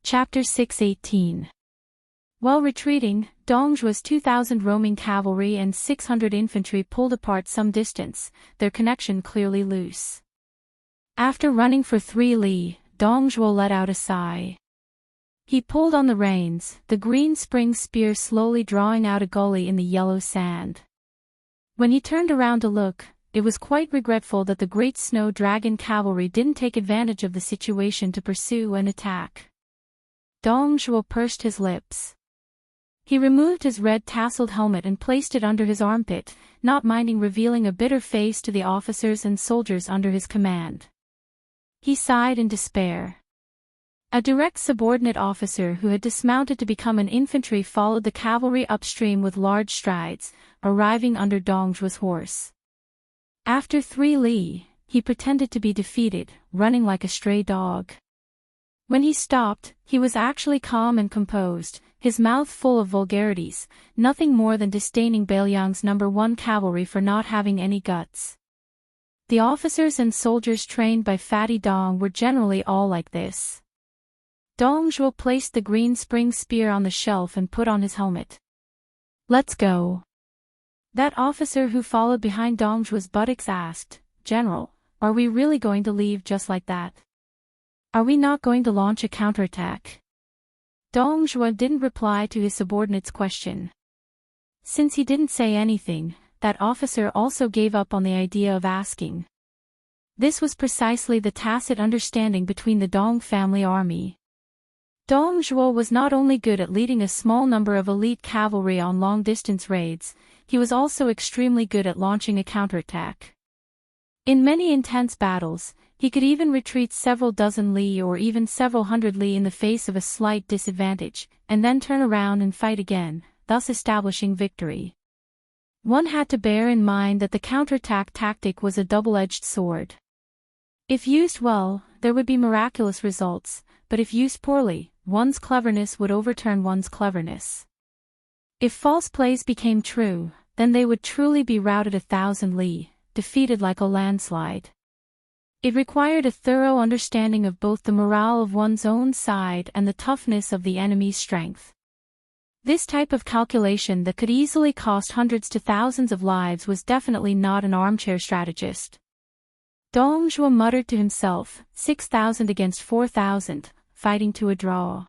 Chapter 618. While retreating, Dongzhuo's 2,000 roaming cavalry and 600 infantry pulled apart some distance, their connection clearly loose. After running for 3 li, Dongzhuo let out a sigh. He pulled on the reins, the green spring spear slowly drawing out a gully in the yellow sand. When he turned around to look, it was quite regretful that the great snow dragon cavalry didn't take advantage of the situation to pursue and attack. Dongzhuo pursed his lips. He removed his red tasseled helmet and placed it under his armpit, not minding revealing a bitter face to the officers and soldiers under his command. He sighed in despair. A direct subordinate officer who had dismounted to become an infantry followed the cavalry upstream with large strides, arriving under Dongzhuo's horse. After 3 li, he pretended to be defeated, running like a stray dog. When he stopped, he was actually calm and composed, his mouth full of vulgarities, nothing more than disdaining Bailiang's No. 1 cavalry for not having any guts. The officers and soldiers trained by Fatty Dong were generally all like this. Dongzhuo placed the green spring spear on the shelf and put on his helmet. "Let's go." That officer who followed behind Dongzhuo's buttocks asked, "General, are we really going to leave just like that? Are we not going to launch a counterattack?" Dongzhuo didn't reply to his subordinate's question. Since he didn't say anything, that officer also gave up on the idea of asking. This was precisely the tacit understanding between the Dong family army. Dongzhuo was not only good at leading a small number of elite cavalry on long-distance raids, he was also extremely good at launching a counterattack. In many intense battles, he could even retreat several dozen li or even several hundred li in the face of a slight disadvantage, and then turn around and fight again, thus establishing victory. One had to bear in mind that the counterattack tactic was a double-edged sword. If used well, there would be miraculous results, but if used poorly, one's cleverness would overturn one's cleverness. If false plays became true, then they would truly be routed 1,000 li, defeated like a landslide. It required a thorough understanding of both the morale of one's own side and the toughness of the enemy's strength. This type of calculation that could easily cost hundreds to thousands of lives was definitely not an armchair strategist. Dongzhuo muttered to himself, 6,000 against 4,000, fighting to a draw.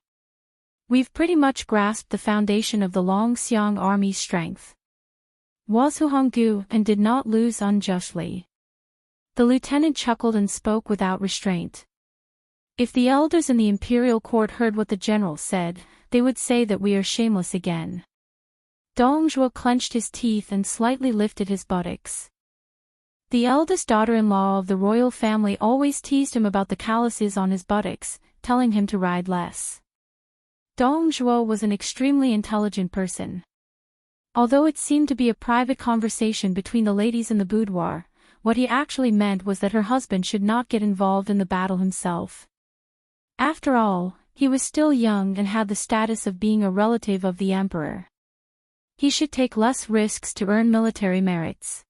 We've pretty much grasped the foundation of the Longxiang army's strength. Wasu Honggu and did not lose unjustly. The lieutenant chuckled and spoke without restraint. If the elders in the imperial court heard what the general said, they would say that we are shameless again. Dongzhuo clenched his teeth and slightly lifted his buttocks. The eldest daughter-in-law of the royal family always teased him about the calluses on his buttocks, telling him to ride less. Dongzhuo was an extremely intelligent person. Although it seemed to be a private conversation between the ladies in the boudoir, what he actually meant was that her husband should not get involved in the battle himself. After all, he was still young and had the status of being a relative of the emperor. He should take less risks to earn military merits.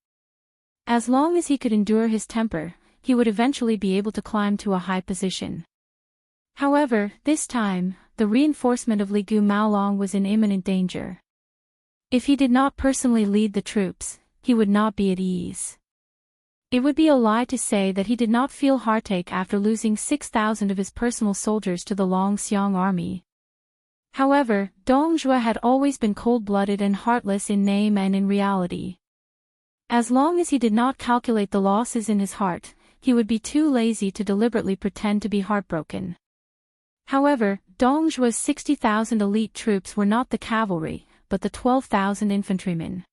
As long as he could endure his temper, he would eventually be able to climb to a high position. However, this time, the reinforcement of Li Gu Maolong was in imminent danger. If he did not personally lead the troops, he would not be at ease. It would be a lie to say that he did not feel heartache after losing 6,000 of his personal soldiers to the Longxiang army. However, Dongzhuo had always been cold-blooded and heartless in name and in reality. As long as he did not calculate the losses in his heart, he would be too lazy to deliberately pretend to be heartbroken. However, Dongzhuo's 60,000 elite troops were not the cavalry, but the 12,000 infantrymen.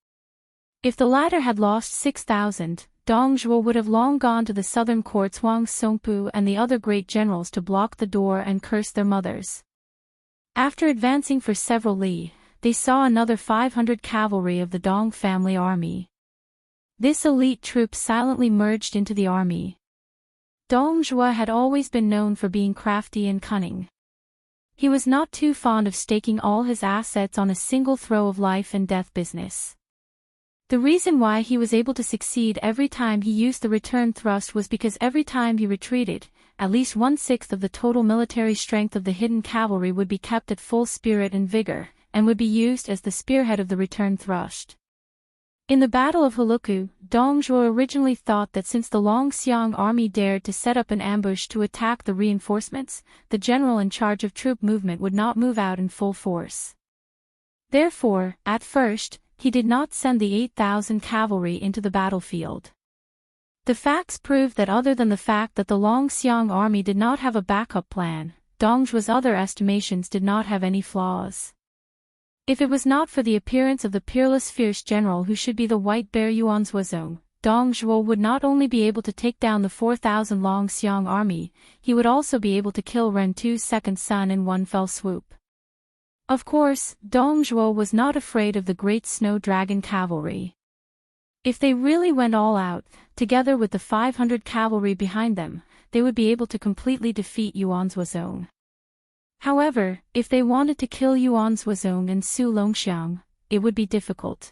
If the latter had lost 6,000, Dongzhuo would have long gone to the southern courts Wang Songpu and the other great generals to block the door and curse their mothers. After advancing for several li, they saw another 500 cavalry of the Dong family army. This elite troop silently merged into the army. Dongzhuo had always been known for being crafty and cunning. He was not too fond of staking all his assets on a single throw of life and death business. The reason why he was able to succeed every time he used the return thrust was because every time he retreated, at least 1/6 of the total military strength of the hidden cavalry would be kept at full spirit and vigor, and would be used as the spearhead of the return thrust. In the Battle of Huluku, Dong Zhuo originally thought that since the Longxiang army dared to set up an ambush to attack the reinforcements, the general in charge of troop movement would not move out in full force. Therefore, at first, he did not send the 8,000 cavalry into the battlefield. The facts proved that other than the fact that the Longxiang army did not have a backup plan, Dong Zhuo's other estimations did not have any flaws. If it was not for the appearance of the peerless fierce general who should be the white bear Yuanzhuozong, Dong Zhuo would not only be able to take down the 4,000 Longxiang army, he would also be able to kill Ren Tu's second son in one fell swoop. Of course, Dong Zhuo was not afraid of the great snow dragon cavalry. If they really went all out, together with the 500 cavalry behind them, they would be able to completely defeat Yuanzhuozong. However, if they wanted to kill Yuanzhuozong and Su Longxiang, it would be difficult.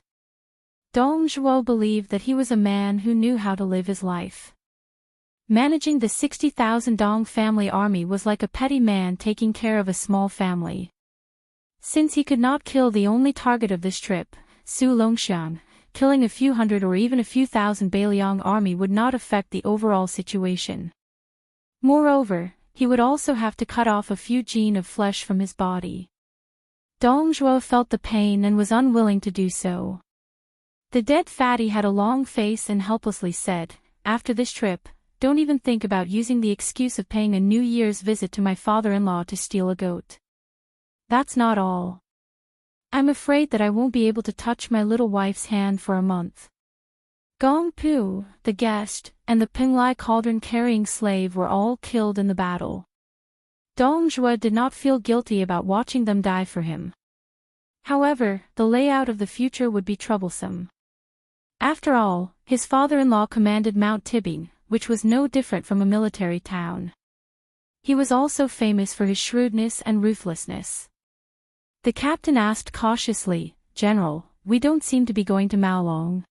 Dong Zhuo believed that he was a man who knew how to live his life. Managing the 60,000 Dong family army was like a petty man taking care of a small family. Since he could not kill the only target of this trip, Su Longxiang, killing a few hundred or even a few thousand Beiliang army would not affect the overall situation. Moreover, he would also have to cut off a few gene of flesh from his body. Dong Zhuo felt the pain and was unwilling to do so. The dead fatty had a long face and helplessly said, "After this trip, don't even think about using the excuse of paying a New Year's visit to my father-in-law to steal a goat. That's not all. I'm afraid that I won't be able to touch my little wife's hand for a month." Gong Pu, the guest, and the Pinglai cauldron-carrying slave were all killed in the battle. Dong Zhuo did not feel guilty about watching them die for him. However, the layout of the future would be troublesome. After all, his father-in-law commanded Mount Tibing, which was no different from a military town. He was also famous for his shrewdness and ruthlessness. The captain asked cautiously, "General, we don't seem to be going to Maolong."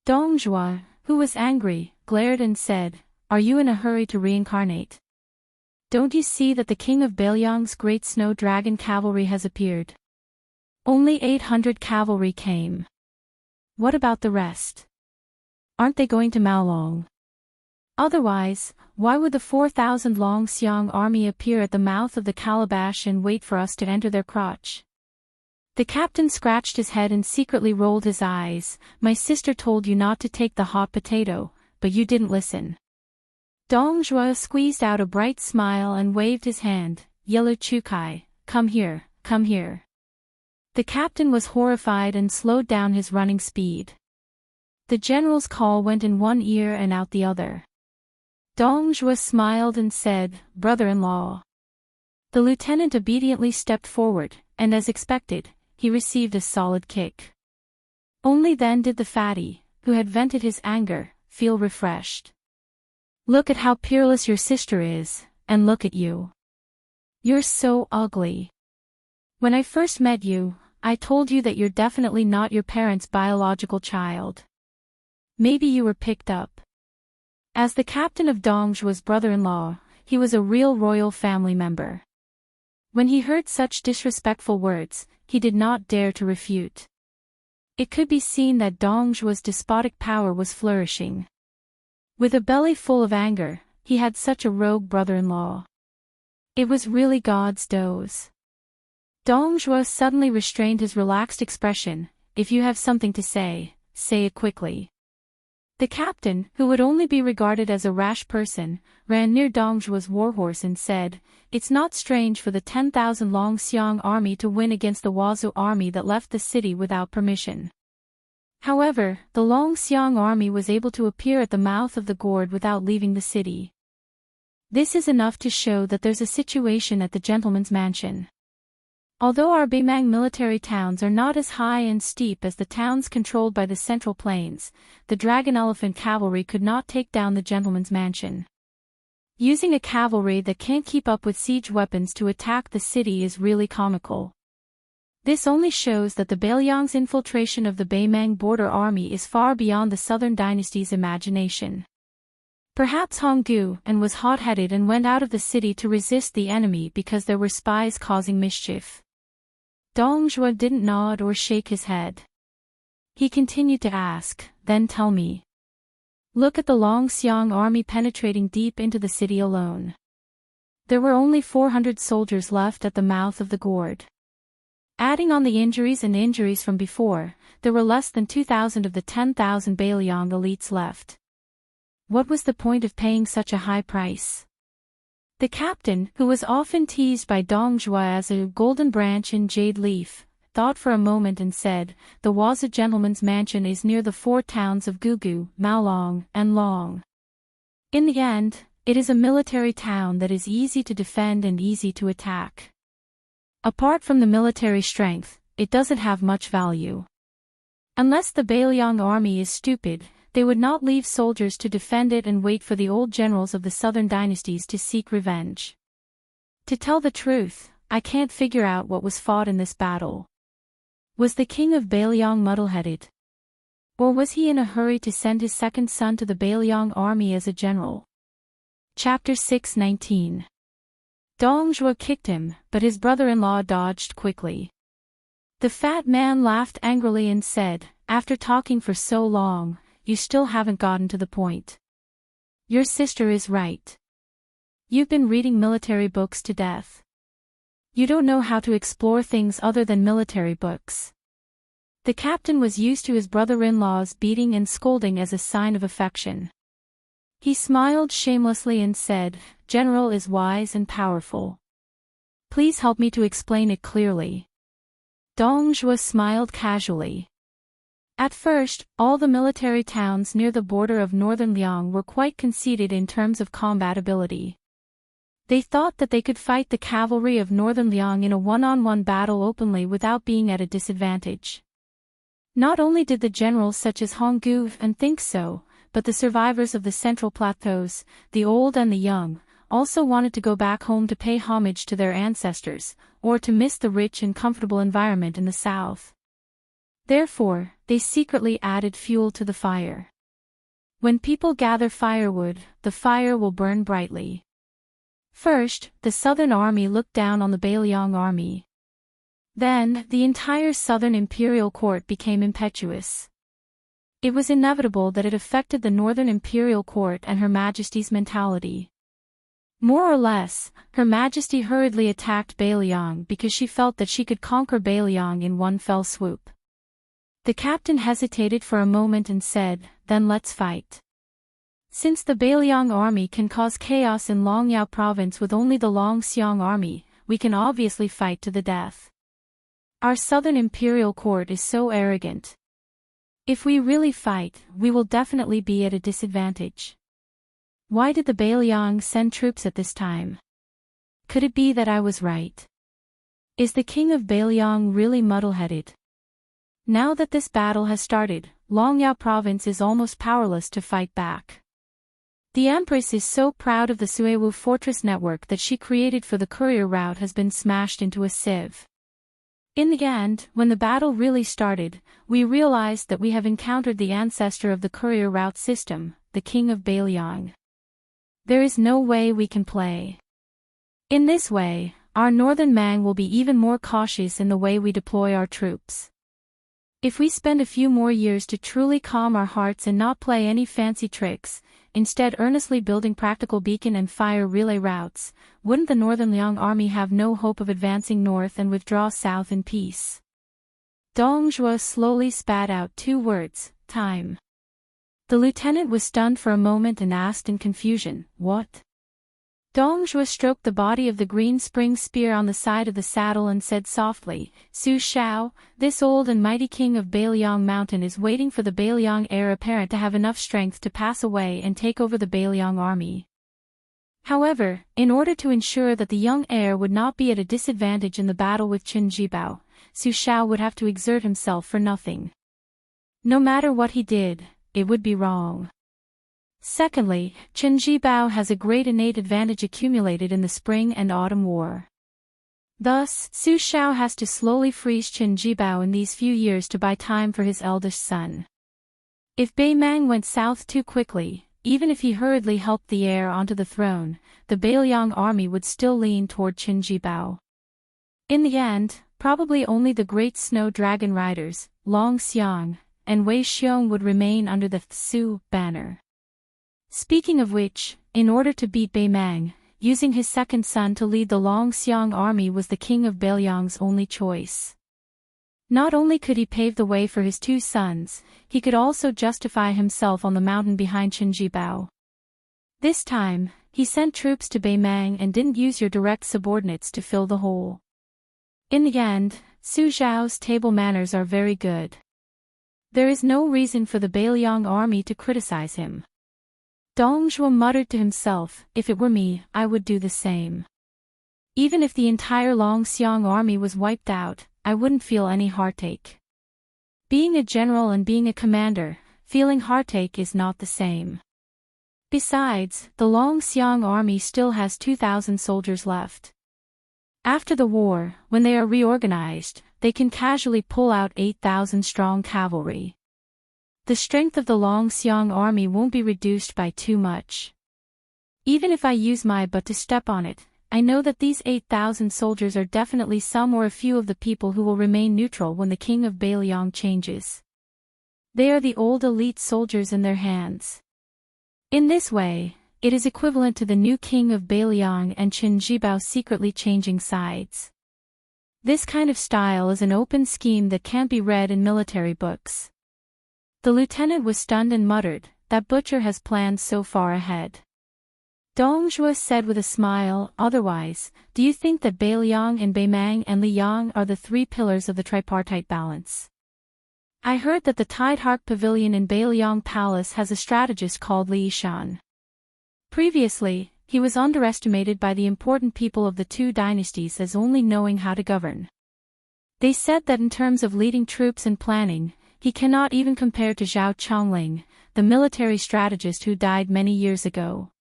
Dong Zhuo, who was angry, glared and said, "Are you in a hurry to reincarnate? Don't you see that the king of Beiliang's great snow dragon cavalry has appeared? Only 800 cavalry came. What about the rest? Aren't they going to Maolong? Otherwise, why would the 4,000 Longxiang army appear at the mouth of the calabash and wait for us to enter their crotch?" The captain scratched his head and secretly rolled his eyes. "My sister told you not to take the hot potato, but you didn't listen." Dong Zhuo squeezed out a bright smile and waved his hand. "Yellow Chukai, come here, come here." The captain was horrified and slowed down his running speed. The general's call went in one ear and out the other. Dong Zhuo smiled and said, "Brother-in-law." The lieutenant obediently stepped forward, and as expected, he received a solid kick. Only then did the fatty, who had vented his anger, feel refreshed. "Look at how peerless your sister is, and look at you. You're so ugly. When I first met you, I told you that you're definitely not your parents' biological child. Maybe you were picked up." As the captain of Dong Zhuo's brother-in-law, he was a real royal family member. When he heard such disrespectful words, he did not dare to refute. It could be seen that Dong Zhuo's despotic power was flourishing. With a belly full of anger, he had such a rogue brother-in-law. It was really God's dose. Dong Zhuo suddenly restrained his relaxed expression. "If you have something to say, say it quickly." The captain, who would only be regarded as a rash person, ran near Dong Zhuo's warhorse and said, "It's not strange for the 10,000 Longxiang army to win against the Huazhou army that left the city without permission. However, the Longxiang army was able to appear at the mouth of the gorge without leaving the city. This is enough to show that there's a situation at the gentleman's mansion. Although our Beimang military towns are not as high and steep as the towns controlled by the Central Plains, the Dragon Elephant cavalry could not take down the gentleman's mansion. Using a cavalry that can't keep up with siege weapons to attack the city is really comical. This only shows that the Beiliang's infiltration of the Beimang border army is far beyond the Southern dynasty's imagination. Perhaps Honggu and was hot-headed and went out of the city to resist the enemy because there were spies causing mischief. Dongjua didn't nod or shake his head. He continued to ask, then tell me. Look at the Longxiang army penetrating deep into the city alone. There were only 400 soldiers left at the mouth of the gorge. Adding on the injuries from before, there were less than 2,000 of the 10,000 Bailiang elites left. What was the point of paying such a high price? The captain, who was often teased by Dongjua as a golden branch in jade leaf, thought for a moment and said, the Waza gentleman's mansion is near the 4 towns of Gugu, Maolong, and Long. In the end, it is a military town that is easy to defend and easy to attack. Apart from the military strength, it doesn't have much value. Unless the Bailiang army is stupid, they would not leave soldiers to defend it and wait for the old generals of the southern dynasties to seek revenge. To tell the truth, I can't figure out what was fought in this battle. Was the king of Bailiang muddle-headed? Or was he in a hurry to send his second son to the Bailiang army as a general? Chapter 6:19. Dongjua kicked him, but his brother-in-law dodged quickly. The fat man laughed angrily and said, after talking for so long, you still haven't gotten to the point. Your sister is right. You've been reading military books to death. You don't know how to explore things other than military books. The captain was used to his brother-in-law's beating and scolding as a sign of affection. He smiled shamelessly and said, General is wise and powerful. Please help me to explain it clearly. Dongjua smiled casually. At first, all the military towns near the border of northern Liang were quite conceited in terms of combat ability. They thought that they could fight the cavalry of northern Liang in a one-on-one battle openly without being at a disadvantage. Not only did the generals such as Honggu and think so, but the survivors of the central plateaus, the old and the young, also wanted to go back home to pay homage to their ancestors, or to miss the rich and comfortable environment in the south. Therefore, they secretly added fuel to the fire. When people gather firewood, the fire will burn brightly. First, the southern army looked down on the Bailiang army. Then, the entire southern imperial court became impetuous. It was inevitable that it affected the northern imperial court and Her Majesty's mentality. More or less, Her Majesty hurriedly attacked Bailiang because she felt that she could conquer Bailiang in one fell swoop. The captain hesitated for a moment and said, then let's fight. Since the Bailiang army can cause chaos in Longyao province with only the Longxiang army, we can obviously fight to the death. Our southern imperial court is so arrogant. If we really fight, we will definitely be at a disadvantage. Why did the Bailiang send troops at this time? Could it be that I was right? Is the king of Bailiang really muddle-headed? Now that this battle has started, Longyao province is almost powerless to fight back. The Empress is so proud of the Suewu fortress network that she created for the courier route has been smashed into a sieve. In the end, when the battle really started, we realized that we have encountered the ancestor of the courier route system, the king of Bailiang. There is no way we can play. In this way, our northern Mang will be even more cautious in the way we deploy our troops. If we spend a few more years to truly calm our hearts and not play any fancy tricks, instead earnestly building practical beacon and fire relay routes, wouldn't the northern Liang army have no hope of advancing north and withdraw south in peace? Dongjua slowly spat out 2 words, time. The lieutenant was stunned for a moment and asked in confusion, what? Dongjua stroked the body of the green spring spear on the side of the saddle and said softly, Su Shao, this old and mighty king of Bailiang Mountain is waiting for the Bailiang heir apparent to have enough strength to pass away and take over the Bailiang army. However, in order to ensure that the young heir would not be at a disadvantage in the battle with Qin Jibao, Su Shao would have to exert himself for nothing. No matter what he did, it would be wrong. Secondly, Qin Jibao has a great innate advantage accumulated in the spring and autumn war. Thus, Su Shao has to slowly freeze Qin Jibao in these few years to buy time for his eldest son. If Bei Mang went south too quickly, even if he hurriedly helped the heir onto the throne, the Bailiang army would still lean toward Qinjibao. In the end, probably only the great snow dragon riders, Long Xiang and Wei Xiong, would remain under the Su banner. Speaking of which, in order to beat Bei Mang, using his second son to lead the Long Xiang army was the king of Bailiang's only choice. Not only could he pave the way for his two sons, he could also justify himself on the mountain behind Qinjibao. This time, he sent troops to Bei Mang and didn't use your direct subordinates to fill the hole. In the end, Su Zhao's table manners are very good. There is no reason for the Bailiang army to criticize him. Dong Zhuo muttered to himself, if it were me, I would do the same. Even if the entire Long Xiang army was wiped out, I wouldn't feel any heartache. Being a general and being a commander, feeling heartache is not the same. Besides, the Long Xiang army still has 2,000 soldiers left. After the war, when they are reorganized, they can casually pull out 8,000 strong cavalry. The strength of the Long Xiang army won't be reduced by too much. Even if I use my butt to step on it, I know that these 8,000 soldiers are definitely some or a few of the people who will remain neutral when the king of Bailiang changes. They are the old elite soldiers in their hands. In this way, it is equivalent to the new king of Bailiang and Qinjibao secretly changing sides. This kind of style is an open scheme that can't be read in military books. The lieutenant was stunned and muttered, that butcher has planned so far ahead. Dong Zhuo said with a smile, otherwise, do you think that Bailiang and Bei Mang and Liang are the three pillars of the tripartite balance? I heard that the Tide Heart Pavilion in Bailiang Palace has a strategist called Li Yishan. Previously, he was underestimated by the important people of the two dynasties as only knowing how to govern. They said that in terms of leading troops and planning, he cannot even compare to Zhao Chongling, the military strategist who died many years ago.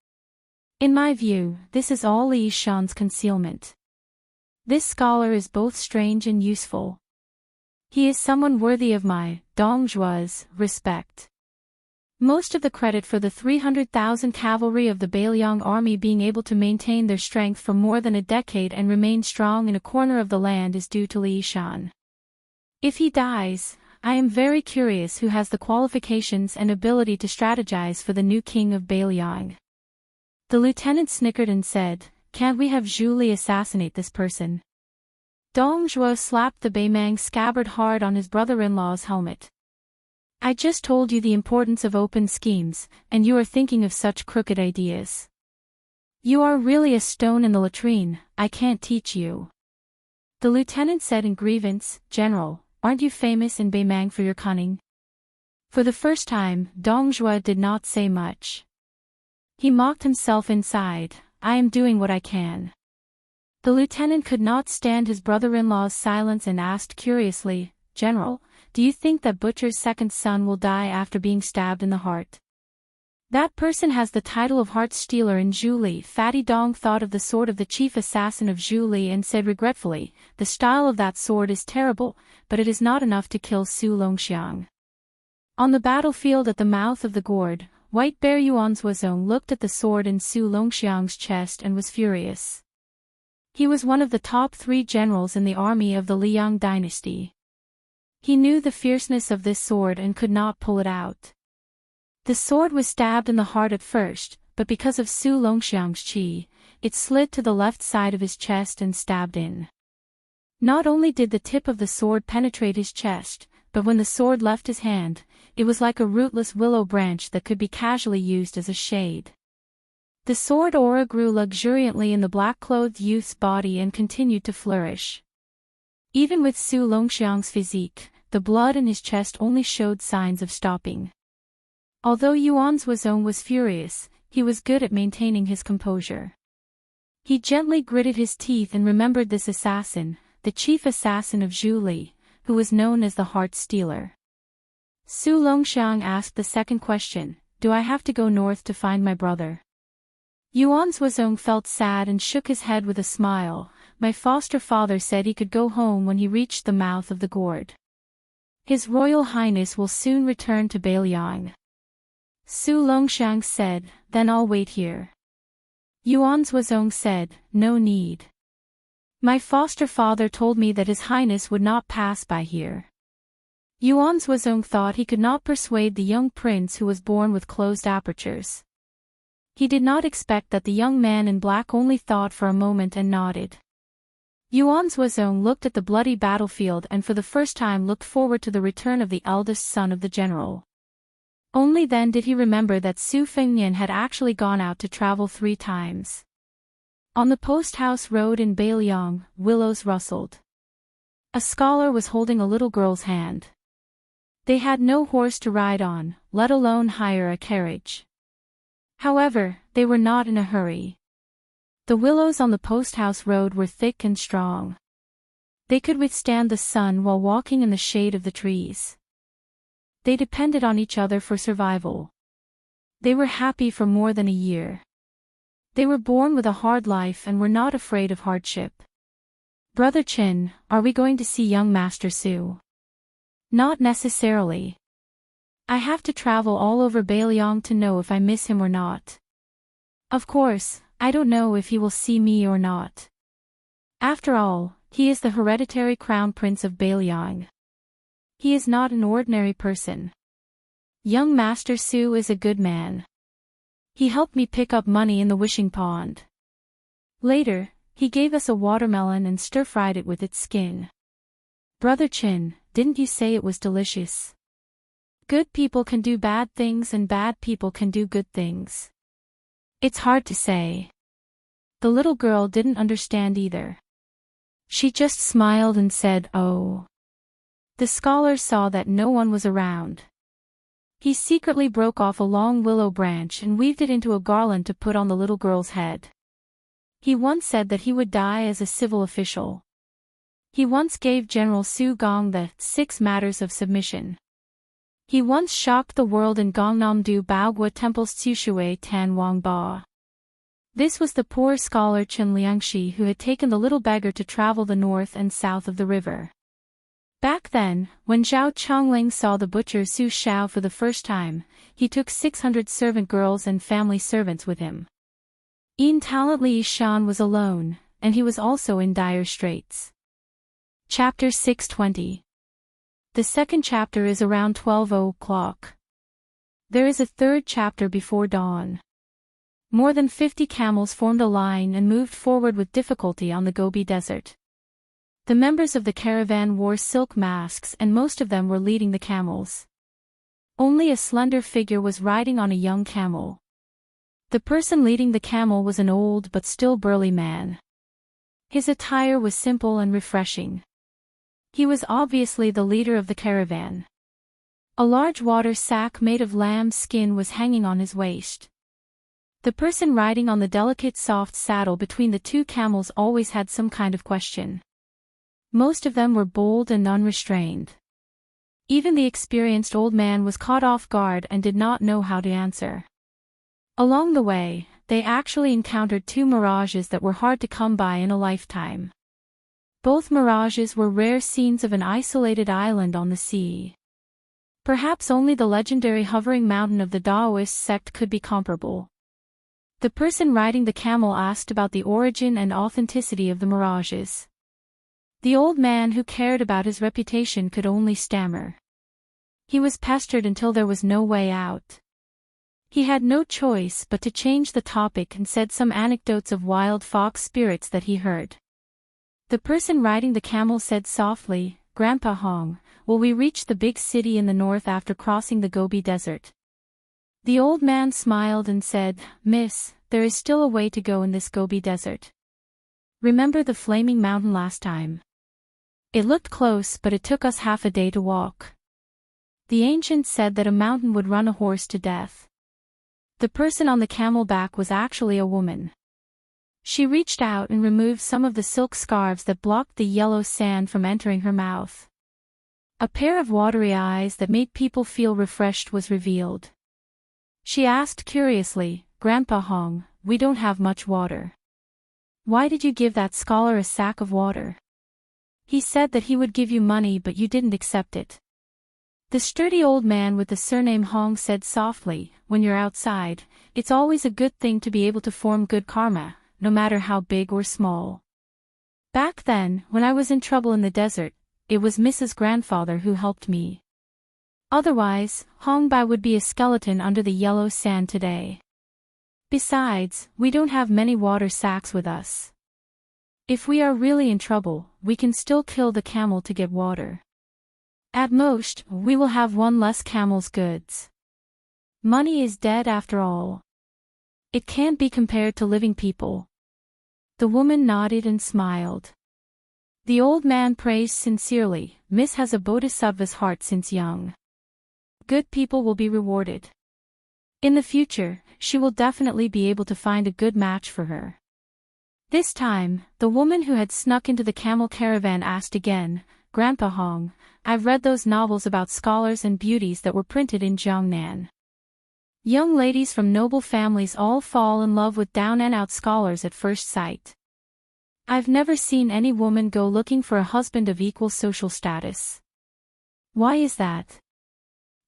In my view, this is all Li Yishan's concealment. This scholar is both strange and useful. He is someone worthy of my, Dong Zhuo's, respect. Most of the credit for the 300,000 cavalry of the Bailiang army being able to maintain their strength for more than a decade and remain strong in a corner of the land is due to Li Yishan. If he dies, I am very curious who has the qualifications and ability to strategize for the new king of Bailiang. The lieutenant snickered and said, can't we have Zhu Li assassinate this person? Dong Zhuo slapped the Bei Mang scabbard hard on his brother-in-law's helmet. I just told you the importance of open schemes, and you are thinking of such crooked ideas. You are really a stone in the latrine, I can't teach you. The lieutenant said in grievance, General, aren't you famous in Bei Mang for your cunning? For the first time, Dong Zhuo did not say much. He mocked himself inside, I am doing what I can. The lieutenant could not stand his brother-in-law's silence and asked curiously, General, do you think that Butcher's second son will die after being stabbed in the heart? That person has the title of Heart Stealer in Zhu Li. Fatty Dong thought of the sword of the chief assassin of Zhu Li and said regretfully, the style of that sword is terrible, but it is not enough to kill Su Longxiang. On the battlefield at the mouth of the gourd, White Bear Yuanzhuozong looked at the sword in Su Longxiang's chest and was furious. He was one of the top 3 generals in the army of the Liang dynasty. He knew the fierceness of this sword and could not pull it out. The sword was stabbed in the heart at first, but because of Su Longxiang's qi, it slid to the left side of his chest and stabbed in. Not only did the tip of the sword penetrate his chest, but when the sword left his hand, it was like a rootless willow branch that could be casually used as a shade. The sword aura grew luxuriantly in the black-clothed youth's body and continued to flourish. Even with Su Longxiang's physique, the blood in his chest only showed signs of stopping. Although Yuanzhuozong was furious, he was good at maintaining his composure. He gently gritted his teeth and remembered this assassin, the chief assassin of Zhu Li, who was known as the Heart Stealer. Su Longxiang asked the second question, do I have to go north to find my brother? Yuanzhuozong felt sad and shook his head with a smile. My foster father said he could go home when he reached the mouth of the gourd. His Royal Highness will soon return to Bailiang. Su Longshang said, then I'll wait here. Yuan Zhuozong said, no need. My foster father told me that His Highness would not pass by here. Yuan Zhuozong thought he could not persuade the young prince who was born with closed apertures. He did not expect that the young man in black only thought for a moment and nodded. Yuan Zhuozong looked at the bloody battlefield and for the first time looked forward to the return of the eldest son of the general. Only then did he remember that Su Fengnian had actually gone out to travel 3 times. On the post-house road in Beiliang, willows rustled. A scholar was holding a little girl's hand. They had no horse to ride on, let alone hire a carriage. However, they were not in a hurry. The willows on the post-house road were thick and strong. They could withstand the sun while walking in the shade of the trees. They depended on each other for survival. They were happy for more than a year. They were born with a hard life and were not afraid of hardship. Brother Chin, are we going to see young Master Su? Not necessarily. I have to travel all over Beiliang to know if I miss him or not. Of course, I don't know if he will see me or not. After all, he is the hereditary crown prince of Beiliang. He is not an ordinary person. Young Master Su is a good man. He helped me pick up money in the wishing pond. Later, he gave us a watermelon and stir-fried it with its skin. Brother Chin, didn't you say it was delicious? Good people can do bad things and bad people can do good things. It's hard to say. The little girl didn't understand either. She just smiled and said, oh. The scholar saw that no one was around. He secretly broke off a long willow branch and weaved it into a garland to put on the little girl's head. He once said that he would die as a civil official. He once gave General Su Gong the 6 matters of submission. He once shocked the world in Gongnam-do Baogua Temple's Tsushui Tan Wang Ba. This was the poor scholar Chen Liangxi who had taken the little beggar to travel the north and south of the river. Back then, when Zhao Chongling saw the butcher Su Xiao for the first time, he took 600 servant girls and family servants with him. Yin Talent Li Shan was alone, and he was also in dire straits. Chapter 620. The second chapter is around 12 o'clock. There is a third chapter before dawn. More than 50 camels formed a line and moved forward with difficulty on the Gobi Desert. The members of the caravan wore silk masks and most of them were leading the camels. Only a slender figure was riding on a young camel. The person leading the camel was an old but still burly man. His attire was simple and refreshing. He was obviously the leader of the caravan. A large water sack made of lamb's skin was hanging on his waist. The person riding on the delicate soft saddle between the 2 camels always had some kind of question. Most of them were bold and unrestrained. Even the experienced old man was caught off guard and did not know how to answer. Along the way, they actually encountered 2 mirages that were hard to come by in a lifetime. Both mirages were rare scenes of an isolated island on the sea. Perhaps only the legendary hovering mountain of the Daoist sect could be comparable. The person riding the camel asked about the origin and authenticity of the mirages. The old man who cared about his reputation could only stammer. He was pestered until there was no way out. He had no choice but to change the topic and said some anecdotes of wild fox spirits that he heard. The person riding the camel said softly, Grandpa Hong, will we reach the big city in the north after crossing the Gobi Desert? The old man smiled and said, Miss, there is still a way to go in this Gobi Desert. Remember the flaming mountain last time? It looked close but it took us half a day to walk. The ancient said that a mountain would run a horse to death. The person on the camel back was actually a woman. She reached out and removed some of the silk scarves that blocked the yellow sand from entering her mouth. A pair of watery eyes that made people feel refreshed was revealed. She asked curiously, Grandpa Hong, we don't have much water. Why did you give that scholar a sack of water? He said that he would give you money but you didn't accept it. The sturdy old man with the surname Hong said softly, "When you're outside, it's always a good thing to be able to form good karma, no matter how big or small. Back then, when I was in trouble in the desert, it was Mrs. Grandfather who helped me. Otherwise, Hong Bai would be a skeleton under the yellow sand today. Besides, we don't have many water sacks with us. If we are really in trouble, we can still kill the camel to get water. At most, we will have one less camel's goods. Money is dead after all. It can't be compared to living people." The woman nodded and smiled. The old man praised sincerely, "Miss has a bodhisattva's heart since young. Good people will be rewarded. In the future, she will definitely be able to find a good match for her." This time, the woman who had snuck into the camel caravan asked again, "Grandpa Hong, I've read those novels about scholars and beauties that were printed in Jiangnan. Young ladies from noble families all fall in love with down-and-out scholars at first sight. I've never seen any woman go looking for a husband of equal social status. Why is that?"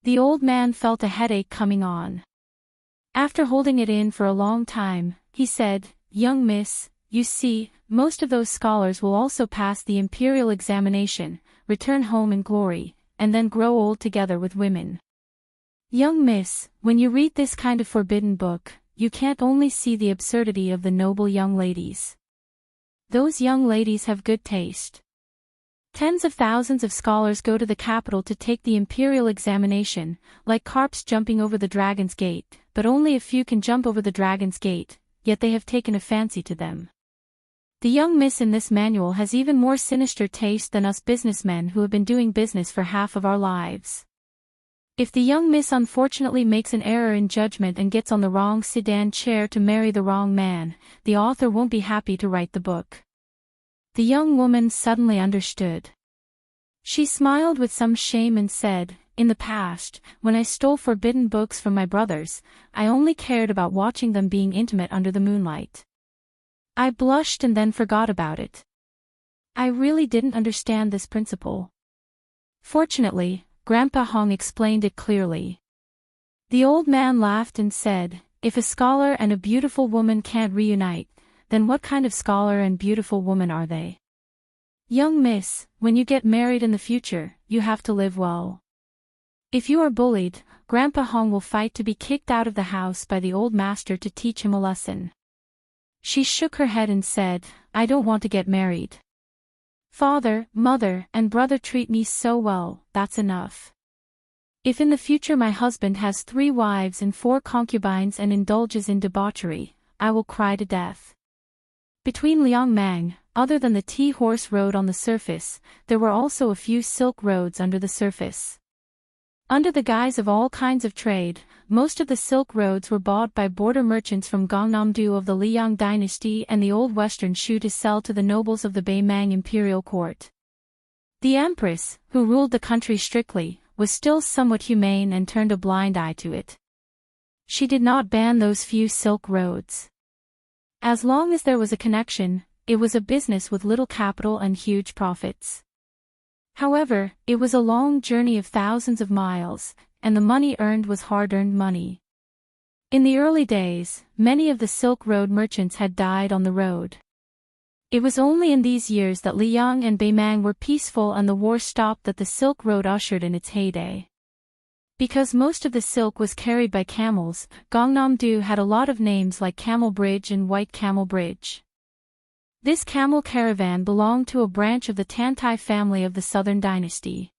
The old man felt a headache coming on. After holding it in for a long time, he said, "Young miss, you see, most of those scholars will also pass the imperial examination, return home in glory, and then grow old together with women. Young miss, when you read this kind of forbidden book, you can't only see the absurdity of the noble young ladies. Those young ladies have good taste. Tens of thousands of scholars go to the capital to take the imperial examination, like carps jumping over the dragon's gate, but only a few can jump over the dragon's gate, yet they have taken a fancy to them. The young miss in this manual has even more sinister taste than us businessmen who have been doing business for half of our lives. If the young miss unfortunately makes an error in judgment and gets on the wrong sedan chair to marry the wrong man, the author won't be happy to write the book." The young woman suddenly understood. She smiled with some shame and said, "In the past, when I stole forbidden books from my brothers, I only cared about watching them being intimate under the moonlight. I blushed and then forgot about it. I really didn't understand this principle. Fortunately, Grandpa Hong explained it clearly." The old man laughed and said, "If a scholar and a beautiful woman can't reunite, then what kind of scholar and beautiful woman are they? Young miss, when you get married in the future, you have to live well. If you are bullied, Grandpa Hong will fight to be kicked out of the house by the old master to teach him a lesson." She shook her head and said, "I don't want to get married. Father, mother, and brother treat me so well, that's enough. If in the future my husband has 3 wives and 4 concubines and indulges in debauchery, I will cry to death." Between Liangmang, other than the tea horse road on the surface, there were also a few silk roads under the surface. Under the guise of all kinds of trade, most of the silk roads were bought by border merchants from Gangnam-do of the Liang dynasty and the old western Shu to sell to the nobles of the Beimang imperial court. The empress, who ruled the country strictly, was still somewhat humane and turned a blind eye to it. She did not ban those few silk roads. As long as there was a connection, it was a business with little capital and huge profits. However, it was a long journey of thousands of miles, and the money earned was hard-earned money. In the early days, many of the Silk Road merchants had died on the road. It was only in these years that Liang and Beimang were peaceful and the war stopped that the Silk Road ushered in its heyday. Because most of the silk was carried by camels, Gangnam-do had a lot of names like Camel Bridge and White Camel Bridge. This camel caravan belonged to a branch of the Tantai family of the Southern Dynasty.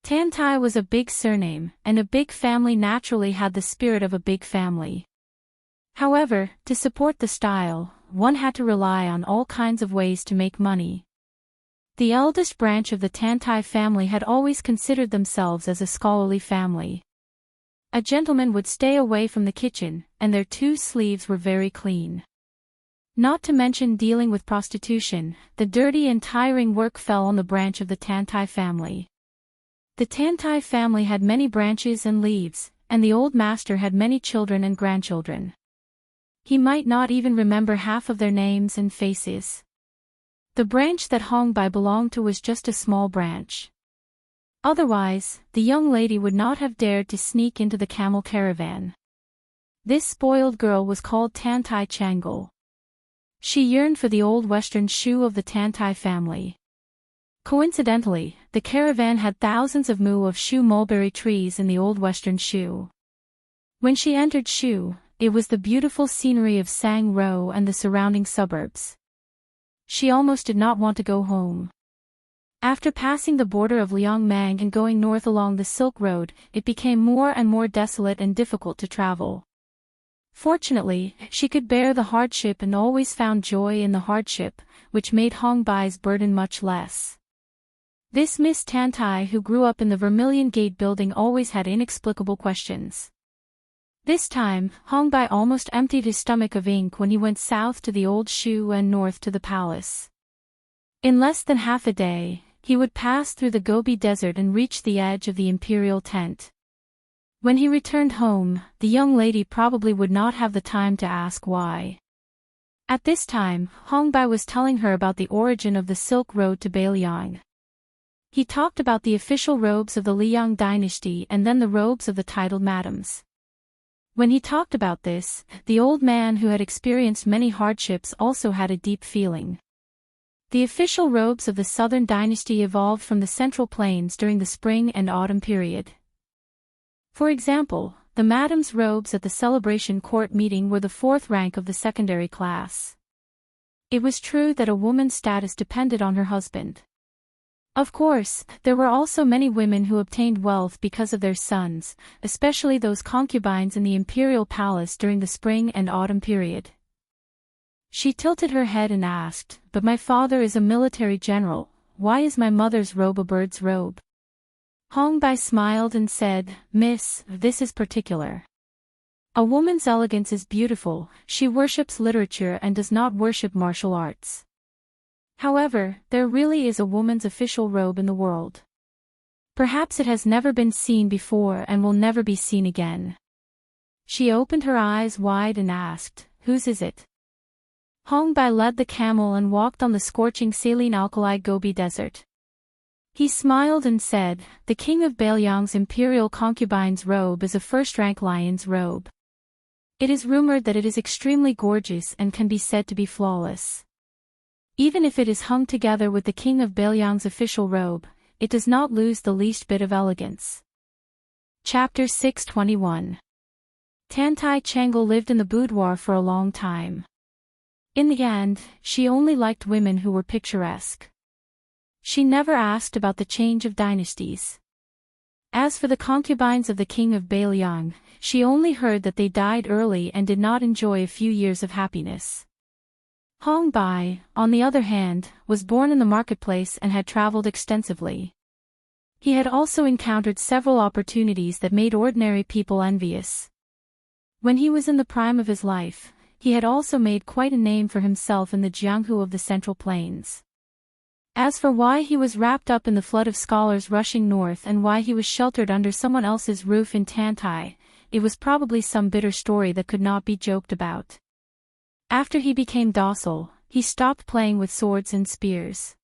Tantai was a big surname, and a big family naturally had the spirit of a big family. However, to support the style, one had to rely on all kinds of ways to make money. The eldest branch of the Tantai family had always considered themselves as a scholarly family. A gentleman would stay away from the kitchen, and their 2 sleeves were very clean. Not to mention dealing with prostitution, the dirty and tiring work fell on the branch of the Tantai family. The Tantai family had many branches and leaves, and the old master had many children and grandchildren. He might not even remember half of their names and faces. The branch that Hong Bai belonged to was just a small branch. Otherwise, the young lady would not have dared to sneak into the camel caravan. This spoiled girl was called Tantai Changle. She yearned for the old western shoe of the Tantai family. Coincidentally, the caravan had thousands of mu of shoe mulberry trees in the old western shoe. When she entered Shu, it was the beautiful scenery of Sang Ro and the surrounding suburbs. She almost did not want to go home. After passing the border of Liangmang and going north along the Silk Road, it became more and more desolate and difficult to travel. Fortunately, she could bear the hardship and always found joy in the hardship, which made Hong Bai's burden much less. This Miss Tantai who grew up in the Vermilion Gate building always had inexplicable questions. This time, Hong Bai almost emptied his stomach of ink when he went south to the old Shu and north to the palace. In less than half a day, he would pass through the Gobi Desert and reach the edge of the imperial tent. When he returned home, the young lady probably would not have the time to ask why. At this time, Hong Bai was telling her about the origin of the Silk Road to Beiliang. He talked about the official robes of the Liang dynasty and then the robes of the titled madams. When he talked about this, the old man who had experienced many hardships also had a deep feeling. The official robes of the southern dynasty evolved from the central plains during the spring and autumn period. For example, the madam's robes at the celebration court meeting were the fourth rank of the secondary class. It was true that a woman's status depended on her husband. Of course, there were also many women who obtained wealth because of their sons, especially those concubines in the imperial palace during the spring and autumn period. She tilted her head and asked, "But my father is a military general, why is my mother's robe a bird's robe?" Hong Bai smiled and said, "Miss, this is particular. A woman's elegance is beautiful, she worships literature and does not worship martial arts. However, there really is a woman's official robe in the world. Perhaps it has never been seen before and will never be seen again." She opened her eyes wide and asked, "Whose is it?" Hong Bai led the camel and walked on the scorching saline alkali Gobi Desert. He smiled and said, "The king of Beiliang's imperial concubine's robe is a first-rank lion's robe. It is rumored that it is extremely gorgeous and can be said to be flawless. Even if it is hung together with the king of Beiliang's official robe, it does not lose the least bit of elegance." Chapter 621. Tantai Changle lived in the boudoir for a long time. In the end, she only liked women who were picturesque. She never asked about the change of dynasties. As for the concubines of the king of Beiliang, she only heard that they died early and did not enjoy a few years of happiness. Hong Bai, on the other hand, was born in the marketplace and had traveled extensively. He had also encountered several opportunities that made ordinary people envious. When he was in the prime of his life, he had also made quite a name for himself in the Jianghu of the Central Plains. As for why he was wrapped up in the flood of scholars rushing north and why he was sheltered under someone else's roof in Tantai, it was probably some bitter story that could not be joked about. After he became docile, he stopped playing with swords and spears.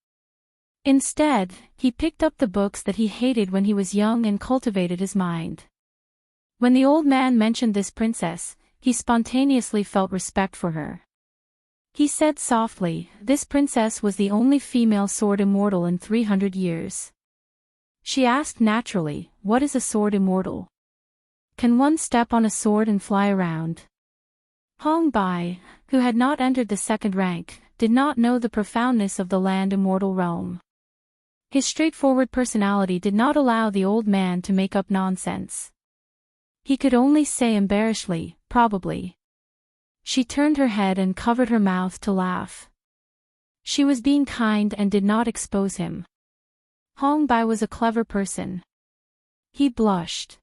Instead, he picked up the books that he hated when he was young and cultivated his mind. When the old man mentioned this princess, he spontaneously felt respect for her. He said softly, "This princess was the only female sword immortal in 300 years." She asked naturally, "What is a sword immortal? Can one step on a sword and fly around?" Hong Bai, who had not entered the second rank, did not know the profoundness of the land immortal realm. His straightforward personality did not allow the old man to make up nonsense. He could only say embarrassedly, "Probably." She turned her head and covered her mouth to laugh. She was being kind and did not expose him. Hong Bai was a clever person. He blushed.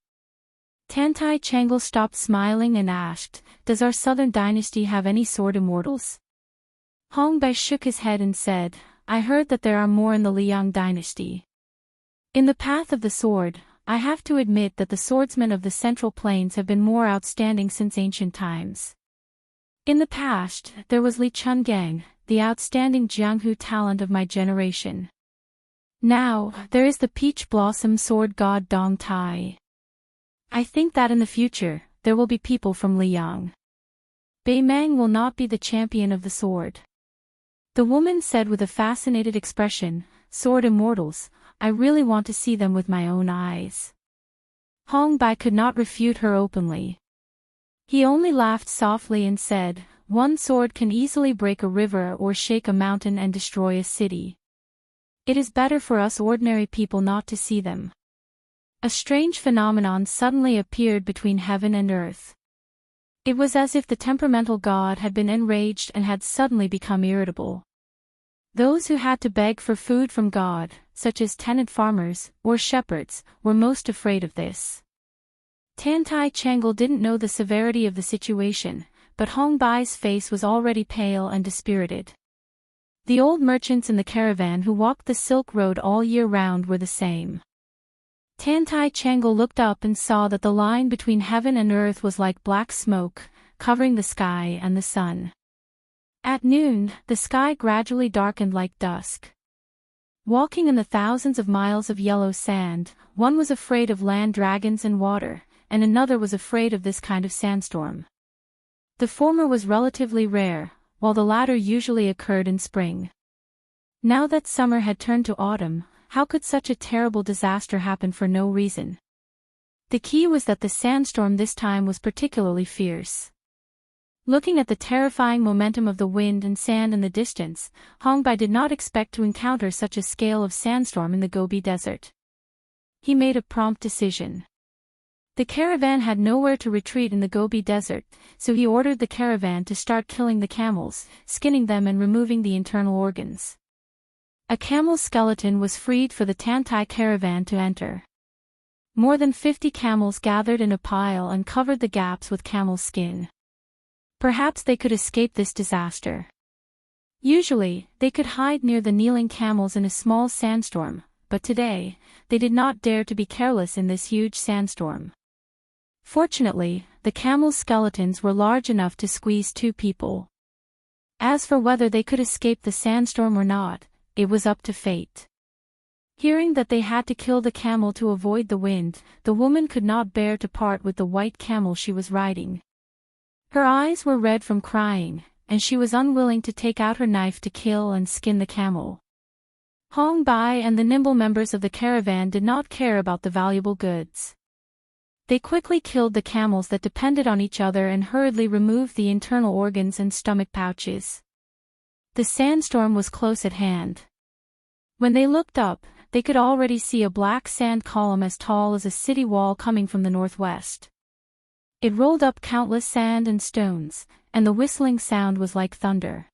Tantai Changle stopped smiling and asked, "Does our southern dynasty have any sword immortals?" Hong Bai shook his head and said, "I heard that there are more in the Liang dynasty. In the path of the sword, I have to admit that the swordsmen of the Central Plains have been more outstanding since ancient times. In the past, there was Li Chungang, the outstanding Jianghu talent of my generation. Now, there is the peach blossom sword god Dong Tai. I think that in the future, there will be people from Liang. Bei Mang will not be the champion of the sword. The woman said with a fascinated expression, sword immortals, I really want to see them with my own eyes. Hong Bai could not refute her openly. He only laughed softly and said, one sword can easily break a river or shake a mountain and destroy a city. It is better for us ordinary people not to see them. A strange phenomenon suddenly appeared between heaven and earth. It was as if the temperamental god had been enraged and had suddenly become irritable. Those who had to beg for food from God, such as tenant farmers or shepherds, were most afraid of this. Tantai Changle didn't know the severity of the situation, but Hong Bai's face was already pale and dispirited. The old merchants in the caravan who walked the Silk Road all year round were the same. Tantai Changle looked up and saw that the line between heaven and earth was like black smoke, covering the sky and the sun. At noon, the sky gradually darkened like dusk. Walking in the thousands of miles of yellow sand, one was afraid of land dragons and water, and another was afraid of this kind of sandstorm. The former was relatively rare, while the latter usually occurred in spring. Now that summer had turned to autumn, how could such a terrible disaster happen for no reason? The key was that the sandstorm this time was particularly fierce. Looking at the terrifying momentum of the wind and sand in the distance, Hong Bai did not expect to encounter such a scale of sandstorm in the Gobi Desert. He made a prompt decision. The caravan had nowhere to retreat in the Gobi Desert, so he ordered the caravan to start killing the camels, skinning them and removing the internal organs. A camel's skeleton was freed for the Tantai caravan to enter. More than 50 camels gathered in a pile and covered the gaps with camel skin. Perhaps they could escape this disaster. Usually, they could hide near the kneeling camels in a small sandstorm, but today, they did not dare to be careless in this huge sandstorm. Fortunately, the camels' skeletons were large enough to squeeze 2 people. As for whether they could escape the sandstorm or not, it was up to fate. Hearing that they had to kill the camel to avoid the wind, the woman could not bear to part with the white camel she was riding. Her eyes were red from crying, and she was unwilling to take out her knife to kill and skin the camel. Hong Bai and the nimble members of the caravan did not care about the valuable goods. They quickly killed the camels that depended on each other and hurriedly removed the internal organs and stomach pouches. The sandstorm was close at hand. When they looked up, they could already see a black sand column as tall as a city wall coming from the northwest. It rolled up countless sand and stones, and the whistling sound was like thunder.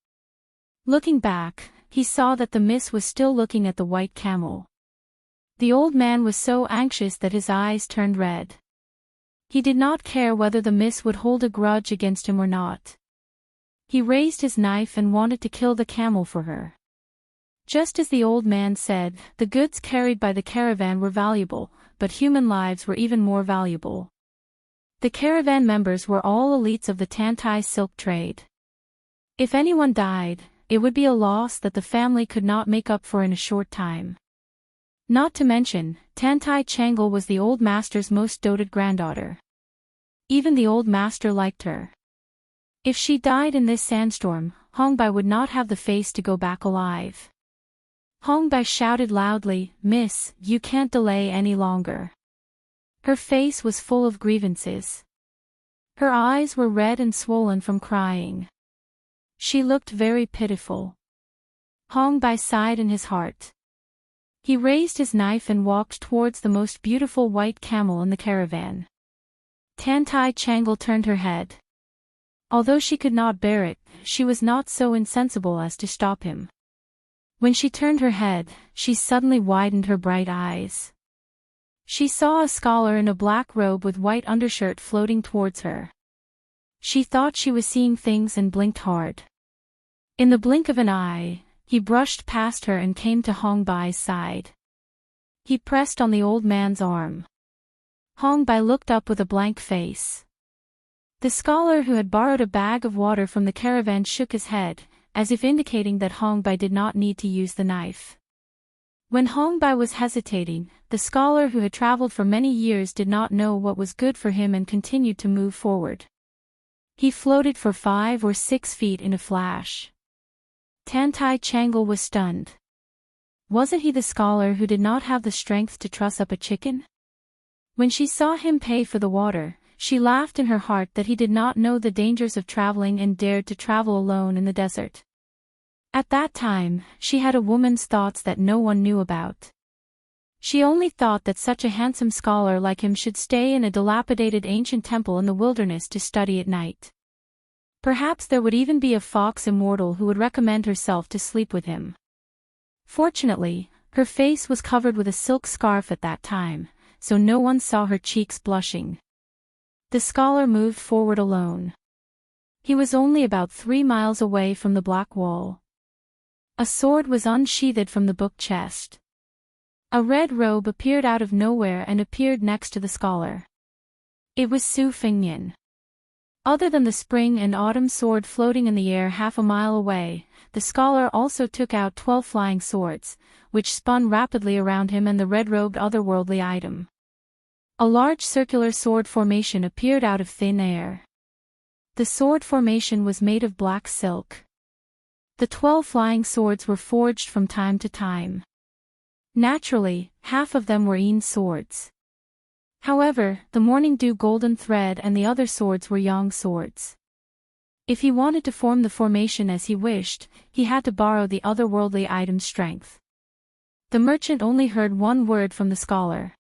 Looking back, he saw that the mist was still looking at the white camel. The old man was so anxious that his eyes turned red. He did not care whether the mist would hold a grudge against him or not. He raised his knife and wanted to kill the camel for her. Just as the old man said, the goods carried by the caravan were valuable, but human lives were even more valuable. The caravan members were all elites of the Tantai silk trade. If anyone died, it would be a loss that the family could not make up for in a short time. Not to mention, Tantai Changle was the old master's most doted granddaughter. Even the old master liked her. If she died in this sandstorm, Hong Bai would not have the face to go back alive. Hong Bai shouted loudly, "Miss, you can't delay any longer." Her face was full of grievances. Her eyes were red and swollen from crying. She looked very pitiful. Hong Bai sighed in his heart. He raised his knife and walked towards the most beautiful white camel in the caravan. Tantai Changle turned her head. Although she could not bear it, she was not so insensible as to stop him. When she turned her head, she suddenly widened her bright eyes. She saw a scholar in a black robe with white undershirt floating towards her. She thought she was seeing things and blinked hard. In the blink of an eye, he brushed past her and came to Hong Bai's side. He pressed on the old man's arm. Hong Bai looked up with a blank face. The scholar who had borrowed a bag of water from the caravan shook his head, as if indicating that Hong Bai did not need to use the knife. When Hong Bai was hesitating, the scholar who had traveled for many years did not know what was good for him and continued to move forward. He floated for 5 or 6 feet in a flash. Tantai Changle was stunned. Wasn't he the scholar who did not have the strength to truss up a chicken? When she saw him pay for the water, she laughed in her heart that he did not know the dangers of traveling and dared to travel alone in the desert. At that time, she had a woman's thoughts that no one knew about. She only thought that such a handsome scholar like him should stay in a dilapidated ancient temple in the wilderness to study at night. Perhaps there would even be a fox immortal who would recommend herself to sleep with him. Fortunately, her face was covered with a silk scarf at that time, so no one saw her cheeks blushing. The scholar moved forward alone. He was only about 3 miles away from the black wall. A sword was unsheathed from the book chest. A red robe appeared out of nowhere and appeared next to the scholar. It was Su Fingnian. Other than the spring and autumn sword floating in the air half a mile away, the scholar also took out 12 flying swords, which spun rapidly around him and the red-robed otherworldly item. A large circular sword formation appeared out of thin air. The sword formation was made of black silk. The 12 flying swords were forged from time to time. Naturally, half of them were Yin swords. However, the Morning Dew golden thread and the other swords were Yang swords. If he wanted to form the formation as he wished, he had to borrow the otherworldly item's strength. The merchant only heard one word from the scholar.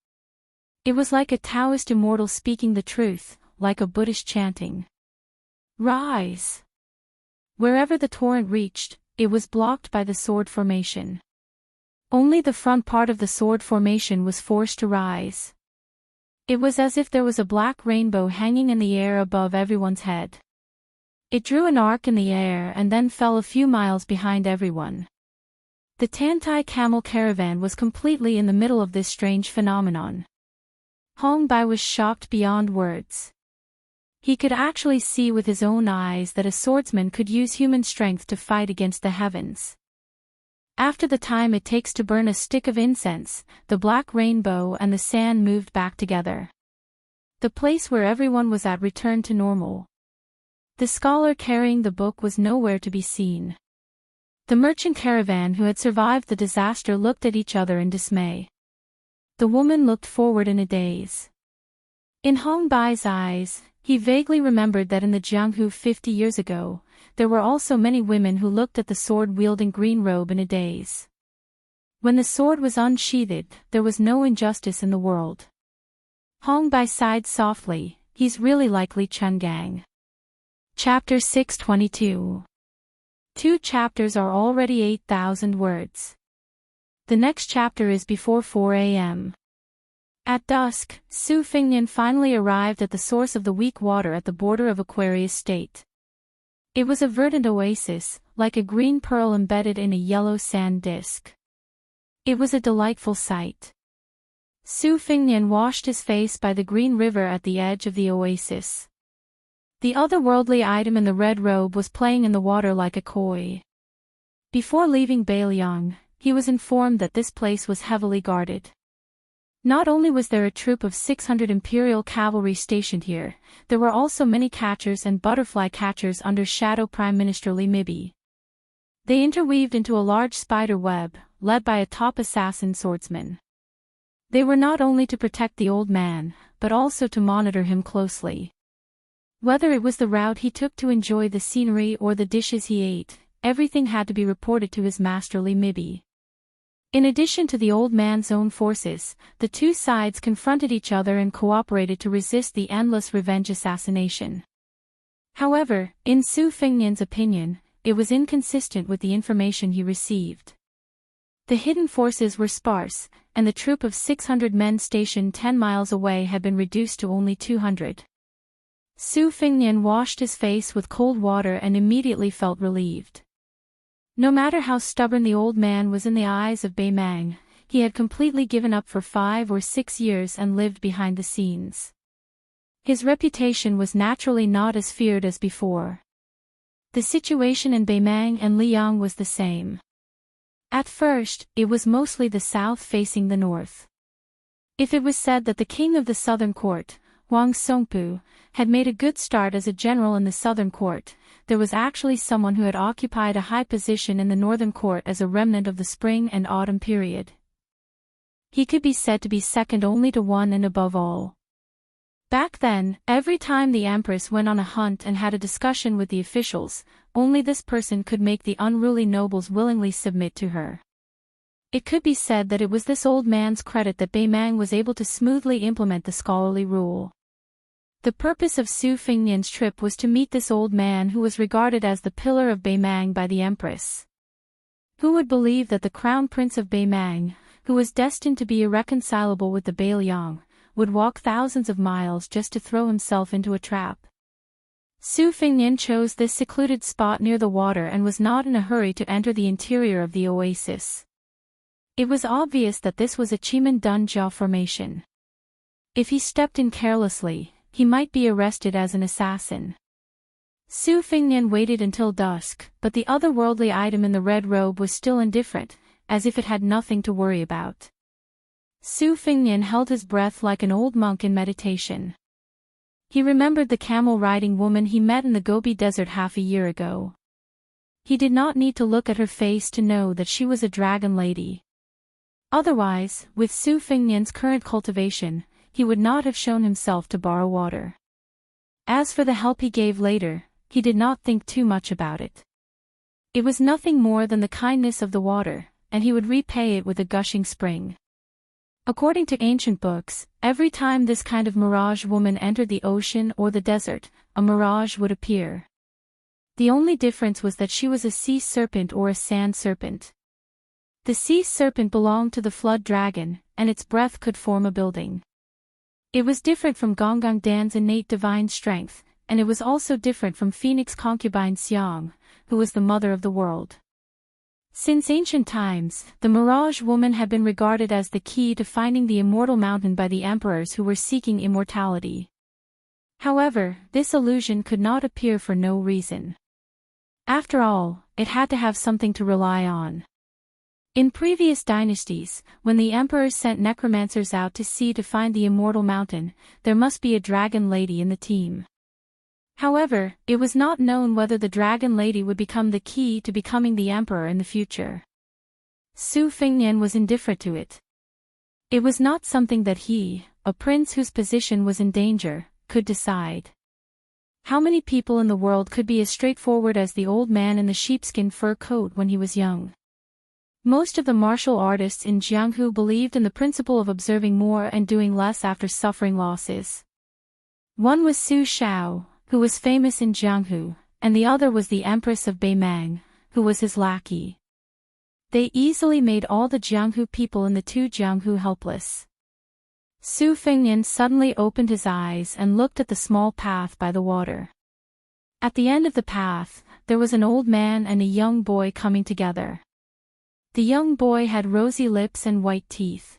It was like a Taoist immortal speaking the truth, like a Buddhist chanting. Rise! Wherever the torrent reached, it was blocked by the sword formation. Only the front part of the sword formation was forced to rise. It was as if there was a black rainbow hanging in the air above everyone's head. It drew an arc in the air and then fell a few miles behind everyone. The Tantai camel caravan was completely in the middle of this strange phenomenon. Hong Bai was shocked beyond words. He could actually see with his own eyes that a swordsman could use human strength to fight against the heavens. After the time it takes to burn a stick of incense, the black rainbow and the sand moved back together. The place where everyone was at returned to normal. The scholar carrying the book was nowhere to be seen. The merchant caravan who had survived the disaster looked at each other in dismay. The woman looked forward in a daze. In Hong Bai's eyes, he vaguely remembered that in the Jianghu 50 years ago, there were also many women who looked at the sword-wielding green robe in a daze. When the sword was unsheathed, there was no injustice in the world. Hong Bai sighed softly, he's really like Li Chungang. Chapter 622. 2 chapters are already 8,000 words. The next chapter is before 4 a.m. At dusk, Su Fingnian finally arrived at the source of the weak water at the border of Aquarius State. It was a verdant oasis, like a green pearl embedded in a yellow sand disk. It was a delightful sight. Su Fingnian washed his face by the green river at the edge of the oasis. The otherworldly item in the red robe was playing in the water like a koi. Before leaving Bailiang, he was informed that this place was heavily guarded. Not only was there a troop of 600 imperial cavalry stationed here, there were also many catchers and butterfly catchers under Shadow Prime Minister Li Mibi. They interweaved into a large spider web, led by a top assassin swordsman. They were not only to protect the old man, but also to monitor him closely. Whether it was the route he took to enjoy the scenery or the dishes he ate, everything had to be reported to his master Li Mibi. In addition to the old man's own forces, the two sides confronted each other and cooperated to resist the endless revenge assassination. However, in Su Fingnian's opinion, it was inconsistent with the information he received. The hidden forces were sparse, and the troop of 600 men stationed 10 miles away had been reduced to only 200. Su Fingnian washed his face with cold water and immediately felt relieved. No matter how stubborn the old man was in the eyes of Bai Mang, he had completely given up for 5 or 6 years and lived behind the scenes. His reputation was naturally not as feared as before. The situation in Bai Mang and Liang was the same. At first, it was mostly the south facing the north. If it was said that the king of the southern court, Huang Songpu, had made a good start as a general in the southern court, there was actually someone who had occupied a high position in the northern court as a remnant of the spring and autumn period. He could be said to be second only to one and above all. Back then, every time the empress went on a hunt and had a discussion with the officials, only this person could make the unruly nobles willingly submit to her. It could be said that it was this old man's credit that Beimang was able to smoothly implement the scholarly rule. The purpose of Su Fengnian's trip was to meet this old man who was regarded as the pillar of Beimang by the empress. Who would believe that the crown prince of Beimang, who was destined to be irreconcilable with the Bailiang, would walk thousands of miles just to throw himself into a trap? Su Fengnian chose this secluded spot near the water and was not in a hurry to enter the interior of the oasis. It was obvious that this was a Chiman Dunjia formation. If he stepped in carelessly, he might be arrested as an assassin. Su Fengnian waited until dusk, but the otherworldly item in the red robe was still indifferent, as if it had nothing to worry about. Su Fengnian held his breath like an old monk in meditation. He remembered the camel-riding woman he met in the Gobi Desert half a year ago. He did not need to look at her face to know that she was a dragon lady. Otherwise, with Su Fengnian's current cultivation, he would not have shown himself to borrow water. As for the help he gave later, he did not think too much about it. It was nothing more than the kindness of the water, and he would repay it with a gushing spring. According to ancient books, every time this kind of mirage woman entered the ocean or the desert, a mirage would appear. The only difference was that she was a sea serpent or a sand serpent. The sea serpent belonged to the flood dragon, and its breath could form a building. It was different from Gonggong Dan's innate divine strength, and it was also different from Phoenix concubine Xiang, who was the mother of the world. Since ancient times, the Mirage Woman had been regarded as the key to finding the immortal mountain by the emperors who were seeking immortality. However, this illusion could not appear for no reason. After all, it had to have something to rely on. In previous dynasties, when the emperors sent necromancers out to sea to find the immortal mountain, there must be a dragon lady in the team. However, it was not known whether the dragon lady would become the key to becoming the emperor in the future. Su Fengnian was indifferent to it. It was not something that he, a prince whose position was in danger, could decide. How many people in the world could be as straightforward as the old man in the sheepskin fur coat when he was young? Most of the martial artists in Jianghu believed in the principle of observing more and doing less after suffering losses. One was Su Shao, who was famous in Jianghu, and the other was the Empress of Beimang, who was his lackey. They easily made all the Jianghu people in the two Jianghu helpless. Su Fengnian suddenly opened his eyes and looked at the small path by the water. At the end of the path, there was an old man and a young boy coming together. The young boy had rosy lips and white teeth.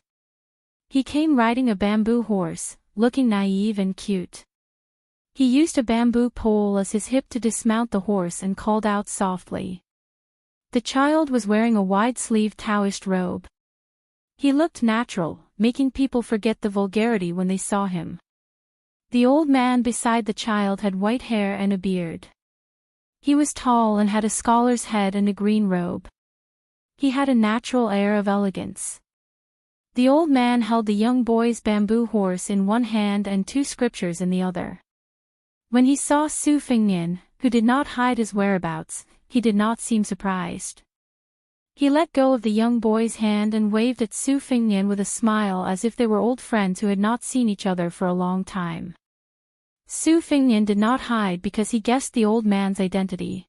He came riding a bamboo horse, looking naive and cute. He used a bamboo pole as his hip to dismount the horse and called out softly. The child was wearing a wide-sleeved Taoist robe. He looked natural, making people forget the vulgarity when they saw him. The old man beside the child had white hair and a beard. He was tall and had a scholar's head and a green robe. He had a natural air of elegance. The old man held the young boy's bamboo horse in one hand and two scriptures in the other. When he saw Su Fengnian, who did not hide his whereabouts, he did not seem surprised. He let go of the young boy's hand and waved at Su Fengnian with a smile as if they were old friends who had not seen each other for a long time. Su Fengnian did not hide because he guessed the old man's identity.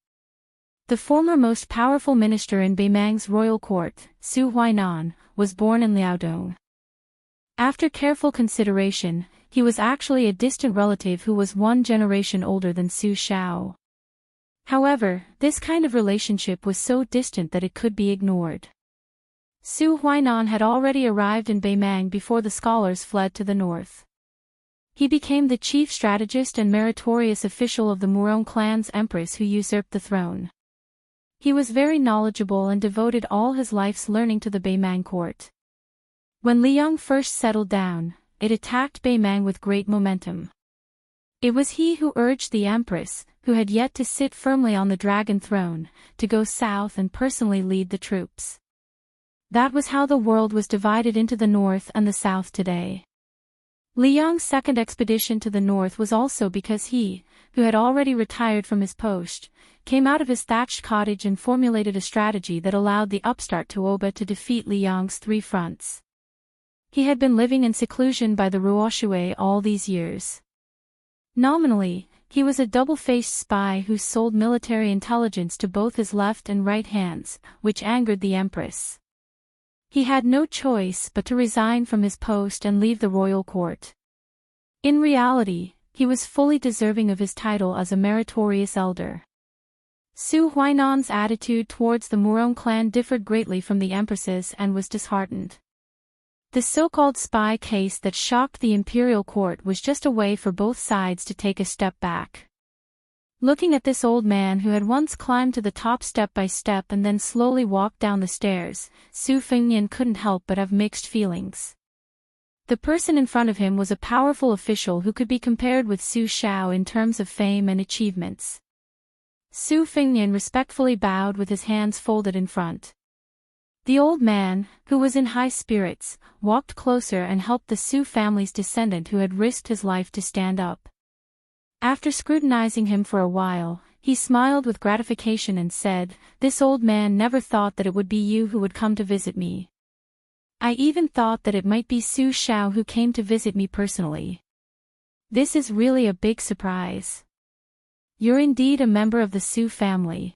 The former most powerful minister in Beimang's royal court, Su Huainan, was born in Liaodong. After careful consideration, he was actually a distant relative who was one generation older than Su Shao. However, this kind of relationship was so distant that it could be ignored. Su Huainan had already arrived in Beimang before the scholars fled to the north. He became the chief strategist and meritorious official of the Murong clan's empress who usurped the throne. He was very knowledgeable and devoted all his life's learning to the Beimang court. When Liang first settled down, it attacked Beimang with great momentum. It was he who urged the empress, who had yet to sit firmly on the dragon throne, to go south and personally lead the troops. That was how the world was divided into the north and the south today. Liang's second expedition to the north was also because he, who had already retired from his post, came out of his thatched cottage and formulated a strategy that allowed the upstart Tuoba to defeat Liang's three fronts. He had been living in seclusion by the Ruoshui all these years. Nominally, he was a double-faced spy who sold military intelligence to both his left and right hands, which angered the empress. He had no choice but to resign from his post and leave the royal court. In reality, he was fully deserving of his title as a meritorious elder. Su Huainan's attitude towards the Murong clan differed greatly from the empress's and was disheartened. The so-called spy case that shocked the imperial court was just a way for both sides to take a step back. Looking at this old man who had once climbed to the top step by step and then slowly walked down the stairs, Su Fengnian couldn't help but have mixed feelings. The person in front of him was a powerful official who could be compared with Su Shao in terms of fame and achievements. Su Fengnian respectfully bowed with his hands folded in front. The old man, who was in high spirits, walked closer and helped the Su family's descendant who had risked his life to stand up. After scrutinizing him for a while, he smiled with gratification and said, "This old man never thought that it would be you who would come to visit me. I even thought that it might be Su Shao who came to visit me personally. This is really a big surprise. You're indeed a member of the Su family.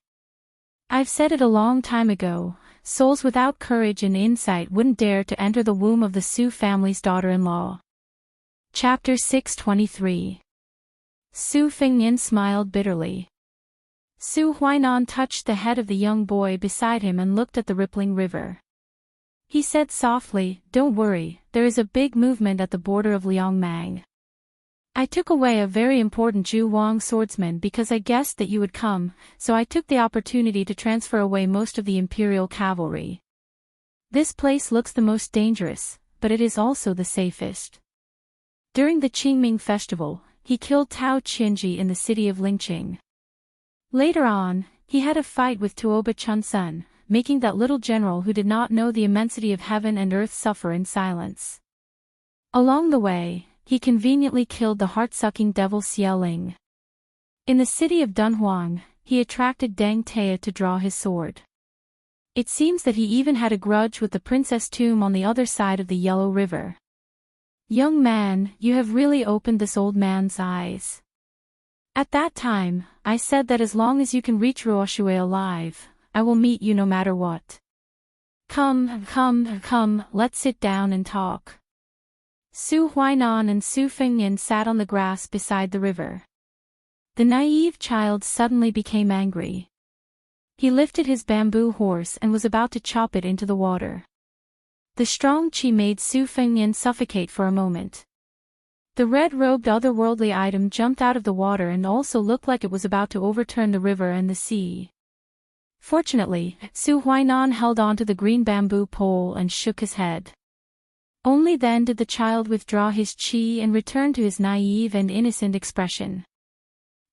I've said it a long time ago, souls without courage and insight wouldn't dare to enter the womb of the Su family's daughter-in-law." Chapter 623. Su Fengnian smiled bitterly. Su Huainan touched the head of the young boy beside him and looked at the rippling river. He said softly, "Don't worry, there is a big movement at the border of Liangmang. I took away a very important Zhu Wang swordsman because I guessed that you would come, so I took the opportunity to transfer away most of the imperial cavalry. This place looks the most dangerous, but it is also the safest." During the Qingming festival, he killed Tao Qinji in the city of Lingqing. Later on, he had a fight with Tuoba Chunsun, making that little general who did not know the immensity of heaven and earth suffer in silence. Along the way, he conveniently killed the heart-sucking devil Xieling. In the city of Dunhuang, he attracted Deng Tea to draw his sword. It seems that he even had a grudge with the princess tomb on the other side of the Yellow River. "Young man, you have really opened this old man's eyes. At that time, I said that as long as you can reach Ruoshui alive, I will meet you no matter what. Come, let's sit down and talk." Su Huainan and Su Fengnian sat on the grass beside the river. The naive child suddenly became angry. He lifted his bamboo horse and was about to chop it into the water. The strong qi made Su Fengnian suffocate for a moment. The red-robed otherworldly item jumped out of the water and also looked like it was about to overturn the river and the sea. Fortunately, Su Huainan held onto the green bamboo pole and shook his head. Only then did the child withdraw his qi and return to his naive and innocent expression.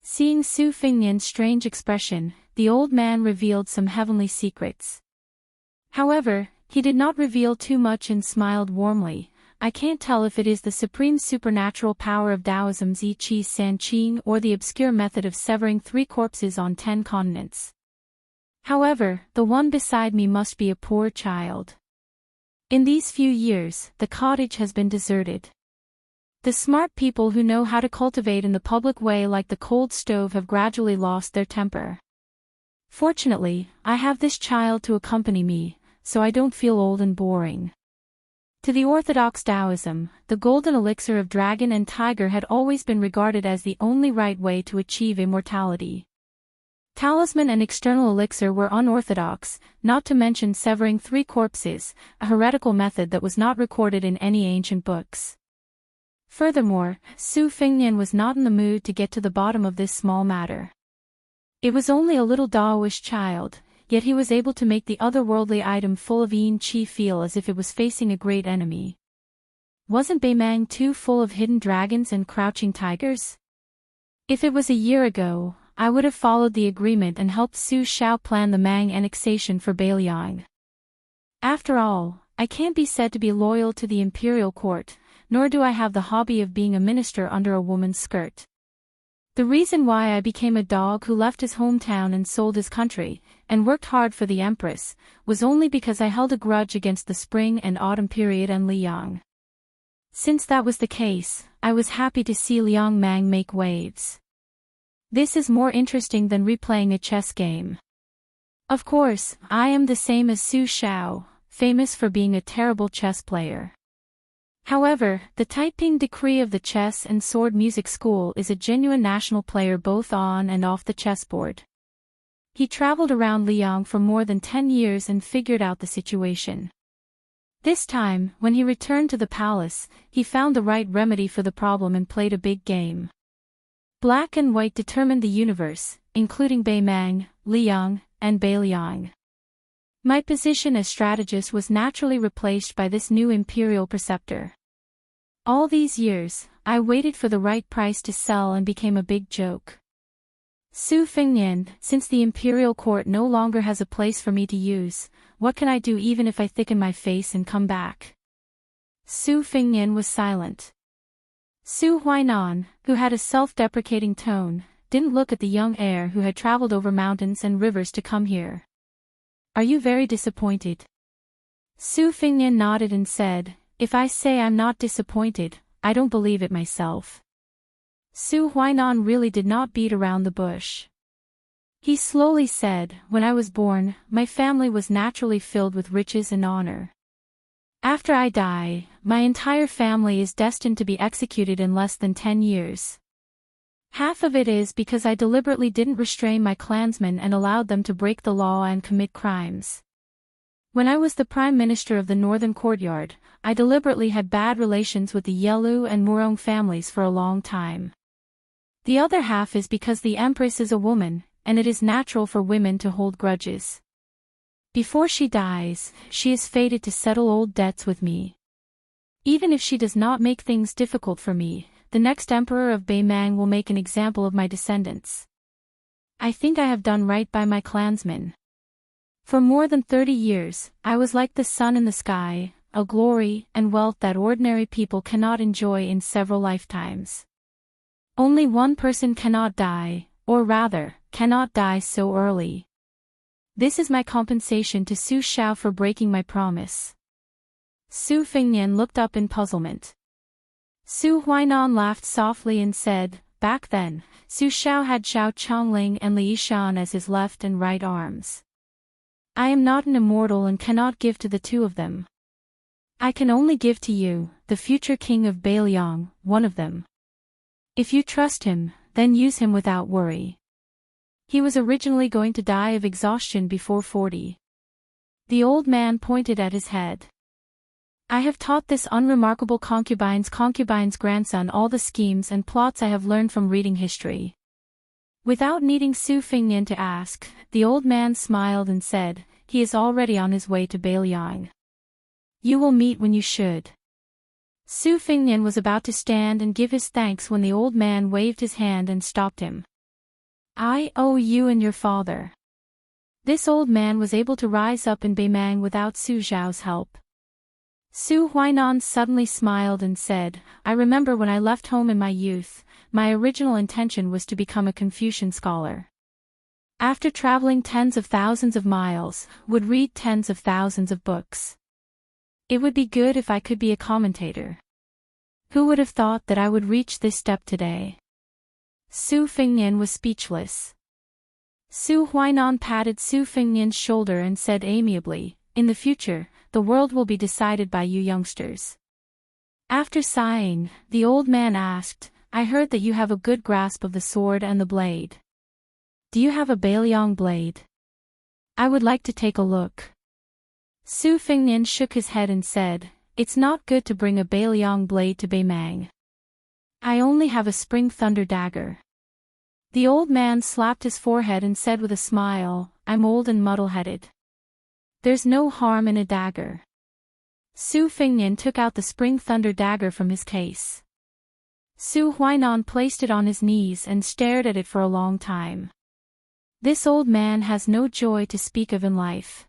Seeing Su Fengnian's strange expression, the old man revealed some heavenly secrets. However, he did not reveal too much and smiled warmly. "I can't tell if it is the supreme supernatural power of Taoism's I Chi San Qing or the obscure method of severing 3 corpses on 10 continents. However, the one beside me must be a poor child. In these few years, the cottage has been deserted. The smart people who know how to cultivate in the public way like the cold stove have gradually lost their temper. Fortunately, I have this child to accompany me, so I don't feel old and boring." To the orthodox Taoism, the golden elixir of dragon and tiger had always been regarded as the only right way to achieve immortality. Talisman and external elixir were unorthodox, not to mention severing 3 corpses, a heretical method that was not recorded in any ancient books. Furthermore, Su Fengnian was not in the mood to get to the bottom of this small matter. It was only a little Daoist child, yet he was able to make the otherworldly item full of Chi feel as if it was facing a great enemy. Wasn't Beimang too full of hidden dragons and crouching tigers? If it was a year ago, I would have followed the agreement and helped Su Xiao plan the Mang annexation for Beiliang. After all, I can't be said to be loyal to the imperial court, nor do I have the hobby of being a minister under a woman's skirt. The reason why I became a dog who left his hometown and sold his country, and worked hard for the empress, was only because I held a grudge against the spring and autumn period and Liang. Since that was the case, I was happy to see Liang Mang make waves. This is more interesting than replaying a chess game. Of course, I am the same as Su Xiao, famous for being a terrible chess player. However, the Taiping decree of the Chess and Sword Music School is a genuine national player both on and off the chessboard. He traveled around Liang for more than 10 years and figured out the situation. This time, when he returned to the palace, he found the right remedy for the problem and played a big game. Black and white determined the universe, including Beimang, Liang, and Beiliang. My position as strategist was naturally replaced by this new imperial preceptor. All these years, I waited for the right price to sell and became a big joke. Su Fengnian, since the imperial court no longer has a place for me to use, what can I do even if I thicken my face and come back? Su Fengnian was silent. Su Huainan, who had a self-deprecating tone, didn't look at the young heir who had traveled over mountains and rivers to come here. Are you very disappointed? Su Fengnian nodded and said, if I say I'm not disappointed, I don't believe it myself. Su Huainan really did not beat around the bush. He slowly said, when I was born, my family was naturally filled with riches and honor. After I die, my entire family is destined to be executed in less than 10 years. Half of it is because I deliberately didn't restrain my clansmen and allowed them to break the law and commit crimes. When I was the Prime Minister of the Northern Courtyard, I deliberately had bad relations with the Yelu and Murong families for a long time. The other half is because the Empress is a woman, and it is natural for women to hold grudges. Before she dies, she is fated to settle old debts with me. Even if she does not make things difficult for me, the next emperor of Beimang will make an example of my descendants. I think I have done right by my clansmen. For more than 30 years, I was like the sun in the sky, a glory and wealth that ordinary people cannot enjoy in several lifetimes. Only one person cannot die, or rather, cannot die so early. This is my compensation to Su Xiao for breaking my promise. Su Fengnian looked up in puzzlement. Su Huainan laughed softly and said, back then, Su Xiao had Xiao Chongling and Li Yishan as his left and right arms. I am not an immortal and cannot give to the two of them. I can only give to you, the future king of Beiliang, one of them. If you trust him, then use him without worry. He was originally going to die of exhaustion before 40. The old man pointed at his head. I have taught this unremarkable concubine's grandson all the schemes and plots I have learned from reading history. Without needing Su Fengnian to ask, the old man smiled and said, he is already on his way to Beiliang. You will meet when you should. Su Fengnian was about to stand and give his thanks when the old man waved his hand and stopped him. I owe you and your father. This old man was able to rise up in Beimang without Su Xiao's help. Su Huainan suddenly smiled and said, I remember when I left home in my youth, my original intention was to become a Confucian scholar. After traveling tens of thousands of miles, would read tens of thousands of books. It would be good if I could be a commentator. Who would have thought that I would reach this step today? Su Fengnian was speechless. Su Huainan patted Su Fengnian's shoulder and said amiably, in the future, the world will be decided by you youngsters. After sighing, the old man asked, I heard that you have a good grasp of the sword and the blade. Do you have a Beiliang blade? I would like to take a look. Su Fengnian shook his head and said, it's not good to bring a Beiliang blade to Beimang. I only have a spring thunder dagger. The old man slapped his forehead and said with a smile, "I'm old and muddle-headed. There's no harm in a dagger." Su Fingnian took out the Spring Thunder dagger from his case. Su Huainan placed it on his knees and stared at it for a long time. This old man has no joy to speak of in life.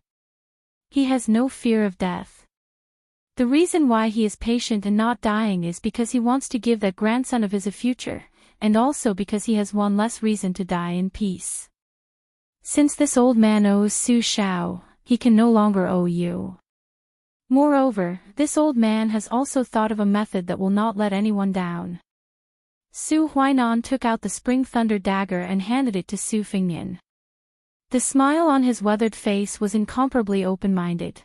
He has no fear of death. The reason why he is patient and not dying is because he wants to give that grandson of his a future, and also because he has one less reason to die in peace. Since this old man owes Su Shao, he can no longer owe you. Moreover, this old man has also thought of a method that will not let anyone down. Su Huainan took out the Spring Thunder dagger and handed it to Su Fingnian. The smile on his weathered face was incomparably open-minded.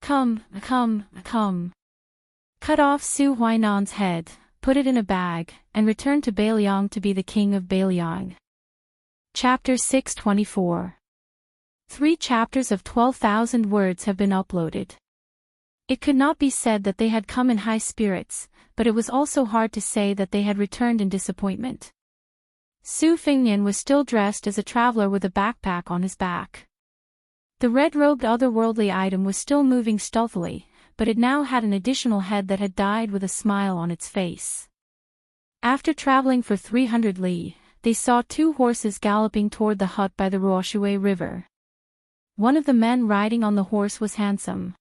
Come. Cut off Su Huainan's head, put it in a bag, and return to Beiliang to be the king of Beiliang. Chapter 624. 3 chapters of 12,000 words have been uploaded. It could not be said that they had come in high spirits, but it was also hard to say that they had returned in disappointment. Su Fingnian was still dressed as a traveler with a backpack on his back. The red-robed otherworldly item was still moving stealthily, but it now had an additional head that had died with a smile on its face. After traveling for 300 li, they saw 2 horses galloping toward the hut by the Ruoshui River. One of the men riding on the horse was handsome.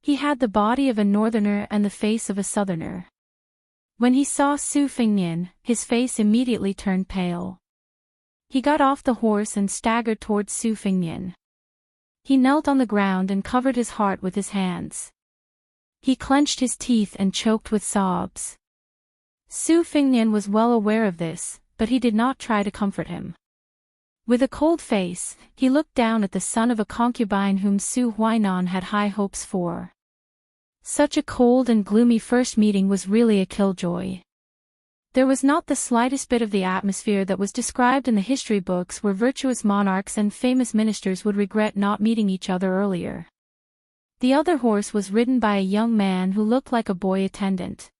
He had the body of a northerner and the face of a southerner. When he saw Su Fingnian, his face immediately turned pale. He got off the horse and staggered towards Su Fingnian. He knelt on the ground and covered his heart with his hands. He clenched his teeth and choked with sobs. Su Fingnian was well aware of this, but he did not try to comfort him. With a cold face, he looked down at the son of a concubine whom Su Huainan had high hopes for. Such a cold and gloomy first meeting was really a killjoy. There was not the slightest bit of the atmosphere that was described in the history books where virtuous monarchs and famous ministers would regret not meeting each other earlier. The other horse was ridden by a young man who looked like a boy attendant.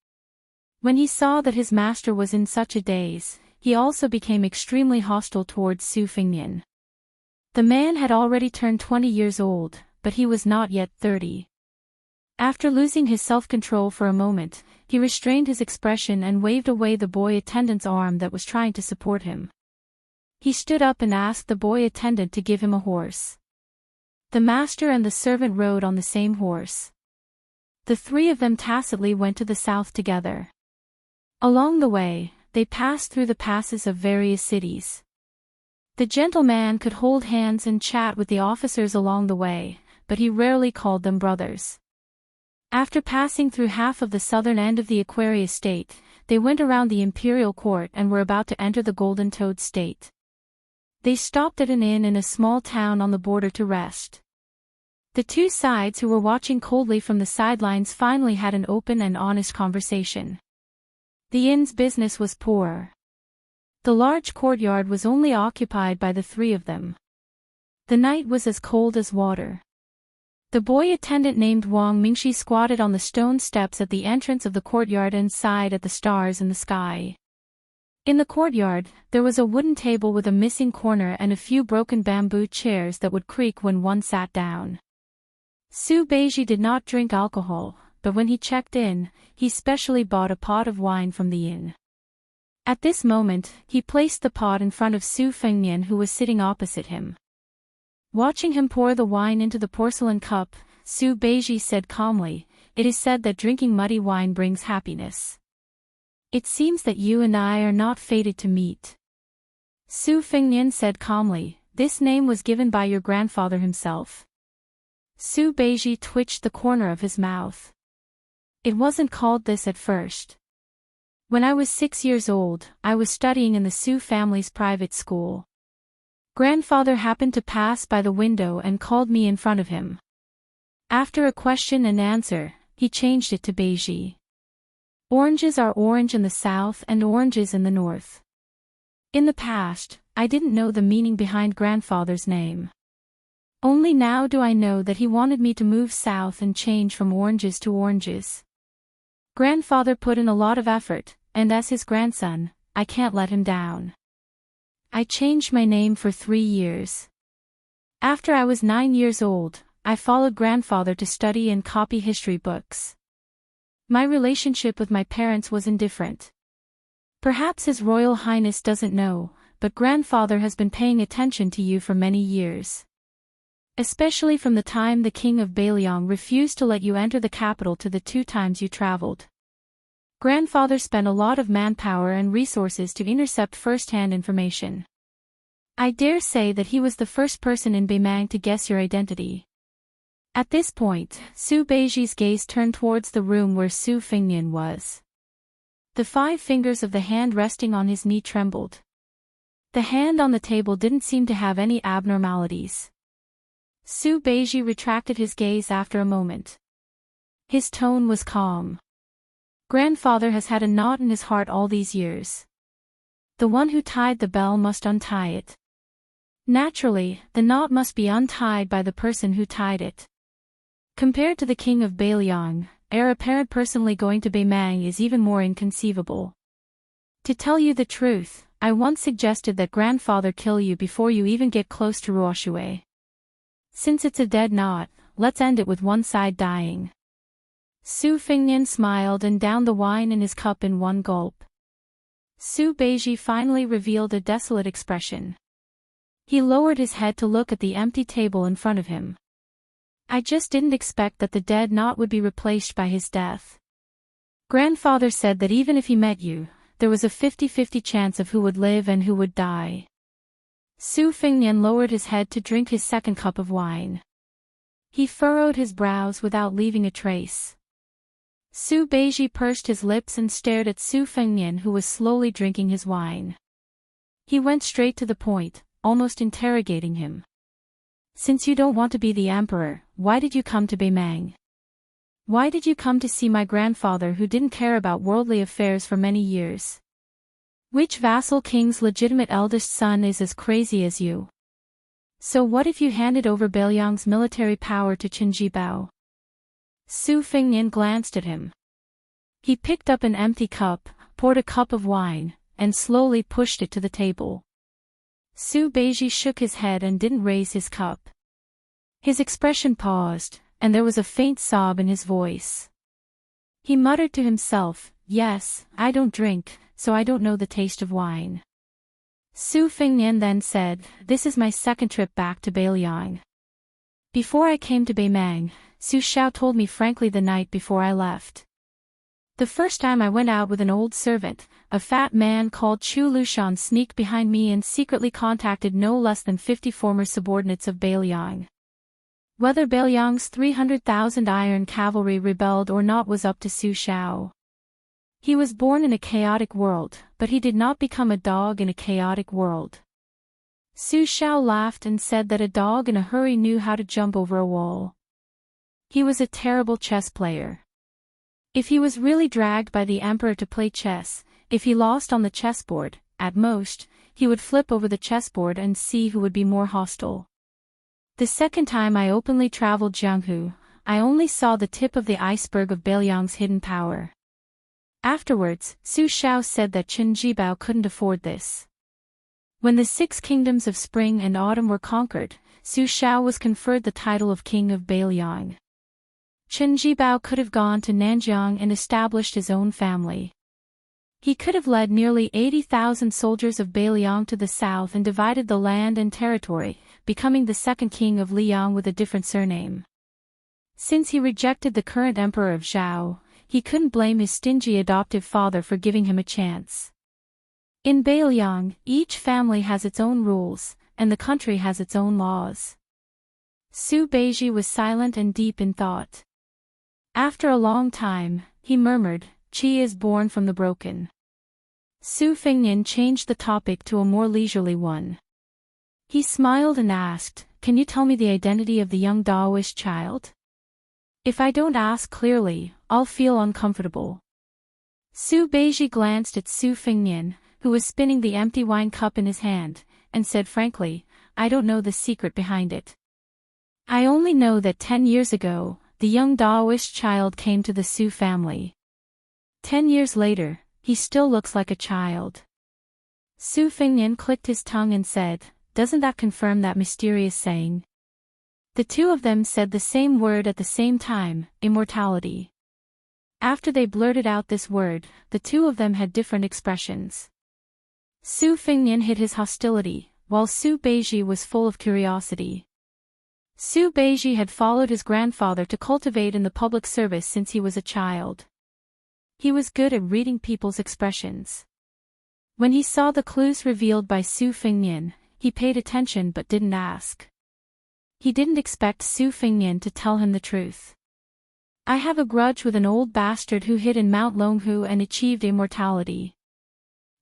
When he saw that his master was in such a daze, he also became extremely hostile towards Su Fingnian. The man had already turned 20 years old, but he was not yet 30. After losing his self-control for a moment, he restrained his expression and waved away the boy attendant's arm that was trying to support him. He stood up and asked the boy attendant to give him a horse. The master and the servant rode on the same horse. The 3 of them tacitly went to the south together. Along the way, they passed through the passes of various cities. The gentleman could hold hands and chat with the officers along the way, but he rarely called them brothers. After passing through half of the southern end of the Aquarius state, they went around the imperial court and were about to enter the Golden Toad state. They stopped at an inn in a small town on the border to rest. The 2 sides who were watching coldly from the sidelines finally had an open and honest conversation. The inn's business was poor. The large courtyard was only occupied by the 3 of them. The night was as cold as water. The boy attendant named Wang Mingxi squatted on the stone steps at the entrance of the courtyard and sighed at the stars in the sky. In the courtyard, there was a wooden table with a missing corner and a few broken bamboo chairs that would creak when one sat down. Su Beiji did not drink alcohol, but when he checked in, he specially bought a pot of wine from the inn. At this moment, he placed the pot in front of Su Fingnian who was sitting opposite him. Watching him pour the wine into the porcelain cup, Su Beiji said calmly, "It is said that drinking muddy wine brings happiness. It seems that you and I are not fated to meet." Su Fingnian said calmly, "This name was given by your grandfather himself." Su Beiji twitched the corner of his mouth. "It wasn't called this at first. When I was 6 years old, I was studying in the Su family's private school. Grandfather happened to pass by the window and called me in front of him. After a question and answer, he changed it to Beiji. Oranges are orange in the south and oranges in the north. In the past, I didn't know the meaning behind grandfather's name. Only now do I know that he wanted me to move south and change from oranges to oranges. Grandfather put in a lot of effort, and as his grandson, I can't let him down." I changed my name for 3 years. After I was 9 years old, I followed grandfather to study and copy history books. My relationship with my parents was indifferent. Perhaps His Royal Highness doesn't know, but grandfather has been paying attention to you for many years. Especially from the time the King of Baliang refused to let you enter the capital to the 2 times you traveled. Grandfather spent a lot of manpower and resources to intercept first-hand information. I dare say that he was the first person in Bamang to guess your identity. At this point, Su Beiji's gaze turned towards the room where Su Fengnian was. The 5 fingers of the hand resting on his knee trembled. The hand on the table didn't seem to have any abnormalities. Su Beiji retracted his gaze after a moment. His tone was calm. Grandfather has had a knot in his heart all these years. The one who tied the bell must untie it. Naturally, the knot must be untied by the person who tied it. Compared to the King of Baliang, heir apparent personally going to Bamang is even more inconceivable. To tell you the truth, I once suggested that grandfather kill you before you even get close to Ruoshui. Since it's a dead knot, let's end it with one side dying. Su Fengnian smiled and downed the wine in his cup in one gulp. Su Beiji finally revealed a desolate expression. He lowered his head to look at the empty table in front of him. I just didn't expect that the dead knot would be replaced by his death. Grandfather said that even if he met you, there was a 50-50 chance of who would live and who would die. Su Fengnian lowered his head to drink his second cup of wine. He furrowed his brows without leaving a trace. Su Beiji pursed his lips and stared at Su Fengnian, who was slowly drinking his wine. He went straight to the point, almost interrogating him. Since you don't want to be the emperor, why did you come to Bamang? Why did you come to see my grandfather who didn't care about worldly affairs for many years? Which vassal king's legitimate eldest son is as crazy as you? So what if you handed over Baliang's military power to Qinjibao? Su Fengnian glanced at him. He picked up an empty cup, poured a cup of wine, and slowly pushed it to the table. Su Beiji shook his head and didn't raise his cup. His expression paused, and there was a faint sob in his voice. He muttered to himself, "Yes, I don't drink, so I don't know the taste of wine." Su Fengnian then said, "This is my second trip back to Baliang. Before I came to Bamang, Su Xiao told me frankly the night before I left. The first time I went out with an old servant, a fat man called Chu Lushan sneaked behind me and secretly contacted no less than 50 former subordinates of Baliang. Whether Baliang's 300,000 iron cavalry rebelled or not was up to Su Xiao. He was born in a chaotic world, but he did not become a dog in a chaotic world." Su Xiao laughed and said that a dog in a hurry knew how to jump over a wall. He was a terrible chess player. If he was really dragged by the emperor to play chess, if he lost on the chessboard, at most, he would flip over the chessboard and see who would be more hostile. The second time I openly traveled Jianghu, I only saw the tip of the iceberg of Baliang's hidden power. Afterwards, Su Xiao said that Qinjibao couldn't afford this. When the 6 kingdoms of spring and autumn were conquered, Su Xiao was conferred the title of King of Baliang. Qinjibao could have gone to Nanjiang and established his own family. He could have led nearly 80,000 soldiers of Baliang to the south and divided the land and territory, becoming the second king of Liang with a different surname. Since he rejected the current emperor of Zhao, he couldn't blame his stingy adoptive father for giving him a chance. In Baliang, each family has its own rules, and the country has its own laws. Su Beiji was silent and deep in thought. After a long time, he murmured, "Qi is born from the broken." Su Fengnian changed the topic to a more leisurely one. He smiled and asked, "Can you tell me the identity of the young Daoist child? If I don't ask clearly, I'll feel uncomfortable." Su Beiji glanced at Su Fengnian, who was spinning the empty wine cup in his hand, and said frankly, "I don't know the secret behind it. I only know that 10 years ago, the young Daoist child came to the Su family. 10 years later, he still looks like a child." Su Fengnian clicked his tongue and said, "Doesn't that confirm that mysterious saying?" The two of them said the same word at the same time, immortality. After they blurted out this word, the two of them had different expressions. Su Fengnian hid his hostility, while Su Beiji was full of curiosity. Su Beiji had followed his grandfather to cultivate in the public service since he was a child. He was good at reading people's expressions. When he saw the clues revealed by Su Fengnian, he paid attention but didn't ask. He didn't expect Su Fengnian to tell him the truth. "I have a grudge with an old bastard who hid in Mount Longhu and achieved immortality.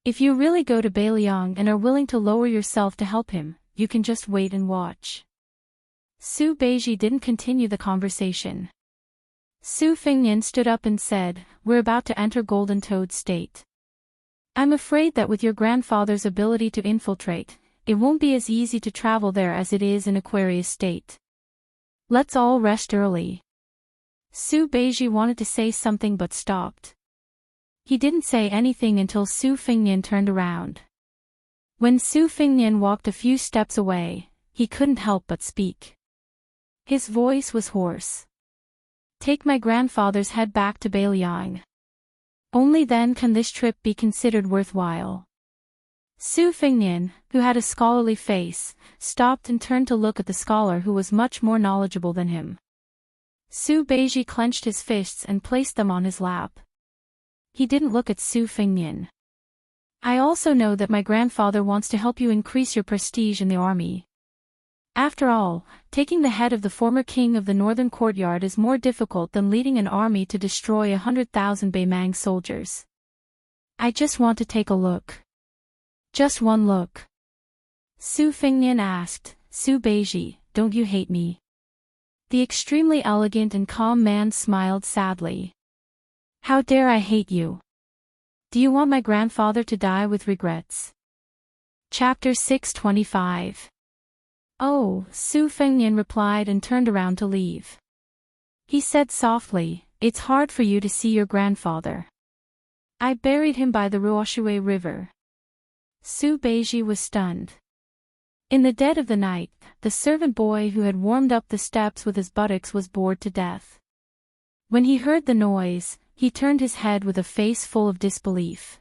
If you really go to Beiliang and are willing to lower yourself to help him, you can just wait and watch." Su Beiji didn't continue the conversation. Su Fengnian stood up and said, "We're about to enter Golden Toad State. I'm afraid that with your grandfather's ability to infiltrate, it won't be as easy to travel there as it is in Aquarius State. Let's all rest early." Su Beiji wanted to say something but stopped. He didn't say anything until Su Fengnian turned around. When Su Fengnian walked a few steps away, he couldn't help but speak. His voice was hoarse. "Take my grandfather's head back to Beiliang. Only then can this trip be considered worthwhile." Su Fengnian, who had a scholarly face, stopped and turned to look at the scholar who was much more knowledgeable than him. Su Beiji clenched his fists and placed them on his lap. He didn't look at Su Fengnian. "I also know that my grandfather wants to help you increase your prestige in the army. After all, taking the head of the former king of the northern courtyard is more difficult than leading an army to destroy 100,000 Beimang soldiers. I just want to take a look." "Just one look?" Su Fengnian asked. "Su Beiji, don't you hate me?" The extremely elegant and calm man smiled sadly. "How dare I hate you? Do you want my grandfather to die with regrets?" Chapter 625. "Oh," Su Fengnian replied and turned around to leave. He said softly, "It's hard for you to see your grandfather. I buried him by the Ruoshui River." Su Beiji was stunned. In the dead of the night, the servant boy who had warmed up the steps with his buttocks was bored to death. When he heard the noise, he turned his head with a face full of disbelief.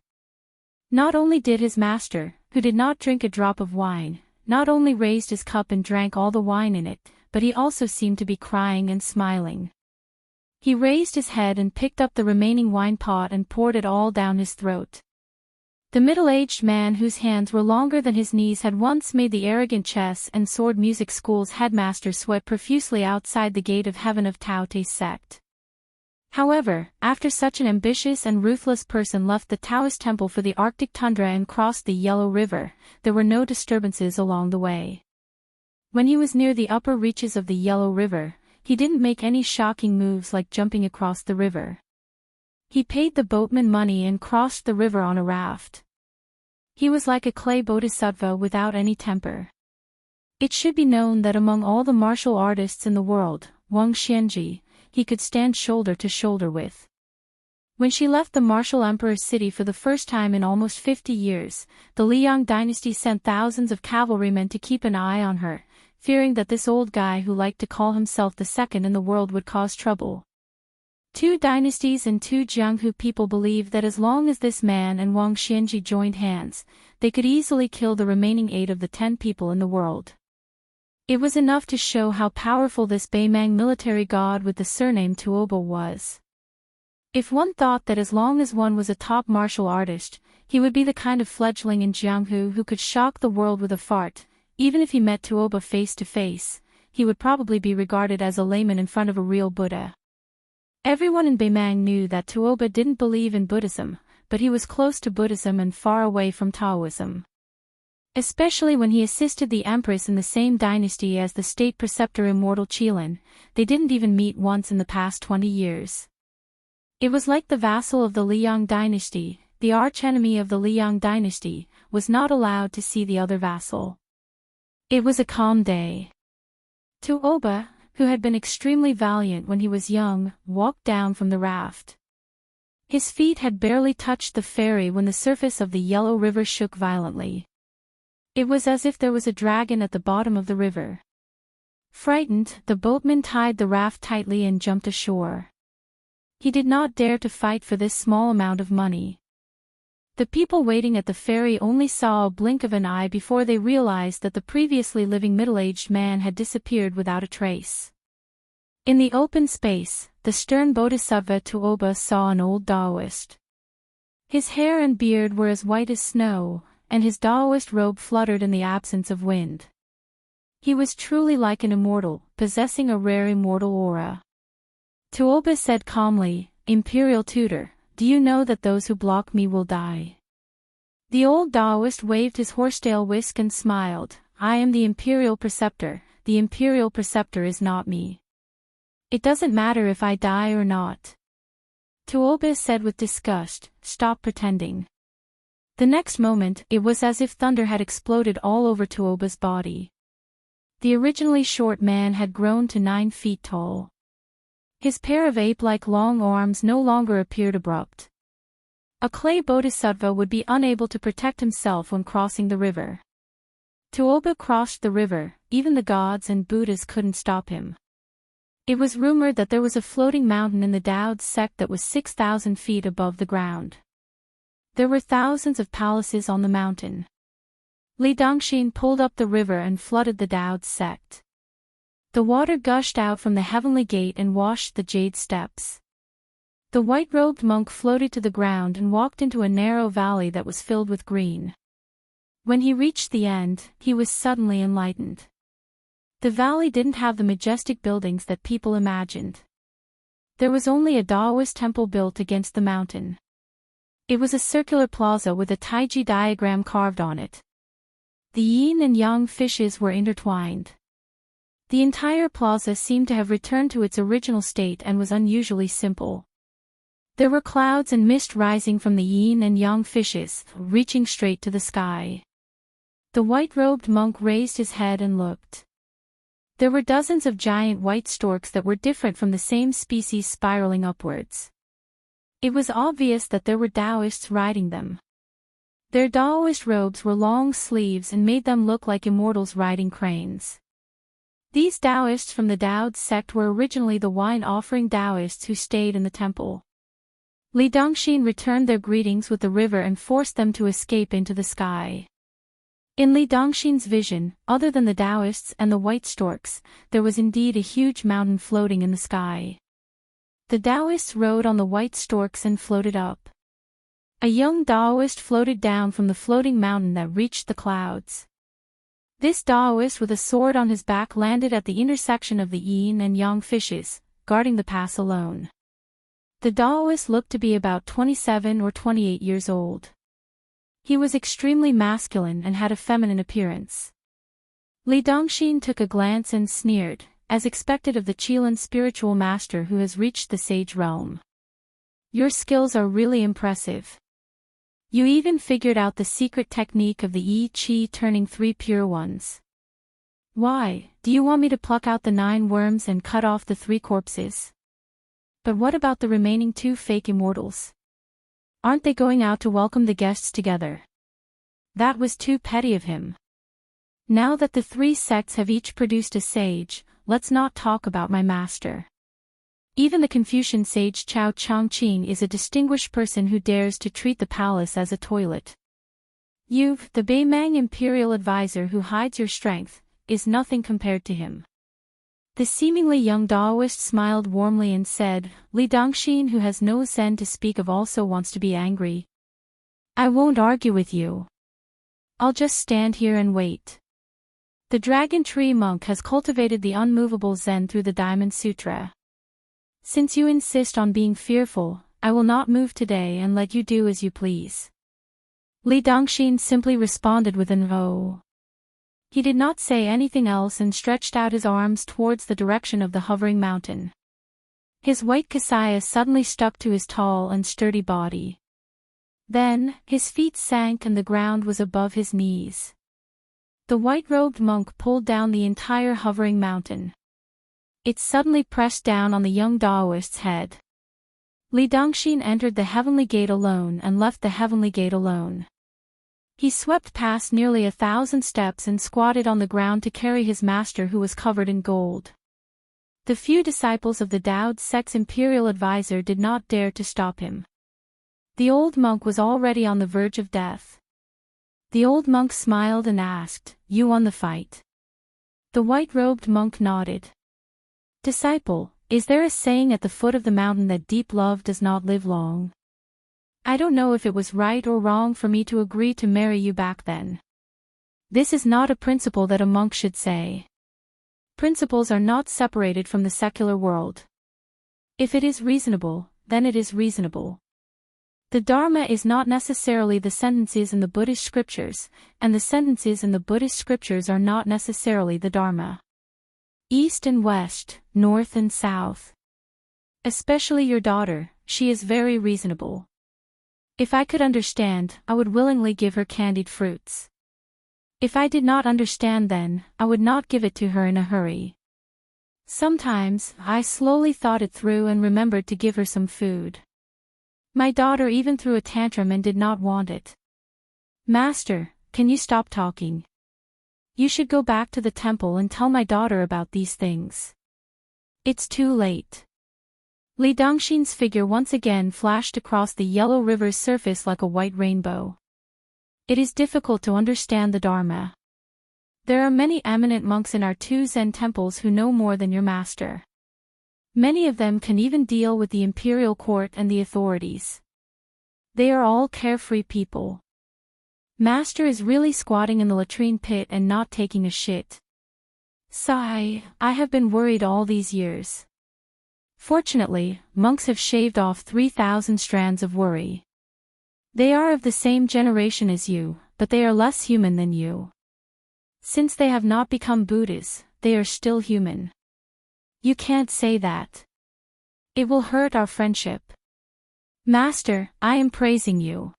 Not only did his master, who did not drink a drop of wine, not only raised his cup and drank all the wine in it, but he also seemed to be crying and smiling. He raised his head and picked up the remaining wine pot and poured it all down his throat. The middle-aged man whose hands were longer than his knees had once made the arrogant chess and sword music school's headmaster sweat profusely outside the gate of heaven of Tao Te's sect. However, after such an ambitious and ruthless person left the Taoist temple for the Arctic tundra and crossed the Yellow River, there were no disturbances along the way. When he was near the upper reaches of the Yellow River, he didn't make any shocking moves like jumping across the river. He paid the boatman money and crossed the river on a raft. He was like a clay bodhisattva without any temper. It should be known that among all the martial artists in the world, Wang Xianji, he could stand shoulder to shoulder with. When she left the martial emperor's city for the first time in almost 50 years, the Liang dynasty sent thousands of cavalrymen to keep an eye on her, fearing that this old guy who liked to call himself the second in the world would cause trouble. Two dynasties and two Jianghu people believed that as long as this man and Wang Xianji joined hands, they could easily kill the remaining 8 of the 10 people in the world. It was enough to show how powerful this Beimang military god with the surname Tuoba was. If one thought that as long as one was a top martial artist, he would be the kind of fledgling in Jianghu who could shock the world with a fart, even if he met Tuoba face to face, he would probably be regarded as a layman in front of a real Buddha. Everyone in Beimang knew that Tuoba didn't believe in Buddhism, but he was close to Buddhism and far away from Taoism. Especially when he assisted the empress in the same dynasty as the state preceptor immortal Qilin, they didn't even meet once in the past 20 years. It was like the vassal of the Liang dynasty, the archenemy of the Liang dynasty, was not allowed to see the other vassal. It was a calm day. Tuoba, who had been extremely valiant when he was young, walked down from the raft. His feet had barely touched the ferry when the surface of the yellow river shook violently. It was as if there was a dragon at the bottom of the river. Frightened, the boatman tied the raft tightly and jumped ashore. He did not dare to fight for this small amount of money. The people waiting at the ferry only saw a blink of an eye before they realized that the previously living middle-aged man had disappeared without a trace. In the open space, the stern Bodhisattva Tuoba saw an old Taoist. His hair and beard were as white as snow, and his Taoist robe fluttered in the absence of wind. He was truly like an immortal, possessing a rare immortal aura. Tuoba said calmly, "Imperial tutor, do you know that those who block me will die?" The old Taoist waved his horsetail whisk and smiled. "I am the Imperial Preceptor, the Imperial Preceptor is not me. It doesn't matter if I die or not." Tuoba said with disgust, "Stop pretending." The next moment, it was as if thunder had exploded all over Tuoba's body. The originally short man had grown to 9 feet tall. His pair of ape-like long arms no longer appeared abrupt. A clay bodhisattva would be unable to protect himself when crossing the river. Tuoba crossed the river, even the gods and Buddhas couldn't stop him. It was rumored that there was a floating mountain in the Taoist sect that was 6,000 feet above the ground. There were thousands of palaces on the mountain. Li Dongxin pulled up the river and flooded the Taoist sect. The water gushed out from the heavenly gate and washed the jade steps. The white-robed monk floated to the ground and walked into a narrow valley that was filled with green. When he reached the end, he was suddenly enlightened. The valley didn't have the majestic buildings that people imagined. There was only a Taoist temple built against the mountain. It was a circular plaza with a Taiji diagram carved on it. The yin and yang fishes were intertwined. The entire plaza seemed to have returned to its original state and was unusually simple. There were clouds and mist rising from the yin and yang fishes, reaching straight to the sky. The white-robed monk raised his head and looked. There were dozens of giant white storks that were different from the same species spiraling upwards. It was obvious that there were Taoists riding them. Their Taoist robes were long sleeves and made them look like immortals riding cranes. These Taoists from the Taoist sect were originally the wine-offering Taoists who stayed in the temple. Li Dongxin returned their greetings with the river and forced them to escape into the sky. In Li Dongxin's vision, other than the Taoists and the white storks, there was indeed a huge mountain floating in the sky. The Taoists rode on the white storks and floated up. A young Taoist floated down from the floating mountain that reached the clouds. This Taoist with a sword on his back landed at the intersection of the yin and yang fishes, guarding the pass alone. The Taoist looked to be about 27 or 28 years old. He was extremely masculine and had a feminine appearance. Li Dongxin took a glance and sneered, as expected of the Qilan spiritual master who has reached the sage realm. "Your skills are really impressive. You even figured out the secret technique of the Yi-Chi turning 3 pure ones. Why, do you want me to pluck out the 9 worms and cut off the 3 corpses? But what about the remaining 2 fake immortals? Aren't they going out to welcome the guests together?" That was too petty of him. Now that the 3 sects have each produced a sage, let's not talk about my master. Even the Confucian sage Chao Chongqing is a distinguished person who dares to treat the palace as a toilet. You, the Beimang imperial advisor who hides your strength, is nothing compared to him. The seemingly young Taoist smiled warmly and said, "Li Dongxin who has no zen to speak of also wants to be angry. I won't argue with you. I'll just stand here and wait." The Dragon Tree monk has cultivated the unmovable zen through the Diamond Sutra. "Since you insist on being fearful, I will not move today and let you do as you please." Li Dongxin simply responded with an "oh." He did not say anything else and stretched out his arms towards the direction of the hovering mountain. His white kasaya suddenly stuck to his tall and sturdy body. Then, his feet sank and the ground was above his knees. The white-robed monk pulled down the entire hovering mountain. It suddenly pressed down on the young Taoist's head. Li Dongxin entered the heavenly gate alone and left the heavenly gate alone. He swept past nearly 1,000 steps and squatted on the ground to carry his master who was covered in gold. The few disciples of the Tao sect's imperial advisor did not dare to stop him. The old monk was already on the verge of death. The old monk smiled and asked, "You won the fight?" The white-robed monk nodded. "Disciple, is there a saying at the foot of the mountain that deep love does not live long? I don't know if it was right or wrong for me to agree to marry you back then. This is not a principle that a monk should say. Principles are not separated from the secular world. If it is reasonable, then it is reasonable. The Dharma is not necessarily the sentences in the Buddhist scriptures, and the sentences in the Buddhist scriptures are not necessarily the Dharma. East and West, North and South. Especially your daughter, she is very reasonable. If I could understand, I would willingly give her candied fruits. If I did not understand then, I would not give it to her in a hurry. Sometimes, I slowly thought it through and remembered to give her some food. My daughter even threw a tantrum and did not want it. Master, can you stop talking? You should go back to the temple and tell my daughter about these things. It's too late." Li Dongxin's figure once again flashed across the yellow river's surface like a white rainbow. It is difficult to understand the Dharma. There are many eminent monks in our two Zen temples who know more than your master. Many of them can even deal with the imperial court and the authorities. They are all carefree people. Master is really squatting in the latrine pit and not taking a shit. Sigh, I have been worried all these years. Fortunately, monks have shaved off 3,000 strands of worry. They are of the same generation as you, but they are less human than you. Since they have not become Buddhas, they are still human. You can't say that. It will hurt our friendship. Master, I am praising you.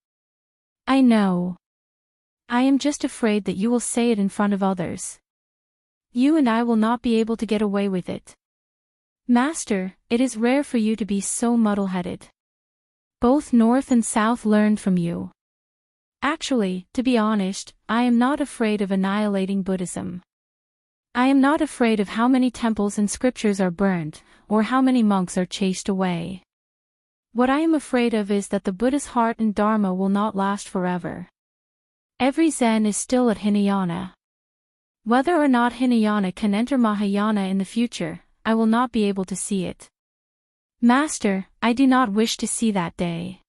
I know. I am just afraid that you will say it in front of others. You and I will not be able to get away with it. Master, it is rare for you to be so muddle-headed. Both North and South learned from you. Actually, to be honest, I am not afraid of annihilating Buddhism. I am not afraid of how many temples and scriptures are burned, or how many monks are chased away. What I am afraid of is that the Buddha's heart and Dharma will not last forever. Every Zen is still at Hinayana. Whether or not Hinayana can enter Mahayana in the future, I will not be able to see it. Master, I do not wish to see that day.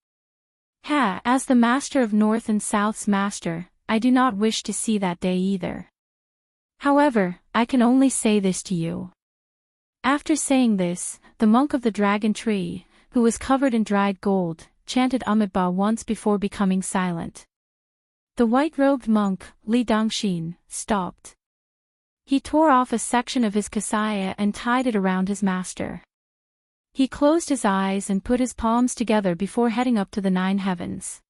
As the master of North and South's master, I do not wish to see that day either. However, I can only say this to you. After saying this, the monk of the dragon tree, who was covered in dried gold, chanted Amitabha once before becoming silent. The white-robed monk, Li Dongxin, stopped. He tore off a section of his kasaya and tied it around his master. He closed his eyes and put his palms together before heading up to the 9 heavens.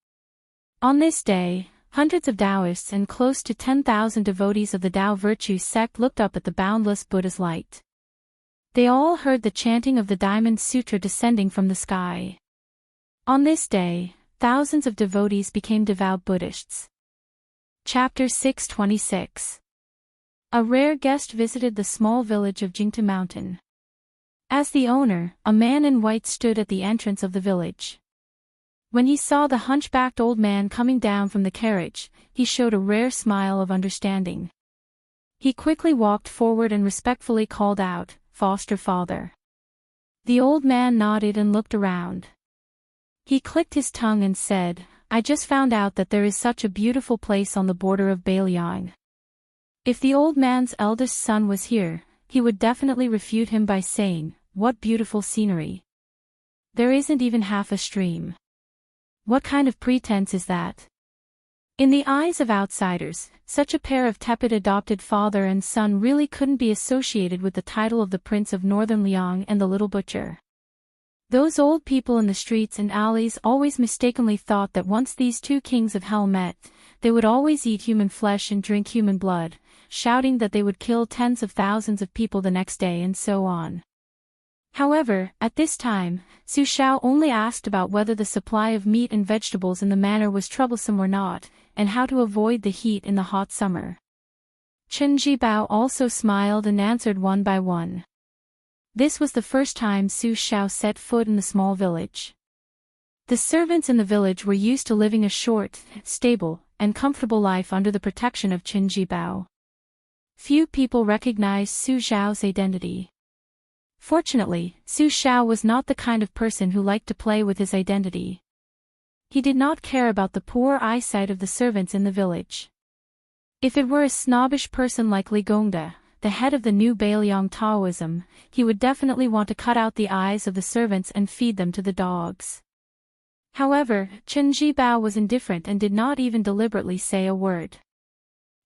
On this day, hundreds of Taoists and close to 10,000 devotees of the Tao Virtue sect looked up at the boundless Buddha's light. They all heard the chanting of the Diamond Sutra descending from the sky. On this day, thousands of devotees became devout Buddhists. Chapter 626. A rare guest visited the small village of Jingta Mountain. As the owner, a man in white stood at the entrance of the village. When he saw the hunchbacked old man coming down from the carriage, he showed a rare smile of understanding. He quickly walked forward and respectfully called out, "Foster father." The old man nodded and looked around. He clicked his tongue and said, "I just found out that there is such a beautiful place on the border of Bailiang." If the old man's eldest son was here, he would definitely refute him by saying, "What beautiful scenery. There isn't even half a stream. What kind of pretense is that?" In the eyes of outsiders, such a pair of tepid adopted father and son really couldn't be associated with the title of the Prince of Northern Liang and the Little Butcher. Those old people in the streets and alleys always mistakenly thought that once these two kings of hell met, they would always eat human flesh and drink human blood, shouting that they would kill tens of thousands of people the next day and so on. However, at this time, Su Xiao only asked about whether the supply of meat and vegetables in the manor was troublesome or not, and how to avoid the heat in the hot summer. Chen Jibao also smiled and answered one by one. This was the first time Su Xiao set foot in the small village. The servants in the village were used to living a short, stable, and comfortable life under the protection of Chen Jibao. Few people recognized Su Xiao's identity. Fortunately, Su Xiao was not the kind of person who liked to play with his identity. He did not care about the poor eyesight of the servants in the village. If it were a snobbish person like Li Gongda, the head of the new Bailiang Taoism, he would definitely want to cut out the eyes of the servants and feed them to the dogs. However, Chen Jibao was indifferent and did not even deliberately say a word.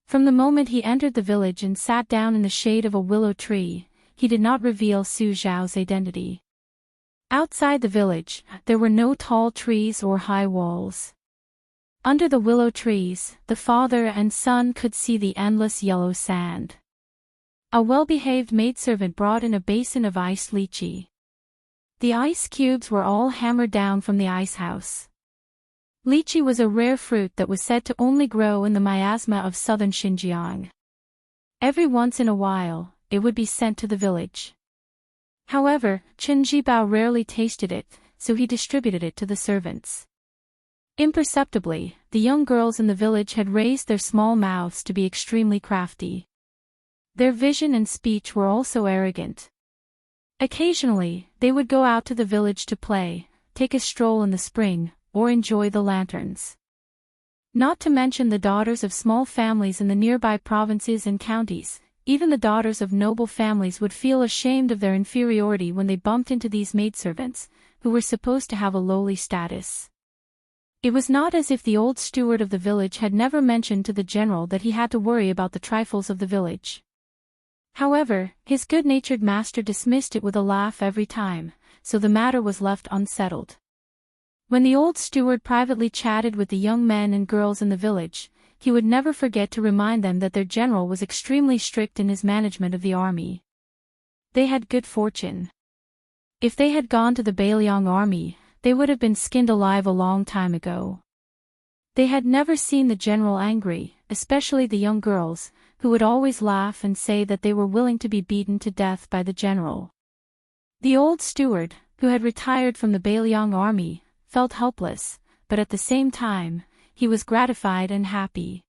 From the moment he entered the village and sat down in the shade of a willow tree, he did not reveal Su Xiao's identity. Outside the village, there were no tall trees or high walls. Under the willow trees, the father and son could see the endless yellow sand. A well-behaved maidservant brought in a basin of iced lychee. The ice cubes were all hammered down from the ice house. Lychee was a rare fruit that was said to only grow in the miasma of southern Xinjiang. Every once in a while, it would be sent to the village. However, Chen Jibao rarely tasted it, so he distributed it to the servants. Imperceptibly, the young girls in the village had raised their small mouths to be extremely crafty. Their vision and speech were also arrogant. Occasionally, they would go out to the village to play, take a stroll in the spring, or enjoy the lanterns. Not to mention the daughters of small families in the nearby provinces and counties, even the daughters of noble families would feel ashamed of their inferiority when they bumped into these maidservants, who were supposed to have a lowly status. It was not as if the old steward of the village had never mentioned to the general that he had to worry about the trifles of the village. However, his good-natured master dismissed it with a laugh every time, so the matter was left unsettled. When the old steward privately chatted with the young men and girls in the village, he would never forget to remind them that their general was extremely strict in his management of the army. They had good fortune. If they had gone to the Bailiang army, they would have been skinned alive a long time ago. They had never seen the general angry, especially the young girls, who would always laugh and say that they were willing to be beaten to death by the general. The old steward, who had retired from the Bailiang army, felt helpless, but at the same time, he was gratified and happy.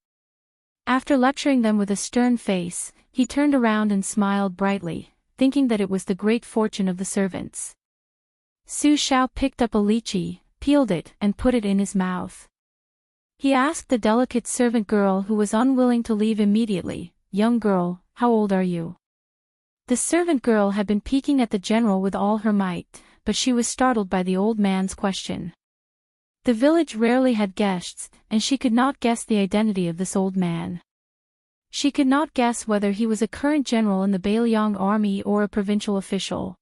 After lecturing them with a stern face, he turned around and smiled brightly, thinking that it was the great fortune of the servants. Su Xiao picked up a lychee, peeled it, and put it in his mouth. He asked the delicate servant girl who was unwilling to leave immediately, "Young girl, how old are you?" The servant girl had been peeking at the general with all her might, but she was startled by the old man's question. The village rarely had guests, and she could not guess the identity of this old man. She could not guess whether he was a current general in the Bailiang army or a provincial official.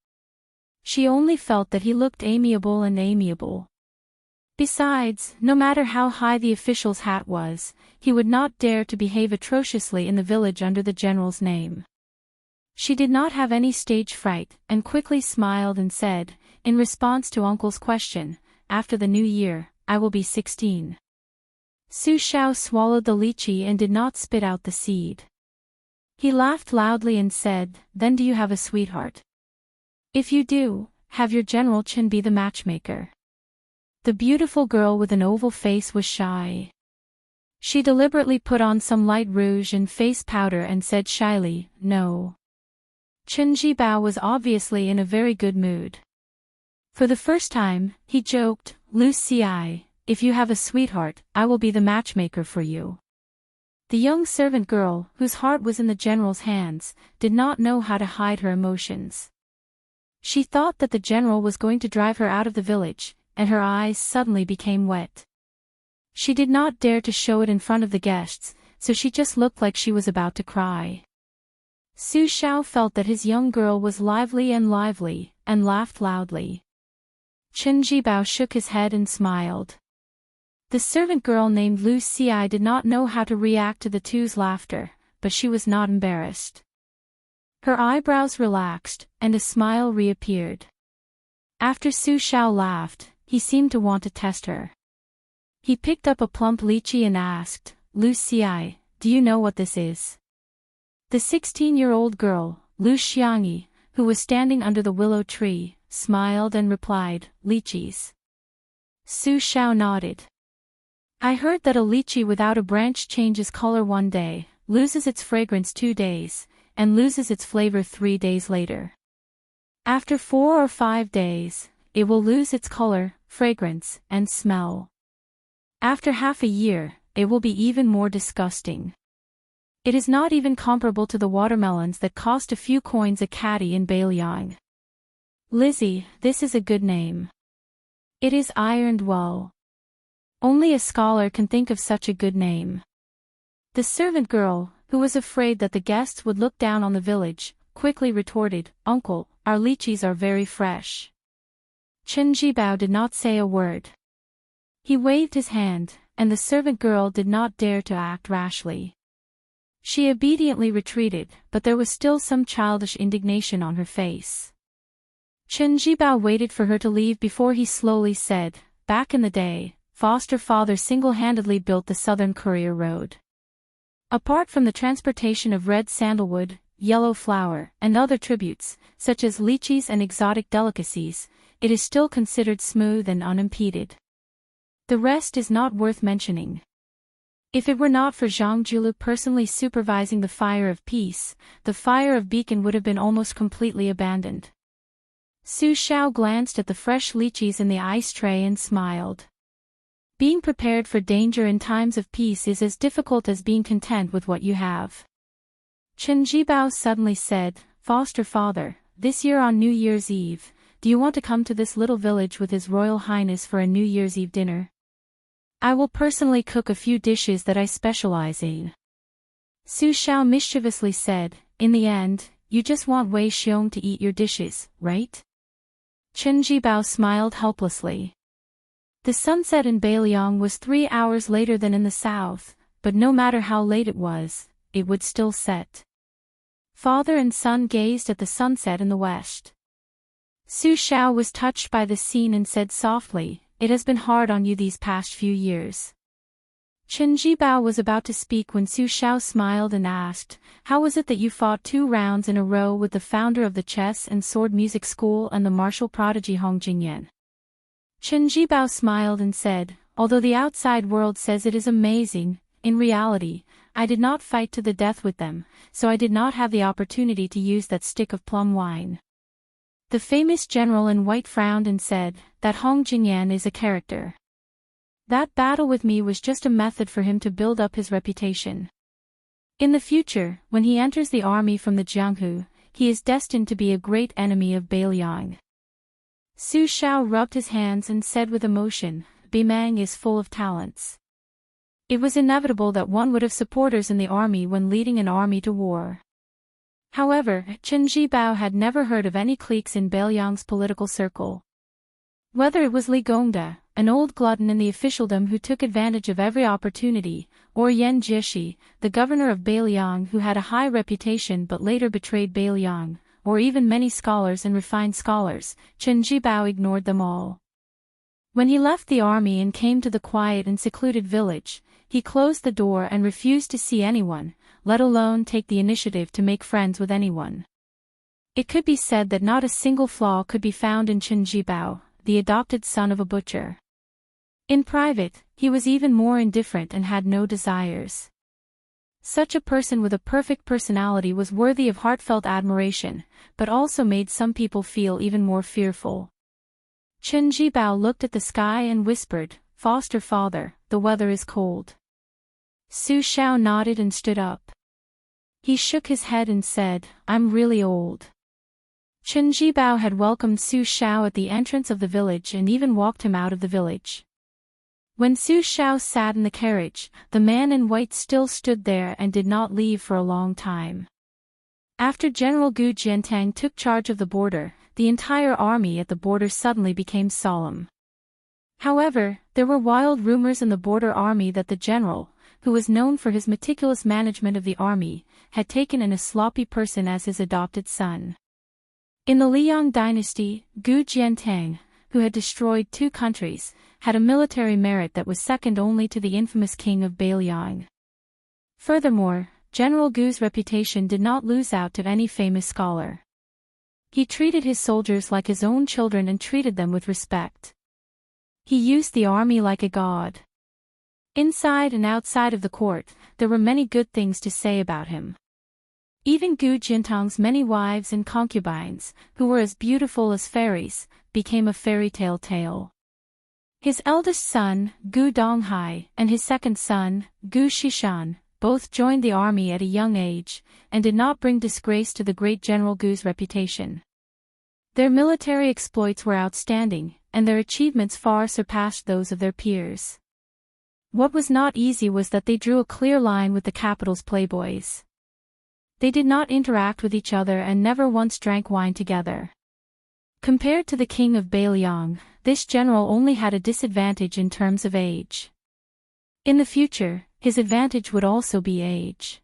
She only felt that he looked amiable and amiable. Besides, no matter how high the official's hat was, he would not dare to behave atrociously in the village under the general's name. She did not have any stage fright, and quickly smiled and said, in response to uncle's question, "After the new year, I will be 16. Su Xiao swallowed the lychee and did not spit out the seed. He laughed loudly and said, "Then do you have a sweetheart? If you do, have your General Chen be the matchmaker." The beautiful girl with an oval face was shy. She deliberately put on some light rouge and face powder and said shyly, "No." Chen Jibao was obviously in a very good mood. For the first time, he joked, "Lu Ci, if you have a sweetheart, I will be the matchmaker for you." The young servant girl, whose heart was in the general's hands, did not know how to hide her emotions. She thought that the general was going to drive her out of the village, and her eyes suddenly became wet. She did not dare to show it in front of the guests, so she just looked like she was about to cry. Su Xiao felt that his young girl was lively, and laughed loudly. Chen Jibao shook his head and smiled. The servant girl named Lu Ci did not know how to react to the two's laughter, but she was not embarrassed. Her eyebrows relaxed, and a smile reappeared. After Su Xiao laughed, he seemed to want to test her. He picked up a plump lychee and asked, Lu Xi, do you know what this is? The 16-year-old girl, Lu Xiangyi, who was standing under the willow tree, smiled and replied, lychees. Su Xiao nodded. I heard that a lychee without a branch changes color one day, loses its fragrance 2 days, and loses its flavor 3 days later. After 4 or 5 days, it will lose its color, fragrance, and smell. After half a year, it will be even more disgusting. It is not even comparable to the watermelons that cost a few coins a caddy in Beiliang. Lizzie, this is a good name. It is ironed well. Only a scholar can think of such a good name. The servant girl, who was afraid that the guests would look down on the village, quickly retorted, Uncle, our lychees are very fresh. Chen Jibao did not say a word. He waved his hand, and the servant girl did not dare to act rashly. She obediently retreated, but there was still some childish indignation on her face. Chen Jibao waited for her to leave before he slowly said, Back in the day, foster father single-handedly built the Southern Courier Road. Apart from the transportation of red sandalwood, yellow flower, and other tributes, such as lychees and exotic delicacies, it is still considered smooth and unimpeded. The rest is not worth mentioning. If it were not for Zhang Julu personally supervising the fire of peace, the fire of beacon would have been almost completely abandoned. Su Xiao glanced at the fresh lychees in the ice tray and smiled. Being prepared for danger in times of peace is as difficult as being content with what you have. Chen Jibao suddenly said, Foster father, this year on New Year's Eve, do you want to come to this little village with His Royal Highness for a New Year's Eve dinner? I will personally cook a few dishes that I specialize in. Su Xiao mischievously said, In the end, you just want Wei Xiong to eat your dishes, right? Chen Jibao smiled helplessly. The sunset in Beiliang was 3 hours later than in the south, but no matter how late it was, it would still set. Father and son gazed at the sunset in the west. Su Xiao was touched by the scene and said softly, It has been hard on you these past few years. Chen Jibao was about to speak when Su Xiao smiled and asked, How was it that you fought 2 rounds in a row with the founder of the chess and sword music school and the martial prodigy Hong Jingyan? Chen Jibao smiled and said, Although the outside world says it is amazing, in reality, I did not fight to the death with them, so I did not have the opportunity to use that stick of plum wine. The famous general in white frowned and said, That Hong Jingyan is a character. That battle with me was just a method for him to build up his reputation. In the future, when he enters the army from the Jianghu, he is destined to be a great enemy of Beiliang. Su Xiao rubbed his hands and said with emotion, Bimang is full of talents. It was inevitable that one would have supporters in the army when leading an army to war. However, Chen Jibao had never heard of any cliques in Beiliang's political circle. Whether it was Li Gongda, an old glutton in the officialdom who took advantage of every opportunity, or Yan Jieshi, the governor of Beiliang who had a high reputation but later betrayed Beiliang, or even many scholars and refined scholars, Chen Jibao ignored them all. When he left the army and came to the quiet and secluded village, he closed the door and refused to see anyone, let alone take the initiative to make friends with anyone. It could be said that not a single flaw could be found in Chen Jibao, the adopted son of a butcher. In private, he was even more indifferent and had no desires. Such a person with a perfect personality was worthy of heartfelt admiration, but also made some people feel even more fearful. Chen Jibao looked at the sky and whispered, Foster father, the weather is cold. Su Xiao nodded and stood up. He shook his head and said, I'm really old. Chen Jibao had welcomed Su Xiao at the entrance of the village and even walked him out of the village. When Su Xiao sat in the carriage, the man in white still stood there and did not leave for a long time. After General Gu Jiantang took charge of the border, the entire army at the border suddenly became solemn. However, there were wild rumors in the border army that the general, who was known for his meticulous management of the army, had taken in a sloppy person as his adopted son. In the Liang dynasty, Gu Jiantang, who had destroyed 2 countries, had a military merit that was second only to the infamous king of Baliang. Furthermore, General Gu's reputation did not lose out to any famous scholar. He treated his soldiers like his own children and treated them with respect. He used the army like a god. Inside and outside of the court, there were many good things to say about him. Even Gu Jiantang's many wives and concubines, who were as beautiful as fairies, became a fairy tale. His eldest son, Gu Donghai, and his second son, Gu Shishan, both joined the army at a young age, and did not bring disgrace to the great General Gu's reputation. Their military exploits were outstanding, and their achievements far surpassed those of their peers. What was not easy was that they drew a clear line with the capital's playboys. They did not interact with each other and never once drank wine together. Compared to the king of Baliang, this general only had a disadvantage in terms of age. In the future, his advantage would also be age.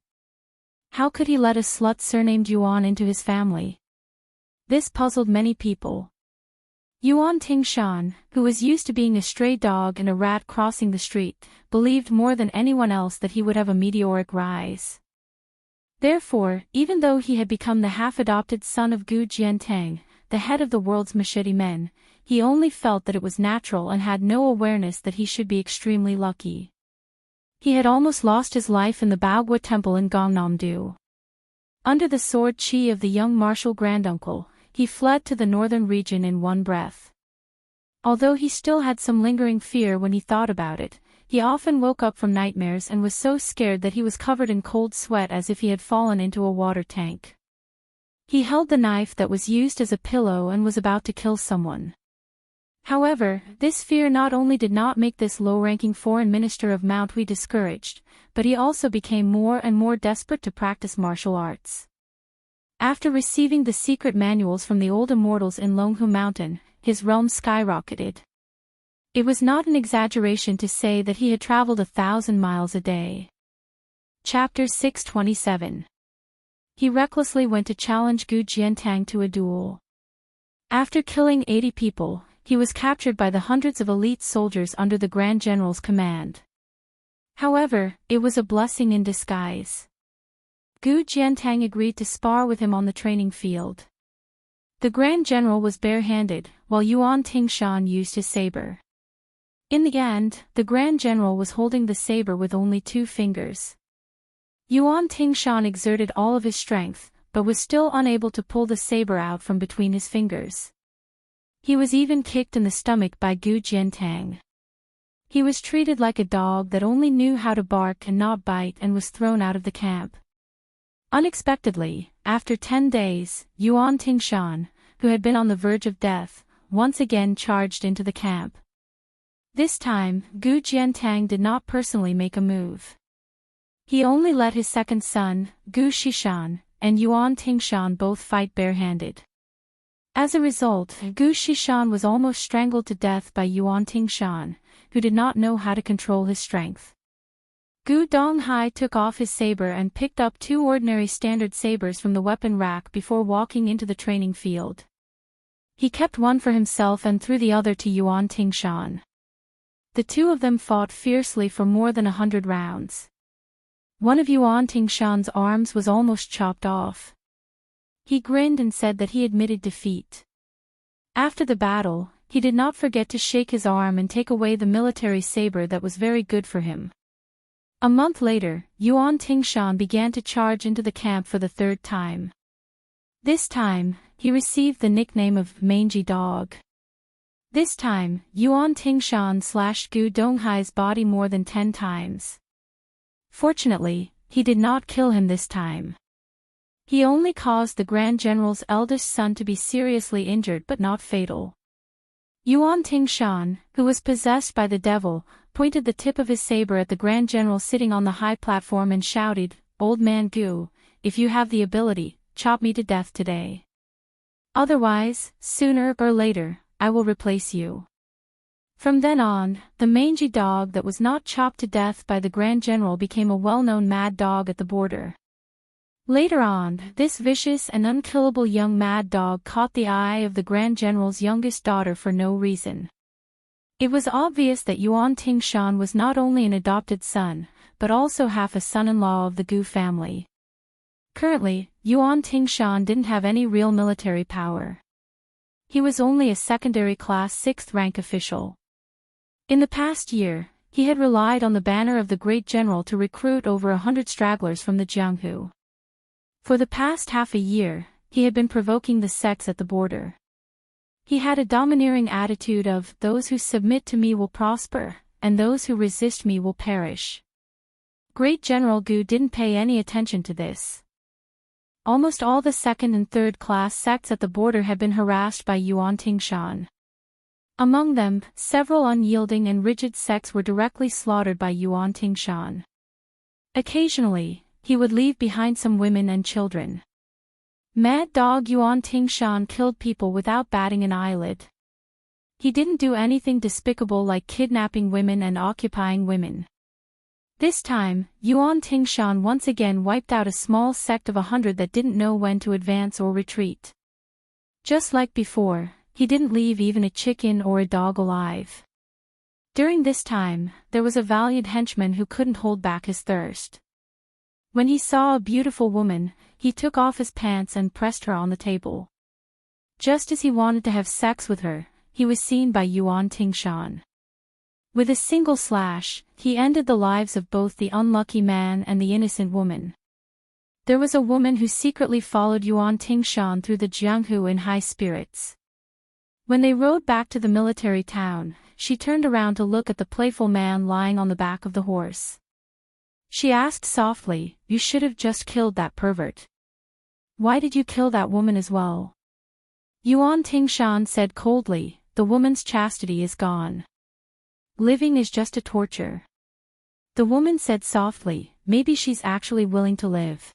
How could he let a slut surnamed Yuan into his family? This puzzled many people. Yuan Tingshan, who was used to being a stray dog and a rat crossing the street, believed more than anyone else that he would have a meteoric rise. Therefore, even though he had become the half-adopted son of Gu Jiantang, the head of the world's machete men, he only felt that it was natural and had no awareness that he should be extremely lucky. He had almost lost his life in the Baogua temple in Gangnam-do. Under the sword chi of the young martial granduncle, he fled to the northern region in one breath. Although he still had some lingering fear when he thought about it, he often woke up from nightmares and was so scared that he was covered in cold sweat as if he had fallen into a water tank. He held the knife that was used as a pillow and was about to kill someone. However, this fear not only did not make this low-ranking foreign minister of Mount Hui discouraged, but he also became more and more desperate to practice martial arts. After receiving the secret manuals from the old immortals in Longhu Mountain, his realm skyrocketed. It was not an exaggeration to say that he had traveled 1,000 miles a day. Chapter 627. He recklessly went to challenge Gu Jiantang to a duel. After killing 80 people, he was captured by the hundreds of elite soldiers under the Grand General's command. However, it was a blessing in disguise. Gu Jiantang agreed to spar with him on the training field. The Grand General was barehanded, while Yuan Tingshan used his saber. In the end, the Grand General was holding the saber with only 2 fingers. Yuan Tingshan exerted all of his strength, but was still unable to pull the saber out from between his fingers. He was even kicked in the stomach by Gu Jiantang. He was treated like a dog that only knew how to bark and not bite and was thrown out of the camp. Unexpectedly, after 10 days, Yuan Tingshan, who had been on the verge of death, once again charged into the camp. This time, Gu Jiantang did not personally make a move. He only let his second son, Gu Shishan, and Yuan Tingshan both fight barehanded. As a result, Gu Shishan was almost strangled to death by Yuan Tingshan, who did not know how to control his strength. Gu Donghai took off his saber and picked up 2 ordinary standard sabers from the weapon rack before walking into the training field. He kept one for himself and threw the other to Yuan Tingshan. The 2 of them fought fiercely for more than 100 rounds. One of Yuan Tingshan's arms was almost chopped off. He grinned and said that he admitted defeat. After the battle, he did not forget to shake his arm and take away the military saber that was very good for him. A month later, Yuan Tingshan began to charge into the camp for the 3rd time. This time, he received the nickname of Mangy Dog. This time, Yuan Tingshan slashed Gu Donghai's body more than 10 times. Fortunately, he did not kill him this time. He only caused the Grand General's eldest son to be seriously injured but not fatal. Yuan Tingshan, who was possessed by the devil, pointed the tip of his saber at the Grand General sitting on the high platform and shouted, "Old man Gu, if you have the ability, chop me to death today. Otherwise, sooner or later, I will replace you." From then on, the mangy dog that was not chopped to death by the Grand General became a well-known mad dog at the border. Later on, this vicious and unkillable young mad dog caught the eye of the Grand General's youngest daughter for no reason. It was obvious that Yuan Tingshan was not only an adopted son, but also half a son-in-law of the Gu family. Currently, Yuan Tingshan didn't have any real military power. He was only a secondary-class 6th-rank official. In the past year, he had relied on the banner of the great general to recruit over 100 stragglers from the Jianghu. For the past half a year, he had been provoking the sects at the border. He had a domineering attitude of, "Those who submit to me will prosper, and those who resist me will perish." Great General Gu didn't pay any attention to this. Almost all the 2nd and 3rd class sects at the border had been harassed by Yuan Tingshan. Among them, several unyielding and rigid sects were directly slaughtered by Yuan Tingshan. Occasionally, he would leave behind some women and children. Mad Dog Yuan Tingshan killed people without batting an eyelid. He didn't do anything despicable like kidnapping women and occupying women. This time, Yuan Tingshan once again wiped out a small sect of 100 that didn't know when to advance or retreat. Just like before, he didn't leave even a chicken or a dog alive. During this time, there was a valiant henchman who couldn't hold back his thirst. When he saw a beautiful woman, he took off his pants and pressed her on the table. Just as he wanted to have sex with her, he was seen by Yuan Tingshan. With a single slash, he ended the lives of both the unlucky man and the innocent woman. There was a woman who secretly followed Yuan Tingshan through the Jianghu in high spirits. When they rode back to the military town, she turned around to look at the playful man lying on the back of the horse. She asked softly, "You should have just killed that pervert. Why did you kill that woman as well?" Yuan Tingshan said coldly, "The woman's chastity is gone. Living is just a torture." The woman said softly, "Maybe she's actually willing to live."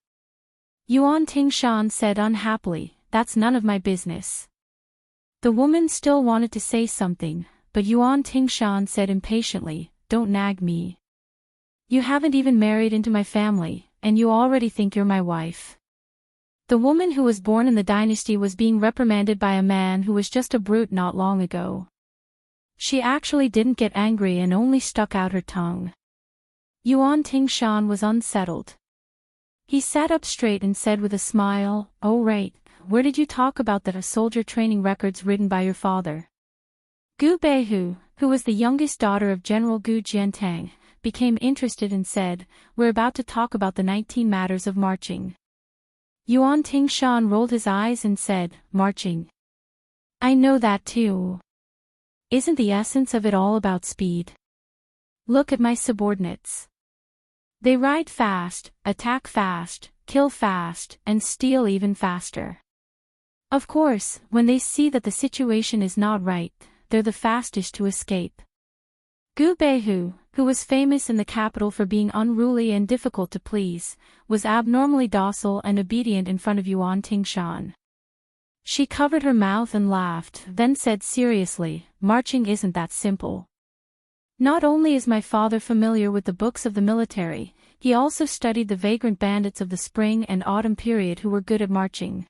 Yuan Tingshan said unhappily, "That's none of my business." The woman still wanted to say something, but Yuan Tingshan said impatiently, "Don't nag me. You haven't even married into my family, and you already think you're my wife." The woman who was born in the dynasty was being reprimanded by a man who was just a brute not long ago. She actually didn't get angry and only stuck out her tongue. Yuan Tingshan was unsettled. He sat up straight and said with a smile, "Oh right, where did you talk about the soldier training records written by your father?" Gu Beihu, who was the youngest daughter of General Gu Jiantang, became interested and said, "We're about to talk about the 19 matters of marching." Yuan Tingshan rolled his eyes and said, "Marching? I know that too. Isn't the essence of it all about speed? Look at my subordinates. They ride fast, attack fast, kill fast, and steal even faster. Of course, when they see that the situation is not right, they're the fastest to escape." Gu Beihu, who was famous in the capital for being unruly and difficult to please, was abnormally docile and obedient in front of Yuan Tingshan. She covered her mouth and laughed, then said seriously, "Marching isn't that simple. Not only is my father familiar with the books of the military, he also studied the vagrant bandits of the spring and autumn period who were good at marching.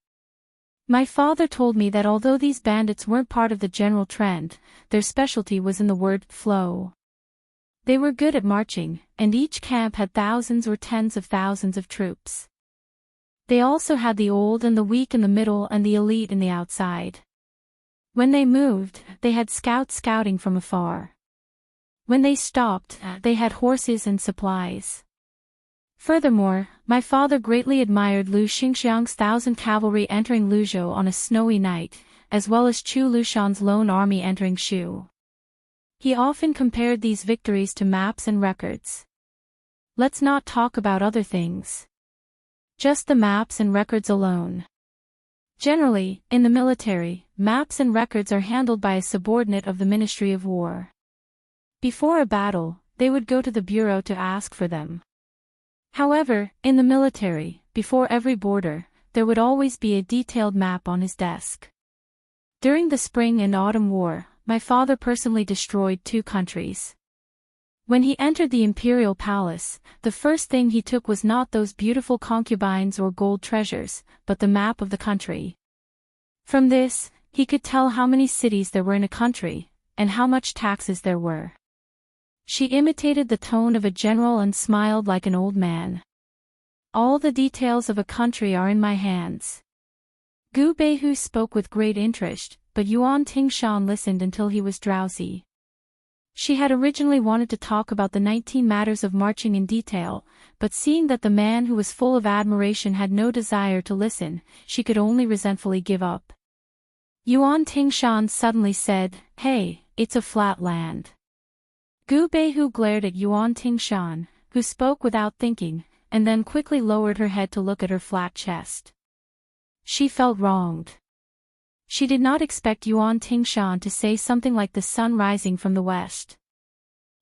My father told me that although these bandits weren't part of the general trend, their specialty was in the word flow. They were good at marching, and each camp had thousands or tens of thousands of troops. They also had the old and the weak in the middle and the elite in the outside. When they moved, they had scouts scouting from afar. When they stopped, they had horses and supplies. Furthermore, my father greatly admired Lu Xingxiang's 1,000 cavalry entering Luzhou on a snowy night, as well as Chu Lushan's lone army entering Shu. He often compared these victories to maps and records. Let's not talk about other things. Just the maps and records alone. Generally, in the military, maps and records are handled by a subordinate of the Ministry of War. Before a battle, they would go to the bureau to ask for them. However, in the military, before every border, there would always be a detailed map on his desk. During the Spring and Autumn War, my father personally destroyed 2 countries. When he entered the imperial palace, the first thing he took was not those beautiful concubines or gold treasures, but the map of the country. From this, he could tell how many cities there were in a country, and how much taxes there were. She imitated the tone of a general and smiled like an old man. All the details of a country are in my hands. Gu Beihu spoke with great interest, but Yuan Tingshan listened until he was drowsy. She had originally wanted to talk about the 19 matters of marching in detail, but seeing that the man who was full of admiration had no desire to listen, she could only resentfully give up. Yuan Tingshan suddenly said, "Hey, it's a flat land." Gu Beihu glared at Yuan Tingshan, who spoke without thinking, and then quickly lowered her head to look at her flat chest. She felt wronged. She did not expect Yuan Tingshan to say something like the sun rising from the west.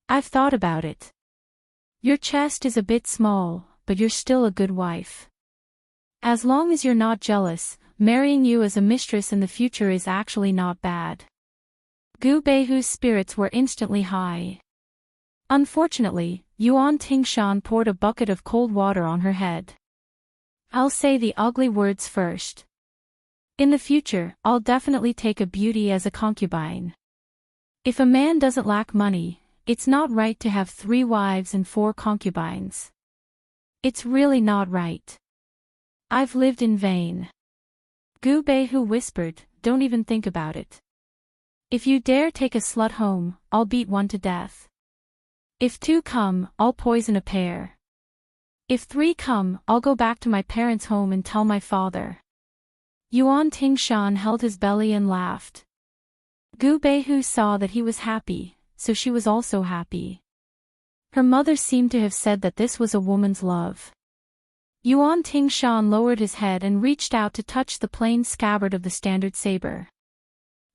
"I've thought about it. Your chest is a bit small, but you're still a good wife. As long as you're not jealous, marrying you as a mistress in the future is actually not bad." Gu Beihu's spirits were instantly high. Unfortunately, Yuan Tingshan poured a bucket of cold water on her head. "I'll say the ugly words first. In the future, I'll definitely take a beauty as a concubine. If a man doesn't lack money, it's not right to have 3 wives and 4 concubines. It's really not right. I've lived in vain." Gu Beihu whispered, "Don't even think about it. If you dare take a slut home, I'll beat one to death. If 2 come, I'll poison a pair. If 3 come, I'll go back to my parents' home and tell my father." Yuan Tingshan held his belly and laughed. Gu Beihu saw that he was happy, so she was also happy. Her mother seemed to have said that this was a woman's love. Yuan Tingshan lowered his head and reached out to touch the plain scabbard of the standard saber.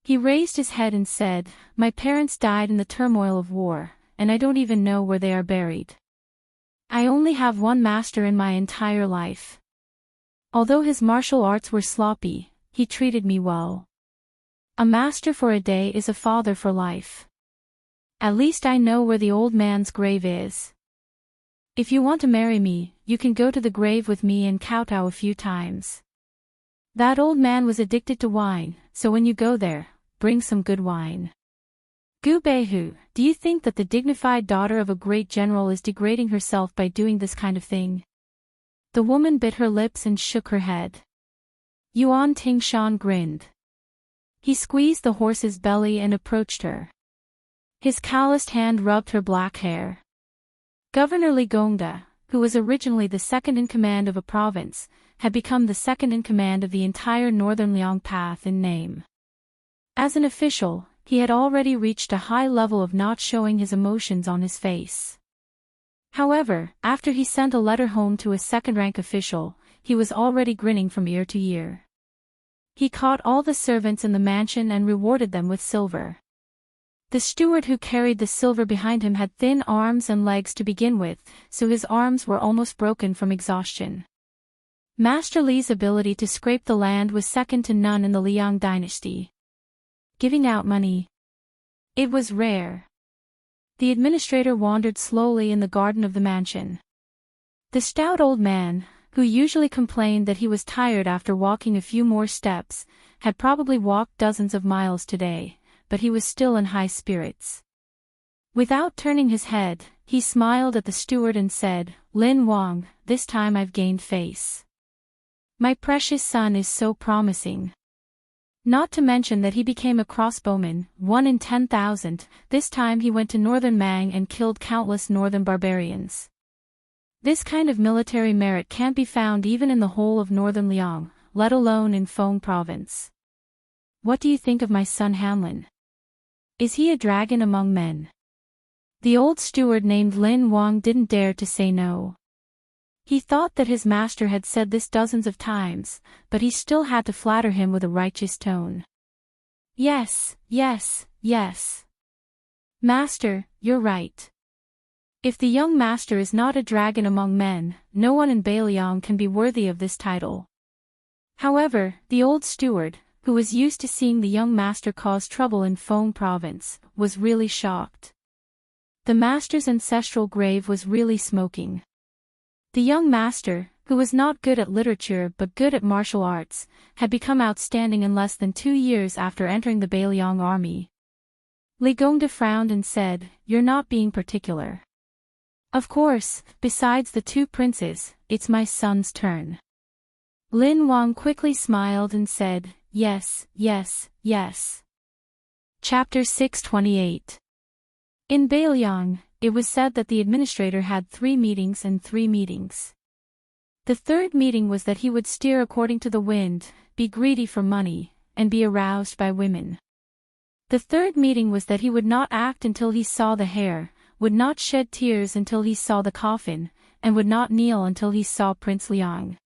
He raised his head and said, "My parents died in the turmoil of war, and I don't even know where they are buried. I only have one master in my entire life. Although his martial arts were sloppy, he treated me well. A master for a day is a father for life. At least I know where the old man's grave is. If you want to marry me, you can go to the grave with me and kowtow a few times. That old man was addicted to wine, so when you go there, bring some good wine." Gu Beihu, do you think that the dignified daughter of a great general is degrading herself by doing this kind of thing? The woman bit her lips and shook her head. Yuan Tingshan grinned. He squeezed the horse's belly and approached her. His calloused hand rubbed her black hair. Governor Li Gongda, who was originally the second in command of a province, had become the second in command of the entire northern Liang Path in name. As an official, he had already reached a high level of not showing his emotions on his face. However, after he sent a letter home to a second-rank official, he was already grinning from ear to ear. He caught all the servants in the mansion and rewarded them with silver. The steward who carried the silver behind him had thin arms and legs to begin with, so his arms were almost broken from exhaustion. Master Li's ability to scrape the land was second to none in the Liang dynasty. Giving out money. It was rare. The administrator wandered slowly in the garden of the mansion. The stout old man, who usually complained that he was tired after walking a few more steps, had probably walked dozens of miles today, but he was still in high spirits. Without turning his head, he smiled at the steward and said, "Lin Wang, this time I've gained face. My precious son is so promising. Not to mention that he became a crossbowman, 1 in 10,000, this time he went to northern Mang and killed countless northern barbarians. This kind of military merit can't be found even in the whole of northern Liang, let alone in Feng province. What do you think of my son Hanlin? Is he a dragon among men?" The old steward named Lin Wang didn't dare to say no. He thought that his master had said this dozens of times, but he still had to flatter him with a righteous tone. "Yes, yes, yes. Master, you're right. If the young master is not a dragon among men, no one in Beiliang can be worthy of this title." However, the old steward, who was used to seeing the young master cause trouble in Feng province, was really shocked. The master's ancestral grave was really smoking. The young master, who was not good at literature but good at martial arts, had become outstanding in less than 2 years after entering the Bailiang army. Li Gongda frowned and said, "You're not being particular." "Of course, besides the 2 princes, it's my son's turn." Lin Wang quickly smiled and said, "Yes, yes, yes." Chapter 628. In Bailiang, it was said that the administrator had 3 meetings and 3 meetings. The 3rd meeting was that he would steer according to the wind, be greedy for money, and be aroused by women. The 3rd meeting was that he would not act until he saw the hair, would not shed tears until he saw the coffin, and would not kneel until he saw Prince Liang.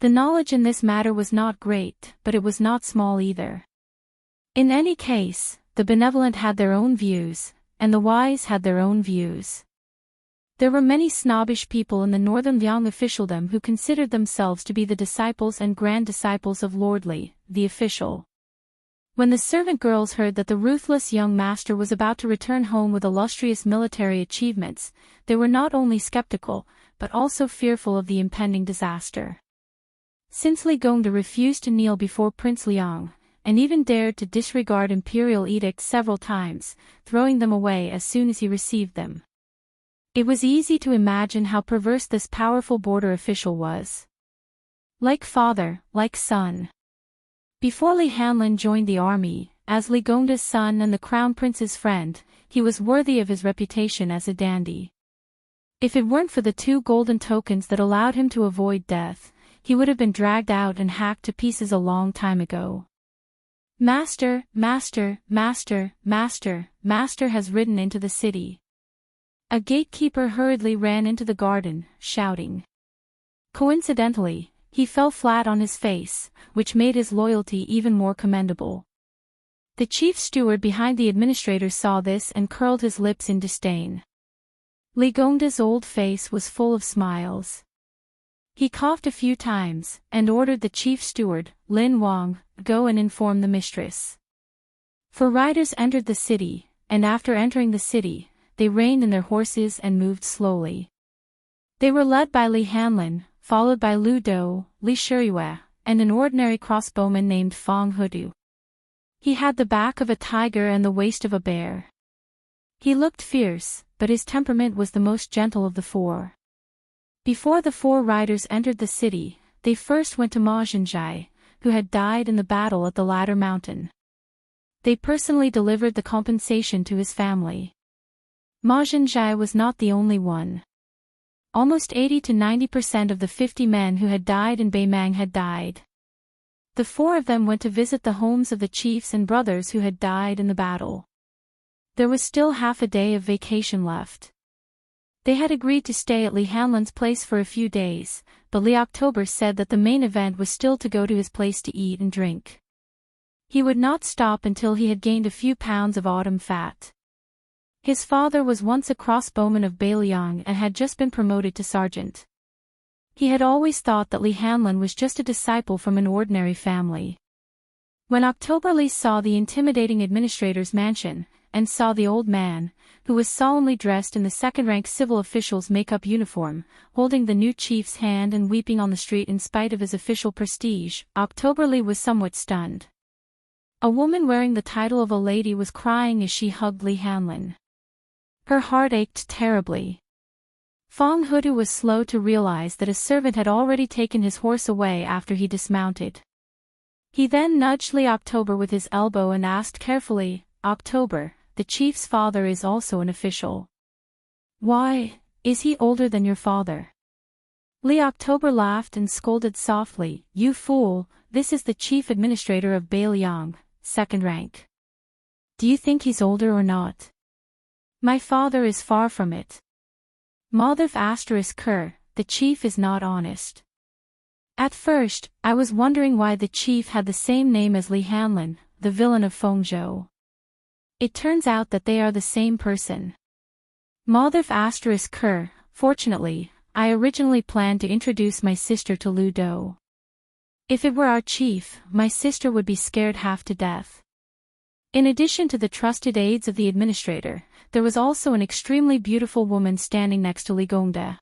The knowledge in this matter was not great, but it was not small either. In any case, the benevolent had their own views, and the wise had their own views. There were many snobbish people in the northern Liang officialdom who considered themselves to be the disciples and grand disciples of Lord Li, the official. When the servant girls heard that the ruthless young master was about to return home with illustrious military achievements, they were not only skeptical, but also fearful of the impending disaster. Since Li Gongda refused to kneel before Prince Liang, and even dared to disregard imperial edicts several times, throwing them away as soon as he received them, it was easy to imagine how perverse this powerful border official was. Like father, like son. Before Li Hanlin joined the army, as Li Gongda's son and the crown prince's friend, he was worthy of his reputation as a dandy. If it weren't for the 2 golden tokens that allowed him to avoid death, he would have been dragged out and hacked to pieces a long time ago. "Master, master, master, master, master has ridden into the city." A gatekeeper hurriedly ran into the garden, shouting. Coincidentally, he fell flat on his face, which made his loyalty even more commendable. The chief steward behind the administrator saw this and curled his lips in disdain. Li Gongda's old face was full of smiles. He coughed a few times, and ordered the chief steward, Lin Wang, go and inform the mistress. 4 riders entered the city, and after entering the city, they reined in their horses and moved slowly. They were led by Li Hanlin, followed by Lu Dou, Li Shiyue, and an ordinary crossbowman named Fang Hudu. He had the back of a tiger and the waist of a bear. He looked fierce, but his temperament was the most gentle of the 4. Before the 4 riders entered the city, they first went to Ma Zhenjai, who had died in the battle at the Ladder Mountain. They personally delivered the compensation to his family. Ma Zhenjai was not the only one. Almost 80 to 90% of the 50 men who had died in Beimang had died. The 4 of them went to visit the homes of the chiefs and brothers who had died in the battle. There was still half a day of vacation left. They had agreed to stay at Li Hanlin's place for a few days, but Li October said that the main event was still to go to his place to eat and drink. He would not stop until he had gained a few pounds of autumn fat. His father was once a crossbowman of Bailiang and had just been promoted to sergeant. He had always thought that Li Hanlin was just a disciple from an ordinary family. When October Li saw the intimidating administrator's mansion, and saw the old man, who was solemnly dressed in the second-rank civil official's make-up uniform, holding the new chief's hand and weeping on the street in spite of his official prestige, October Li was somewhat stunned. A woman wearing the title of a lady was crying as she hugged Li Hanlin. Her heart ached terribly. Fang Hudu was slow to realize that a servant had already taken his horse away after he dismounted. He then nudged Li October with his elbow and asked carefully, "October, the chief's father is also an official. Why, is he older than your father?" Li October laughed and scolded softly, "You fool, this is the chief administrator of Bailiang, second rank. Do you think he's older or not? My father is far from it. Maldiv *Ker, the chief is not honest. At first, I was wondering why the chief had the same name as Li Hanlin, the villain of Fengzhou. It turns out that they are the same person. Maldiv *Ker, fortunately, I originally planned to introduce my sister to Lu Dou. If it were our chief, my sister would be scared half to death. In addition to the trusted aides of the administrator, there was also an extremely beautiful woman standing next to Ligongda.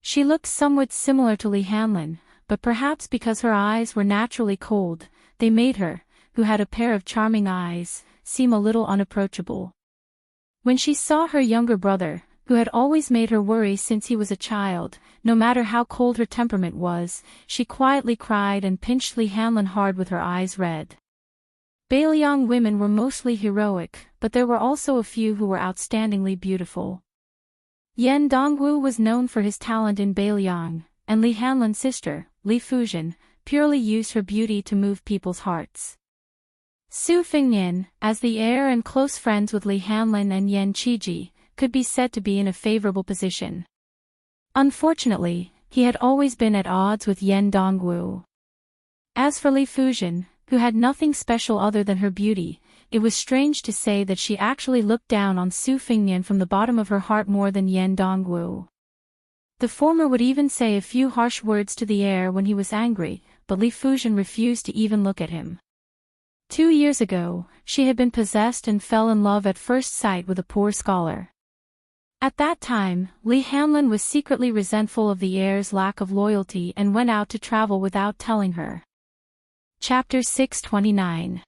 She looked somewhat similar to Li Hanlin, but perhaps because her eyes were naturally cold, they made her, who had a pair of charming eyes, seem a little unapproachable. When she saw her younger brother, who had always made her worry since he was a child, no matter how cold her temperament was, she quietly cried and pinched Li Hanlin hard with her eyes red. Bailiang women were mostly heroic, but there were also a few who were outstandingly beautiful. Yan Dongwu was known for his talent in Bailiang, and Li Hanlin's sister, Li Fujian, purely used her beauty to move people's hearts. Su Fengnian, as the heir and close friends with Li Hanlin and Yan Qiji, could be said to be in a favorable position. Unfortunately, he had always been at odds with Yan Dongwu. As for Li Fujian, who had nothing special other than her beauty, it was strange to say that she actually looked down on Su Fengnian from the bottom of her heart more than Yan Dongwu. The former would even say a few harsh words to the heir when he was angry, but Li Fujian refused to even look at him. 2 years ago, she had been possessed and fell in love at first sight with a poor scholar. At that time, Li Hanlin was secretly resentful of the heir's lack of loyalty and went out to travel without telling her. Chapter 629.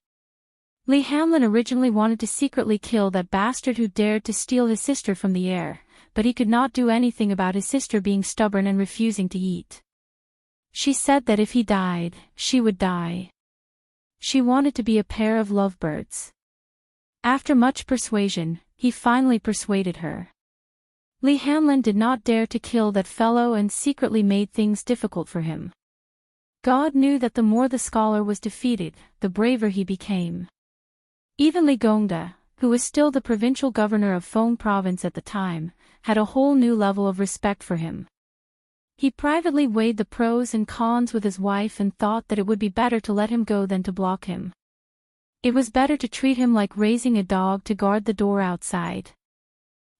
Li Hanlin originally wanted to secretly kill that bastard who dared to steal his sister from the heir, but he could not do anything about his sister being stubborn and refusing to eat. She said that if he died, she would die. She wanted to be a pair of lovebirds. After much persuasion, he finally persuaded her. Li Hanlin did not dare to kill that fellow and secretly made things difficult for him. God knew that the more the scholar was defeated, the braver he became. Even Li Gongda, who was still the provincial governor of Feng province at the time, had a whole new level of respect for him. He privately weighed the pros and cons with his wife and thought that it would be better to let him go than to block him. It was better to treat him like raising a dog to guard the door outside.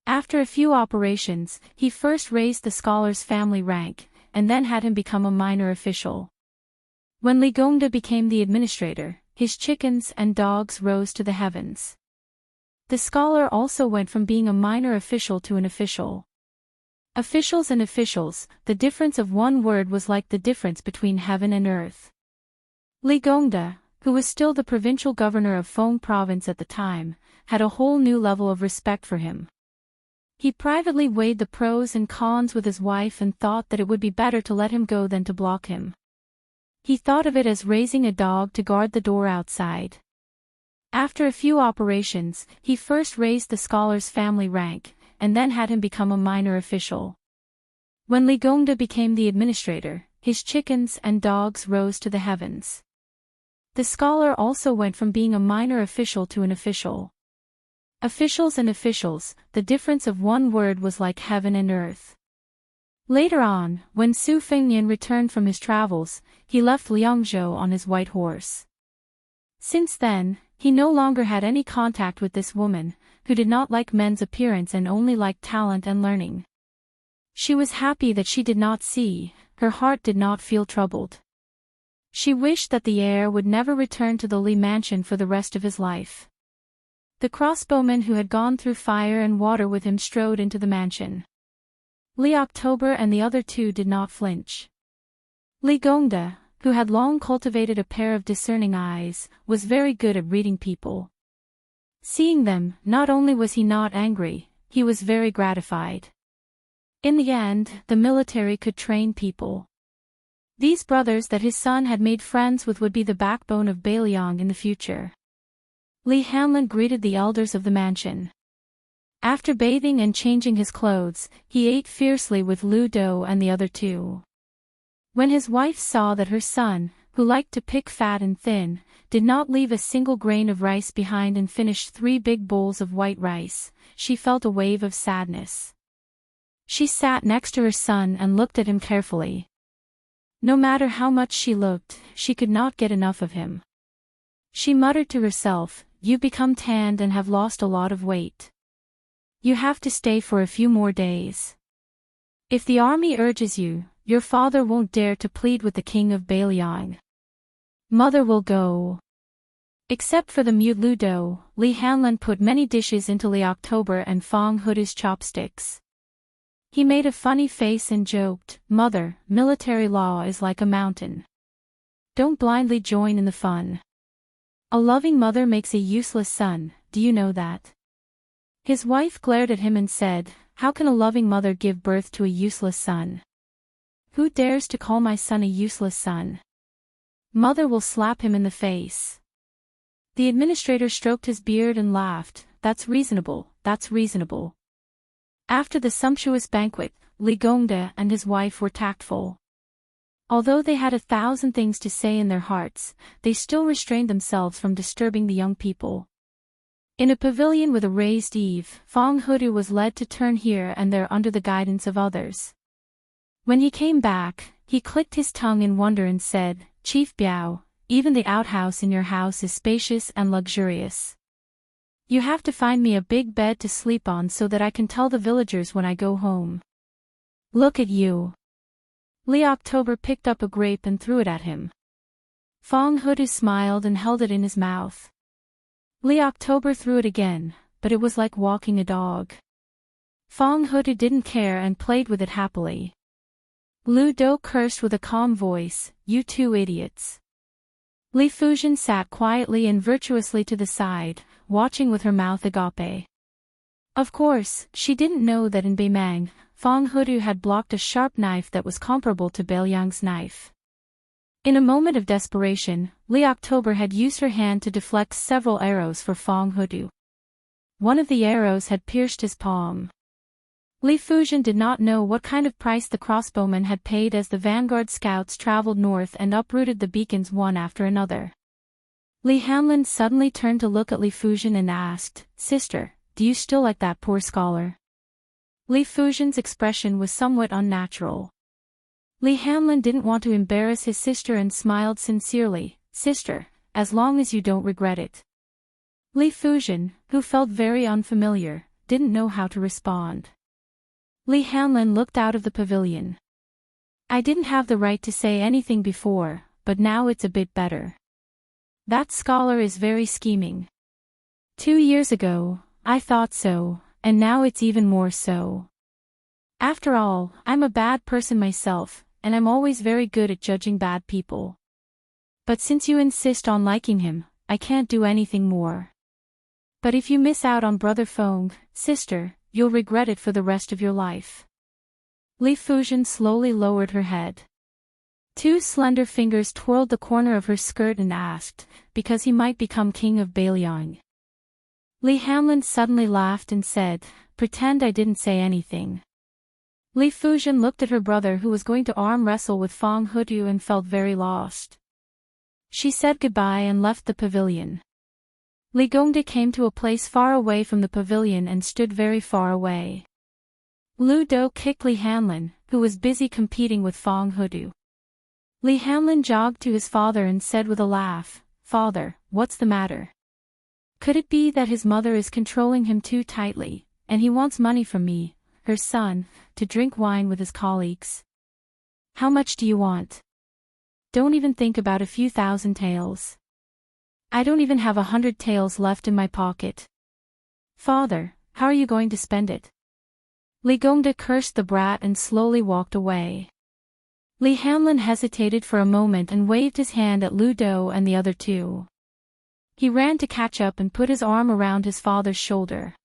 After a few operations, he first raised the scholar's family rank, and then had him become a minor official. When Li Gongda became the administrator, his chickens and dogs rose to the heavens. The scholar also went from being a minor official to an official. Officials and officials, the difference of one word was like the difference between heaven and earth. Li Gongda, who was still the provincial governor of Feng province at the time, had a whole new level of respect for him. He privately weighed the pros and cons with his wife and thought that it would be better to let him go than to block him. He thought of it as raising a dog to guard the door outside. After a few operations, he first raised the scholar's family rank, and then had him become a minor official. When Li Gongda became the administrator, his chickens and dogs rose to the heavens. The scholar also went from being a minor official to an official. Officials and officials, the difference of one word was like heaven and earth. Later on, when Su Fengnian returned from his travels, he left Liangzhou on his white horse. Since then, he no longer had any contact with this woman, who did not like men's appearance and only liked talent and learning. She was happy that she did not see, her heart did not feel troubled. She wished that the heir would never return to the Li mansion for the rest of his life. The crossbowman who had gone through fire and water with him strode into the mansion. Li October and the other two did not flinch. Li Gongda, who had long cultivated a pair of discerning eyes, was very good at reading people. Seeing them, not only was he not angry, he was very gratified. In the end, the military could train people. These brothers that his son had made friends with would be the backbone of Bailiang in the future. Li Hanlin greeted the elders of the mansion. After bathing and changing his clothes, he ate fiercely with Lu Do and the other two. When his wife saw that her son, who liked to pick fat and thin, did not leave a single grain of rice behind and finished 3 big bowls of white rice, she felt a wave of sadness. She sat next to her son and looked at him carefully. No matter how much she looked, she could not get enough of him. She muttered to herself, "You've become tanned and have lost a lot of weight. You have to stay for a few more days. If the army urges you, your father won't dare to plead with the king of Bailiang. Mother will go." Except for the mute Ludo, Li Hanlon put many dishes into Li October and Fong Hudu's chopsticks. He made a funny face and joked, "Mother, military law is like a mountain. Don't blindly join in the fun. A loving mother makes a useless son, do you know that?" His wife glared at him and said, "How can a loving mother give birth to a useless son? Who dares to call my son a useless son? Mother will slap him in the face." The administrator stroked his beard and laughed, "That's reasonable, that's reasonable." After the sumptuous banquet, Li Gongda and his wife were tactful. Although they had 1,000 things to say in their hearts, they still restrained themselves from disturbing the young people. In a pavilion with a raised eave, Fong Hudu was led to turn here and there under the guidance of others. When he came back, he clicked his tongue in wonder and said, "Chief Biao, even the outhouse in your house is spacious and luxurious. You have to find me a big bed to sleep on so that I can tell the villagers when I go home. Look at you." Li October picked up a grape and threw it at him. Fong Hudu smiled and held it in his mouth. Li October threw it again, but it was like walking a dog. Fong Hudu didn't care and played with it happily. Lu Do cursed with a calm voice, "You two idiots." Li Fujian sat quietly and virtuously to the side, watching with her mouth agape. Of course, she didn't know that in Beimang, Fong Hudu had blocked a sharp knife that was comparable to Beiliang's knife. In a moment of desperation, Li October had used her hand to deflect several arrows for Fong Hudu. One of the arrows had pierced his palm. Li Fujian did not know what kind of price the crossbowmen had paid as the vanguard scouts traveled north and uprooted the beacons one after another. Li Hanlon suddenly turned to look at Li Fujian and asked, "Sister, do you still like that poor scholar?" Li Fujian's expression was somewhat unnatural. Li Hanlon didn't want to embarrass his sister and smiled sincerely, "Sister, as long as you don't regret it." Li Fujian, who felt very unfamiliar, didn't know how to respond. Li Hanlon looked out of the pavilion. "I didn't have the right to say anything before, but now it's a bit better. That scholar is very scheming. 2 years ago, I thought so, and now it's even more so. After all, I'm a bad person myself, and I'm always very good at judging bad people. But since you insist on liking him, I can't do anything more. But if you miss out on Brother Fong, sister, you'll regret it for the rest of your life." Li Fujian slowly lowered her head. 2 slender fingers twirled the corner of her skirt and asked, "Because he might become king of Beiliang." Li Hanlon suddenly laughed and said, "Pretend I didn't say anything." Li Fujian looked at her brother who was going to arm wrestle with Fong Hudu and felt very lost. She said goodbye and left the pavilion. Li Gongda came to a place far away from the pavilion and stood very far away. Lu Do kicked Li Hanlon, who was busy competing with Fong Hudu. Li Hanlon jogged to his father and said with a laugh, "Father, what's the matter? Could it be that his mother is controlling him too tightly, and he wants money from me, her son, to drink wine with his colleagues? How much do you want? Don't even think about a few thousand taels. I don't even have 100 taels left in my pocket. Father, how are you going to spend it?" Li Gongda cursed the brat and slowly walked away. Li Hanlon hesitated for a moment and waved his hand at Lu Do and the other two. He ran to catch up and put his arm around his father's shoulder.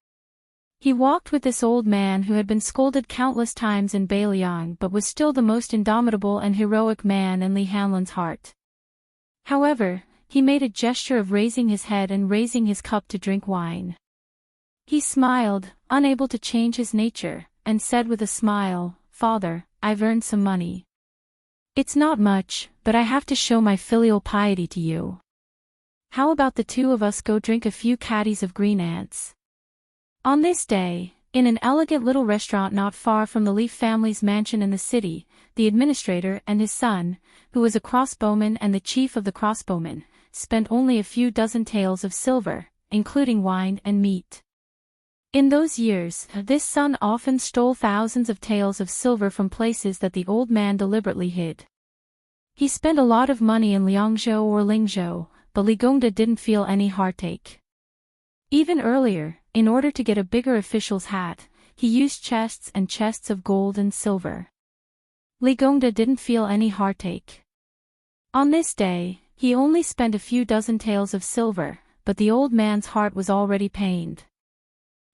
He walked with this old man who had been scolded countless times in Beiliang but was still the most indomitable and heroic man in Li Hanlon's heart. However, he made a gesture of raising his head and raising his cup to drink wine. He smiled, unable to change his nature, and said with a smile, "Father, I've earned some money. It's not much, but I have to show my filial piety to you. How about the two of us go drink a few caddies of green ants?" On this day, in an elegant little restaurant not far from the Leaf family's mansion in the city, the administrator and his son, who was a crossbowman and the chief of the crossbowmen, spent only a few dozen taels of silver, including wine and meat. In those years, this son often stole thousands of taels of silver from places that the old man deliberately hid. He spent a lot of money in Liangzhou or Lingzhou, but Li Gongda didn't feel any heartache. Even earlier, in order to get a bigger official's hat, he used chests and chests of gold and silver. Li Gongda didn't feel any heartache. On this day, he only spent a few dozen taels of silver, but the old man's heart was already pained.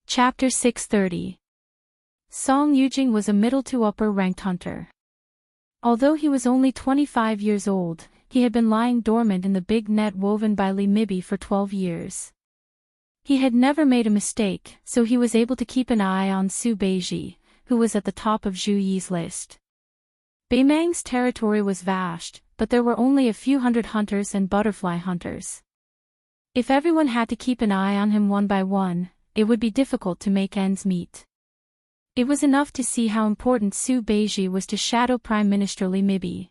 Chapter 630. Song Yujing was a middle to upper ranked hunter. Although he was only 25 years old, he had been lying dormant in the big net woven by Li Mibi for 12 years. He had never made a mistake, so he was able to keep an eye on Su Beiji, who was at the top of Zhu Yi's list. Beimang's territory was vast, but there were only a few hundred hunters and butterfly hunters. If everyone had to keep an eye on him one by one, it would be difficult to make ends meet. It was enough to see how important Su Beiji was to Shadow Prime Minister Li Mibi.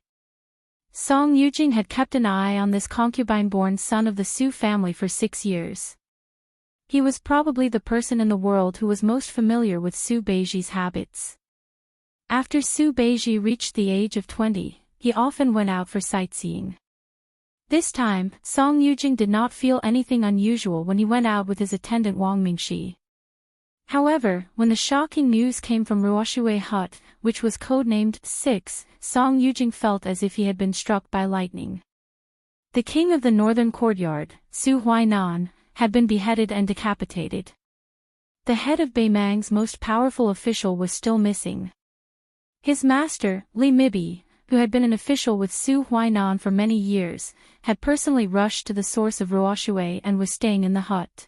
Song Yujing had kept an eye on this concubine-born son of the Su family for 6 years. He was probably the person in the world who was most familiar with Su Beiji's habits. After Su Beiji reached the age of 20, he often went out for sightseeing. This time, Song Yujing did not feel anything unusual when he went out with his attendant Wang Mingxi. However, when the shocking news came from Ruoshui Hut, which was codenamed 6, Song Yujing felt as if he had been struck by lightning. The king of the northern courtyard, Su Huainan, had been beheaded and decapitated. The head of Beimang's most powerful official was still missing. His master, Li Mibi, who had been an official with Su Huainan for many years, had personally rushed to the source of Ruoshui and was staying in the hut.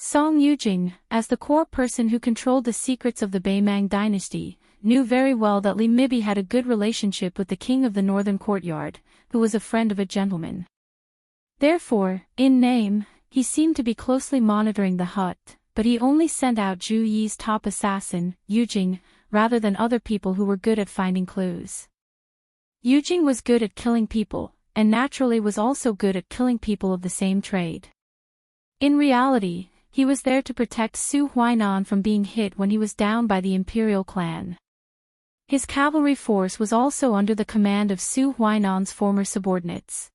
Song Yujing, as the core person who controlled the secrets of the Beimang dynasty, knew very well that Li Mibi had a good relationship with the king of the northern courtyard, who was a friend of a gentleman. Therefore, in name, he seemed to be closely monitoring the hut, but he only sent out Zhu Yi's top assassin, Yujing, rather than other people who were good at finding clues. Yujing was good at killing people, and naturally was also good at killing people of the same trade. In reality, he was there to protect Su Huainan from being hit when he was down by the imperial clan. His cavalry force was also under the command of Su Huainan's former subordinates.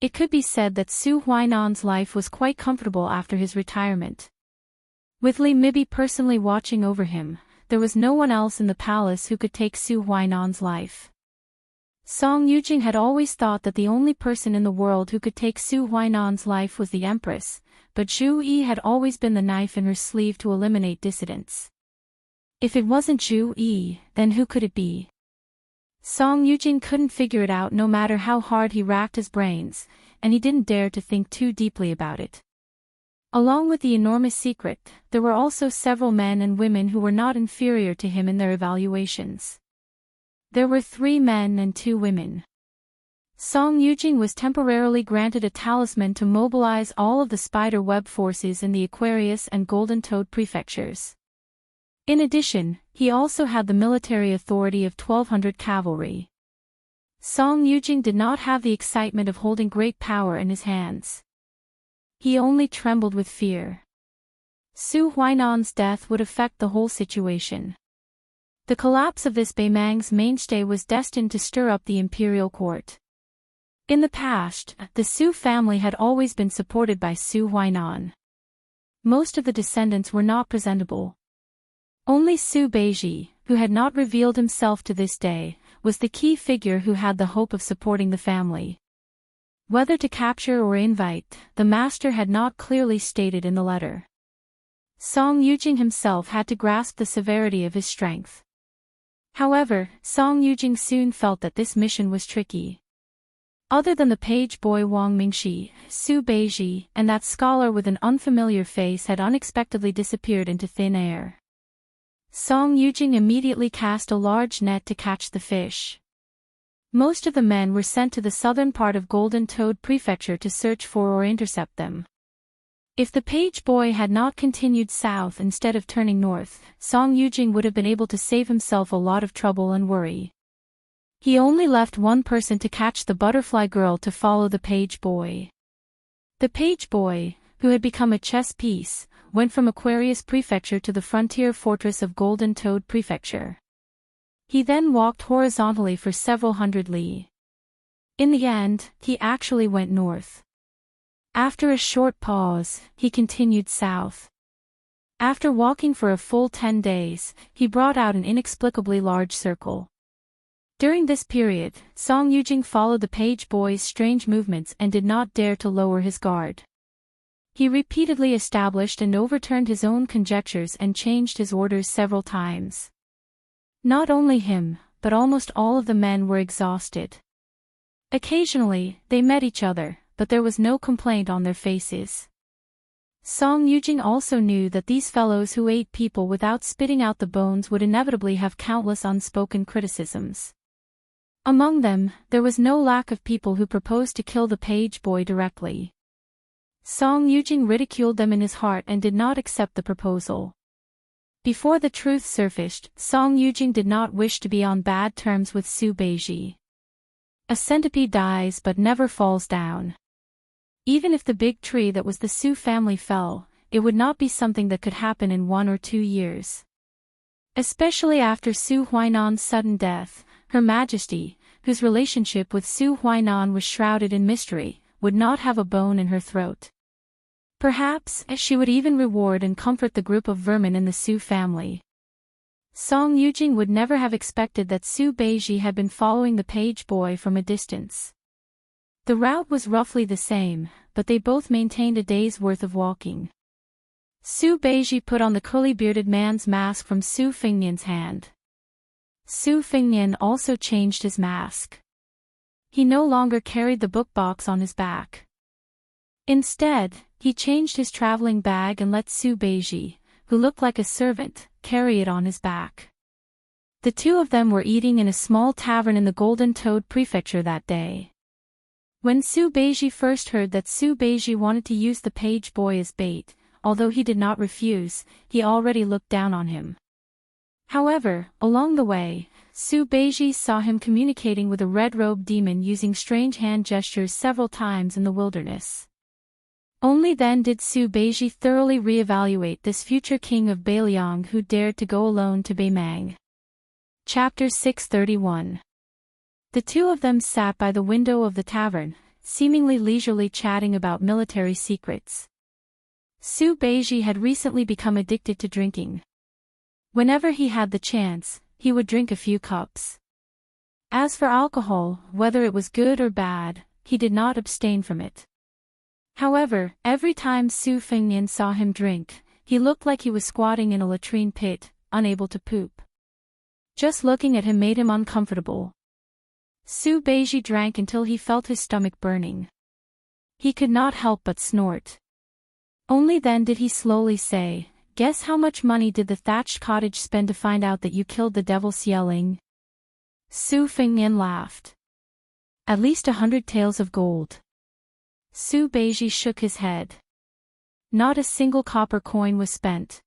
It could be said that Su Huainan's life was quite comfortable after his retirement. With Li Mibi personally watching over him, there was no one else in the palace who could take Su Huainan's life. Song Yujing had always thought that the only person in the world who could take Su Huainan's life was the Empress, but Zhu Yi had always been the knife in her sleeve to eliminate dissidents. If it wasn't Zhu Yi, then who could it be? Song Yujing couldn't figure it out no matter how hard he racked his brains, and he didn't dare to think too deeply about it. Along with the enormous secret, there were also several men and women who were not inferior to him in their evaluations. There were 3 men and 2 women. Song Yujing was temporarily granted a talisman to mobilize all of the spider web forces in the Aquarius and Golden Toad prefectures. In addition, he also had the military authority of 1,200 cavalry. Song Yujing did not have the excitement of holding great power in his hands. He only trembled with fear. Su Huainan's death would affect the whole situation. The collapse of this Beimang's mainstay was destined to stir up the imperial court. In the past, the Su family had always been supported by Su Huainan. Most of the descendants were not presentable. Only Su Beiji, who had not revealed himself to this day, was the key figure who had the hope of supporting the family. Whether to capture or invite, the master had not clearly stated in the letter. Song Yujing himself had to grasp the severity of his strength. However, Song Yujing soon felt that this mission was tricky. Other than the page boy Wang Mingxi, Su Beiji, and that scholar with an unfamiliar face had unexpectedly disappeared into thin air. Song Yujing immediately cast a large net to catch the fish. Most of the men were sent to the southern part of Golden Toad Prefecture to search for or intercept them. If the page boy had not continued south instead of turning north, Song Yujing would have been able to save himself a lot of trouble and worry. He only left one person to catch the butterfly girl to follow the page boy. The page boy, who had become a chess piece, went from Aquarius Prefecture to the frontier fortress of Golden Toad Prefecture. He then walked horizontally for several hundred li. In the end, he actually went north. After a short pause, he continued south. After walking for a full 10 days, he brought out an inexplicably large circle. During this period, Song Yujing followed the page boy's strange movements and did not dare to lower his guard. He repeatedly established and overturned his own conjectures and changed his orders several times. Not only him, but almost all of the men were exhausted. Occasionally, they met each other, but there was no complaint on their faces. Song Yujing also knew that these fellows who ate people without spitting out the bones would inevitably have countless unspoken criticisms. Among them, there was no lack of people who proposed to kill the page boy directly. Song Yujing ridiculed them in his heart and did not accept the proposal. Before the truth surfaced, Song Yujing did not wish to be on bad terms with Su Beiji. A centipede dies but never falls down. Even if the big tree that was the Su family fell, it would not be something that could happen in 1 or 2 years. Especially after Su Huainan's sudden death, Her Majesty, whose relationship with Su Huainan was shrouded in mystery, would not have a bone in her throat. Perhaps, she would even reward and comfort the group of vermin in the Su family. Song Yujing would never have expected that Su Beiji had been following the page boy from a distance. The route was roughly the same, but they both maintained a day's worth of walking. Su Beiji put on the curly-bearded man's mask from Su Fengnian's hand. Su Fengnian also changed his mask. He no longer carried the book box on his back. Instead, he changed his traveling bag and let Su Beiji, who looked like a servant, carry it on his back. The two of them were eating in a small tavern in the Golden Toad Prefecture that day. When Su Beiji first heard that Su Beiji wanted to use the page boy as bait, although he did not refuse, he already looked down on him. However, along the way, Su Beiji saw him communicating with a red-robed demon using strange hand gestures several times in the wilderness. Only then did Su Beiji thoroughly reevaluate this future king of Beiliang who dared to go alone to Beimang. Chapter 631. The two of them sat by the window of the tavern, seemingly leisurely chatting about military secrets. Su Beiji had recently become addicted to drinking. Whenever he had the chance, he would drink a few cups. As for alcohol, whether it was good or bad, he did not abstain from it. However, every time Su Fengnian saw him drink, he looked like he was squatting in a latrine pit, unable to poop. Just looking at him made him uncomfortable. Su Beiji drank until he felt his stomach burning. He could not help but snort. Only then did he slowly say, "Guess how much money did the thatched cottage spend to find out that you killed the devil Xiaoling?" Su Fengnian laughed. "At least 100 taels of gold." Su Beiji shook his head. Not a single copper coin was spent.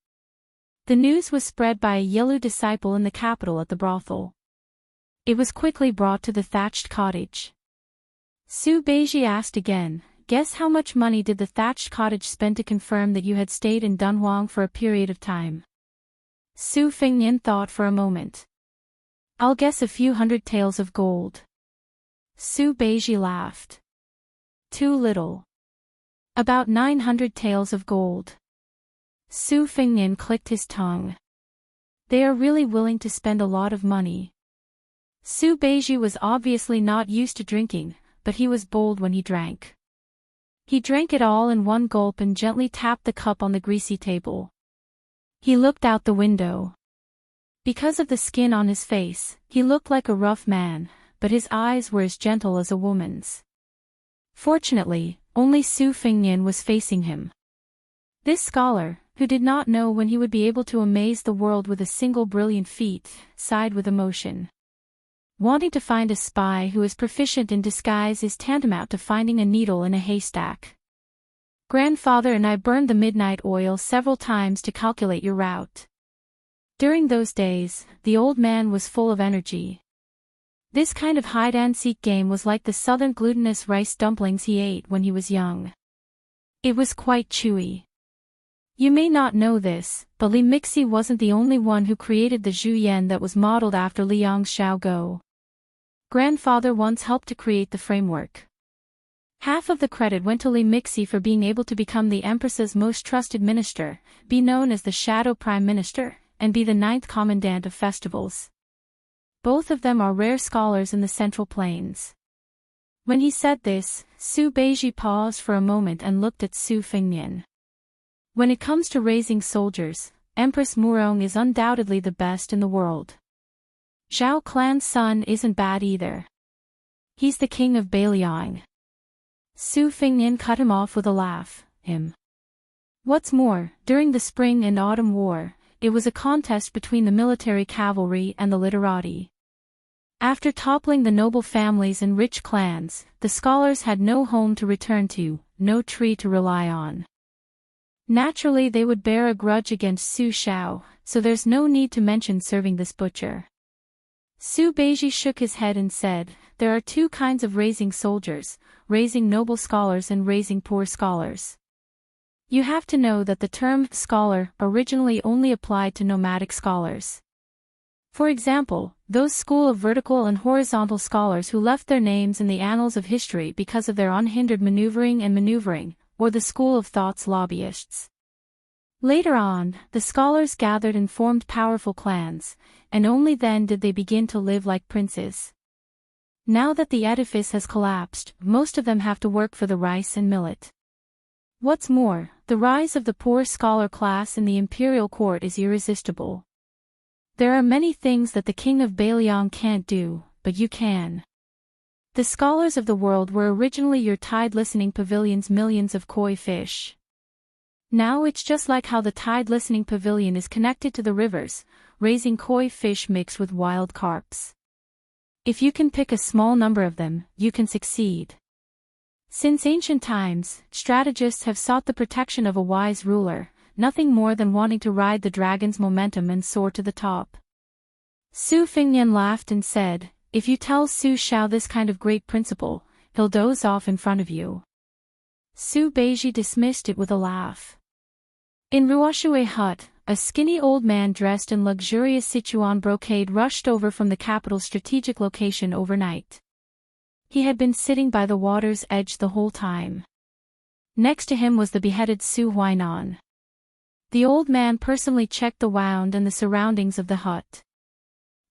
The news was spread by a Yelu disciple in the capital at the brothel. It was quickly brought to the thatched cottage. Su Beiji asked again, "Guess how much money did the thatched cottage spend to confirm that you had stayed in Dunhuang for a period of time?" Su Fengnian thought for a moment. "I'll guess a few 100 taels of gold." Su Beiji laughed. "Too little. About 900 taels of gold." Su Fengnian clicked his tongue. They are really willing to spend a lot of money. Su Beiji was obviously not used to drinking, but he was bold when he drank. He drank it all in one gulp and gently tapped the cup on the greasy table. He looked out the window. Because of the skin on his face, he looked like a rough man, but his eyes were as gentle as a woman's. Fortunately, only Su Fengnian was facing him. This scholar, who did not know when he would be able to amaze the world with a single brilliant feat, sighed with emotion. Wanting to find a spy who is proficient in disguise is tantamount to finding a needle in a haystack. Grandfather and I burned the midnight oil several times to calculate your route. During those days, the old man was full of energy. This kind of hide-and-seek game was like the southern glutinous rice dumplings he ate when he was young. It was quite chewy. You may not know this, but Li Mixi wasn't the only one who created the Zhu Yan that was modeled after Liang's Xiao Go. Grandfather once helped to create the framework. Half of the credit went to Li Mixi for being able to become the Empress's most trusted minister, be known as the Shadow Prime Minister, and be the 9th Commandant of Festivals. Both of them are rare scholars in the Central Plains. When he said this, Su Beiji paused for a moment and looked at Su Fengnian. When it comes to raising soldiers, Empress Murong is undoubtedly the best in the world. Zhao Clan's son isn't bad either. He's the king of Bailiang. Su Fengnian cut him off with a laugh. What's more, during the Spring and Autumn War, it was a contest between the military cavalry and the literati. After toppling the noble families and rich clans, the scholars had no home to return to, no tree to rely on. Naturally they would bear a grudge against Su Shao, so there's no need to mention serving this butcher. Su Beiji shook his head and said, there are two kinds of raising soldiers, raising noble scholars and raising poor scholars. You have to know that the term scholar originally only applied to nomadic scholars. For example, those school of vertical and horizontal scholars who left their names in the annals of history because of their unhindered maneuvering, or the school of thought's lobbyists. Later on, the scholars gathered and formed powerful clans, and only then did they begin to live like princes. Now that the edifice has collapsed, most of them have to work for the rice and millet. What's more, the rise of the poor scholar class in the imperial court is irresistible. There are many things that the king of Bailiang can't do, but you can. The scholars of the world were originally your tide listening pavilion's millions of koi fish. Now it's just like how the tide listening pavilion is connected to the rivers, raising koi fish mixed with wild carps. If you can pick a small number of them, you can succeed. Since ancient times, strategists have sought the protection of a wise ruler, nothing more than wanting to ride the dragon's momentum and soar to the top. Su Fengnian laughed and said, if you tell Su Shao this kind of great principle, he'll doze off in front of you. Su Beiji dismissed it with a laugh. In Ruoshui Hut, a skinny old man dressed in luxurious Sichuan brocade rushed over from the capital's strategic location overnight. He had been sitting by the water's edge the whole time. Next to him was the beheaded Su Huainan. The old man personally checked the wound and the surroundings of the hut.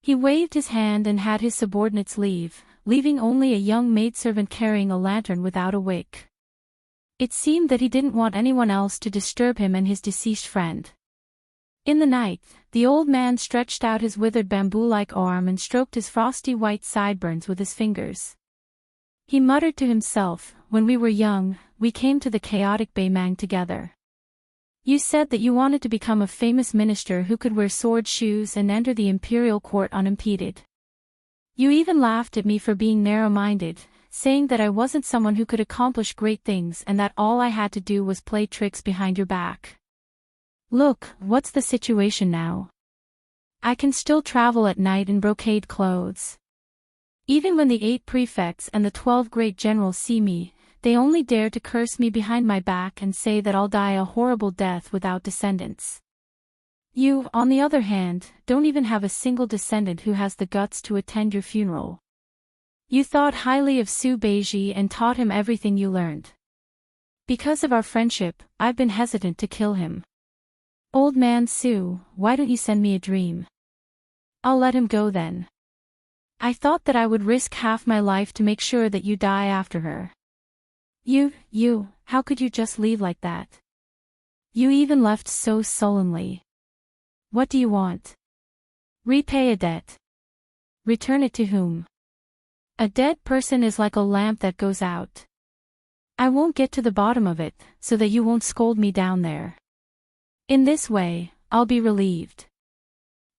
He waved his hand and had his subordinates leave, leaving only a young maidservant carrying a lantern without a wick. It seemed that he didn't want anyone else to disturb him and his deceased friend. In the night, the old man stretched out his withered bamboo-like arm and stroked his frosty white sideburns with his fingers. He muttered to himself, when we were young, we came to the chaotic Beimang together. You said that you wanted to become a famous minister who could wear sword shoes and enter the imperial court unimpeded. You even laughed at me for being narrow-minded, saying that I wasn't someone who could accomplish great things and that all I had to do was play tricks behind your back. Look, what's the situation now? I can still travel at night in brocade clothes. Even when the 8 prefects and the 12 great generals see me, they only dare to curse me behind my back and say that I'll die a horrible death without descendants. You, on the other hand, don't even have a single descendant who has the guts to attend your funeral. You thought highly of Su Beiji and taught him everything you learned. Because of our friendship, I've been hesitant to kill him. Old man Su, why don't you send me a dream? I'll let him go then. I thought that I would risk half my life to make sure that you die after her. You, how could you just leave like that? You even left so sullenly. What do you want? Repay a debt. Return it to whom? A dead person is like a lamp that goes out. I won't get to the bottom of it, so that you won't scold me down there. In this way, I'll be relieved.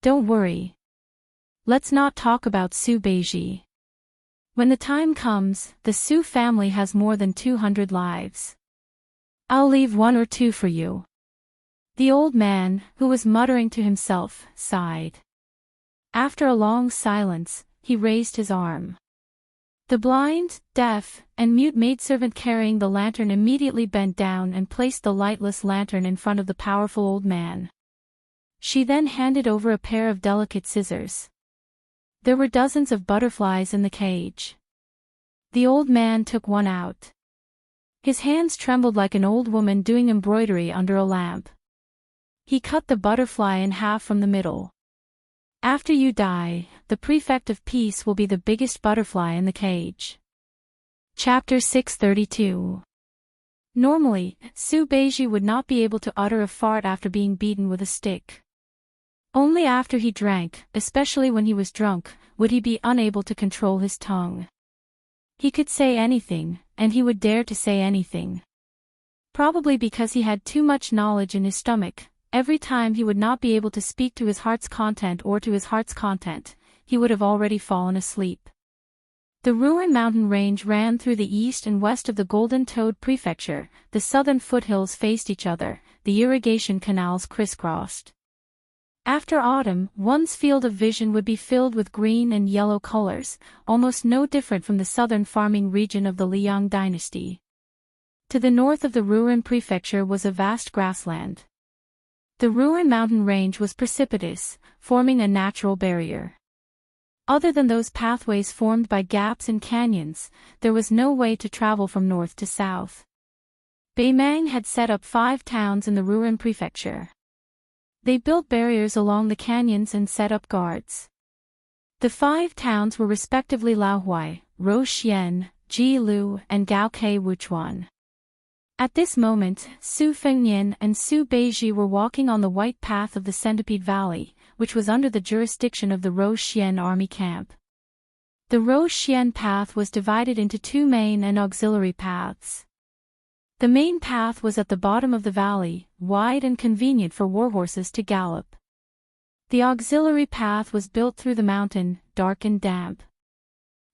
Don't worry. Let's not talk about Su Beiji. When the time comes, the Su family has more than 200 lives. I'll leave 1 or 2 for you. The old man, who was muttering to himself, sighed. After a long silence, he raised his arm. The blind, deaf, and mute maidservant carrying the lantern immediately bent down and placed the lightless lantern in front of the powerful old man. She then handed over a pair of delicate scissors. There were dozens of butterflies in the cage. The old man took one out. His hands trembled like an old woman doing embroidery under a lamp. He cut the butterfly in half from the middle. After you die, the prefect of peace will be the biggest butterfly in the cage. Chapter 632. Normally, Su Beiji would not be able to utter a fart after being beaten with a stick. Only after he drank, especially when he was drunk, would he be unable to control his tongue. He could say anything, and he would dare to say anything. Probably because he had too much knowledge in his stomach, every time he would not be able to speak to his heart's content or to his heart's content, he would have already fallen asleep. The Ruin mountain range ran through the east and west of the Golden Toad Prefecture, the southern foothills faced each other, the irrigation canals crisscrossed. After autumn, one's field of vision would be filled with green and yellow colors, almost no different from the southern farming region of the Liang dynasty. To the north of the Ruin Prefecture was a vast grassland. The Ruin mountain range was precipitous, forming a natural barrier. Other than those pathways formed by gaps and canyons, there was no way to travel from north to south. Beimang had set up 5 towns in the Ruin Prefecture. They built barriers along the canyons and set up guards. The 5 towns were respectively Laohui, Roxian, Jilu, and Gaokei Wuchuan. At this moment, Su Fengnian and Su Beiji were walking on the white path of the Centipede Valley, which was under the jurisdiction of the Roxian army camp. The Roxian path was divided into 2 main and auxiliary paths. The main path was at the bottom of the valley, wide and convenient for warhorses to gallop. The auxiliary path was built through the mountain, dark and damp.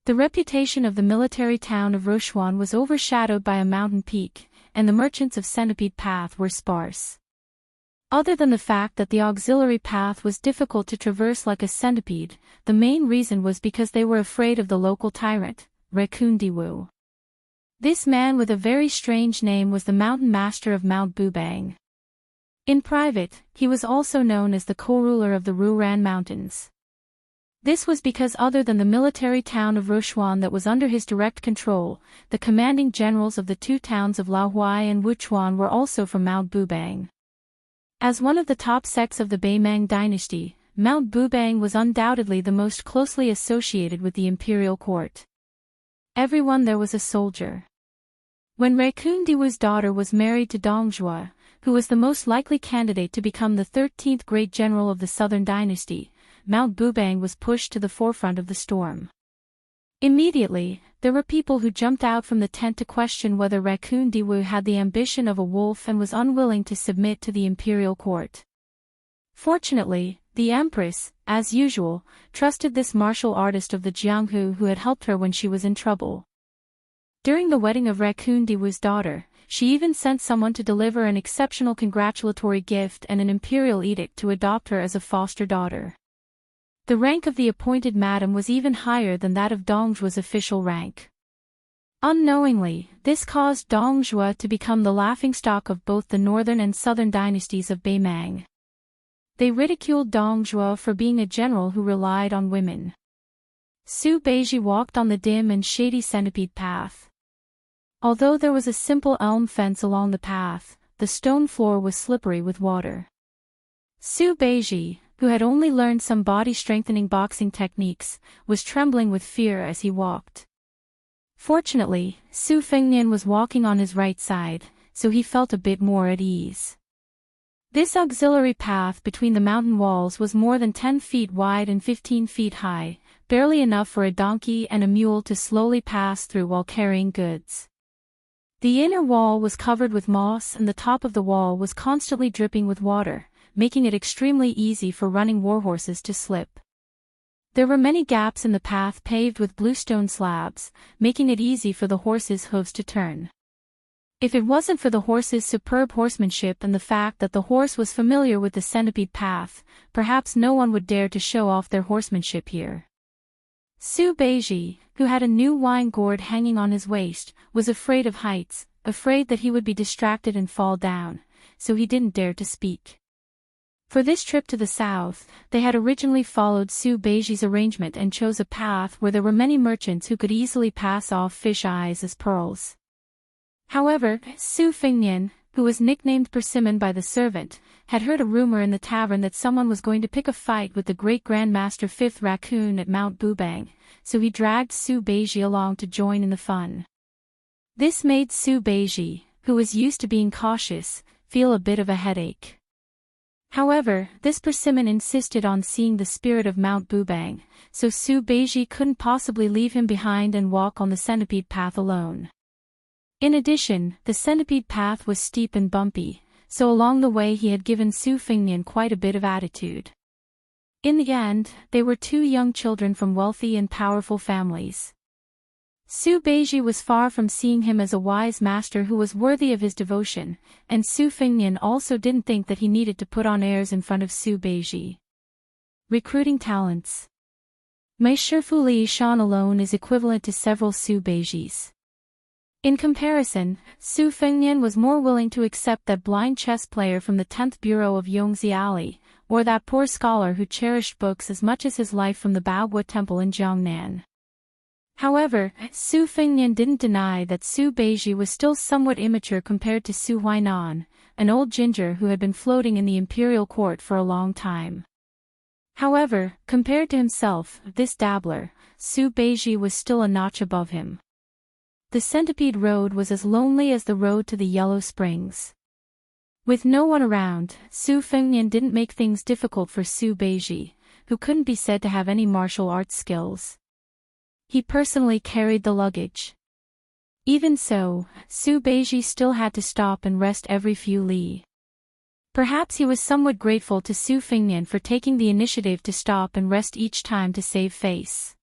The reputation of the military town of Rochuan was overshadowed by a mountain peak, and the merchants of Centipede Path were sparse. Other than the fact that the auxiliary path was difficult to traverse like a centipede, the main reason was because they were afraid of the local tyrant, Raccoon Diwu. This man with a very strange name was the mountain master of Mount Bubang. In private, he was also known as the co-ruler of the Ruran Mountains. This was because other than the military town of Rochuan that was under his direct control, the commanding generals of the 2 towns of Laohui and Wuchuan were also from Mount Bubang. As one of the top sects of the Beimang dynasty, Mount Bubang was undoubtedly the most closely associated with the imperial court. Everyone there was a soldier. When Raccoon Diwu's daughter was married to Dongjue, who was the most likely candidate to become the 13th great general of the southern dynasty, Mount Bubang was pushed to the forefront of the storm. Immediately, there were people who jumped out from the tent to question whether Raccoon Diwu had the ambition of a wolf and was unwilling to submit to the imperial court. Fortunately, the empress, as usual, trusted this martial artist of the Jianghu who had helped her when she was in trouble. During the wedding of Raccoon Diwu's daughter, she even sent someone to deliver an exceptional congratulatory gift and an imperial edict to adopt her as a foster daughter. The rank of the appointed madam was even higher than that of Dongjue's official rank. Unknowingly, this caused Dongjue to become the laughingstock of both the northern and southern dynasties of Beimang. They ridiculed Dongjue for being a general who relied on women. Su Beiji walked on the dim and shady centipede path. Although there was a simple elm fence along the path, the stone floor was slippery with water. Su Beiji, who had only learned some body-strengthening boxing techniques, was trembling with fear as he walked. Fortunately, Su Fengnian was walking on his right side, so he felt a bit more at ease. This auxiliary path between the mountain walls was more than 10 feet wide and 15 feet high, barely enough for a donkey and a mule to slowly pass through while carrying goods. The inner wall was covered with moss and the top of the wall was constantly dripping with water, making it extremely easy for running warhorses to slip. There were many gaps in the path paved with bluestone slabs, making it easy for the horses' hooves to turn. If it wasn't for the horse's superb horsemanship and the fact that the horse was familiar with the centipede path, perhaps no one would dare to show off their horsemanship here. Su Beiji, who had a new wine gourd hanging on his waist, was afraid of heights, afraid that he would be distracted and fall down, so he didn't dare to speak. For this trip to the south, they had originally followed Su Beiji's arrangement and chose a path where there were many merchants who could easily pass off fish eyes as pearls. However, Su Fingnian, who was nicknamed Persimmon by the servant, had heard a rumor in the tavern that someone was going to pick a fight with the great Grandmaster Fifth Raccoon at Mount Bubang, so he dragged Su Beiji along to join in the fun. This made Su Beiji, who was used to being cautious, feel a bit of a headache. However, this Persimmon insisted on seeing the spirit of Mount Bubang, so Su Beiji couldn't possibly leave him behind and walk on the centipede path alone. In addition, the centipede path was steep and bumpy, so along the way he had given Su Fingnian quite a bit of attitude. In the end, they were two young children from wealthy and powerful families. Su Beiji was far from seeing him as a wise master who was worthy of his devotion, and Su Fingnian also didn't think that he needed to put on airs in front of Su Beiji. Recruiting talents. Mei Shifu Li Shan alone is equivalent to several Su Beijis. In comparison, Su Fingnian was more willing to accept that blind chess player from the 10th Bureau of Yongzi Alley, or that poor scholar who cherished books as much as his life from the Baoguo Temple in Jiangnan. However, Su Fingnian didn't deny that Su Beiji was still somewhat immature compared to Su Huainan, an old ginger who had been floating in the imperial court for a long time. However, compared to himself, this dabbler, Su Beiji was still a notch above him. The Centipede Road was as lonely as the road to the Yellow Springs. With no one around, Su Fingnian didn't make things difficult for Su Beiji, who couldn't be said to have any martial arts skills. He personally carried the luggage. Even so, Su Beiji still had to stop and rest every few li. Perhaps he was somewhat grateful to Su Fingnian for taking the initiative to stop and rest each time to save face.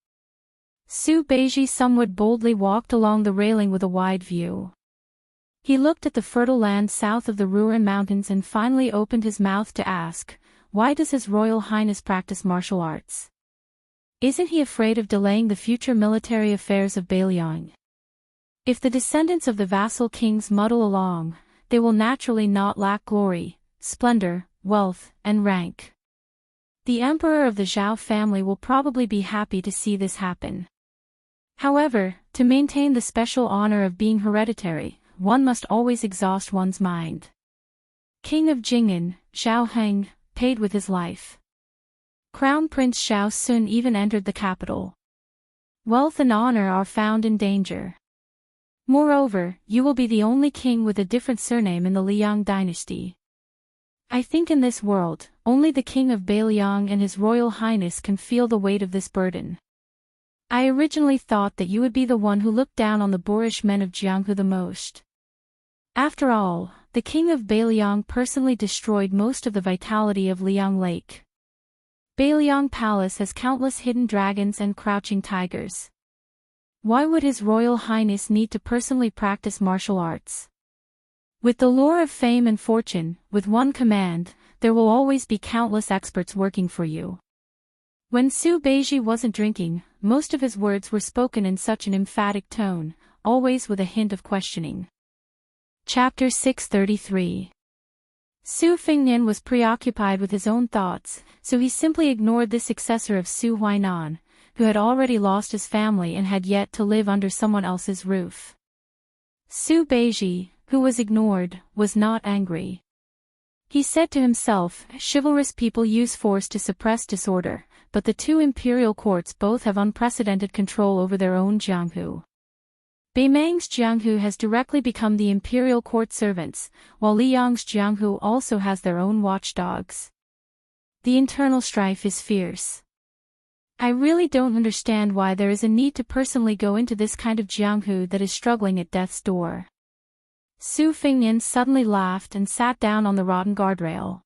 Su Beiji somewhat boldly walked along the railing with a wide view. He looked at the fertile land south of the Ruan Mountains and finally opened his mouth to ask, why does His Royal Highness practice martial arts? Isn't he afraid of delaying the future military affairs of Bailiang? If the descendants of the vassal kings muddle along, they will naturally not lack glory, splendor, wealth, and rank. The emperor of the Zhao family will probably be happy to see this happen. However, to maintain the special honor of being hereditary, one must always exhaust one's mind. King of Jing'an, Zhao Heng, paid with his life. Crown Prince Zhao Sun even entered the capital. Wealth and honor are found in danger. Moreover, you will be the only king with a different surname in the Liang dynasty. I think in this world, only the king of Bailiang and His Royal Highness can feel the weight of this burden. I originally thought that you would be the one who looked down on the boorish men of Jianghu the most. After all, the king of Bailiang personally destroyed most of the vitality of Liang Lake. Bailiang Palace has countless hidden dragons and crouching tigers. Why would His Royal Highness need to personally practice martial arts? With the lure of fame and fortune, with one command, there will always be countless experts working for you. When Su Beiji wasn't drinking, most of his words were spoken in such an emphatic tone, always with a hint of questioning. Chapter 633. Su Fingnian was preoccupied with his own thoughts, so he simply ignored this successor of Su Huainan, who had already lost his family and had yet to live under someone else's roof. Su Beiji, who was ignored, was not angry. He said to himself, chivalrous people use force to suppress disorder, but the two imperial courts both have unprecedented control over their own Jianghu. Beimang's Jianghu has directly become the imperial court servants, while Liang's Jianghu also has their own watchdogs. The internal strife is fierce. I really don't understand why there is a need to personally go into this kind of Jianghu that is struggling at death's door. Su Fingnian suddenly laughed and sat down on the rotten guardrail.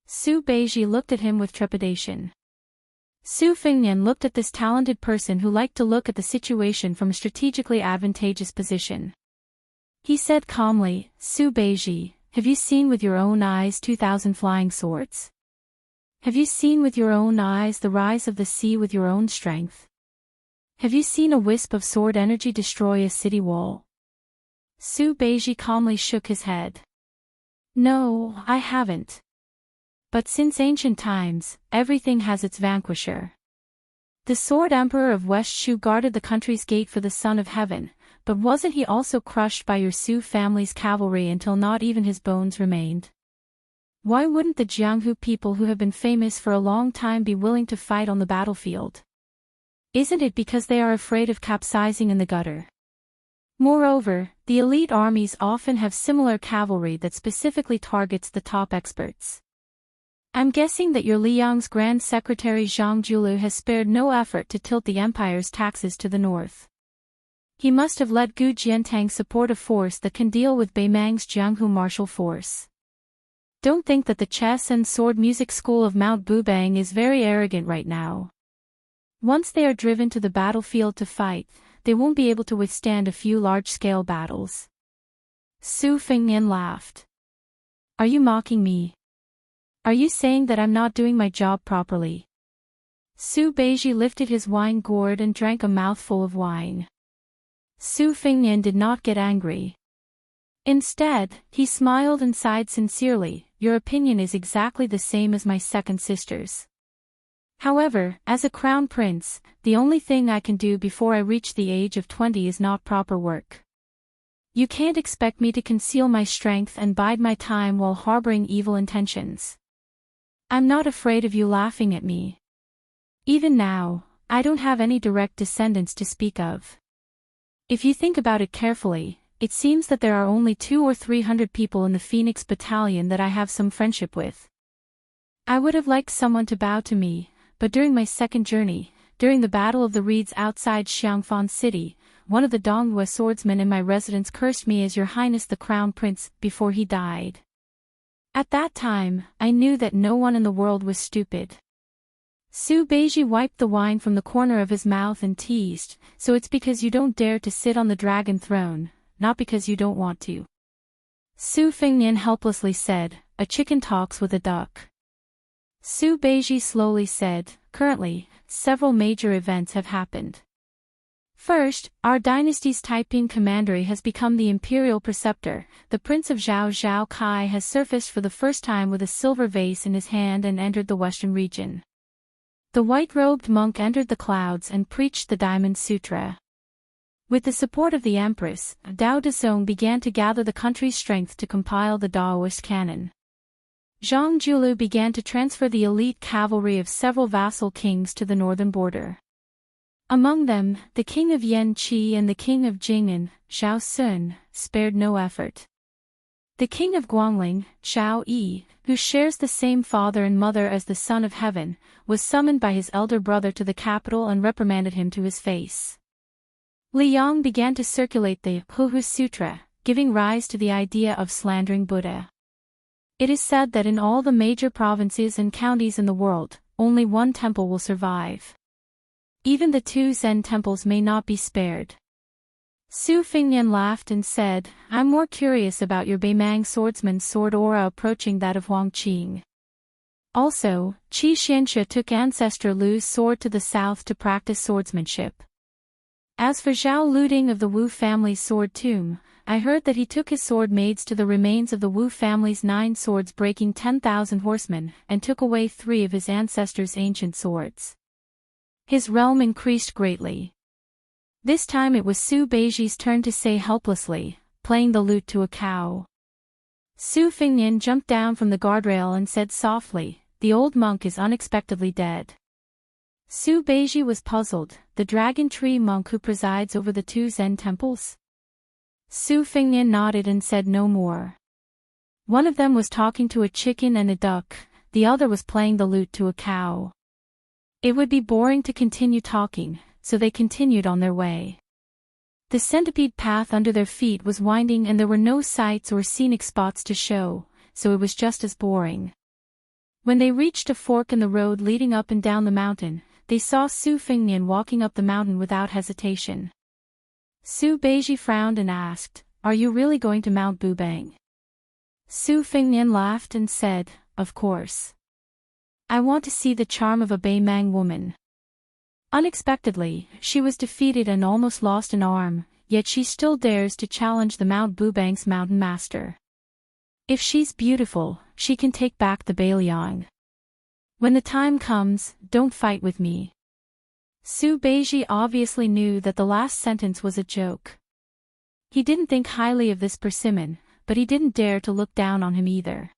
Su Beiji looked at him with trepidation. Su Fingnian looked at this talented person who liked to look at the situation from a strategically advantageous position. He said calmly, Su Beiji, have you seen with your own eyes 2,000 flying swords? Have you seen with your own eyes the rise of the sea with your own strength? Have you seen a wisp of sword energy destroy a city wall? Su Beiji calmly shook his head. No, I haven't. But since ancient times, everything has its vanquisher. The Sword Emperor of West Shu guarded the country's gate for the Son of Heaven, but wasn't he also crushed by your Su family's cavalry until not even his bones remained? Why wouldn't the Jianghu people who have been famous for a long time be willing to fight on the battlefield? Isn't it because they are afraid of capsizing in the gutter? Moreover, the elite armies often have similar cavalry that specifically targets the top experts. I'm guessing that your Liang's Grand Secretary Zhang Julu has spared no effort to tilt the empire's taxes to the north. He must have let Gu Jiantang support a force that can deal with Beimang's Jianghu martial force. Don't think that the chess and sword music school of Mount Bubang is very arrogant right now. Once they are driven to the battlefield to fight, they won't be able to withstand a few large-scale battles. Su Fengnian laughed. Are you mocking me? Are you saying that I'm not doing my job properly? Su Beiji lifted his wine gourd and drank a mouthful of wine. Su Fengnian did not get angry. Instead, he smiled and sighed sincerely. Your opinion is exactly the same as my second sister's. However, as a crown prince, the only thing I can do before I reach the age of 20 is not proper work. You can't expect me to conceal my strength and bide my time while harboring evil intentions. I'm not afraid of you laughing at me. Even now, I don't have any direct descendants to speak of. If you think about it carefully, it seems that there are only 200 or 300 people in the Phoenix Battalion that I have some friendship with. I would have liked someone to bow to me, but during my second journey, during the Battle of the Reeds outside Xiangfan City, one of the Donghua swordsmen in my residence cursed me as Your Highness the Crown Prince before he died. At that time, I knew that no one in the world was stupid. Su Beiji wiped the wine from the corner of his mouth and teased, so it's because you don't dare to sit on the dragon throne, not because you don't want to. Su Fengnian helplessly said, a chicken talks with a duck. Su Beiji slowly said, currently, several major events have happened. First, our dynasty's Taiping commandery has become the imperial preceptor. The Prince of Zhao Zhao Kai has surfaced for the first time with a silver vase in his hand and entered the western region. The white-robed monk entered the clouds and preached the Diamond Sutra. With the support of the Empress, Dao Dezong began to gather the country's strength to compile the Daoist canon. Zhang Julu began to transfer the elite cavalry of several vassal kings to the northern border. Among them, the king of Yanqi and the king of Jing'an, Zhao Sun, spared no effort. The king of Guangling, Zhao Yi, who shares the same father and mother as the Son of Heaven, was summoned by his elder brother to the capital and reprimanded him to his face. Liang began to circulate the Huhu Sutra, giving rise to the idea of slandering Buddha. It is said that in all the major provinces and counties in the world, only one temple will survive. Even the 2 Zen temples may not be spared. Su Fengnian laughed and said, I'm more curious about your Beimang swordsman's sword aura approaching that of Huang Qing. Also, Qi Xianxia took ancestor Lu's sword to the south to practice swordsmanship. As for Zhao Luding of the Wu family's sword tomb, I heard that he took his sword maids to the remains of the Wu family's 9 swords breaking 10,000 horsemen and took away 3 of his ancestors' ancient swords. His realm increased greatly. This time it was Su Beiji's turn to say helplessly, playing the lute to a cow. Su Fengnian jumped down from the guardrail and said softly, the old monk is unexpectedly dead. Su Beiji was puzzled, the dragon tree monk who presides over the 2 Zen temples? Su Fengnian nodded and said no more. One of them was talking to a chicken and a duck, the other was playing the lute to a cow. It would be boring to continue talking, so they continued on their way. The centipede path under their feet was winding and there were no sights or scenic spots to show, so it was just as boring. When they reached a fork in the road leading up and down the mountain, they saw Su Fengnian walking up the mountain without hesitation. Su Beiji frowned and asked, are you really going to Mount Bubang? Su Fengnian laughed and said, of course. I want to see the charm of a Beimang woman. Unexpectedly, she was defeated and almost lost an arm, yet she still dares to challenge the Mount Bubang's mountain master. If she's beautiful, she can take back the Bailiang. When the time comes, don't fight with me. Su Beiji obviously knew that the last sentence was a joke. He didn't think highly of this persimmon, but he didn't dare to look down on him either.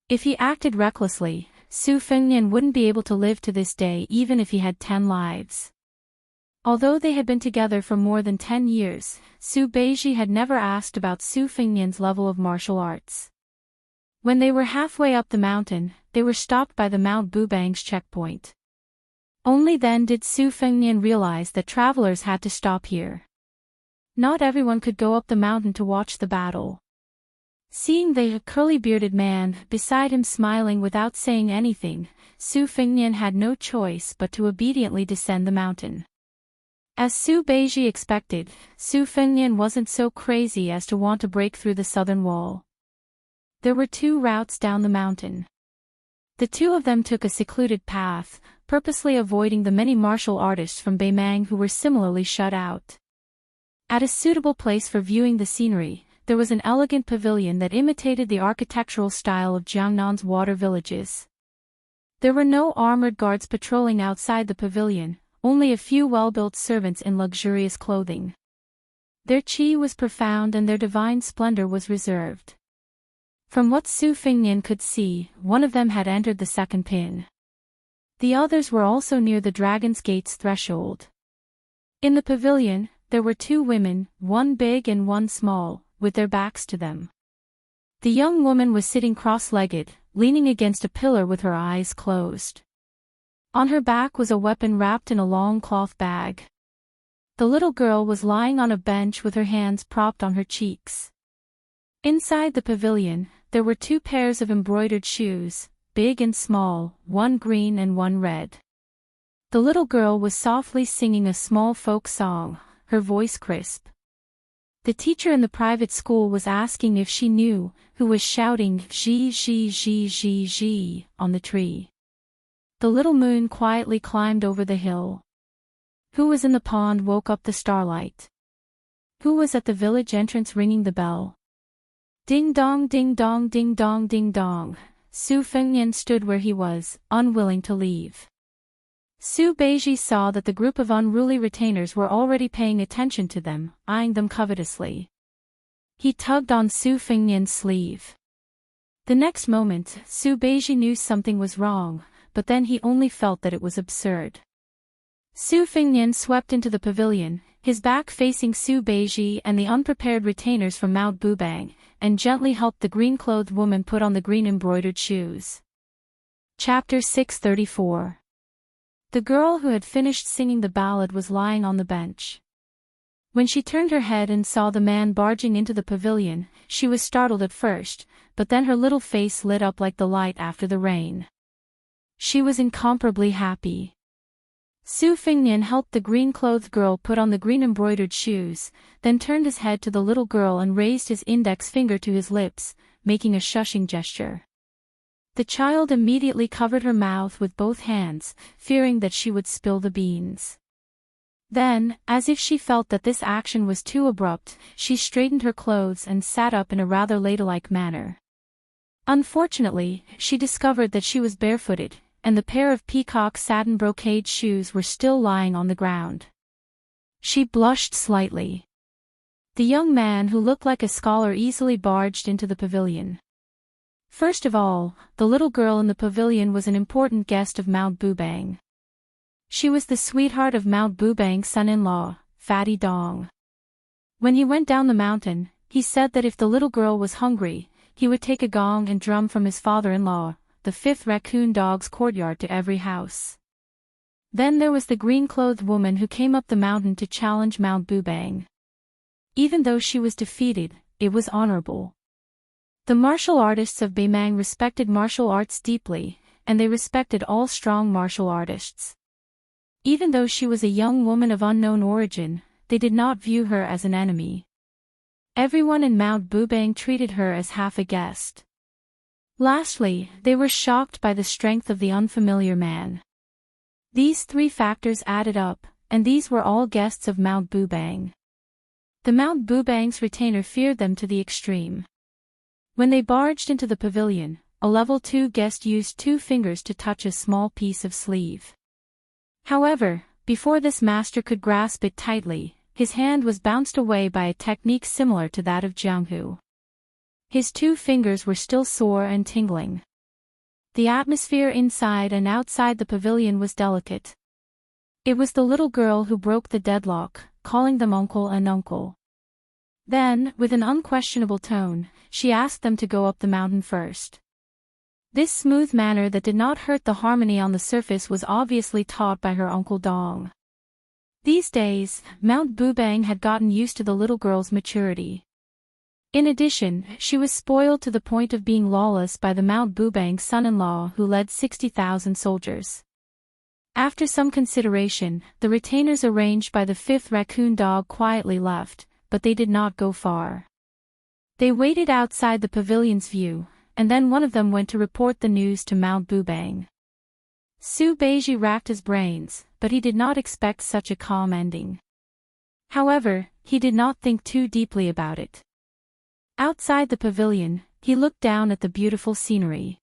If he acted recklessly, Su Fengnian wouldn't be able to live to this day even if he had 10 lives. Although they had been together for more than 10 years, Su Beiji had never asked about Su Fengnian's level of martial arts. When they were halfway up the mountain, they were stopped by the Mount Bubang's checkpoint. Only then did Su Fengnian realize that travelers had to stop here. Not everyone could go up the mountain to watch the battle. Seeing the curly-bearded man beside him smiling without saying anything, Su Fengnian had no choice but to obediently descend the mountain. As Su Beiji expected, Su Fengnian wasn't so crazy as to want to break through the southern wall. There were 2 routes down the mountain. The 2 of them took a secluded path, purposely avoiding the many martial artists from Beimang who were similarly shut out. At a suitable place for viewing the scenery, there was an elegant pavilion that imitated the architectural style of Jiangnan's water villages. There were no armored guards patrolling outside the pavilion, only a few well-built servants in luxurious clothing. Their qi was profound and their divine splendor was reserved. From what Su Fengnian could see, one of them had entered the second pin. The others were also near the Dragon's Gate's threshold. In the pavilion, there were 2 women, one big and one small, with their backs to them. The young woman was sitting cross-legged, leaning against a pillar with her eyes closed. On her back was a weapon wrapped in a long cloth bag. The little girl was lying on a bench with her hands propped on her cheeks. Inside the pavilion, there were 2 pairs of embroidered shoes, big and small, one green and one red. The little girl was softly singing a small folk song, her voice crisp. The teacher in the private school was asking if she knew who was shouting "Zhi Zhi Zhi Zhi Zhi" on the tree. The little moon quietly climbed over the hill. Who was in the pond woke up the starlight. Who was at the village entrance ringing the bell? Ding dong ding dong ding dong ding dong. Su Fengnian stood where he was, unwilling to leave. Su Beiji saw that the group of unruly retainers were already paying attention to them, eyeing them covetously. He tugged on Su Fengnian's sleeve. The next moment, Su Beiji knew something was wrong, but then he only felt that it was absurd. Su Fengnian swept into the pavilion, his back facing Su Beiji and the unprepared retainers from Mount Bubang, and gently helped the green-clothed woman put on the green embroidered shoes. Chapter 634. The girl who had finished singing the ballad was lying on the bench. When she turned her head and saw the man barging into the pavilion, she was startled at first, but then her little face lit up like the light after the rain. She was incomparably happy. Su Fengnian helped the green-clothed girl put on the green-embroidered shoes, then turned his head to the little girl and raised his index finger to his lips, making a shushing gesture. The child immediately covered her mouth with both hands, fearing that she would spill the beans. Then, as if she felt that this action was too abrupt, she straightened her clothes and sat up in a rather ladylike manner. Unfortunately, she discovered that she was barefooted, and the pair of peacock satin brocade shoes were still lying on the ground. She blushed slightly. The young man who looked like a scholar easily barged into the pavilion. First of all, the little girl in the pavilion was an important guest of Mount Bubang. She was the sweetheart of Mount Bubang's son-in-law, Fatty Dong. When he went down the mountain, he said that if the little girl was hungry, he would take a gong and drum from his father-in-law, the 5th raccoon dog's courtyard to every house. Then there was the green-clothed woman who came up the mountain to challenge Mount Bubang. Even though she was defeated, it was honorable. The martial artists of Beimang respected martial arts deeply, and they respected all strong martial artists. Even though she was a young woman of unknown origin, they did not view her as an enemy. Everyone in Mount Bubang treated her as half a guest. Lastly, they were shocked by the strength of the unfamiliar man. These 3 factors added up, and these were all guests of Mount Bubang. The Mount Bubang's retainer feared them to the extreme. When they barged into the pavilion, a level 2 guest used 2 fingers to touch a small piece of sleeve. However, before this master could grasp it tightly, his hand was bounced away by a technique similar to that of Jianghu. His 2 fingers were still sore and tingling. The atmosphere inside and outside the pavilion was delicate. It was the little girl who broke the deadlock, calling them uncle and uncle. Then, with an unquestionable tone, she asked them to go up the mountain first. This smooth manner that did not hurt the harmony on the surface was obviously taught by her Uncle Dong. These days, Mount Bubang had gotten used to the little girl's maturity. In addition, she was spoiled to the point of being lawless by the Mount Bubang son-in-law who led 60,000 soldiers. After some consideration, the retainers arranged by the 5th raccoon dog quietly left, but they did not go far. They waited outside the pavilion's view, and then one of them went to report the news to Mount Bubang. Su Beiji racked his brains, but he did not expect such a calm ending. However, he did not think too deeply about it. Outside the pavilion, he looked down at the beautiful scenery.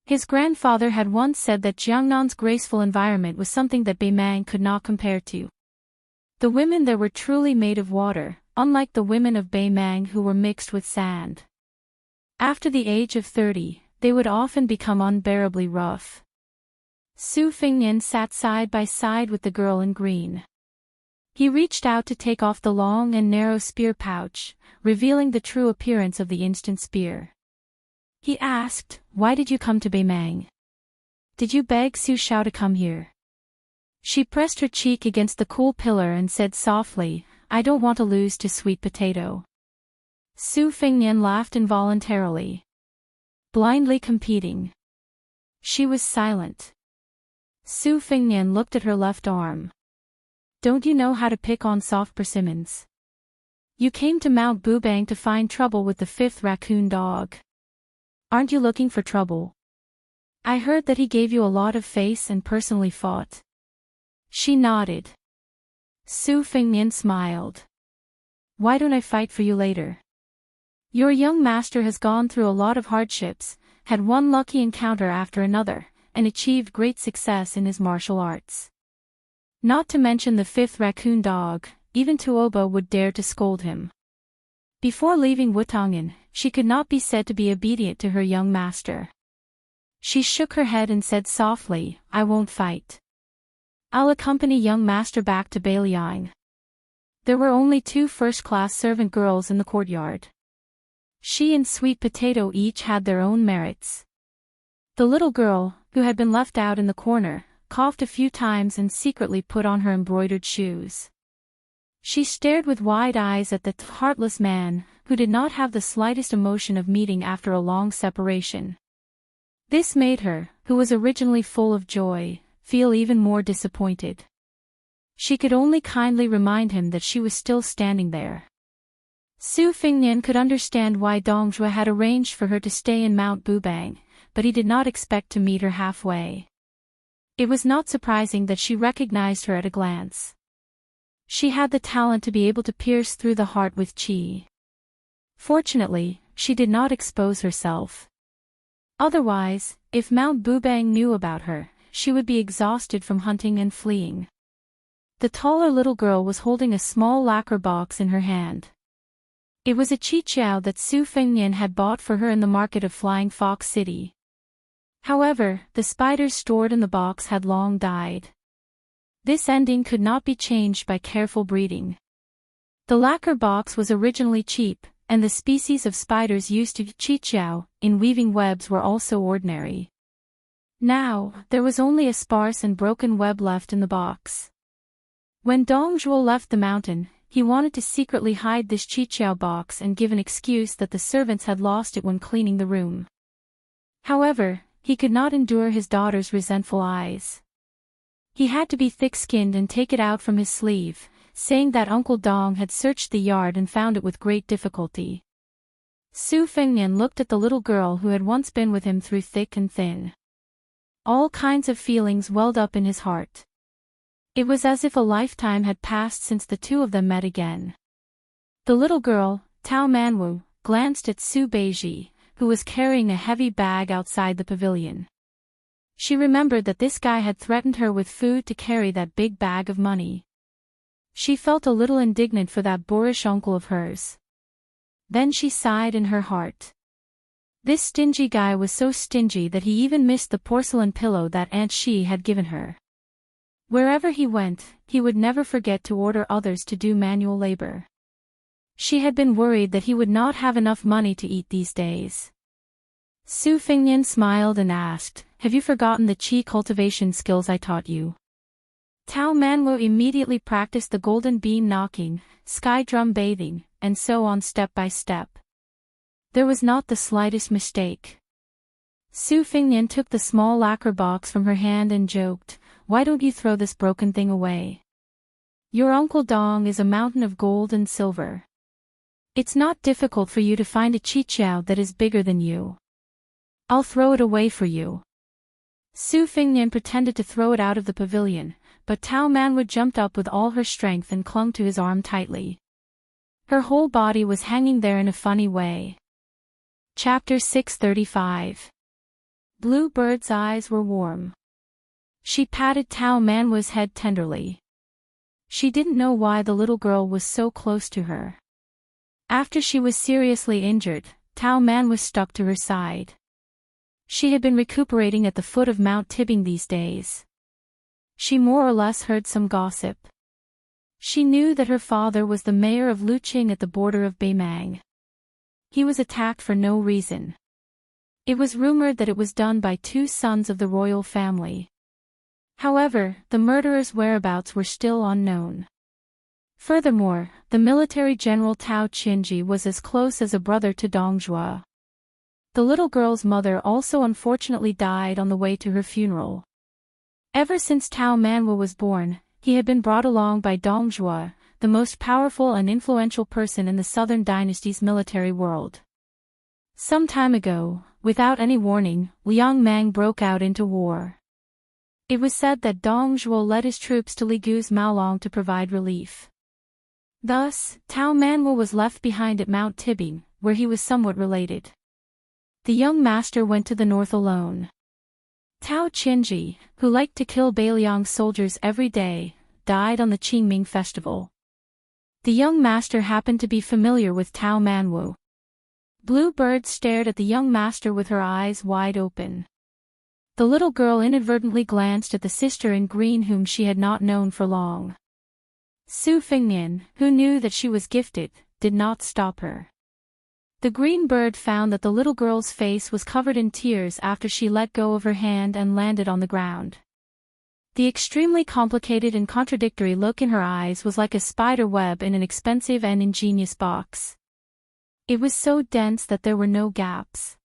His grandfather had once said that Jiangnan's graceful environment was something that Beimang could not compare to. The women there were truly made of water, unlike the women of Beimang who were mixed with sand. After the age of 30, they would often become unbearably rough. Su Fingnian sat side by side with the girl in green. He reached out to take off the long and narrow spear pouch, revealing the true appearance of the instant spear. He asked, "Why did you come to Beimang? Did you beg Su Xiao to come here?" She pressed her cheek against the cool pillar and said softly, "I don't want to lose to Sweet Potato." Su Fingnian laughed involuntarily. Blindly competing. She was silent. Su Fingnian looked at her left arm. "Don't you know how to pick on soft persimmons? You came to Mount Bubang to find trouble with the 5th raccoon dog. Aren't you looking for trouble? I heard that he gave you a lot of face and personally fought." She nodded. Su Fingnian smiled. "Why don't I fight for you later? Your young master has gone through a lot of hardships, had one lucky encounter after another, and achieved great success in his martial arts. Not to mention the 5th raccoon dog, even Tuoba would dare to scold him." Before leaving Wutangen, she could not be said to be obedient to her young master. She shook her head and said softly, "I won't fight. I'll accompany young master back to Beiliang." There were only 2 first-class servant girls in the courtyard. She and Sweet Potato each had their own merits. The little girl, who had been left out in the corner, coughed a few times and secretly put on her embroidered shoes. She stared with wide eyes at the heartless man, who did not have the slightest emotion of meeting after a long separation. This made her, who was originally full of joy, feel even more disappointed. She could only kindly remind him that she was still standing there. Su Fingnian could understand why Dongzhua had arranged for her to stay in Mount Bubang, but he did not expect to meet her halfway. It was not surprising that she recognized her at a glance. She had the talent to be able to pierce through the heart with qi. Fortunately, she did not expose herself. Otherwise, if Mount Bubang knew about her, she would be exhausted from hunting and fleeing. The taller little girl was holding a small lacquer box in her hand. It was a qiqiao that Su Fingnian had bought for her in the market of Flying Fox City. However, the spiders stored in the box had long died. This ending could not be changed by careful breeding. The lacquer box was originally cheap, and the species of spiders used to qiqiao in weaving webs were also ordinary. Now, there was only a sparse and broken web left in the box. When Dongzhuo left the mountain, he wanted to secretly hide this qiqiao box and give an excuse that the servants had lost it when cleaning the room. However, he could not endure his daughter's resentful eyes. He had to be thick-skinned and take it out from his sleeve, saying that Uncle Dong had searched the yard and found it with great difficulty. Su Fingnian looked at the little girl who had once been with him through thick and thin. All kinds of feelings welled up in his heart. It was as if a lifetime had passed since the two of them met again. The little girl, Tao Manwu, glanced at Su Beiji, who was carrying a heavy bag outside the pavilion. She remembered that this guy had threatened her with food to carry that big bag of money. She felt a little indignant for that boorish uncle of hers. Then she sighed in her heart. This stingy guy was so stingy that he even missed the porcelain pillow that Aunt She had given her. Wherever he went, he would never forget to order others to do manual labor. She had been worried that he would not have enough money to eat these days. Su Fingnian smiled and asked, "Have you forgotten the chi cultivation skills I taught you?" Tao Manwo immediately practiced the golden bean knocking, sky drum bathing, and so on step by step. There was not the slightest mistake. Su Fingnian took the small lacquer box from her hand and joked, "Why don't you throw this broken thing away? Your Uncle Dong is a mountain of gold and silver. It's not difficult for you to find a chiqiao that is bigger than you. I'll throw it away for you." Su Fingnian pretended to throw it out of the pavilion, but Tao Manwo jumped up with all her strength and clung to his arm tightly. Her whole body was hanging there in a funny way. Chapter 635. Blue Bird's eyes were warm. She patted Tao Manwo's head tenderly. She didn't know why the little girl was so close to her. After she was seriously injured, Tao Manwo stuck to her side. She had been recuperating at the foot of Mount Tibbing these days. She more or less heard some gossip. She knew that her father was the mayor of Luqing at the border of Beimang. He was attacked for no reason. It was rumored that it was done by two sons of the royal family. However, the murderer's whereabouts were still unknown. Furthermore, the military general Tao Qinji was as close as a brother to Dong Zhuo. The little girl's mother also unfortunately died on the way to her funeral. Ever since Tao Manwo was born, he had been brought along by Dong Zhuo, the most powerful and influential person in the Southern Dynasty's military world. Some time ago, without any warning, Liang Mang broke out into war. It was said that Dong Zhuo led his troops to Ligu's Maolong to provide relief. Thus, Tao Manwo was left behind at Mount Tibbing, where he was somewhat related. The young master went to the north alone. Tao Qinji, who liked to kill Beiliang soldiers every day, died on the Qingming festival. The young master happened to be familiar with Tao Manwo. Blue Bird stared at the young master with her eyes wide open. The little girl inadvertently glanced at the sister in green whom she had not known for long. Su Fingnian, who knew that she was gifted, did not stop her. The green bird found that the little girl's face was covered in tears after she let go of her hand and landed on the ground. The extremely complicated and contradictory look in her eyes was like a spider web in an expensive and ingenious box. It was so dense that there were no gaps.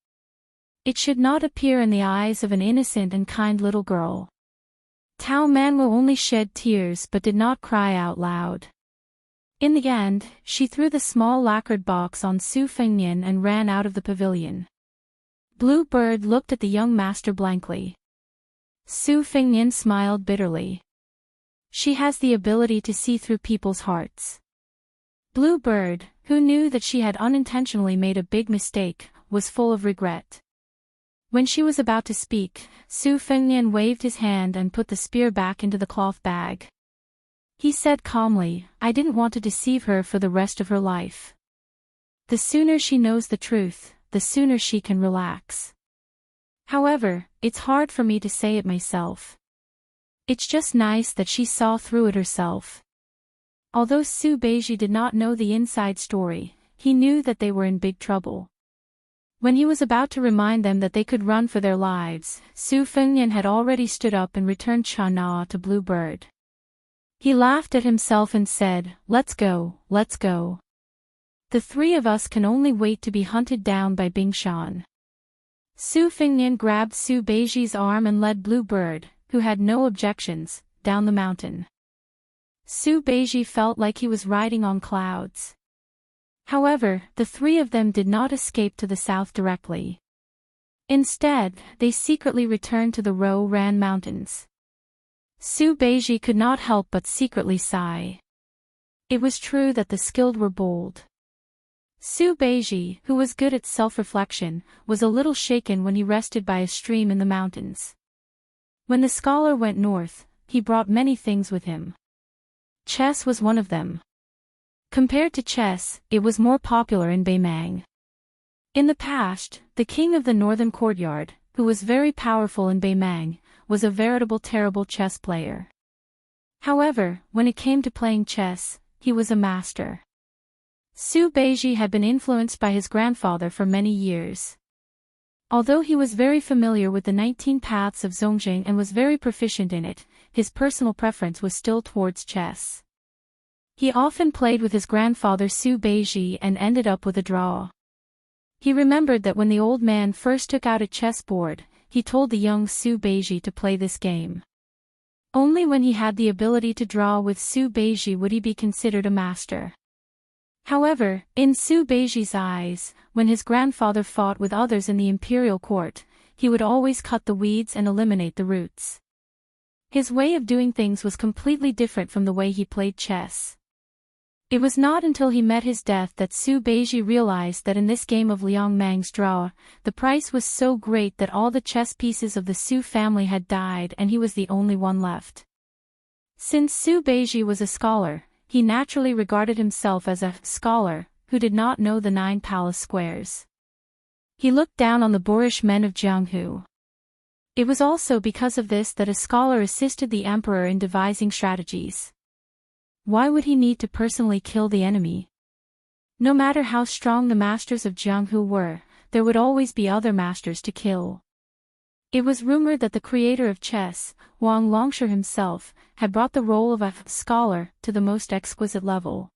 It should not appear in the eyes of an innocent and kind little girl. Tao Manwo only shed tears but did not cry out loud. In the end, she threw the small lacquered box on Su Fingnian and ran out of the pavilion. Blue Bird looked at the young master blankly. Su Fingnian smiled bitterly. She has the ability to see through people's hearts. Blue Bird, who knew that she had unintentionally made a big mistake, was full of regret. When she was about to speak, Su Fingnian waved his hand and put the spear back into the cloth bag. He said calmly, "I didn't want to deceive her for the rest of her life. The sooner she knows the truth, the sooner she can relax. However, it's hard for me to say it myself. It's just nice that she saw through it herself." Although Su Beiji did not know the inside story, he knew that they were in big trouble. When he was about to remind them that they could run for their lives, Su Fingnian had already stood up and returned Chana to Blue Bird. He laughed at himself and said, let's go. The three of us can only wait to be hunted down by Bingshan." Su Fingnian grabbed Su Beiji's arm and led Blue Bird, who had no objections, down the mountain. Su Beiji felt like he was riding on clouds. However, the three of them did not escape to the south directly. Instead, they secretly returned to the Ran Mountains. Su Beiji could not help but secretly sigh. It was true that the skilled were bold. Su Beiji, who was good at self-reflection, was a little shaken when he rested by a stream in the mountains. When the scholar went north, he brought many things with him. Chess was one of them. Compared to chess, it was more popular in Beimang. In the past, the king of the northern courtyard, who was very powerful in Beimang, was a veritable terrible chess player. However, when it came to playing chess, he was a master. Su Beiji had been influenced by his grandfather for many years. Although he was very familiar with the 19 paths of Zongjing and was very proficient in it, his personal preference was still towards chess. He often played with his grandfather Su Beiji and ended up with a draw. He remembered that when the old man first took out a chessboard, he told the young Su Beiji to play this game. Only when he had the ability to draw with Su Beiji would he be considered a master. However, in Su Beiji's eyes, when his grandfather fought with others in the imperial court, he would always cut the weeds and eliminate the roots. His way of doing things was completely different from the way he played chess. It was not until he met his death that Su Beiji realized that in this game of Liang Mang's draw, the price was so great that all the chess pieces of the Su family had died and he was the only one left. Since Su Beiji was a scholar, he naturally regarded himself as a scholar who did not know the 9 palace squares. He looked down on the boorish men of Jianghu. It was also because of this that a scholar assisted the emperor in devising strategies. Why would he need to personally kill the enemy? No matter how strong the masters of Jianghu were, there would always be other masters to kill. It was rumored that the creator of chess, Wang Longsher himself, had brought the role of a scholar to the most exquisite level.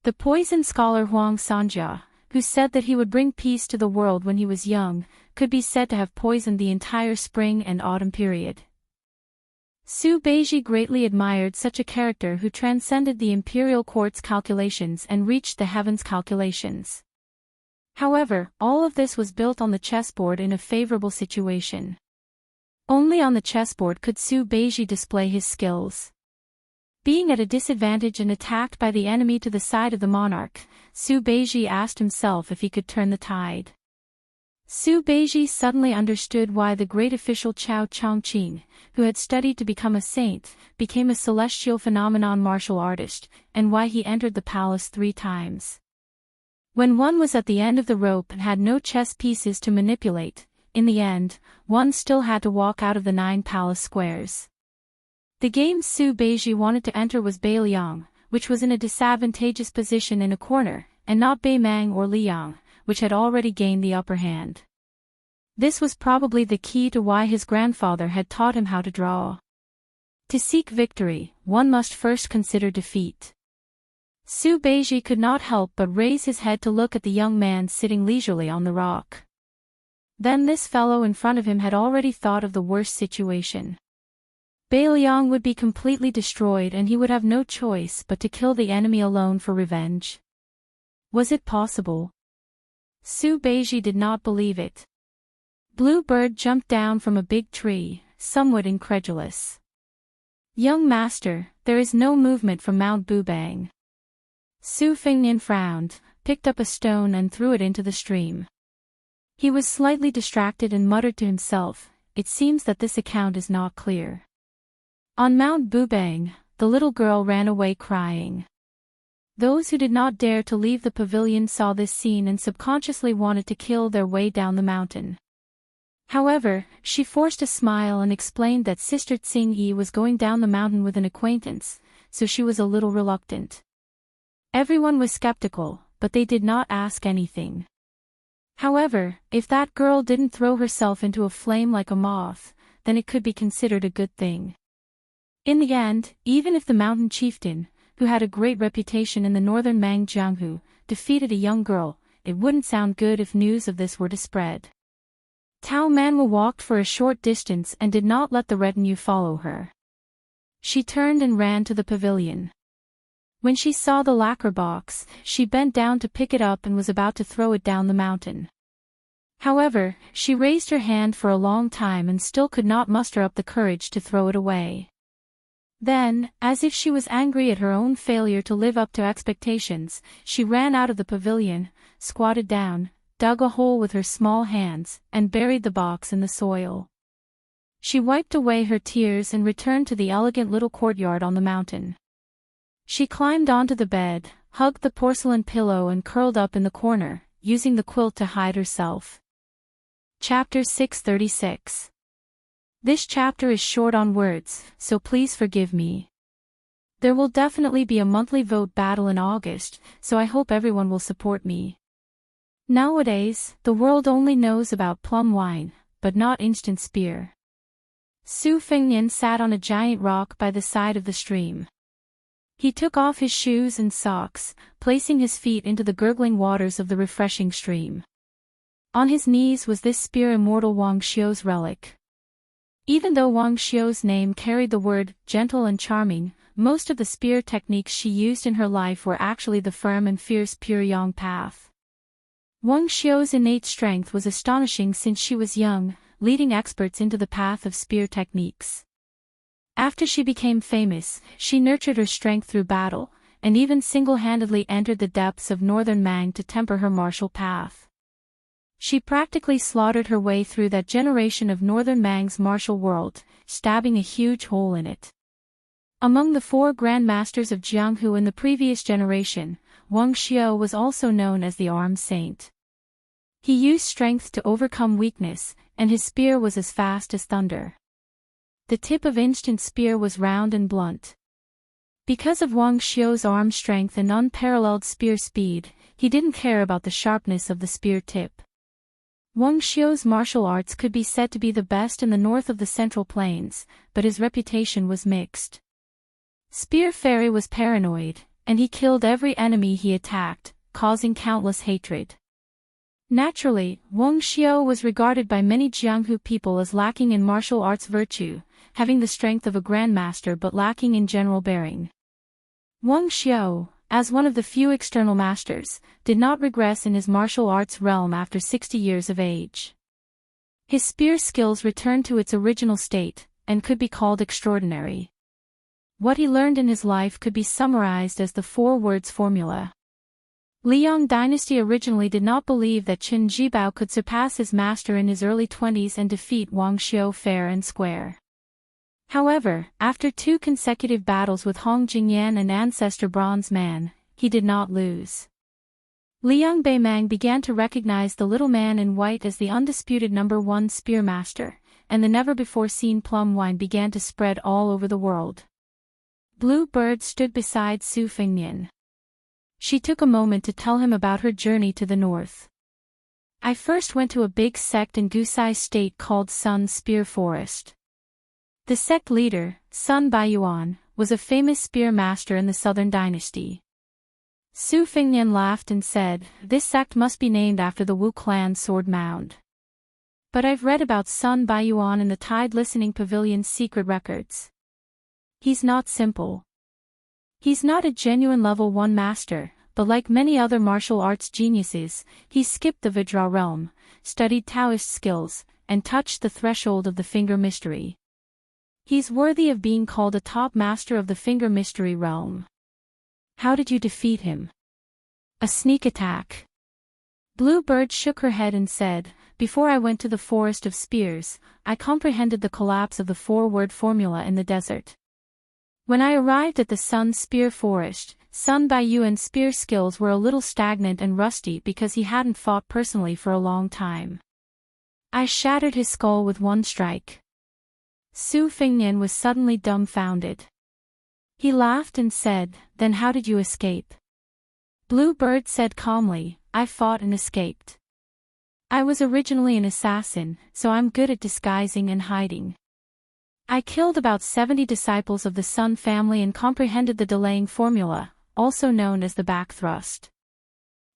The poison scholar Huang Sanjia, who said that he would bring peace to the world when he was young, could be said to have poisoned the entire spring and autumn period. Su Beiji greatly admired such a character who transcended the imperial court's calculations and reached the heavens' calculations. However, all of this was built on the chessboard in a favorable situation. Only on the chessboard could Su Beiji display his skills. Being at a disadvantage and attacked by the enemy to the side of the monarch, Su Beiji asked himself if he could turn the tide. Su Beiji suddenly understood why the great official Chao Chongqing, who had studied to become a saint, became a celestial phenomenon martial artist, and why he entered the palace 3 times. When one was at the end of the rope and had no chess pieces to manipulate, in the end, one still had to walk out of the 9 palace squares. The game Su Beiji wanted to enter was Beiliang, which was in a disadvantageous position in a corner, and not Beimang or Liang, which had already gained the upper hand. This was probably the key to why his grandfather had taught him how to draw. To seek victory, one must first consider defeat. Su Beiji could not help but raise his head to look at the young man sitting leisurely on the rock. Then this fellow in front of him had already thought of the worst situation. Beiliang would be completely destroyed and he would have no choice but to kill the enemy alone for revenge. Was it possible? Su Beiji did not believe it. Blue Bird jumped down from a big tree, somewhat incredulous. Young master, there is no movement from Mount Bubang. Su Fengnian frowned, picked up a stone and threw it into the stream. He was slightly distracted and muttered to himself, it seems that this account is not clear. On Mount Bubang, the little girl ran away crying. Those who did not dare to leave the pavilion saw this scene and subconsciously wanted to kill their way down the mountain. However, she forced a smile and explained that Sister Tsing Yi was going down the mountain with an acquaintance, so she was a little reluctant. Everyone was skeptical, but they did not ask anything. However, if that girl didn't throw herself into a flame like a moth, then it could be considered a good thing. In the end, even if the mountain chieftain, who had a great reputation in the northern Mang Jianghu, defeated a young girl, it wouldn't sound good if news of this were to spread. Tao Manwa walked for a short distance and did not let the retinue follow her. She turned and ran to the pavilion. When she saw the lacquer box, she bent down to pick it up and was about to throw it down the mountain. However, she raised her hand for a long time and still could not muster up the courage to throw it away. Then, as if she was angry at her own failure to live up to expectations, she ran out of the pavilion, squatted down, dug a hole with her small hands, and buried the box in the soil. She wiped away her tears and returned to the elegant little courtyard on the mountain. She climbed onto the bed, hugged the porcelain pillow and curled up in the corner, using the quilt to hide herself. Chapter 636. This chapter is short on words, so please forgive me. There will definitely be a monthly vote battle in August, so I hope everyone will support me. Nowadays, the world only knows about plum wine, but not instant spear. Su Fengnian sat on a giant rock by the side of the stream. He took off his shoes and socks, placing his feet into the gurgling waters of the refreshing stream. On his knees was this spear immortal Wang Xiu's relic. Even though Wang Xiu's name carried the word gentle and charming, most of the spear techniques she used in her life were actually the firm and fierce pure yang path. Wang Xiu's innate strength was astonishing since she was young, leading experts into the path of spear techniques. After she became famous, she nurtured her strength through battle, and even single-handedly entered the depths of northern Mang to temper her martial path. She practically slaughtered her way through that generation of northern Mang's martial world, stabbing a huge hole in it. Among the 4 grandmasters of Jianghu in the previous generation, Wang Xiu was also known as the Armed Saint. He used strength to overcome weakness, and his spear was as fast as thunder. The tip of instant spear was round and blunt. Because of Wang Xiu's arm strength and unparalleled spear speed, he didn't care about the sharpness of the spear tip. Wang Xiu's martial arts could be said to be the best in the north of the Central Plains, but his reputation was mixed. Spear Fairy was paranoid, and he killed every enemy he attacked, causing countless hatred. Naturally, Wang Xiu was regarded by many Jianghu people as lacking in martial arts virtue, having the strength of a grandmaster but lacking in general bearing. Wang Xiu, as one of the few external masters, did not regress in his martial arts realm after 60 years of age. His spear skills returned to its original state, and could be called extraordinary. What he learned in his life could be summarized as the 4 words formula. Liang dynasty originally did not believe that Qin Jibao could surpass his master in his early 20s and defeat Wang Xiu fair and square. However, after 2 consecutive battles with Hong Jingyan and Ancestor Bronze Man, he did not lose. Liang Beimang began to recognize the little man in white as the undisputed #1 spearmaster, and the never-before-seen plum wine began to spread all over the world. Blue Bird stood beside Su Fengnian. She took a moment to tell him about her journey to the north. I first went to a big sect in Gusai State called Sun Spear Forest. The sect leader, Sun Baiyuan, was a famous spear master in the southern dynasty. Su Fengnian laughed and said, "This sect must be named after the Wu clan sword mound. But I've read about Sun Baiyuan in the Tide Listening Pavilion's secret records. He's not simple. He's not a genuine level 1 master, but like many other martial arts geniuses, he skipped the Vajra realm, studied Taoist skills, and touched the threshold of the finger mystery. He's worthy of being called a top master of the finger mystery realm." "How did you defeat him?" "A sneak attack." Blue Bird shook her head and said, "Before I went to the Forest of Spears, I comprehended the collapse of the 4-word formula in the desert. When I arrived at the Sun Spear Forest, Sun Baiyuan's spear skills were a little stagnant and rusty because he hadn't fought personally for a long time. I shattered his skull with 1 strike." Su Fengnian was suddenly dumbfounded. He laughed and said, "Then how did you escape?" Blue Bird said calmly, "I fought and escaped. I was originally an assassin, so I'm good at disguising and hiding. I killed about 70 disciples of the Sun family and comprehended the delaying formula, also known as the back thrust.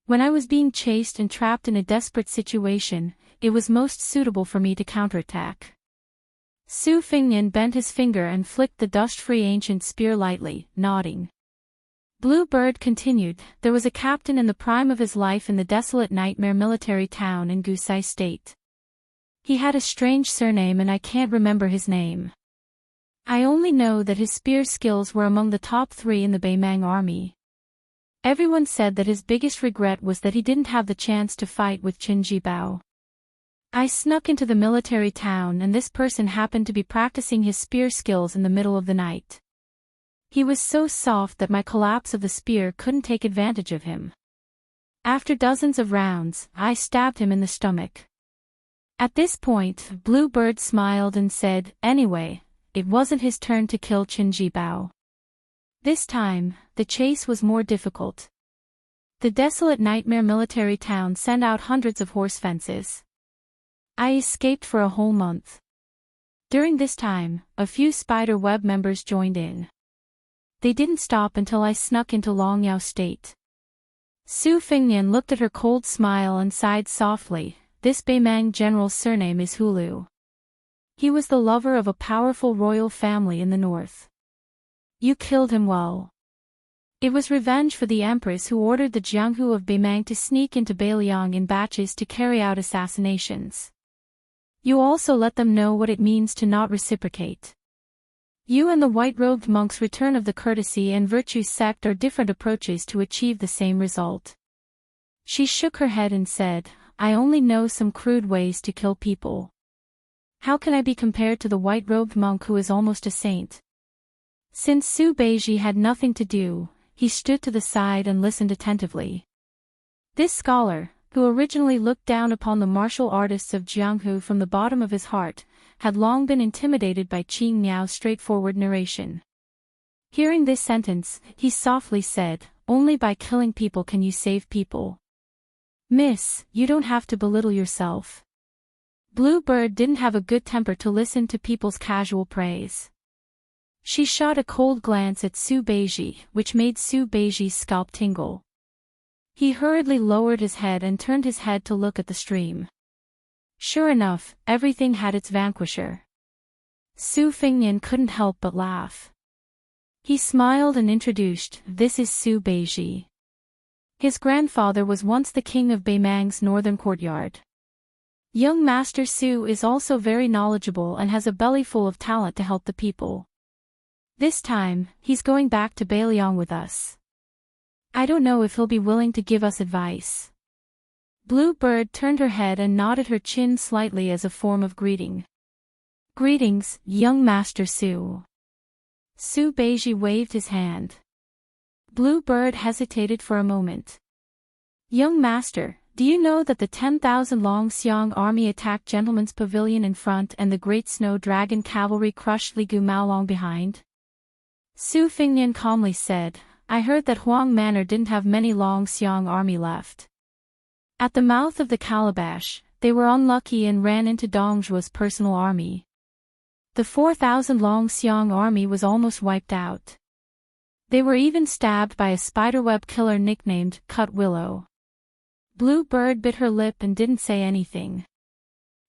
When I was being chased and trapped in a desperate situation, it was most suitable for me to counterattack." Su Fengnian bent his finger and flicked the dust-free ancient spear lightly, nodding. Blue Bird continued, "There was a captain in the prime of his life in the desolate nightmare military town in Gusai State. He had a strange surname and I can't remember his name. I only know that his spear skills were among the top 3 in the Beimang army. Everyone said that his biggest regret was that he didn't have the chance to fight with Qin Jibao. I snuck into the military town and this person happened to be practicing his spear skills in the middle of the night. He was so soft that my collapse of the spear couldn't take advantage of him. After dozens of rounds, I stabbed him in the stomach. At this point, Bluebird smiled and said, "Anyway, it wasn't his turn to kill Qinjibao." This time, the chase was more difficult. The desolate nightmare military town sent out hundreds of horse fences. I escaped for a whole month. During this time, a few spider web members joined in. They didn't stop until I snuck into Longyao State. Su Fingnian looked at her cold smile and sighed softly. This Beimang general's surname is Hulu. He was the lover of a powerful royal family in the north. You killed him well. It was revenge for the empress who ordered the Jianghu of Beimang to sneak into Beiliang in batches to carry out assassinations. You also let them know what it means to not reciprocate. You and the white-robed monks' return of the courtesy and virtue sect are different approaches to achieve the same result. She shook her head and said, I only know some crude ways to kill people. How can I be compared to the white-robed monk who is almost a saint? Since Su Beiji had nothing to do, he stood to the side and listened attentively. This scholar, who originally looked down upon the martial artists of Jianghu from the bottom of his heart, had long been intimidated by Qing Miao's straightforward narration. Hearing this sentence, he softly said, "Only by killing people can you save people. Miss, you don't have to belittle yourself." Bluebird didn't have a good temper to listen to people's casual praise. She shot a cold glance at Su Beiji, which made Su Beiji's scalp tingle. He hurriedly lowered his head and turned his head to look at the stream. Sure enough, everything had its vanquisher. Su Fingnian couldn't help but laugh. He smiled and introduced, "This is Su Beiji. His grandfather was once the king of Beimang's northern courtyard. Young Master Su is also very knowledgeable and has a belly full of talent to help the people. This time, he's going back to Beiliang with us. I don't know if he'll be willing to give us advice." Bluebird turned her head and nodded her chin slightly as a form of greeting. "Greetings, young Master Su." Su Beiji waved his hand. Bluebird hesitated for a moment. "Young Master, do you know that the 10,000 Long Xiang army attacked Gentleman's Pavilion in front and the Great Snow Dragon cavalry crushed Li Gu Maolong behind?" Su Fingnian calmly said, "I heard that Huang Manor didn't have many Long Xiang army left. At the mouth of the Calabash, they were unlucky and ran into Dongzhuo's personal army. The 4,000 Long Xiang army was almost wiped out. They were even stabbed by a spiderweb killer nicknamed Cut Willow." Bluebird bit her lip and didn't say anything.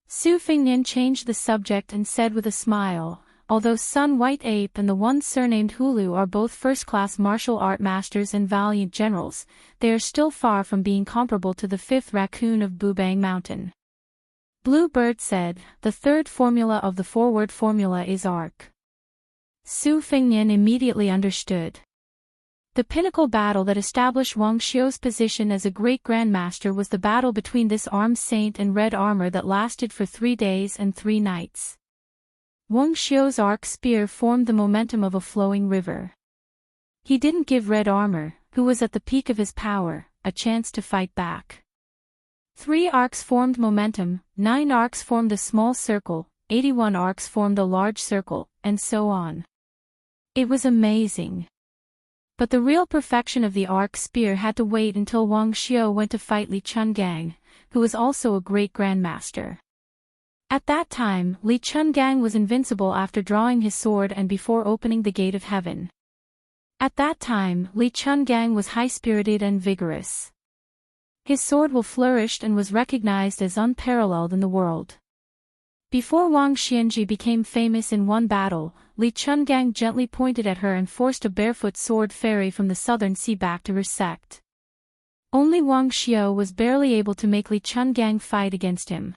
Su Fingnian changed the subject and said with a smile, "Although Sun White Ape and the one surnamed Hulu are both first-class martial art masters and valiant generals, they are still far from being comparable to the fifth raccoon of Bubang Mountain." Bluebird said, "The third formula of the forward formula is arc." Su Fingnian immediately understood. The pinnacle battle that established Wang Xiu's position as a great grandmaster was the battle between this armed saint and red armor that lasted for 3 days and 3 nights. Wang Xiu's arc spear formed the momentum of a flowing river. He didn't give red armor, who was at the peak of his power, a chance to fight back. 3 arcs formed momentum, 9 arcs formed a small circle, 81 arcs formed a large circle, and so on. It was amazing. But the real perfection of the arc spear had to wait until Wang Xiu went to fight Li Chungang, who was also a great grandmaster. At that time, Li Chungang was invincible after drawing his sword and before opening the gate of heaven. At that time, Li Chungang was high-spirited and vigorous. His sword will flourished and was recognized as unparalleled in the world. Before Wang Xianji became famous in one battle, Li Chungang gently pointed at her and forced a barefoot sword fairy from the southern sea back to her sect. Only Wang Xiu was barely able to make Li Chungang fight against him.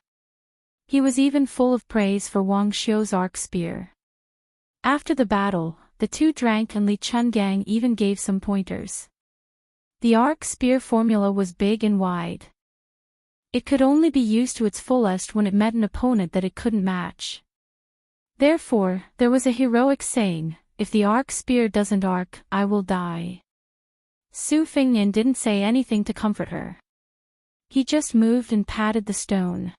He was even full of praise for Wang Xiu's arc spear. After the battle, the two drank and Li Chungang even gave some pointers. The arc spear formula was big and wide. It could only be used to its fullest when it met an opponent that it couldn't match. Therefore, there was a heroic saying, if the arc spear doesn't arc, I will die. Su Fingnian didn't say anything to comfort her. He just moved and patted the stone.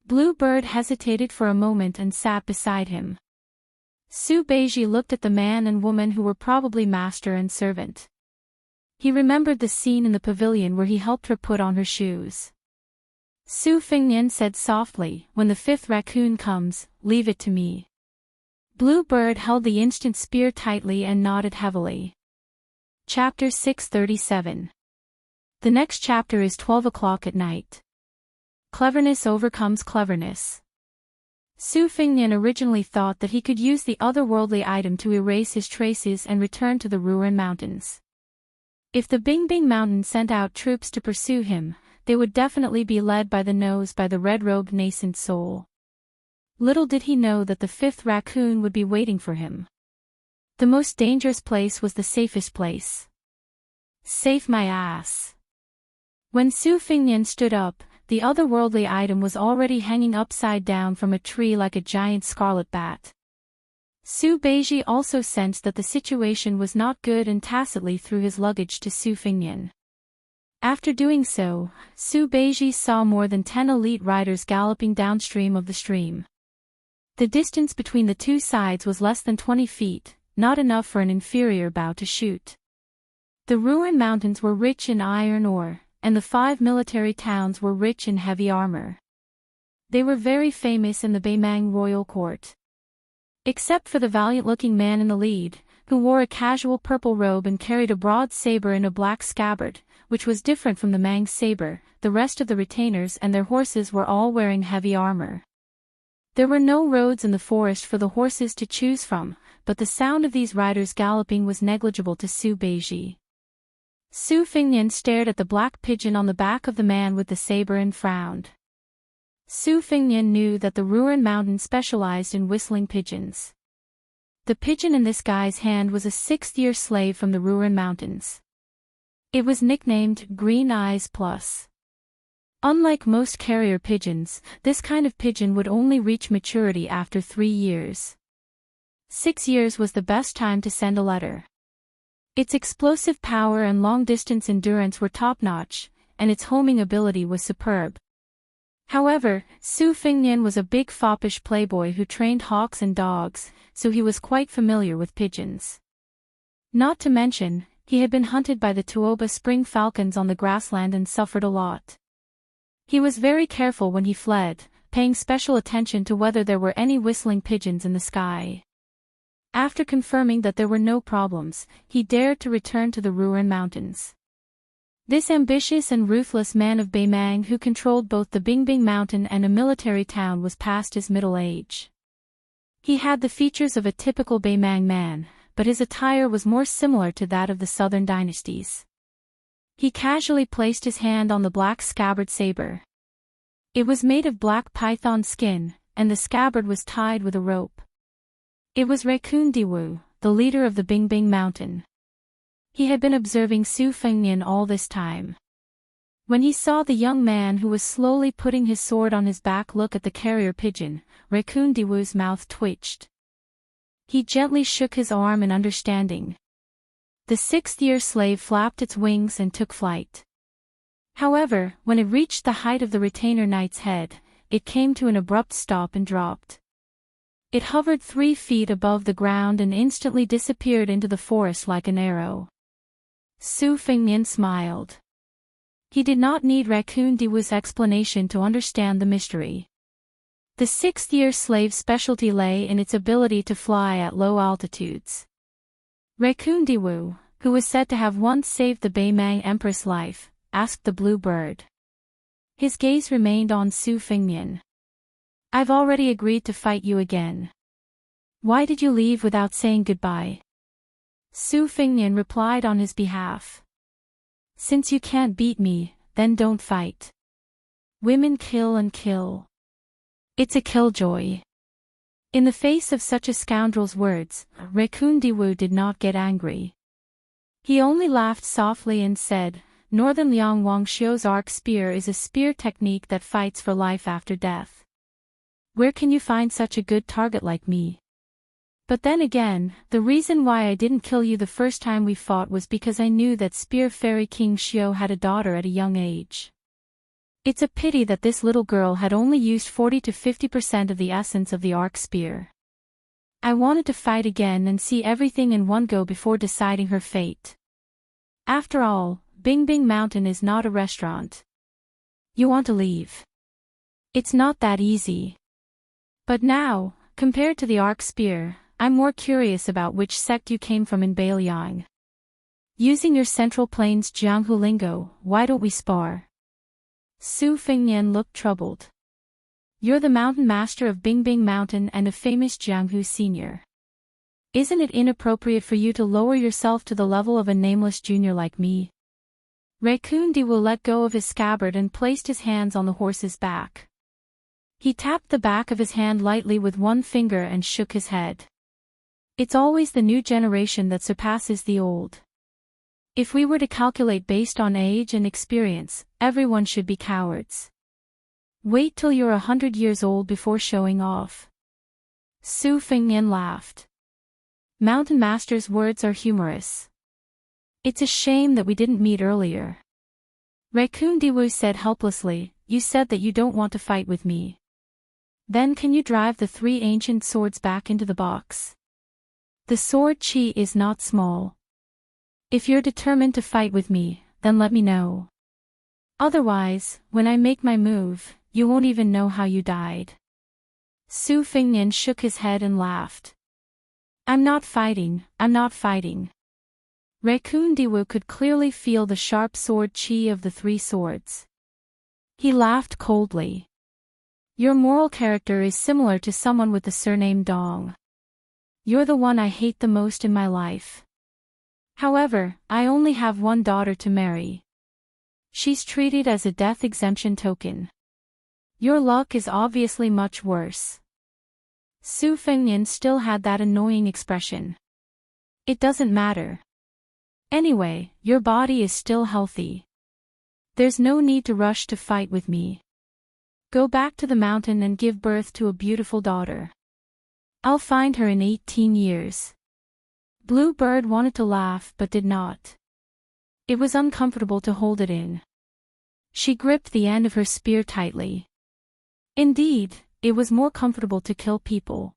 Bluebird hesitated for a moment and sat beside him. Su Beiji looked at the man and woman who were probably master and servant. He remembered the scene in the pavilion where he helped her put on her shoes. Su Fingnian said softly, "When the fifth raccoon comes, leave it to me." Bluebird held the instant spear tightly and nodded heavily. Chapter 637. The next chapter is 12 o'clock at night. Cleverness overcomes cleverness. Su Fingnian originally thought that he could use the otherworldly item to erase his traces and return to the Ruin Mountains. If the Bingbing Mountain sent out troops to pursue him, they would definitely be led by the red-robed nascent soul. Little did he know that the fifth raccoon would be waiting for him. The most dangerous place was the safest place. Save my ass. When Su Fingnian stood up, the otherworldly item was already hanging upside down from a tree like a giant scarlet bat. Su Beiji also sensed that the situation was not good and tacitly threw his luggage to Su Fingnian. After doing so, Su Beiji saw more than 10 elite riders galloping downstream of the stream. The distance between the two sides was less than 20 feet, not enough for an inferior bow to shoot. The Ruin Mountains were rich in iron ore, and the 5 military towns were rich in heavy armor. They were very famous in the Beimang royal court. Except for the valiant-looking man in the lead, who wore a casual purple robe and carried a broad saber in a black scabbard, which was different from the Mang's saber, the rest of the retainers and their horses were all wearing heavy armor. There were no roads in the forest for the horses to choose from, but the sound of these riders galloping was negligible to Su Beiji. Su Fingnian stared at the black pigeon on the back of the man with the saber and frowned. Su Fingnian knew that the Ruin Mountain specialized in whistling pigeons. The pigeon in this guy's hand was a 6th-year slave from the Ruin Mountains. It was nicknamed Green Eyes Plus. Unlike most carrier pigeons, this kind of pigeon would only reach maturity after 3 years. 6 years was the best time to send a letter. Its explosive power and long-distance endurance were top-notch, and its homing ability was superb. However, Su Fingnian was a big foppish playboy who trained hawks and dogs, so he was quite familiar with pigeons. Not to mention, he had been hunted by the Tuoba spring falcons on the grassland and suffered a lot. He was very careful when he fled, paying special attention to whether there were any whistling pigeons in the sky. After confirming that there were no problems, he dared to return to the Ruin Mountains. This ambitious and ruthless man of Beimang who controlled both the Bingbing Mountain and a military town was past his middle age. He had the features of a typical Beimang man, but his attire was more similar to that of the southern dynasties. He casually placed his hand on the black scabbard saber. It was made of black python skin, and the scabbard was tied with a rope. It was Raccoon Diwu, the leader of the Bingbing Mountain. He had been observing Su Fingnian all this time. When he saw the young man who was slowly putting his sword on his back look at the carrier pigeon, Raccoon Diwu's mouth twitched. He gently shook his arm in understanding. The 6th-year slave flapped its wings and took flight. However, when it reached the height of the retainer knight's head, it came to an abrupt stop and dropped. It hovered 3 feet above the ground and instantly disappeared into the forest like an arrow. Su Fingnian smiled. He did not need Raccoon Diwu's explanation to understand the mystery. The 6th-year slave's specialty lay in its ability to fly at low altitudes. Raccoon Diwu, who was said to have once saved the Beimang Empress' life, asked the blue bird. His gaze remained on Su Fingnian. "I've already agreed to fight you again. Why did you leave without saying goodbye?" Su Fingnian replied on his behalf. "Since you can't beat me, then don't fight. Women kill and kill. It's a killjoy." In the face of such a scoundrel's words, Raccoon Diwu did not get angry. He only laughed softly and said, "Northern Liang Wangxiu's arc spear is a spear technique that fights for life after death. Where can you find such a good target like me?" But then again, the reason why I didn't kill you the first time we fought was because I knew that Spear Fairy King Xiao had a daughter at a young age. It's a pity that this little girl had only used 40 to 50% of the essence of the arc spear. I wanted to fight again and see everything in one go before deciding her fate. After all, Bing Bing Mountain is not a restaurant. You want to leave. It's not that easy. But now, compared to the arc spear, I'm more curious about which sect you came from in Bailiang. Using your Central Plains Jianghu lingo, why don't we spar? Su Fengnian looked troubled. You're the mountain master of Bing Bing Mountain and a famous Jianghu senior. Isn't it inappropriate for you to lower yourself to the level of a nameless junior like me? Raccoon Diwu let go of his scabbard and placed his hands on the horse's back. He tapped the back of his hand lightly with one finger and shook his head. It's always the new generation that surpasses the old. If we were to calculate based on age and experience, everyone should be cowards. Wait till you're 100 years old before showing off. Su Fengnian laughed. Mountain Master's words are humorous. It's a shame that we didn't meet earlier. Raccoon Diwu said helplessly, you said that you don't want to fight with me. Then can you drive the 3 ancient swords back into the box? The sword chi is not small. If you're determined to fight with me, then let me know. Otherwise, when I make my move, you won't even know how you died. Su Fengnian shook his head and laughed. I'm not fighting. Raccoon Diwu could clearly feel the sharp sword chi of the 3 swords. He laughed coldly. Your moral character is similar to someone with the surname Dong. You're the one I hate the most in my life. However, I only have one daughter to marry. She's treated as a death exemption token. Your luck is obviously much worse. Su Fengnian still had that annoying expression. It doesn't matter. Anyway, your body is still healthy. There's no need to rush to fight with me. Go back to the mountain and give birth to a beautiful daughter. I'll find her in 18 years. Blue Bird wanted to laugh but did not. It was uncomfortable to hold it in. She gripped the end of her spear tightly. Indeed, it was more comfortable to kill people.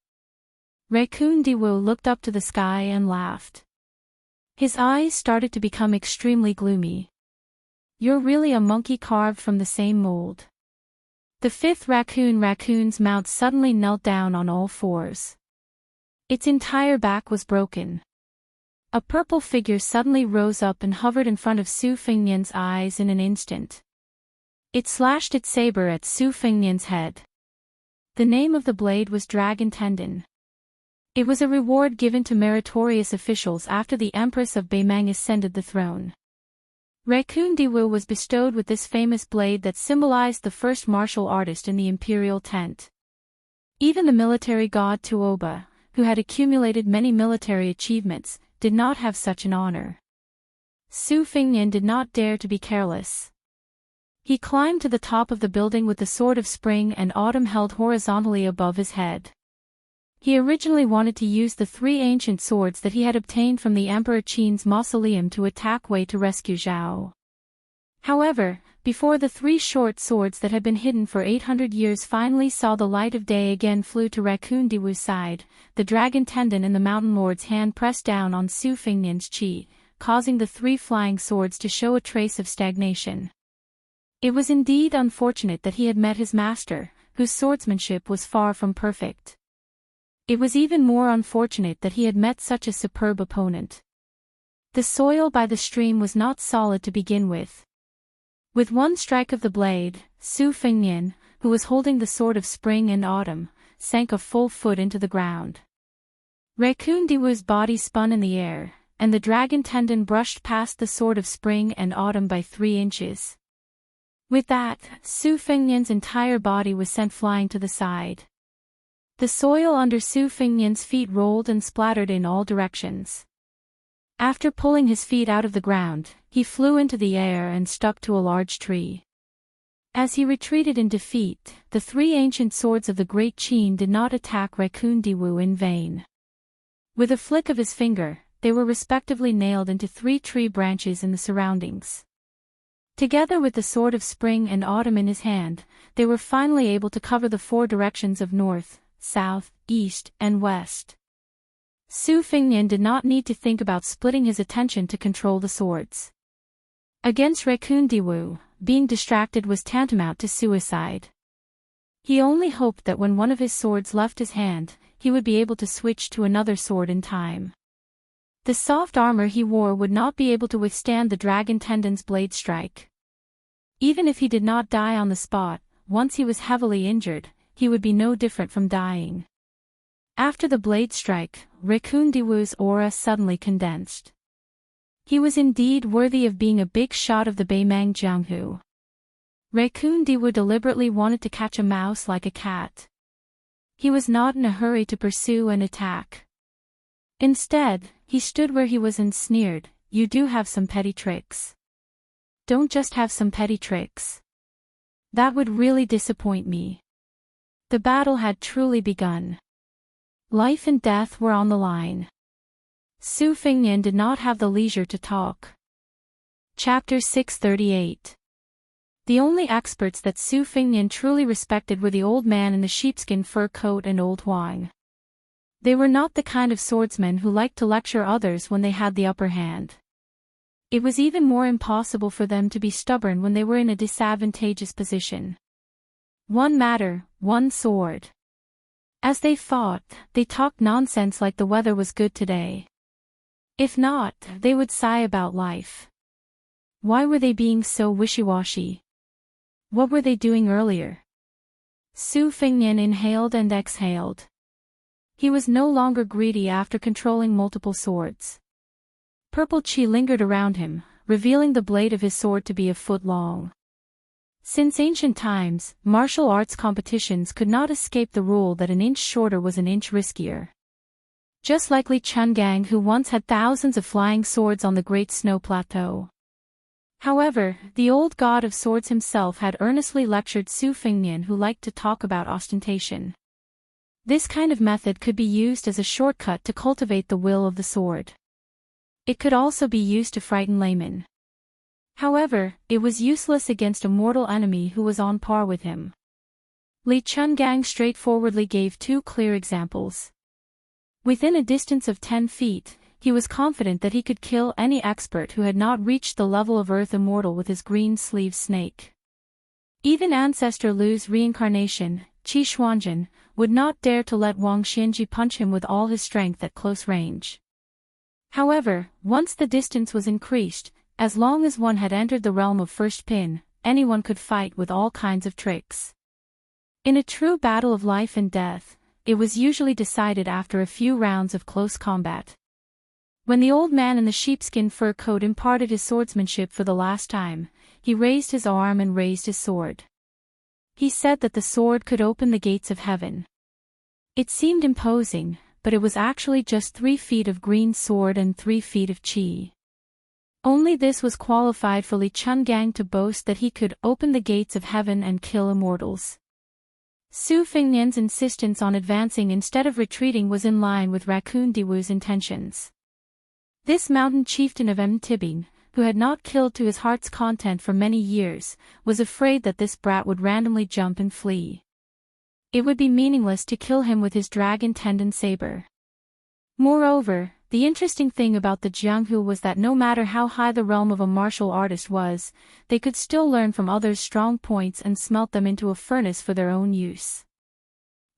Raccoon Diwu looked up to the sky and laughed. His eyes started to become extremely gloomy. You're really a monkey carved from the same mold. The 5th raccoon's mount suddenly knelt down on all fours. Its entire back was broken. A purple figure suddenly rose up and hovered in front of Su Fengnian's eyes in an instant. It slashed its saber at Su Fengnian's head. The name of the blade was Dragon Tendon. It was a reward given to meritorious officials after the Empress of Beimang ascended the throne. Raccoon Diwu was bestowed with this famous blade that symbolized the first martial artist in the imperial tent. Even the military god Tuoba, who had accumulated many military achievements, did not have such an honor. Su Fengnian did not dare to be careless. He climbed to the top of the building with the sword of spring and autumn held horizontally above his head. He originally wanted to use the 3 ancient swords that he had obtained from the Emperor Qin's mausoleum to attack Wei to rescue Zhao. However, before the 3 short swords that had been hidden for 800 years finally saw the light of day again flew to Raccoon Diwu's side, the dragon tendon in the mountain lord's hand pressed down on Su Fengnian's chi, causing the 3 flying swords to show a trace of stagnation. It was indeed unfortunate that he had met his master, whose swordsmanship was far from perfect. It was even more unfortunate that he had met such a superb opponent. The soil by the stream was not solid to begin with. With one strike of the blade, Su Fengnian, who was holding the sword of spring and autumn, sank a full foot into the ground. Raccoon Diwu's body spun in the air, and the dragon tendon brushed past the sword of spring and autumn by 3 inches. With that, Su Fengnian's entire body was sent flying to the side. The soil under Su Fengnian's feet rolled and splattered in all directions. After pulling his feet out of the ground, he flew into the air and stuck to a large tree. As he retreated in defeat, the 3 ancient swords of the Great Qin did not attack Raccoon Diwu in vain. With a flick of his finger, they were respectively nailed into 3 tree branches in the surroundings. Together with the sword of spring and autumn in his hand, they were finally able to cover the 4 directions of north, south, east, and west. Su Fengnian did not need to think about splitting his attention to control the swords. Against Raccoon Diwu, being distracted was tantamount to suicide. He only hoped that when one of his swords left his hand, he would be able to switch to another sword in time. The soft armor he wore would not be able to withstand the dragon tendon's blade strike. Even if he did not die on the spot, once he was heavily injured, he would be no different from dying. After the blade strike, Raccoon Diwu's aura suddenly condensed. He was indeed worthy of being a big shot of the Beimang Jianghu. Raccoon Diwu deliberately wanted to catch a mouse like a cat. He was not in a hurry to pursue and attack. Instead, he stood where he was and sneered, "You do have some petty tricks. Don't just have some petty tricks. That would really disappoint me." The battle had truly begun. Life and death were on the line. Su Fengnian did not have the leisure to talk. Chapter 638. The only experts that Su Fengnian truly respected were the old man in the sheepskin fur coat and old Huang. They were not the kind of swordsmen who liked to lecture others when they had the upper hand. It was even more impossible for them to be stubborn when they were in a disadvantageous position. One matter, one sword. As they fought, they talked nonsense like the weather was good today. If not, they would sigh about life. Why were they being so wishy-washy? What were they doing earlier? Su Fengnian inhaled and exhaled. He was no longer greedy after controlling multiple swords. Purple chi lingered around him, revealing the blade of his sword to be a foot long. Since ancient times, martial arts competitions could not escape the rule that an inch shorter was an inch riskier. Just like Li Chungang, who once had thousands of flying swords on the Great Snow Plateau. However, the old god of swords himself had earnestly lectured Su Fengnian, who liked to talk about ostentation. This kind of method could be used as a shortcut to cultivate the will of the sword. It could also be used to frighten laymen. However, it was useless against a mortal enemy who was on par with him. Li Chungang straightforwardly gave 2 clear examples. Within a distance of 10 feet, he was confident that he could kill any expert who had not reached the level of Earth Immortal with his green-sleeved snake. Even Ancestor Lu's reincarnation, Qi Xuanjun, would not dare to let Wang Xianji punch him with all his strength at close range. However, once the distance was increased, as long as one had entered the realm of first pin, anyone could fight with all kinds of tricks. In a true battle of life and death, it was usually decided after a few rounds of close combat. When the old man in the sheepskin fur coat imparted his swordsmanship for the last time, he raised his arm and raised his sword. He said that the sword could open the gates of heaven. It seemed imposing, but it was actually just 3 feet of green sword and 3 feet of qi. Only this was qualified for Li Chungang to boast that he could open the gates of heaven and kill immortals. Su Fengnian's insistence on advancing instead of retreating was in line with Raccoon Diwu's intentions. This mountain chieftain of Mtibing, who had not killed to his heart's content for many years, was afraid that this brat would randomly jump and flee. It would be meaningless to kill him with his dragon tendon saber. Moreover, the interesting thing about the Jianghu was that no matter how high the realm of a martial artist was, they could still learn from others' strong points and smelt them into a furnace for their own use.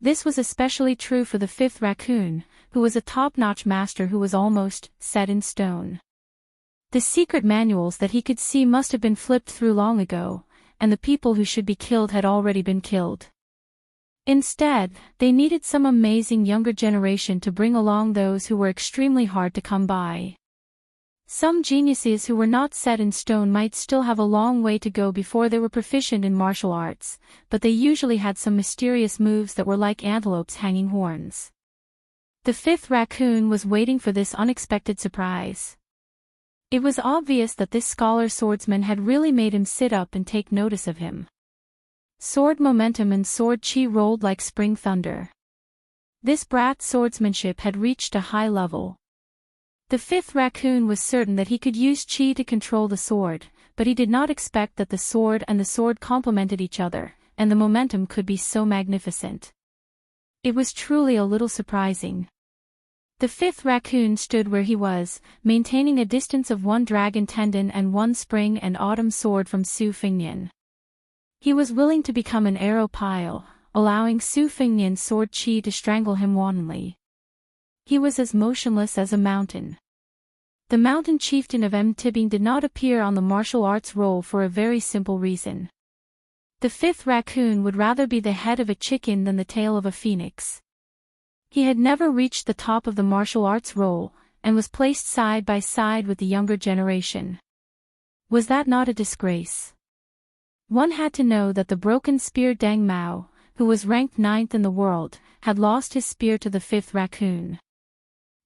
This was especially true for the 5th raccoon, who was a top-notch master who was almost set in stone. The secret manuals that he could see must have been flipped through long ago, and the people who should be killed had already been killed. Instead, they needed some amazing younger generation to bring along those who were extremely hard to come by. Some geniuses who were not set in stone might still have a long way to go before they were proficient in martial arts, but they usually had some mysterious moves that were like antelopes hanging horns. The 5th raccoon was waiting for this unexpected surprise. It was obvious that this scholar swordsman had really made him sit up and take notice of him. Sword momentum and sword chi rolled like spring thunder. This brat's swordsmanship had reached a high level. The fifth raccoon was certain that he could use chi to control the sword, but he did not expect that the sword and the sword complemented each other, and the momentum could be so magnificent. It was truly a little surprising. The fifth raccoon stood where he was, maintaining a distance of 1 dragon tendon and 1 spring and autumn sword from Su Fengnian. He was willing to become an arrow pile, allowing Su Fengnian's sword chi to strangle him wantonly. He was as motionless as a mountain. The mountain chieftain of Tibing did not appear on the martial arts roll for a very simple reason. The fifth raccoon would rather be the head of a chicken than the tail of a phoenix. He had never reached the top of the martial arts roll, and was placed side by side with the younger generation. Was that not a disgrace? One had to know that the broken spear Deng Mao, who was ranked 9th in the world, had lost his spear to the fifth raccoon.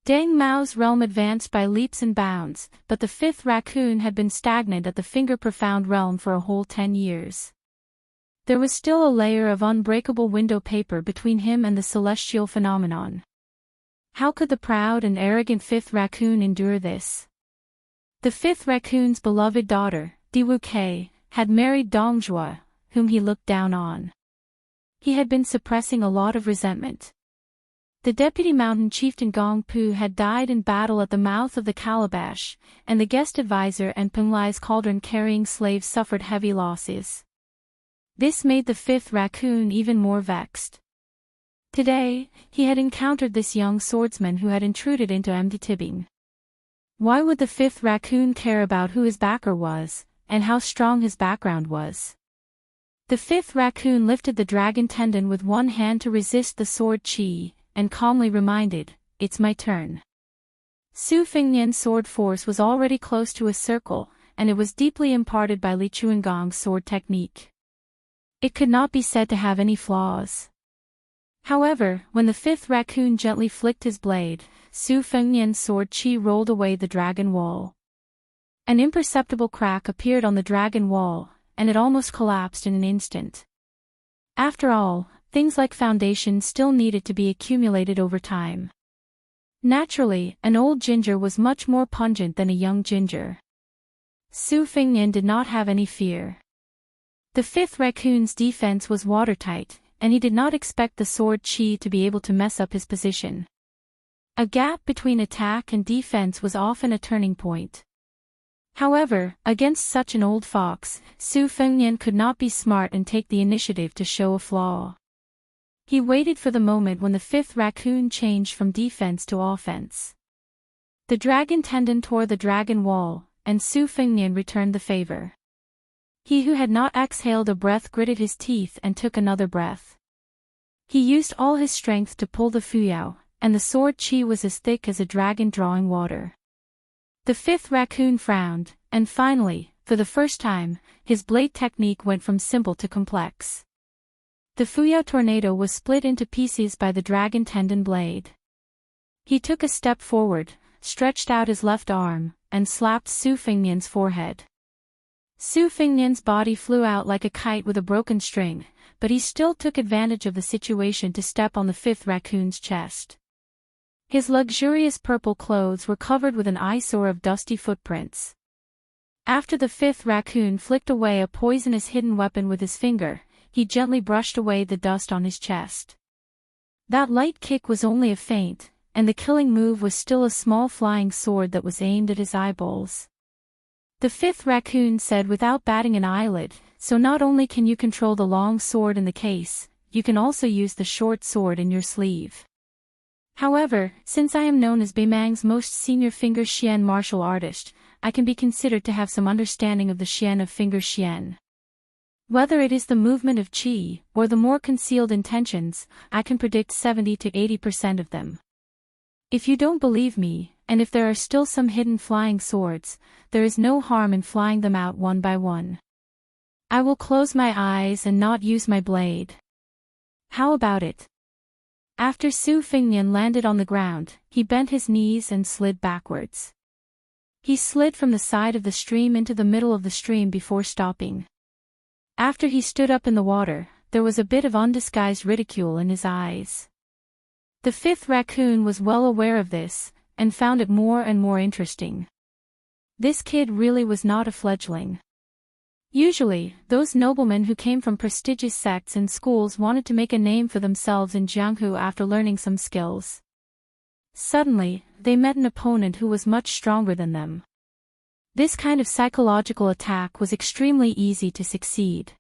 Deng Mao's realm advanced by leaps and bounds, but the fifth raccoon had been stagnant at the finger-profound realm for a whole 10 years. There was still a layer of unbreakable window paper between him and the celestial phenomenon. How could the proud and arrogant fifth raccoon endure this? The fifth raccoon's beloved daughter, Diwu Kei, had married Dong Zhuo, whom he looked down on. He had been suppressing a lot of resentment. The deputy mountain chieftain Gong Pu had died in battle at the mouth of the Calabash, and the guest advisor and Peng Lai's cauldron-carrying slave suffered heavy losses. This made the fifth raccoon even more vexed. Today, he had encountered this young swordsman who had intruded into Tibing. Why would the fifth raccoon care about who his backer was, and how strong his background was? The fifth raccoon lifted the dragon tendon with one hand to resist the sword chi, and calmly reminded, "It's my turn." Su Fengnian's sword force was already close to a circle, and it was deeply imparted by Li Chuangong's sword technique. It could not be said to have any flaws. However, when the fifth raccoon gently flicked his blade, Su Fengnian's sword chi rolled away the dragon wall. An imperceptible crack appeared on the dragon wall, and it almost collapsed in an instant. After all, things like foundations still needed to be accumulated over time. Naturally, an old ginger was much more pungent than a young ginger. Su Fengnian did not have any fear. The fifth raccoon's defense was watertight, and he did not expect the sword chi to be able to mess up his position. A gap between attack and defense was often a turning point. However, against such an old fox, Su Fengnian could not be smart and take the initiative to show a flaw. He waited for the moment when the fifth raccoon changed from defense to offense. The dragon tendon tore the dragon wall, and Su Fengnian returned the favor. He who had not exhaled a breath gritted his teeth and took another breath. He used all his strength to pull the fuyao, and the sword chi was as thick as a dragon drawing water. The fifth raccoon frowned, and finally, for the first time, his blade technique went from simple to complex. The fuyao tornado was split into pieces by the dragon tendon blade. He took a step forward, stretched out his left arm, and slapped Su Fengnian's forehead. Su Fengnian's body flew out like a kite with a broken string, but he still took advantage of the situation to step on the fifth raccoon's chest. His luxurious purple clothes were covered with an eyesore of dusty footprints. After the fifth raccoon flicked away a poisonous hidden weapon with his finger, he gently brushed away the dust on his chest. That light kick was only a feint, and the killing move was still a small flying sword that was aimed at his eyeballs. The fifth raccoon said without batting an eyelid, "So not only can you control the long sword in the case, you can also use the short sword in your sleeve. However, since I am known as Beimang's most senior finger xian martial artist, I can be considered to have some understanding of the xian of finger xian. Whether it is the movement of qi, or the more concealed intentions, I can predict 70 to 80% of them. If you don't believe me, and if there are still some hidden flying swords, there is no harm in flying them out one by one. I will close my eyes and not use my blade. How about it?" After Su Fengnian landed on the ground, he bent his knees and slid backwards. He slid from the side of the stream into the middle of the stream before stopping. After he stood up in the water, there was a bit of undisguised ridicule in his eyes. The fifth raccoon was well aware of this, and found it more and more interesting. This kid really was not a fledgling. Usually, those noblemen who came from prestigious sects and schools wanted to make a name for themselves in Jianghu after learning some skills. Suddenly, they met an opponent who was much stronger than them. This kind of psychological attack was extremely easy to succeed.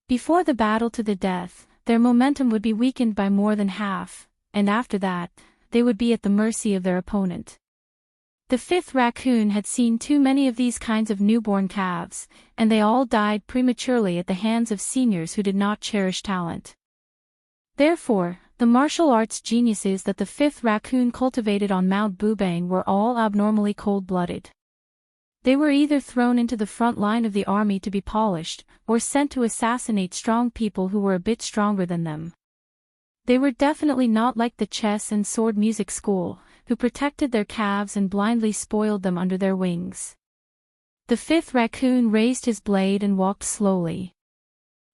Before the battle to the death, their momentum would be weakened by more than half, and after that, they would be at the mercy of their opponent. The fifth raccoon had seen too many of these kinds of newborn calves, and they all died prematurely at the hands of seniors who did not cherish talent. Therefore, the martial arts geniuses that the fifth raccoon cultivated on Mount Bubang were all abnormally cold-blooded. They were either thrown into the front line of the army to be polished, or sent to assassinate strong people who were a bit stronger than them. They were definitely not like the chess and sword music school, who protected their calves and blindly spoiled them under their wings. The fifth raccoon raised his blade and walked slowly.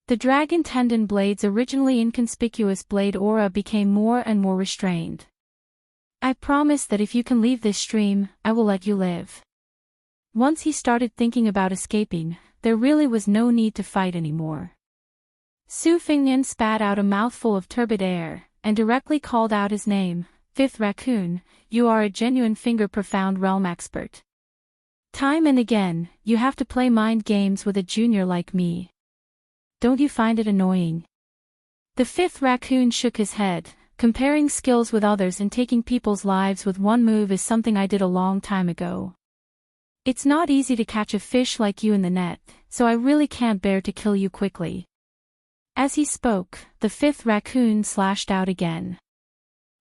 The dragon tendon blade's originally inconspicuous blade aura became more and more restrained. I promise that if you can leave this stream, I will let you live. Once he started thinking about escaping, there really was no need to fight anymore. Su Fingnian spat out a mouthful of turbid air, and directly called out his name. Fifth raccoon, you are a genuine finger-profound realm expert. Time and again, you have to play mind games with a junior like me. Don't you find it annoying? The fifth raccoon shook his head. Comparing skills with others and taking people's lives with one move is something I did a long time ago. It's not easy to catch a fish like you in the net, so I really can't bear to kill you quickly. As he spoke, the fifth raccoon slashed out again.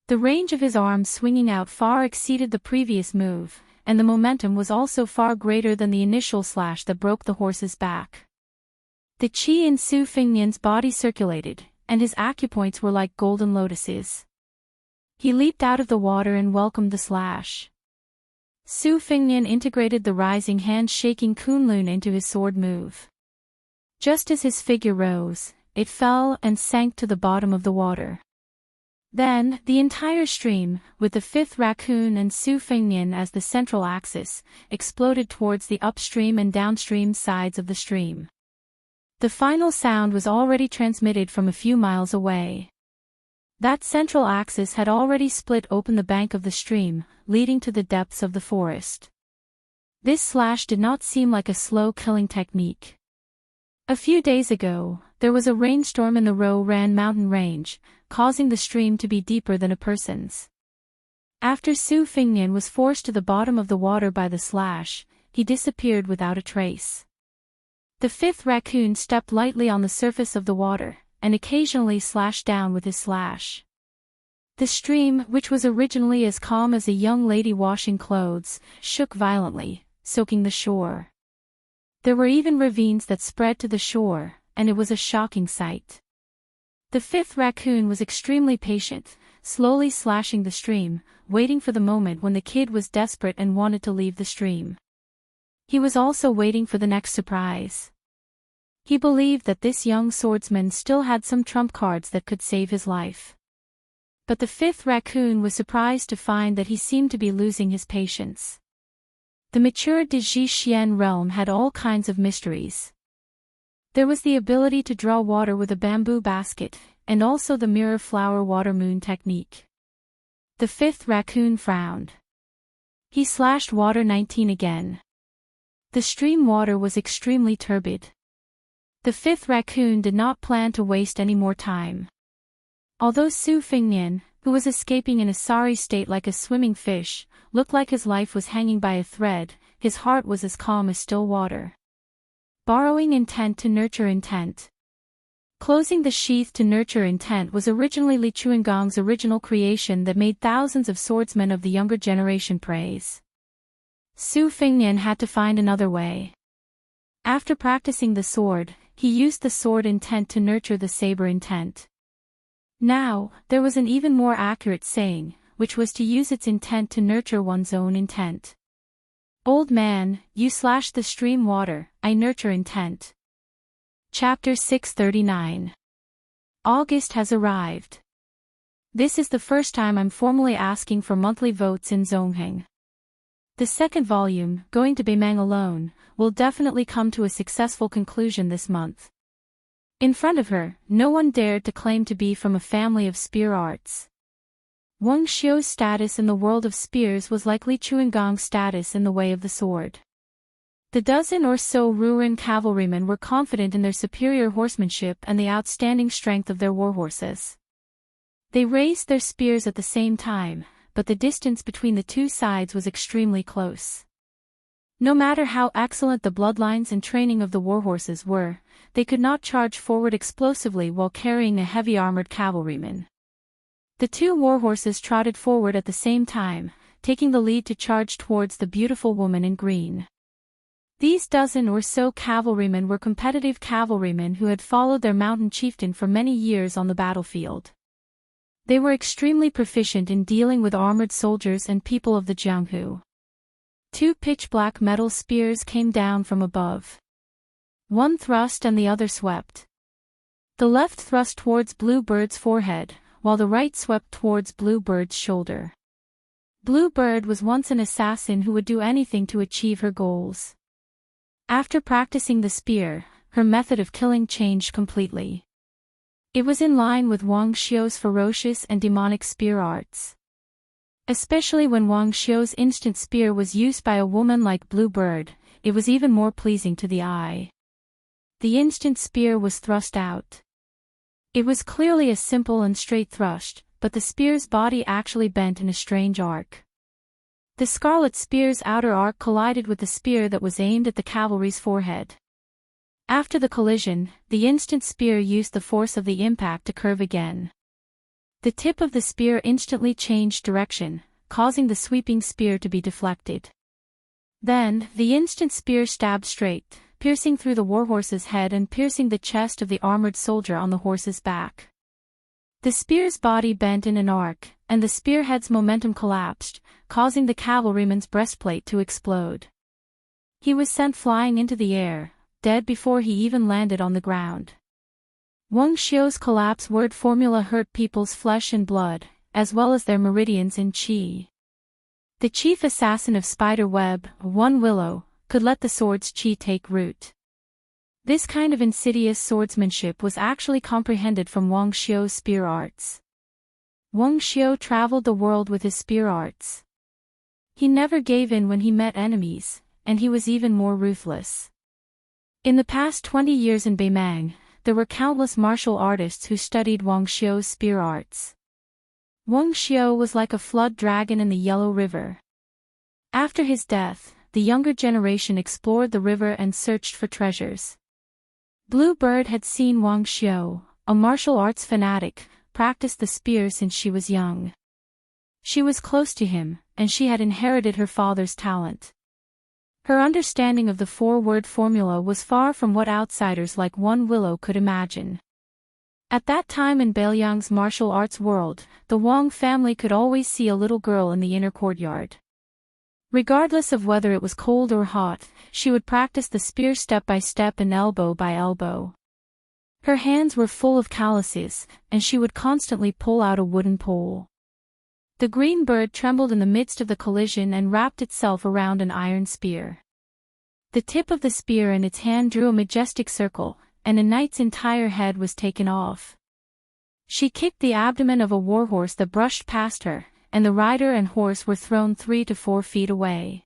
The range of his arms swinging out far exceeded the previous move, and the momentum was also far greater than the initial slash that broke the horse's back. The chi in Su Fingnian's body circulated, and his acupoints were like golden lotuses. He leaped out of the water and welcomed the slash. Su Fingnian integrated the rising hand-shaking Kunlun into his sword move. Just as his figure rose, it fell and sank to the bottom of the water. Then, the entire stream, with the fifth raccoon and Su Fingnian as the central axis, exploded towards the upstream and downstream sides of the stream. The final sound was already transmitted from a few miles away. That central axis had already split open the bank of the stream, leading to the depths of the forest. This slash did not seem like a slow-killing technique. A few days ago, there was a rainstorm in the Ro-Ran mountain range, causing the stream to be deeper than a person's. After Su Fingnian was forced to the bottom of the water by the slash, he disappeared without a trace. The fifth raccoon stepped lightly on the surface of the water, and occasionally slashed down with his slash. The stream, which was originally as calm as a young lady washing clothes, shook violently, soaking the shore. There were even ravines that spread to the shore, and it was a shocking sight. The fifth raccoon was extremely patient, slowly slashing the stream, waiting for the moment when the kid was desperate and wanted to leave the stream. He was also waiting for the next surprise. He believed that this young swordsman still had some trump cards that could save his life. But the fifth raccoon was surprised to find that he seemed to be losing his patience. The mature Diji realm had all kinds of mysteries. There was the ability to draw water with a bamboo basket, and also the mirror flower water moon technique. The fifth raccoon frowned. He slashed water 19 again. The stream water was extremely turbid. The fifth raccoon did not plan to waste any more time. Although Su Fingnian, who was escaping in a sorry state like a swimming fish, looked like his life was hanging by a thread, his heart was as calm as still water. Borrowing intent to nurture intent. Closing the sheath to nurture intent was originally Li Chuangong's original creation that made thousands of swordsmen of the younger generation praise. Su Fingnian had to find another way. After practicing the sword, he used the sword intent to nurture the saber intent. Now, there was an even more accurate saying, which was to use its intent to nurture one's own intent. Old man, you slash the stream water, I nurture intent. Chapter 639. August has arrived. This is the first time I'm formally asking for monthly votes in Zongheng. The second volume, Going to Beimang Alone, will definitely come to a successful conclusion this month. In front of her, no one dared to claim to be from a family of spear arts. Wang Xiu's status in the world of spears was like Li Chuangong's status in the way of the sword. The dozen or so Ruren cavalrymen were confident in their superior horsemanship and the outstanding strength of their warhorses. They raised their spears at the same time, but the distance between the two sides was extremely close. No matter how excellent the bloodlines and training of the warhorses were, they could not charge forward explosively while carrying a heavy armored cavalryman. The two warhorses trotted forward at the same time, taking the lead to charge towards the beautiful woman in green. These dozen or so cavalrymen were competitive cavalrymen who had followed their mountain chieftain for many years on the battlefield. They were extremely proficient in dealing with armored soldiers and people of the Jianghu. Two pitch-black metal spears came down from above. One thrust and the other swept. The left thrust towards Bluebird's forehead, while the right swept towards Bluebird's shoulder. Bluebird was once an assassin who would do anything to achieve her goals. After practicing the spear, her method of killing changed completely. It was in line with Wang Xiu's ferocious and demonic spear arts. Especially when Wang Xiu's instant spear was used by a woman like Bluebird, it was even more pleasing to the eye. The instant spear was thrust out. It was clearly a simple and straight thrust, but the spear's body actually bent in a strange arc. The scarlet spear's outer arc collided with the spear that was aimed at the cavalry's forehead. After the collision, the instant spear used the force of the impact to curve again. The tip of the spear instantly changed direction, causing the sweeping spear to be deflected. Then, the instant spear stabbed straight, piercing through the warhorse's head and piercing the chest of the armored soldier on the horse's back. The spear's body bent in an arc, and the spearhead's momentum collapsed, causing the cavalryman's breastplate to explode. He was sent flying into the air, dead before he even landed on the ground. Wang Xiu's collapse word formula hurt people's flesh and blood, as well as their meridians in qi. The chief assassin of Spiderweb, One Willow, could let the sword's qi take root. This kind of insidious swordsmanship was actually comprehended from Wang Xiu's spear arts. Wang Xiu traveled the world with his spear arts. He never gave in when he met enemies, and he was even more ruthless. In the past 20 years in Beimang, there were countless martial artists who studied Wang Xiu's spear arts. Wang Xiu was like a flood dragon in the Yellow River. After his death, the younger generation explored the river and searched for treasures. Bluebird had seen Wang Xiu, a martial arts fanatic, practice the spear since she was young. She was close to him, and she had inherited her father's talent. Her understanding of the four-word formula was far from what outsiders like One Willow could imagine. At that time in Beiliang's martial arts world, the Wang family could always see a little girl in the inner courtyard. Regardless of whether it was cold or hot, she would practice the spear step by step and elbow by elbow. Her hands were full of calluses, and she would constantly pull out a wooden pole. The green bird trembled in the midst of the collision and wrapped itself around an iron spear. The tip of the spear in its hand drew a majestic circle, and a knight's entire head was taken off. She kicked the abdomen of a warhorse that brushed past her, and the rider and horse were thrown 3 to 4 feet away.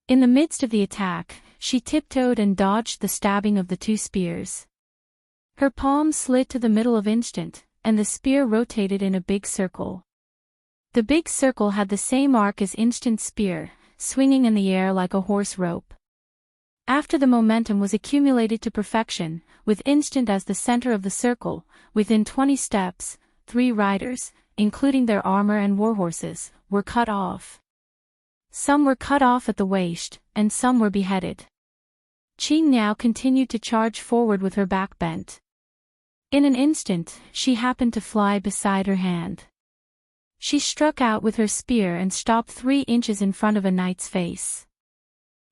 In the midst of the attack, she tiptoed and dodged the stabbing of the two spears. Her palm slid to the middle of instant, and the spear rotated in a big circle. The big circle had the same arc as instant spear, swinging in the air like a horse rope. After the momentum was accumulated to perfection, with instant as the center of the circle, within 20 steps, 3 riders, including their armor and warhorses, were cut off. Some were cut off at the waist, and some were beheaded. Qing Niao continued to charge forward with her back bent. In an instant, she happened to fly beside her hand. She struck out with her spear and stopped 3 inches in front of a knight's face.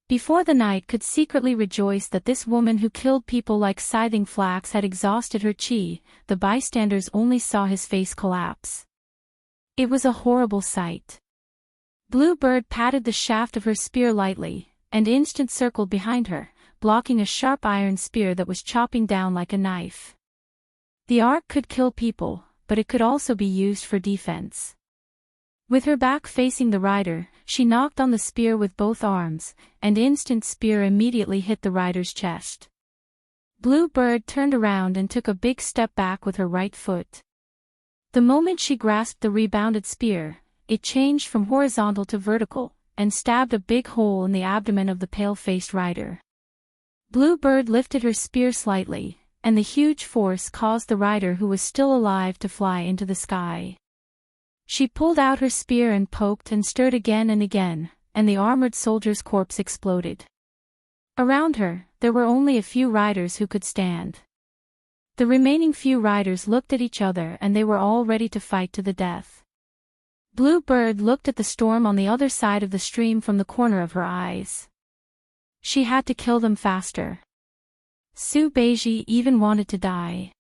Before the knight could secretly rejoice that this woman who killed people like scything flax had exhausted her qi, the bystanders only saw his face collapse. It was a horrible sight. Bluebird patted the shaft of her spear lightly, and Instant circled behind her, blocking a sharp iron spear that was chopping down like a knife. The arc could kill people, but it could also be used for defense. With her back facing the rider, she knocked on the spear with both arms, and Instant's spear immediately hit the rider's chest. Bluebird turned around and took a big step back with her right foot. The moment she grasped the rebounded spear, it changed from horizontal to vertical, and stabbed a big hole in the abdomen of the pale-faced rider. Bluebird lifted her spear slightly, and the huge force caused the rider who was still alive to fly into the sky. She pulled out her spear and poked and stirred again, and the armored soldier's corpse exploded. Around her, there were only a few riders who could stand. The remaining few riders looked at each other and they were all ready to fight to the death. Bluebird looked at the storm on the other side of the stream from the corner of her eyes. She had to kill them faster. Subeiji even wanted to die.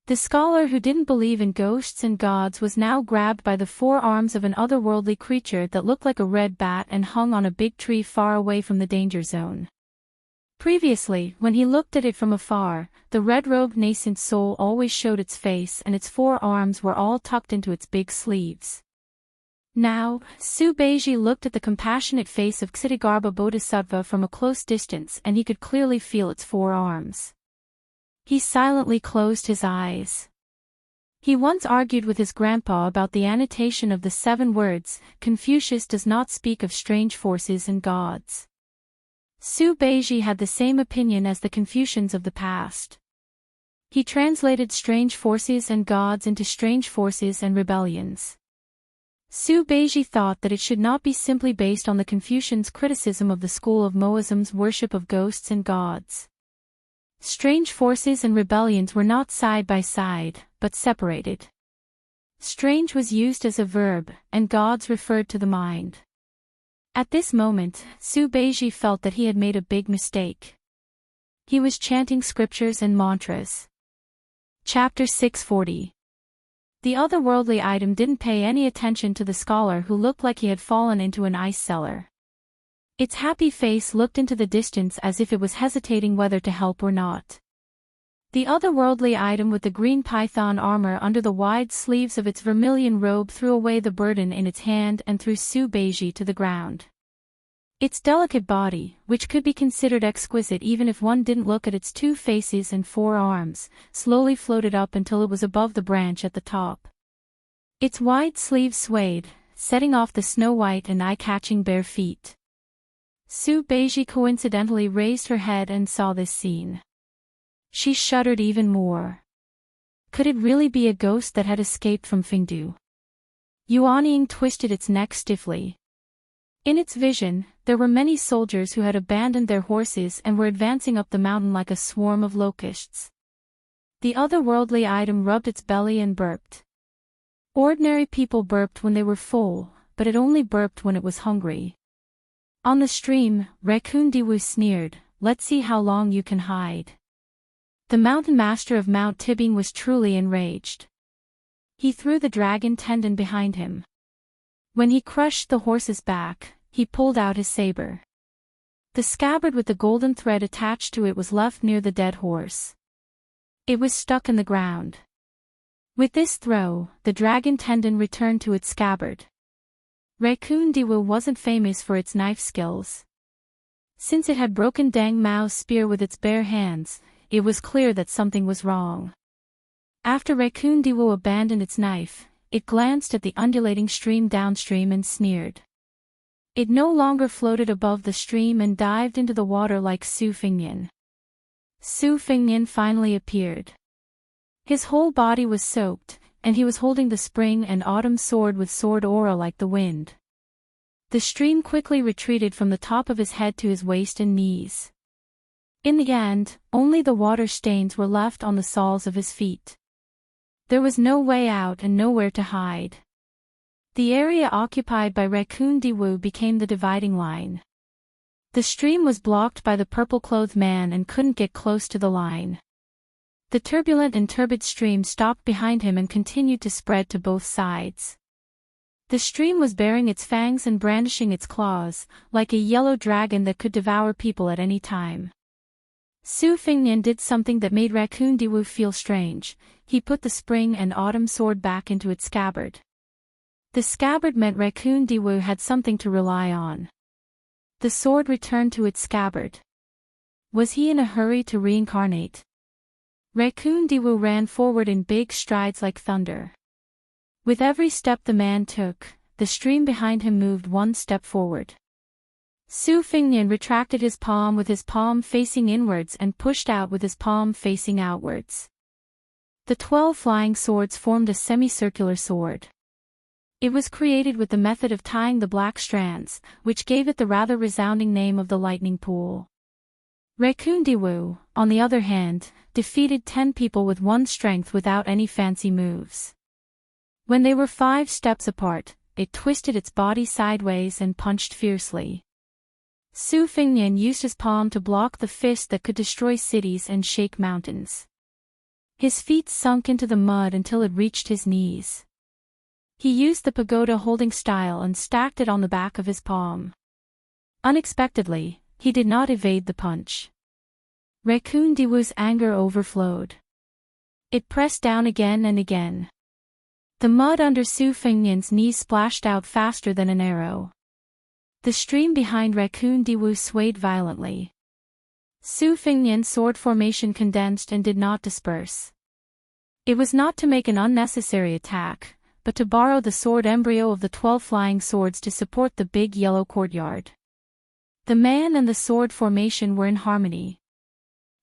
The scholar who didn't believe in ghosts and gods was now grabbed by the forearms of an otherworldly creature that looked like a red bat and hung on a big tree far away from the danger zone. Previously, when he looked at it from afar, the red-robed nascent soul always showed its face and its forearms were all tucked into its big sleeves. Now, Subeiji looked at the compassionate face of Ksitigarbha Bodhisattva from a close distance and he could clearly feel its forearms. He silently closed his eyes. He once argued with his grandpa about the annotation of the 7 words, Confucius does not speak of strange forces and gods. Subeiji had the same opinion as the Confucians of the past. He translated strange forces and gods into strange forces and rebellions. Subeiji thought that it should not be simply based on the Confucians' criticism of the school of Moism's worship of ghosts and gods. Strange forces and rebellions were not side by side, but separated. Strange was used as a verb, and gods referred to the mind. At this moment, Subeiji felt that he had made a big mistake. He was chanting scriptures and mantras. Chapter 640. The otherworldly item didn't pay any attention to the scholar who looked like he had fallen into an ice cellar. Its happy face looked into the distance as if it was hesitating whether to help or not. The otherworldly item with the green python armor under the wide sleeves of its vermilion robe threw away the burden in its hand and threw Subeiji to the ground. Its delicate body, which could be considered exquisite even if one didn't look at its 2 faces and 4 arms, slowly floated up until it was above the branch at the top. Its wide sleeves swayed, setting off the snow-white and eye-catching bare feet. Subeiji coincidentally raised her head and saw this scene. She shuddered even more. Could it really be a ghost that had escaped from Fengdu? Yuanying twisted its neck stiffly. In its vision, there were many soldiers who had abandoned their horses and were advancing up the mountain like a swarm of locusts. The otherworldly item rubbed its belly and burped. Ordinary people burped when they were full, but it only burped when it was hungry. On the stream, Raccoon Diwu sneered, "Let's see how long you can hide." The mountain master of Mount Tibbing was truly enraged. He threw the dragon tendon behind him. When he crushed the horse's back, he pulled out his saber. The scabbard with the golden thread attached to it was left near the dead horse. It was stuck in the ground. With this throw, the dragon tendon returned to its scabbard. Raccoon Diwu wasn't famous for its knife skills. Since it had broken Dang Mao's spear with its bare hands, it was clear that something was wrong. After Raccoon Diwu abandoned its knife, it glanced at the undulating stream downstream and sneered. It no longer floated above the stream and dived into the water like Su Fengnian. Su Fengnian finally appeared. His whole body was soaked, and he was holding the spring and autumn sword with sword aura like the wind. The stream quickly retreated from the top of his head to his waist and knees. In the end, only the water stains were left on the soles of his feet. There was no way out and nowhere to hide. The area occupied by Raccoon Diwu became the dividing line. The stream was blocked by the purple-clothed man and couldn't get close to the line. The turbulent and turbid stream stopped behind him and continued to spread to both sides. The stream was baring its fangs and brandishing its claws, like a yellow dragon that could devour people at any time. Su Fengnian did something that made Raccoon Diwu feel strange. He put the spring and autumn sword back into its scabbard. The scabbard meant Raccoon Diwu had something to rely on. The sword returned to its scabbard. Was he in a hurry to reincarnate? Raccoon Diwu ran forward in big strides like thunder. With every step the man took, the stream behind him moved one step forward. Su Fengnian retracted his palm with his palm facing inwards and pushed out with his palm facing outwards. The 12 flying swords formed a semicircular sword. It was created with the method of tying the black strands, which gave it the rather resounding name of the lightning pool. Raccoon Diwu, on the other hand, defeated 10 people with one strength without any fancy moves. When they were 5 steps apart, it twisted its body sideways and punched fiercely. Su Fengnian used his palm to block the fist that could destroy cities and shake mountains. His feet sunk into the mud until it reached his knees. He used the pagoda holding style and stacked it on the back of his palm. Unexpectedly, he did not evade the punch. Raccoon Diwu's anger overflowed. It pressed down again and again. The mud under Su Fengnian's knees splashed out faster than an arrow. The stream behind Raccoon Diwu swayed violently. Su Fengnian's sword formation condensed and did not disperse. It was not to make an unnecessary attack, but to borrow the sword embryo of the 12 flying swords to support the big yellow courtyard. The man and the sword formation were in harmony.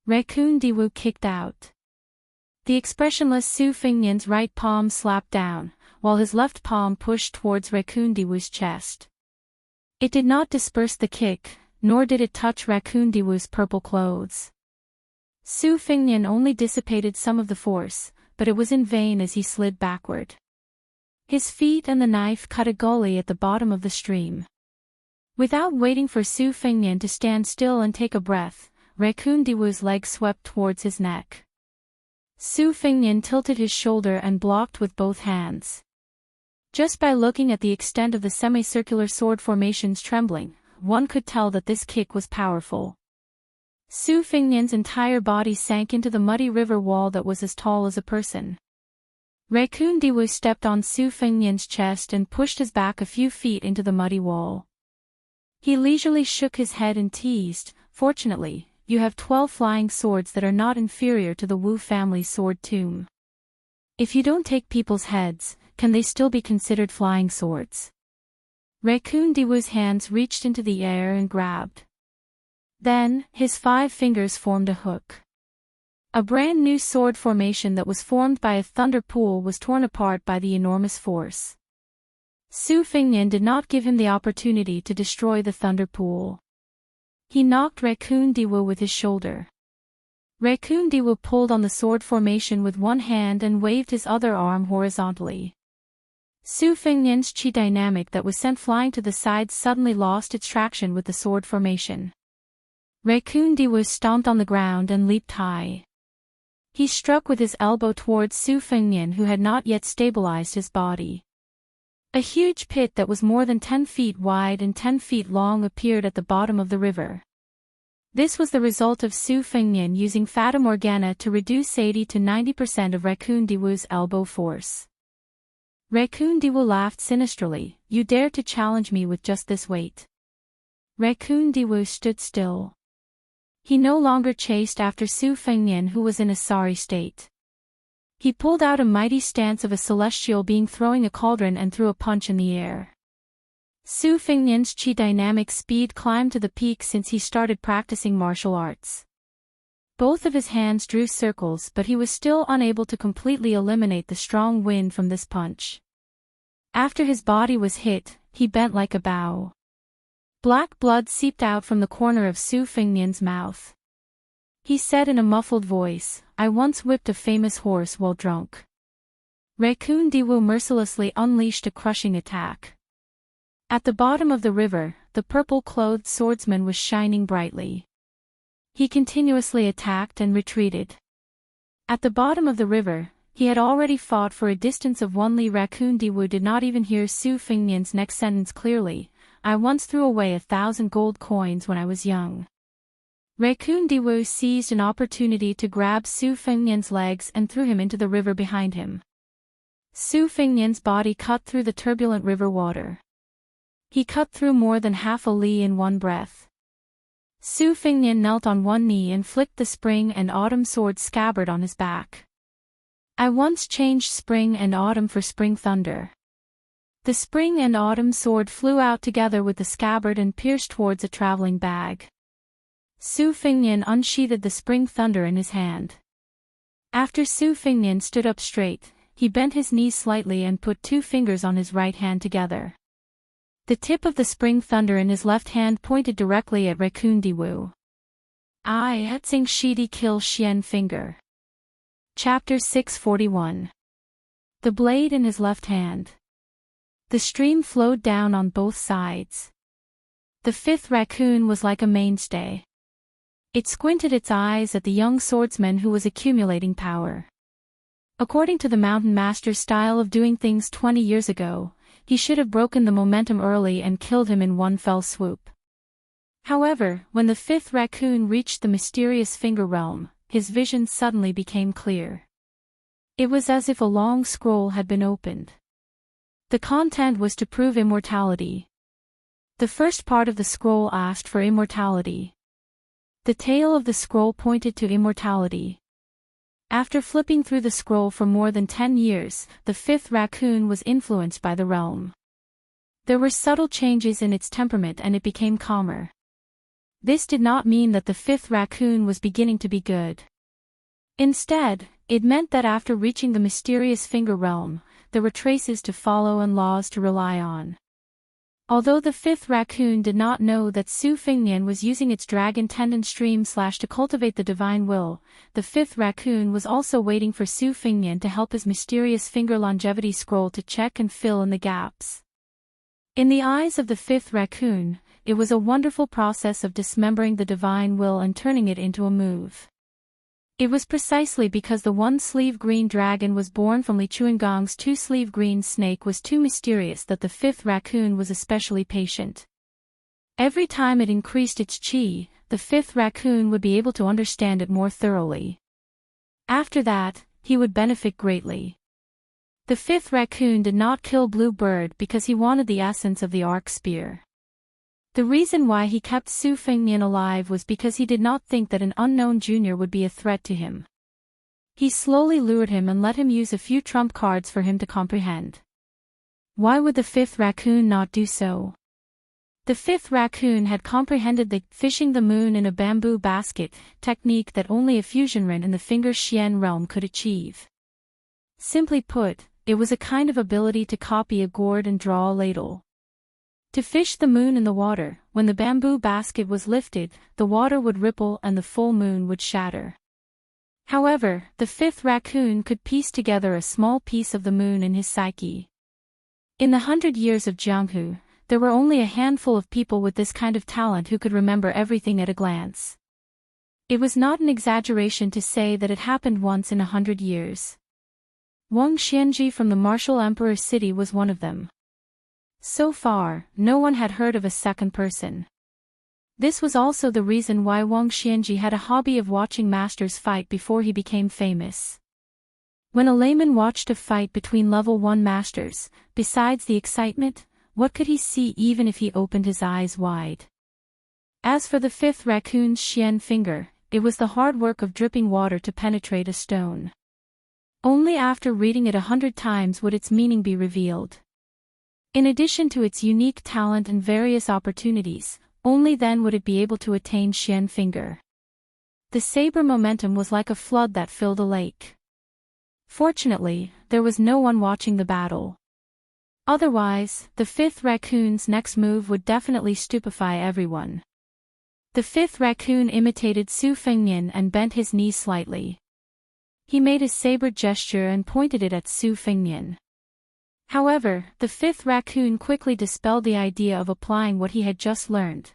Raccoon Diwu kicked out. The expressionless Su Fengnian's right palm slapped down, while his left palm pushed towards Raccoon Diwu's chest. It did not disperse the kick, nor did it touch Raccoon Diwu's purple clothes. Su Fengnian only dissipated some of the force, but it was in vain as he slid backward. His feet and the knife cut a gully at the bottom of the stream. Without waiting for Su Fengnian to stand still and take a breath, Raccoon Diwu's leg swept towards his neck. Su Fengnian tilted his shoulder and blocked with both hands. Just by looking at the extent of the semicircular sword formations trembling, one could tell that this kick was powerful. Su Fengnian's entire body sank into the muddy river wall that was as tall as a person. Raccoon Diwu stepped on Su Fengnian's chest and pushed his back a few feet into the muddy wall. He leisurely shook his head and teased, "Fortunately, you have 12 flying swords that are not inferior to the Wu family sword tomb. If you don't take people's heads, can they still be considered flying swords?" Raccoon Diwu's hands reached into the air and grabbed. Then, his 5 fingers formed a hook. A brand new sword formation that was formed by a thunder pool was torn apart by the enormous force. Su Fengnian did not give him the opportunity to destroy the thunder pool. He knocked Raccoon Diwu with his shoulder. Raccoon Diwu pulled on the sword formation with one hand and waved his other arm horizontally. Su Fengnian's chi dynamic that was sent flying to the sides suddenly lost its traction with the sword formation. Raccoon Diwu stomped on the ground and leaped high. He struck with his elbow towards Su Fengnian, who had not yet stabilized his body. A huge pit that was more than 10 feet wide and 10 feet long appeared at the bottom of the river. This was the result of Su Fengnian using Fata Morgana to reduce 80 to 90% of Raccoon Diwu's elbow force. Raccoon Diwu laughed sinisterly, "You dare to challenge me with just this weight?" Raccoon Diwu stood still. He no longer chased after Su Fengnian, who was in a sorry state. He pulled out a mighty stance of a celestial being throwing a cauldron and threw a punch in the air. Su Fengnian's chi dynamic speed climbed to the peak since he started practicing martial arts. Both of his hands drew circles, but he was still unable to completely eliminate the strong wind from this punch. After his body was hit, he bent like a bow. Black blood seeped out from the corner of Su Fengnian's mouth. He said in a muffled voice, "I once whipped a famous horse while drunk." Raccoon Diwu mercilessly unleashed a crushing attack. At the bottom of the river, the purple-clothed swordsman was shining brightly. He continuously attacked and retreated. At the bottom of the river, He had already fought for a distance of 1 li. Raccoon Diwu did not even hear Su Fengnian's next sentence clearly. I once threw away 1,000 gold coins when I was young. Raccoon Diwu seized an opportunity to grab Su Fengnian's legs and threw him into the river behind him. Su Fengnian's body cut through the turbulent river water. He cut through more than half a li in one breath. Su Fengnian knelt on one knee and flicked the spring and autumn sword scabbard on his back. I once changed spring and autumn for spring thunder. The spring and autumn sword flew out together with the scabbard and pierced towards a traveling bag. Su Fengnian unsheathed the spring thunder in his hand. After Su Fengnian stood up straight, he bent his knees slightly and put 2 fingers on his right hand together. The tip of the spring thunder in his left hand pointed directly at Raccoon Diwu. I Hatsing Shidi Kill Xian Finger. Chapter 641. The blade in his left hand. The stream flowed down on both sides. The 5th raccoon was like a mainstay. It squinted its eyes at the young swordsman who was accumulating power. According to the Mountain Master's style of doing things 20 years ago, he should have broken the momentum early and killed him in one fell swoop. However, when the 5th raccoon reached the mysterious finger realm, his vision suddenly became clear. It was as if a long scroll had been opened. The content was to prove immortality. The first part of the scroll asked for immortality. The tail of the scroll pointed to immortality. After flipping through the scroll for more than 10 years, the 5th raccoon was influenced by the realm. There were subtle changes in its temperament and it became calmer. This did not mean that the 5th raccoon was beginning to be good. Instead, it meant that after reaching the mysterious finger realm, there were traces to follow and laws to rely on. Although the 5th raccoon did not know that Su Fengnian was using its dragon tendon stream / to cultivate the divine will, the 5th raccoon was also waiting for Su Fengnian to help his mysterious finger longevity scroll to check and fill in the gaps. In the eyes of the 5th raccoon, it was a wonderful process of dismembering the divine will and turning it into a move. It was precisely because the 1-sleeve green dragon was born from Li Chuangong's 2-sleeve green snake was too mysterious that the 5th raccoon was especially patient. Every time it increased its chi, the 5th raccoon would be able to understand it more thoroughly. After that, he would benefit greatly. The 5th raccoon did not kill Blue Bird because he wanted the essence of the arc spear. The reason why he kept Su Fengnian alive was because he did not think that an unknown junior would be a threat to him. He slowly lured him and let him use a few trump cards for him to comprehend. Why would the 5th raccoon not do so? The 5th raccoon had comprehended the fishing the moon in a bamboo basket technique that only a fusionrin in the finger Xian realm could achieve. Simply put, it was a kind of ability to copy a gourd and draw a ladle. To fish the moon in the water, when the bamboo basket was lifted, the water would ripple and the full moon would shatter. However, the 5th raccoon could piece together a small piece of the moon in his psyche. In the 100 years of Jianghu, there were only a handful of people with this kind of talent who could remember everything at a glance. It was not an exaggeration to say that it happened once in 100 years. Wang Xianji from the Martial Emperor city was one of them. So far, no one had heard of a second person. This was also the reason why Wang Xianji had a hobby of watching masters fight before he became famous. When a layman watched a fight between level 1 masters, besides the excitement, what could he see even if he opened his eyes wide? As for the 5th raccoon's Xian finger, it was the hard work of dripping water to penetrate a stone. Only after reading it 100 times would its meaning be revealed. In addition to its unique talent and various opportunities, only then would it be able to attain Xian finger. The saber momentum was like a flood that filled a lake. Fortunately, there was no one watching the battle. Otherwise, the 5th raccoon's next move would definitely stupefy everyone. The 5th raccoon imitated Su Fengnian and bent his knee slightly. He made a saber gesture and pointed it at Su Fengnian. However, the 5th raccoon quickly dispelled the idea of applying what he had just learned.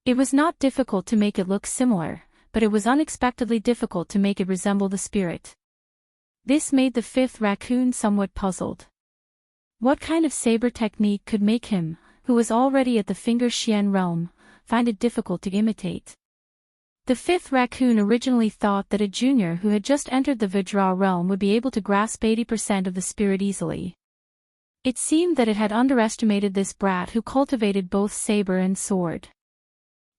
It was not difficult to make it look similar, but it was unexpectedly difficult to make it resemble the spirit. This made the fifth raccoon somewhat puzzled. What kind of saber technique could make him, who was already at the finger Xian realm, find it difficult to imitate? The fifth raccoon originally thought that a junior who had just entered the Vajra realm would be able to grasp 80% of the spirit easily. It seemed that it had underestimated this brat who cultivated both saber and sword.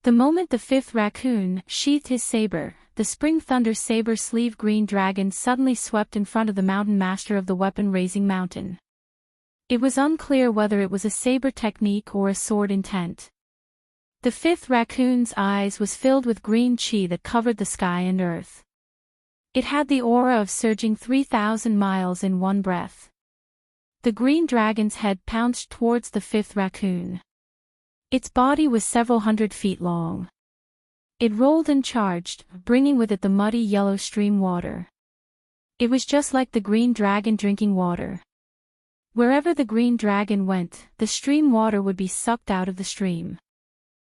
The moment the fifth raccoon sheathed his saber, the Spring Thunder saber sleeve green dragon suddenly swept in front of the mountain master of the weapon-raising mountain. It was unclear whether it was a saber technique or a sword intent. The fifth raccoon's eyes was filled with green chi that covered the sky and earth. It had the aura of surging 3,000 miles in one breath. The green dragon's head pounced towards the fifth raccoon. Its body was several hundred feet long. It rolled and charged, bringing with it the muddy yellow stream water. It was just like the green dragon drinking water. Wherever the green dragon went, the stream water would be sucked out of the stream.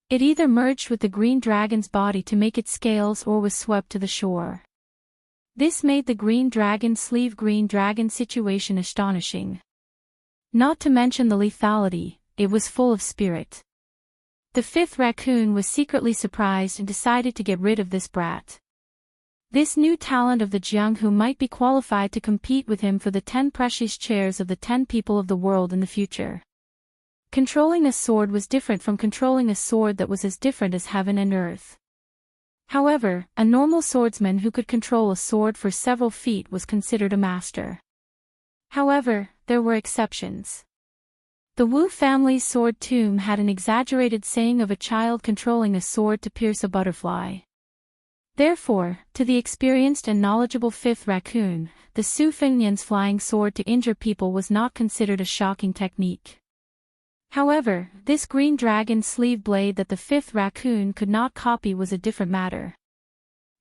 It either merged with the green dragon's body to make its scales or was swept to the shore. This made the green dragon sleeve green dragon situation astonishing. Not to mention the lethality, it was full of spirit. The fifth raccoon was secretly surprised and decided to get rid of this brat. This new talent of the Jiang who might be qualified to compete with him for the 10 precious chairs of the 10 people of the world in the future. Controlling a sword was different from controlling a sword that was as different as heaven and earth. However, a normal swordsman who could control a sword for several feet was considered a master. However, there were exceptions. The Wu family's sword tomb had an exaggerated saying of a child controlling a sword to pierce a butterfly. Therefore, to the experienced and knowledgeable fifth raccoon, the Su Fengnian's flying sword to injure people was not considered a shocking technique. However, this green dragon sleeve blade that the fifth raccoon could not copy was a different matter.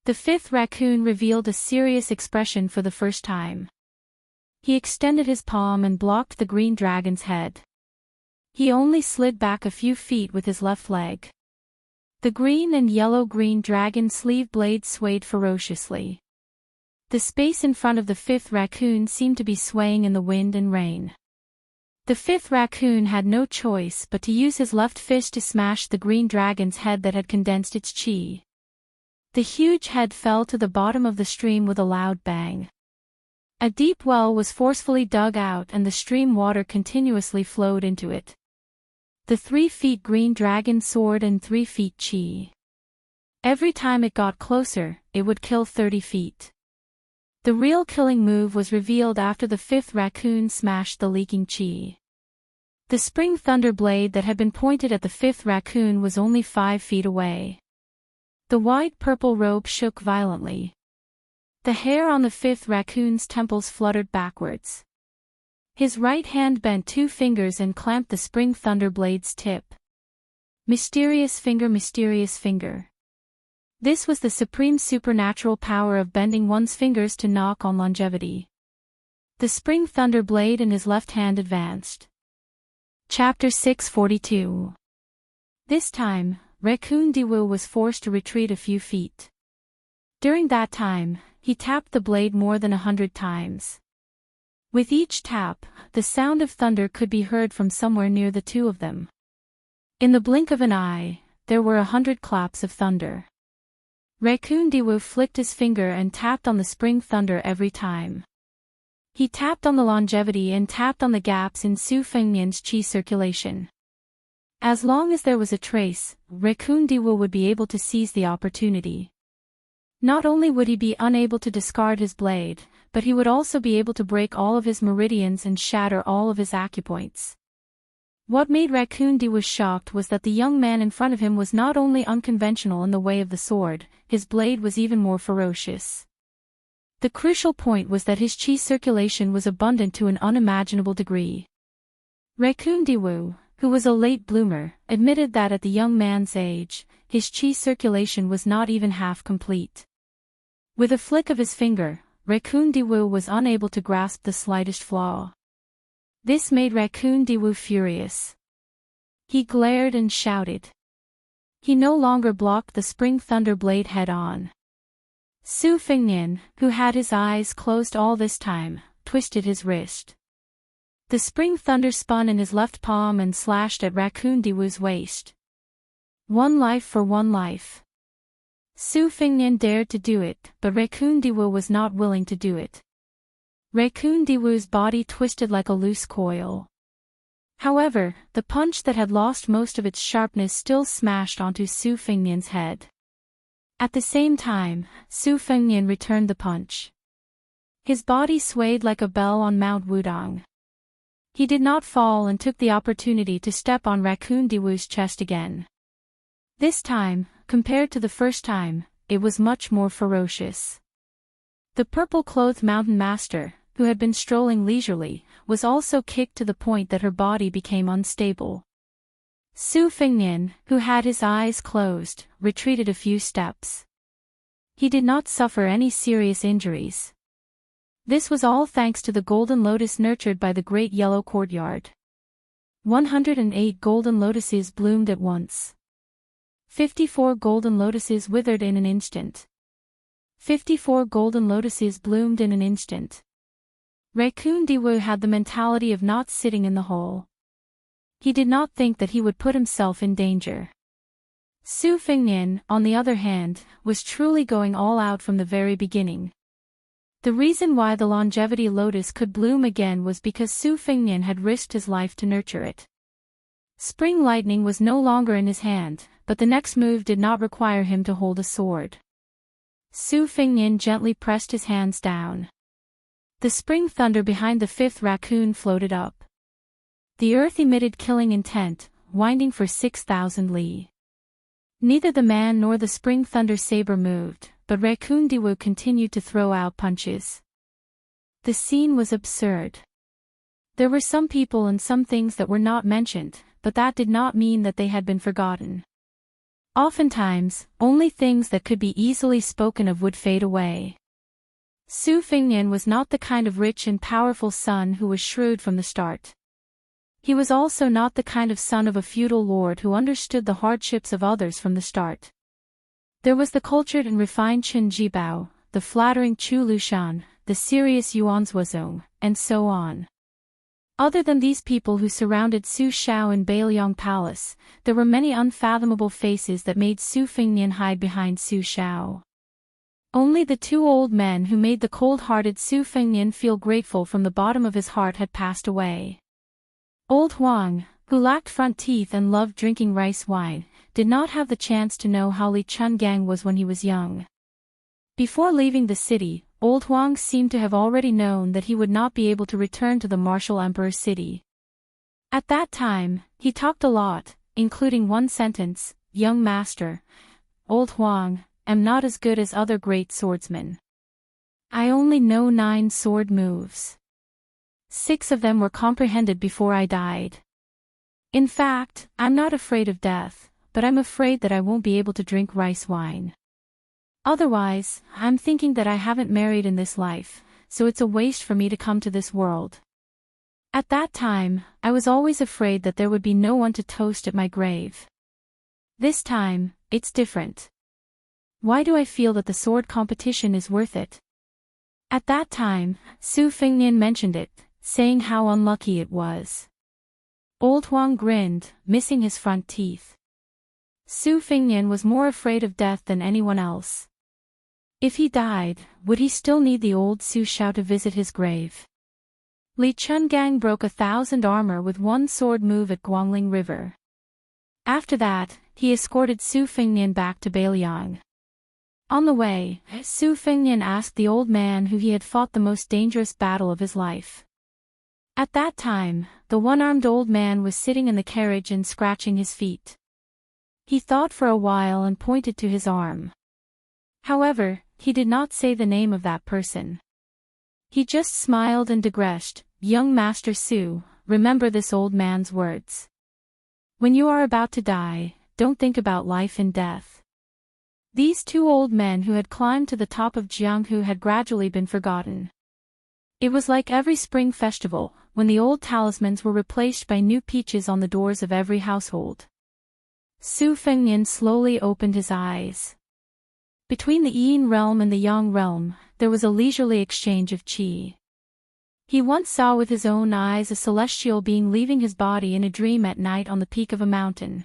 The fifth raccoon revealed a serious expression for the first time. He extended his palm and blocked the green dragon's head. He only slid back a few feet with his left leg. The green and yellow-green dragon sleeve blade swayed ferociously. The space in front of the fifth raccoon seemed to be swaying in the wind and rain. The fifth raccoon had no choice but to use his left fist to smash the green dragon's head that had condensed its chi. The huge head fell to the bottom of the stream with a loud bang. A deep well was forcefully dug out and the stream water continuously flowed into it. The 3 feet green dragon sword and 3 feet chi. Every time it got closer, it would kill 30 feet. The real killing move was revealed after the fifth raccoon smashed the leaking chi. The spring thunder blade that had been pointed at the fifth raccoon was only 5 feet away. The wide purple robe shook violently. The hair on the fifth raccoon's temples fluttered backwards. His right hand bent 2 fingers and clamped the spring thunder blade's tip. Mysterious finger, mysterious finger. This was the supreme supernatural power of bending one's fingers to knock on longevity. The spring thunder blade in his left hand advanced. Chapter 642. This time, Raccoon Diwu was forced to retreat a few feet. During that time, he tapped the blade more than 100 times. With each tap, the sound of thunder could be heard from somewhere near the two of them. In the blink of an eye, there were 100 claps of thunder. Raccoon Diwu flicked his finger and tapped on the spring thunder every time. He tapped on the longevity and tapped on the gaps in Su Fengnian's chi circulation. As long as there was a trace, Raccoon Diwu would be able to seize the opportunity. Not only would he be unable to discard his blade, but he would also be able to break all of his meridians and shatter all of his acupoints. What made Raccoon Diwu shocked was that the young man in front of him was not only unconventional in the way of the sword, his blade was even more ferocious. The crucial point was that his chi circulation was abundant to an unimaginable degree. Raccoon Diwu, who was a late bloomer, admitted that at the young man's age, his chi circulation was not even half complete. With a flick of his finger, Raccoon Diwu was unable to grasp the slightest flaw. This made Raccoon Diwu furious. He glared and shouted. He no longer blocked the spring thunder blade head-on. Su Fengnian, who had his eyes closed all this time, twisted his wrist. The spring thunder spun in his left palm and slashed at Raccoon Diwu's waist. One life for one life. Su Fengnian dared to do it, but Raccoon Diwu was not willing to do it. Raccoon Diwu's body twisted like a loose coil. However, the punch that had lost most of its sharpness still smashed onto Su Fengnian's head. At the same time, Su Fengnian returned the punch. His body swayed like a bell on Mount Wudong. He did not fall and took the opportunity to step on Raccoon Diwu's chest again. This time, compared to the first time, it was much more ferocious. The purple-clothed mountain master, who had been strolling leisurely, was also kicked to the point that her body became unstable. Su Fengnian, who had his eyes closed, retreated a few steps. He did not suffer any serious injuries. This was all thanks to the golden lotus nurtured by the great yellow courtyard. 108 golden lotuses bloomed at once. 54 golden lotuses withered in an instant. 54 golden lotuses bloomed in an instant. Raccoon Diwu had the mentality of not sitting in the hole. He did not think that he would put himself in danger. Su Fengnian, on the other hand, was truly going all out from the very beginning. The reason why the longevity lotus could bloom again was because Su Fengnian had risked his life to nurture it. Spring lightning was no longer in his hand, but the next move did not require him to hold a sword. Su Fengnian gently pressed his hands down. The spring thunder behind the fifth raccoon floated up. The earth emitted killing intent, winding for 6,000 li. Neither the man nor the spring thunder saber moved, but Raccoon Diwu continued to throw out punches. The scene was absurd. There were some people and some things that were not mentioned, but that did not mean that they had been forgotten. Oftentimes, only things that could be easily spoken of would fade away. Su Fengnian was not the kind of rich and powerful son who was shrewd from the start. He was also not the kind of son of a feudal lord who understood the hardships of others from the start. There was the cultured and refined Chen Jibao, the flattering Chu Lushan, the serious Yuan Zuozong, and so on. Other than these people who surrounded Su Shao in Bailiang Palace, there were many unfathomable faces that made Su Fengnian hide behind Su Shao. Only the two old men who made the cold-hearted Su Fengnian feel grateful from the bottom of his heart had passed away. Old Huang, who lacked front teeth and loved drinking rice wine, did not have the chance to know how Li Chungang was when he was young. Before leaving the city, Old Huang seemed to have already known that he would not be able to return to the martial emperor city. At that time, he talked a lot, including one sentence, "Young master, Old Huang, am not as good as other great swordsmen. I only know 9 sword moves. 6 of them were comprehended before I died. In fact, I'm not afraid of death, but I'm afraid that I won't be able to drink rice wine. Otherwise, I'm thinking that I haven't married in this life, so it's a waste for me to come to this world. At that time, I was always afraid that there would be no one to toast at my grave. This time, it's different. Why do I feel that the sword competition is worth it?" At that time, Su Fengnian mentioned it, saying how unlucky it was. Old Huang grinned, missing his front teeth. Su Fengnian was more afraid of death than anyone else. If he died, would he still need the old Su Shao to visit his grave? Li Chungang broke 1,000 armor with one sword move at Guangling River. After that, he escorted Su Fengnian back to Bailiang. On the way, Su Fengnian asked the old man who he had fought the most dangerous battle of his life. At that time, the one-armed old man was sitting in the carriage and scratching his feet. He thought for a while and pointed to his arm. However, he did not say the name of that person. He just smiled and digressed, "Young Master Su, remember this old man's words. When you are about to die, don't think about life and death." These two old men who had climbed to the top of Jianghu had gradually been forgotten. It was like every spring festival, when the old talismans were replaced by new peaches on the doors of every household. Su Fengnian slowly opened his eyes. Between the Yin realm and the Yang realm, there was a leisurely exchange of qi. He once saw with his own eyes a celestial being leaving his body in a dream at night on the peak of a mountain.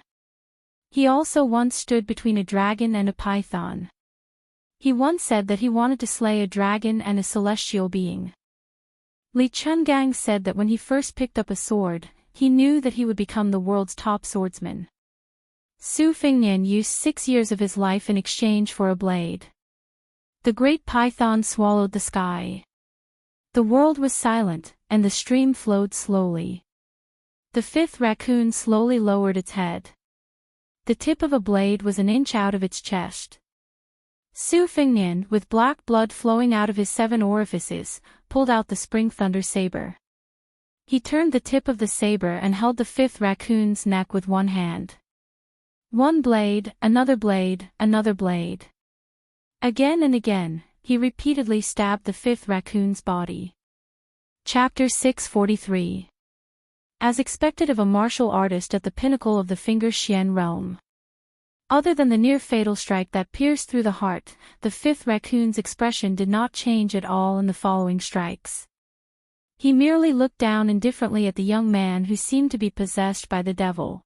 He also once stood between a dragon and a python. He once said that he wanted to slay a dragon and a celestial being. Li Chungang said that when he first picked up a sword, he knew that he would become the world's top swordsman. Su Fengnian used 6 years of his life in exchange for a blade. The great python swallowed the sky. The world was silent, and the stream flowed slowly. The fifth raccoon slowly lowered its head. The tip of a blade was an inch out of its chest. Su Fengnian, with black blood flowing out of his 7 orifices, pulled out the spring thunder saber. He turned the tip of the saber and held the fifth raccoon's neck with one hand. One blade, another blade, another blade. Again and again, he repeatedly stabbed the fifth raccoon's body. Chapter 643. As expected of a martial artist at the pinnacle of the Finger Xian realm. Other than the near-fatal strike that pierced through the heart, the fifth raccoon's expression did not change at all in the following strikes. He merely looked down indifferently at the young man who seemed to be possessed by the devil.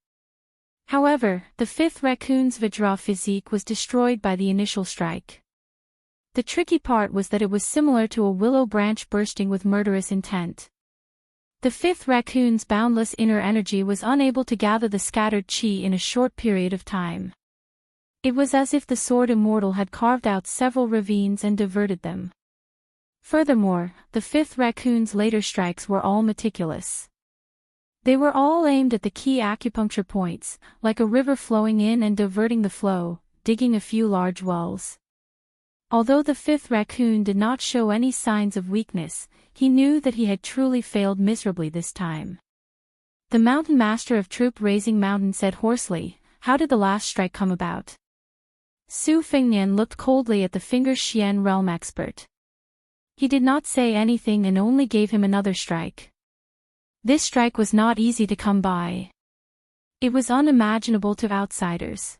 However, the fifth raccoon's Vajra physique was destroyed by the initial strike. The tricky part was that it was similar to a willow branch bursting with murderous intent. The fifth raccoon's boundless inner energy was unable to gather the scattered qi in a short period of time. It was as if the sword immortal had carved out several ravines and diverted them. Furthermore, the fifth raccoon's later strikes were all meticulous. They were all aimed at the key acupuncture points, like a river flowing in and diverting the flow, digging a few large wells. Although the fifth raccoon did not show any signs of weakness, he knew that he had truly failed miserably this time. The mountain master of Troop Raising Mountain said hoarsely, "How did the last strike come about?" Su Fengnian looked coldly at the Finger Xian realm expert. He did not say anything and only gave him another strike. This strike was not easy to come by. It was unimaginable to outsiders.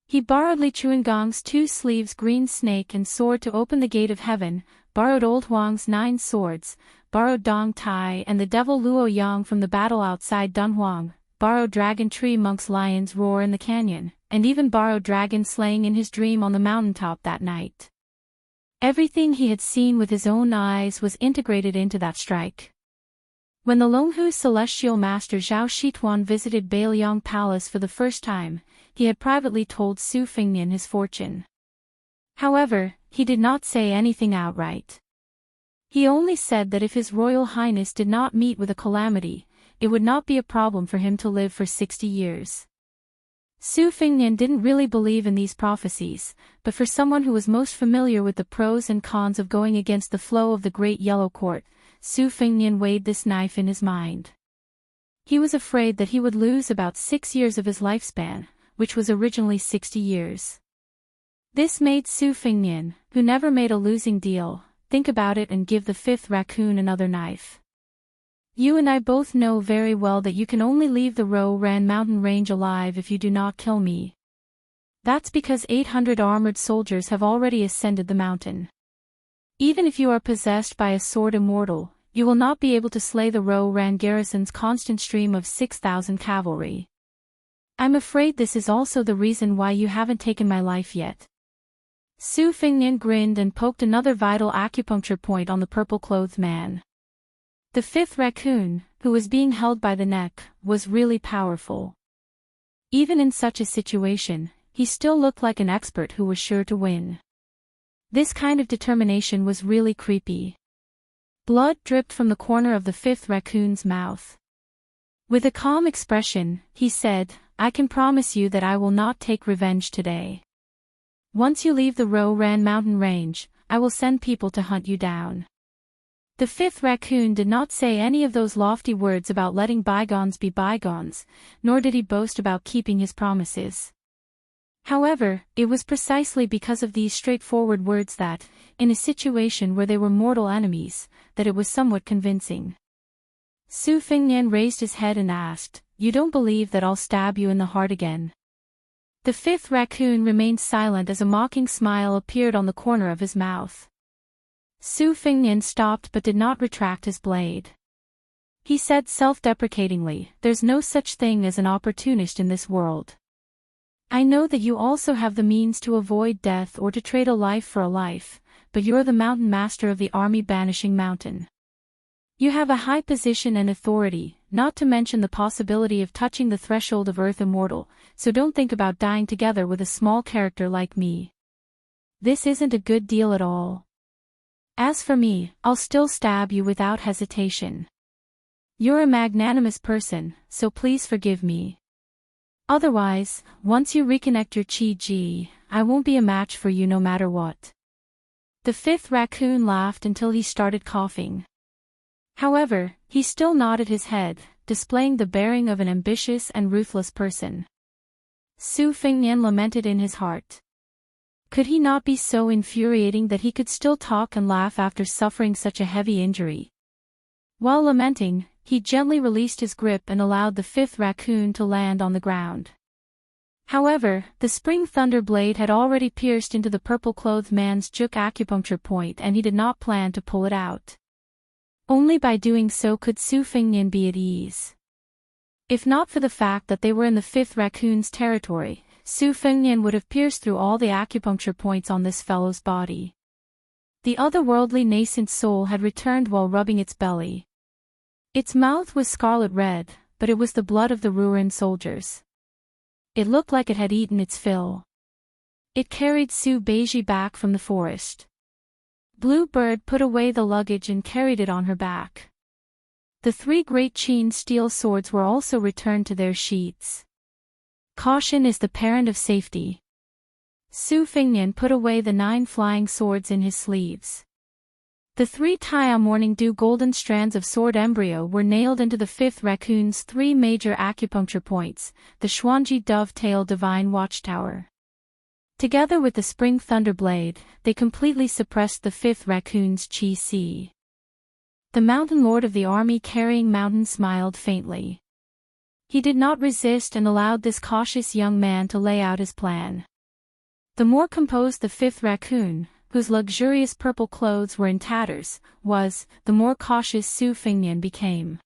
He borrowed Li Chuangong's 2 sleeves green snake and sword to open the gate of heaven, borrowed Old Huang's 9 swords, borrowed Dong Tai and the devil Luo Yang from the battle outside Dunhuang, borrowed Dragon Tree Monk's lion's roar in the canyon, and even borrowed dragon slaying in his dream on the mountaintop that night. Everything he had seen with his own eyes was integrated into that strike. When the Longhu celestial master Zhao Shituan visited Bailiang Palace for the first time, he had privately told Su Fengnian his fortune. However, he did not say anything outright. He only said that if His Royal Highness did not meet with a calamity, it would not be a problem for him to live for 60 years. Su Fengnian didn't really believe in these prophecies, but for someone who was most familiar with the pros and cons of going against the flow of the Great Yellow Court, Su Fengnian weighed this knife in his mind. He was afraid that he would lose about 6 years of his lifespan, which was originally 60 years. This made Su Fengnian, who never made a losing deal, think about it and give the fifth raccoon another knife. "You and I both know very well that you can only leave the Ro-Ran mountain range alive if you do not kill me. That's because 800 armored soldiers have already ascended the mountain. Even if you are possessed by a sword immortal, you will not be able to slay the Ro-Ran garrison's constant stream of 6,000 cavalry. I'm afraid this is also the reason why you haven't taken my life yet." Su Fengnian grinned and poked another vital acupuncture point on the purple-clothed man. The fifth raccoon, who was being held by the neck, was really powerful. Even in such a situation, he still looked like an expert who was sure to win. This kind of determination was really creepy. Blood dripped from the corner of the fifth raccoon's mouth. With a calm expression, he said, "I can promise you that I will not take revenge today. Once you leave the Ro-Ran mountain range, I will send people to hunt you down." The fifth raccoon did not say any of those lofty words about letting bygones be bygones, nor did he boast about keeping his promises. However, it was precisely because of these straightforward words that, in a situation where they were mortal enemies, that it was somewhat convincing. Su Fengnian raised his head and asked, "You don't believe that I'll stab you in the heart again?" The fifth raccoon remained silent as a mocking smile appeared on the corner of his mouth. Su Fengnian stopped but did not retract his blade. He said self-deprecatingly, "There's no such thing as an opportunist in this world. I know that you also have the means to avoid death or to trade a life for a life, but you're the mountain master of the army banishing mountain. You have a high position and authority, not to mention the possibility of touching the threshold of Earth Immortal, so don't think about dying together with a small character like me. This isn't a good deal at all. As for me, I'll still stab you without hesitation. You're a magnanimous person, so please forgive me. Otherwise, once you reconnect your Chi-Ji, I won't be a match for you no matter what." The fifth raccoon laughed until he started coughing. However, he still nodded his head, displaying the bearing of an ambitious and ruthless person. Su Fengnian lamented in his heart. Could he not be so infuriating that he could still talk and laugh after suffering such a heavy injury? While lamenting, he gently released his grip and allowed the fifth raccoon to land on the ground. However, the spring thunder blade had already pierced into the purple-clothed man's juke acupuncture point and he did not plan to pull it out. Only by doing so could Su Fengnian be at ease. If not for the fact that they were in the fifth raccoon's territory, Su Fengnian would have pierced through all the acupuncture points on this fellow's body. The otherworldly nascent soul had returned while rubbing its belly. Its mouth was scarlet red, but it was the blood of the Ruin soldiers. It looked like it had eaten its fill. It carried Su Beiji back from the forest. Blue Bird put away the luggage and carried it on her back. The three great Qin steel swords were also returned to their sheaths. Caution is the parent of safety. Su Fengnian put away the 9 flying swords in his sleeves. The 3 Taiya Morning Dew golden strands of sword embryo were nailed into the fifth raccoon's 3 major acupuncture points, the Xuanji Dovetail Divine Watchtower. Together with the Spring Thunder Blade, they completely suppressed the fifth raccoon's Qi. The Mountain Lord of the Army Carrying Mountain smiled faintly. He did not resist and allowed this cautious young man to lay out his plan. The more composed the fifth raccoon, whose luxurious purple clothes were in tatters, was, the more cautious Su Fengnian became.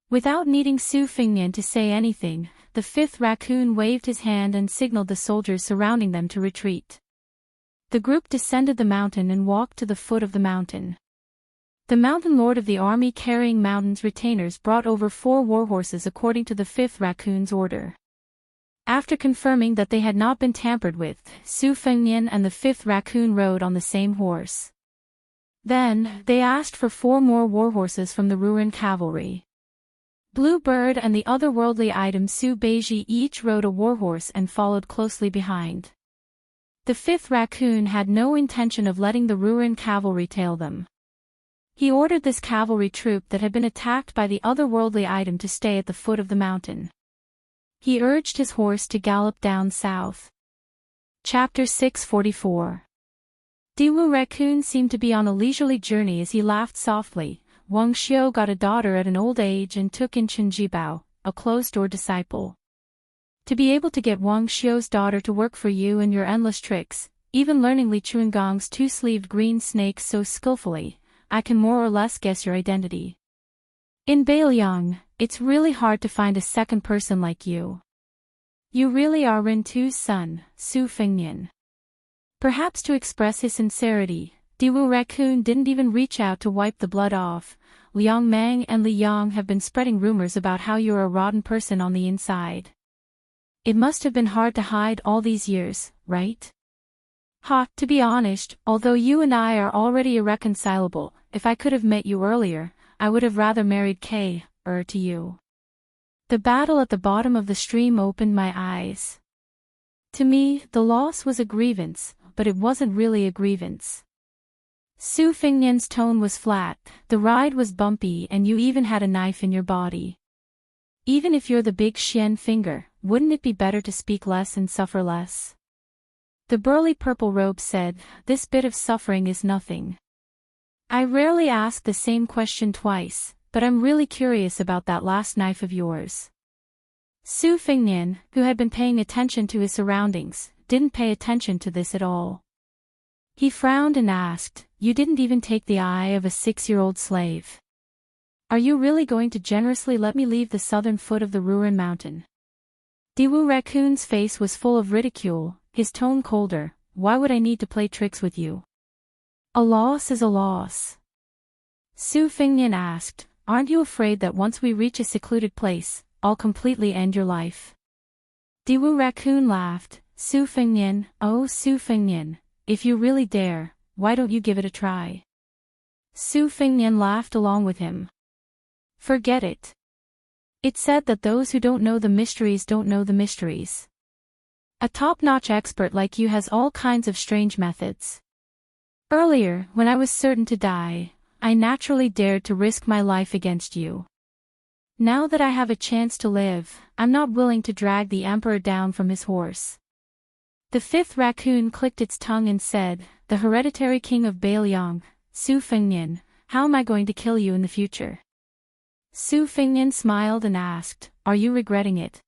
Without needing Su Fengnian to say anything, the fifth raccoon waved his hand and signaled the soldiers surrounding them to retreat. The group descended the mountain and walked to the foot of the mountain. The Mountain Lord of the Army Carrying Mountain's retainers brought over 4 warhorses according to the fifth raccoon's order. After confirming that they had not been tampered with, Su Fengnian and the fifth raccoon rode on the same horse. Then, they asked for 4 more warhorses from the Ruin cavalry. Blue Bird and the otherworldly item Su Beiji each rode a warhorse and followed closely behind. The fifth raccoon had no intention of letting the Ruin cavalry tail them. He ordered this cavalry troop that had been attacked by the otherworldly item to stay at the foot of the mountain. He urged his horse to gallop down south. Chapter 644. Diwu Raccoon seemed to be on a leisurely journey as he laughed softly. Wang Xiu got a daughter at an old age and took in Chen Jibao, a closed-door disciple. To be able to get Wang Xiu's daughter to work for you and your endless tricks, even learning Li Chuangong's 2-sleeved green snake so skillfully, I can more or less guess your identity. In Beiliang, it's really hard to find a second person like you. You really are Rin Tu's son, Su Fengnian. Perhaps to express his sincerity, Diwu Raccoon didn't even reach out to wipe the blood off. Liang Mang and Li Yang have been spreading rumors about how you're a rotten person on the inside. It must have been hard to hide all these years, right? To be honest, although you and I are already irreconcilable, if I could have met you earlier, I would have rather married K, to you. The battle at the bottom of the stream opened my eyes. To me, the loss was a grievance, but it wasn't really a grievance. Su Fengnian's tone was flat, the ride was bumpy and you even had a knife in your body. Even if you're the big Xian finger, wouldn't it be better to speak less and suffer less? The burly purple robe said, this bit of suffering is nothing. I rarely ask the same question twice, but I'm really curious about that last knife of yours. Su Fingnian, who had been paying attention to his surroundings, didn't pay attention to this at all. He frowned and asked, "You didn't even take the eye of a 6-year-old slave. Are you really going to generously let me leave the southern foot of the Ruin Mountain?" Diwu Raccoon's face was full of ridicule, his tone colder. "Why would I need to play tricks with you? A loss is a loss." Su Fingnian asked, "Aren't you afraid that once we reach a secluded place, I'll completely end your life?" Diwu Raccoon laughed. "Su Fingnian, oh Su Fingnian, if you really dare, why don't you give it a try?" Su Fingnian laughed along with him. "Forget it. It's said that those who don't know the mysteries don't know the mysteries. A top-notch expert like you has all kinds of strange methods. Earlier, when I was certain to die, I naturally dared to risk my life against you. Now that I have a chance to live, I'm not willing to drag the Emperor down from his horse." The fifth raccoon clicked its tongue and said, "The hereditary king of Bailiang, Su Fingnian, how am I going to kill you in the future?" Su Fingnian smiled and asked, "Are you regretting it?"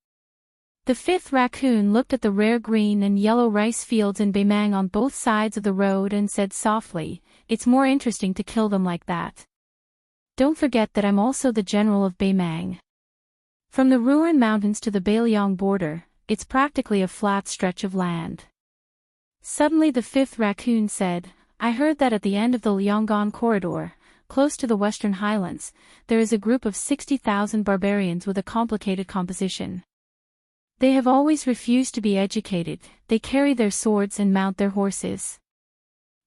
The fifth raccoon looked at the rare green and yellow rice fields in Baimang on both sides of the road and said softly, "It's more interesting to kill them like that. Don't forget that I'm also the general of Baimang. From the Ruin Mountains to the Bailiang border, it's practically a flat stretch of land." Suddenly the fifth raccoon said, "I heard that at the end of the Lianggan corridor, close to the Western Highlands, there is a group of 60,000 barbarians with a complicated composition. They have always refused to be educated, they carry their swords and mount their horses.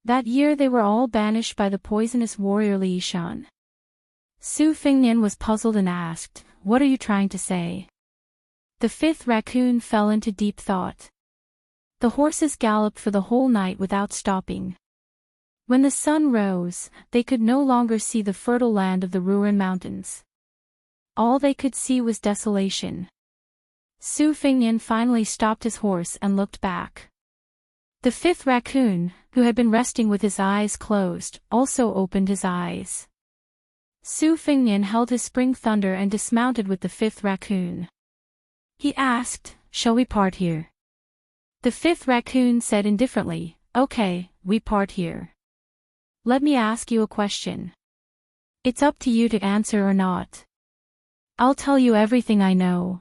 That year they were all banished by the poisonous warrior Li Shan." Su Fingnian was puzzled and asked, "What are you trying to say?" The fifth raccoon fell into deep thought. The horses galloped for the whole night without stopping. When the sun rose, they could no longer see the fertile land of the Ruin Mountains. All they could see was desolation. Su Fingnian finally stopped his horse and looked back. The fifth raccoon, who had been resting with his eyes closed, also opened his eyes. Su Fingnian held his spring thunder and dismounted with the fifth raccoon. He asked, "Shall we part here?" The fifth raccoon said indifferently, "Okay, we part here. Let me ask you a question. It's up to you to answer or not. I'll tell you everything I know.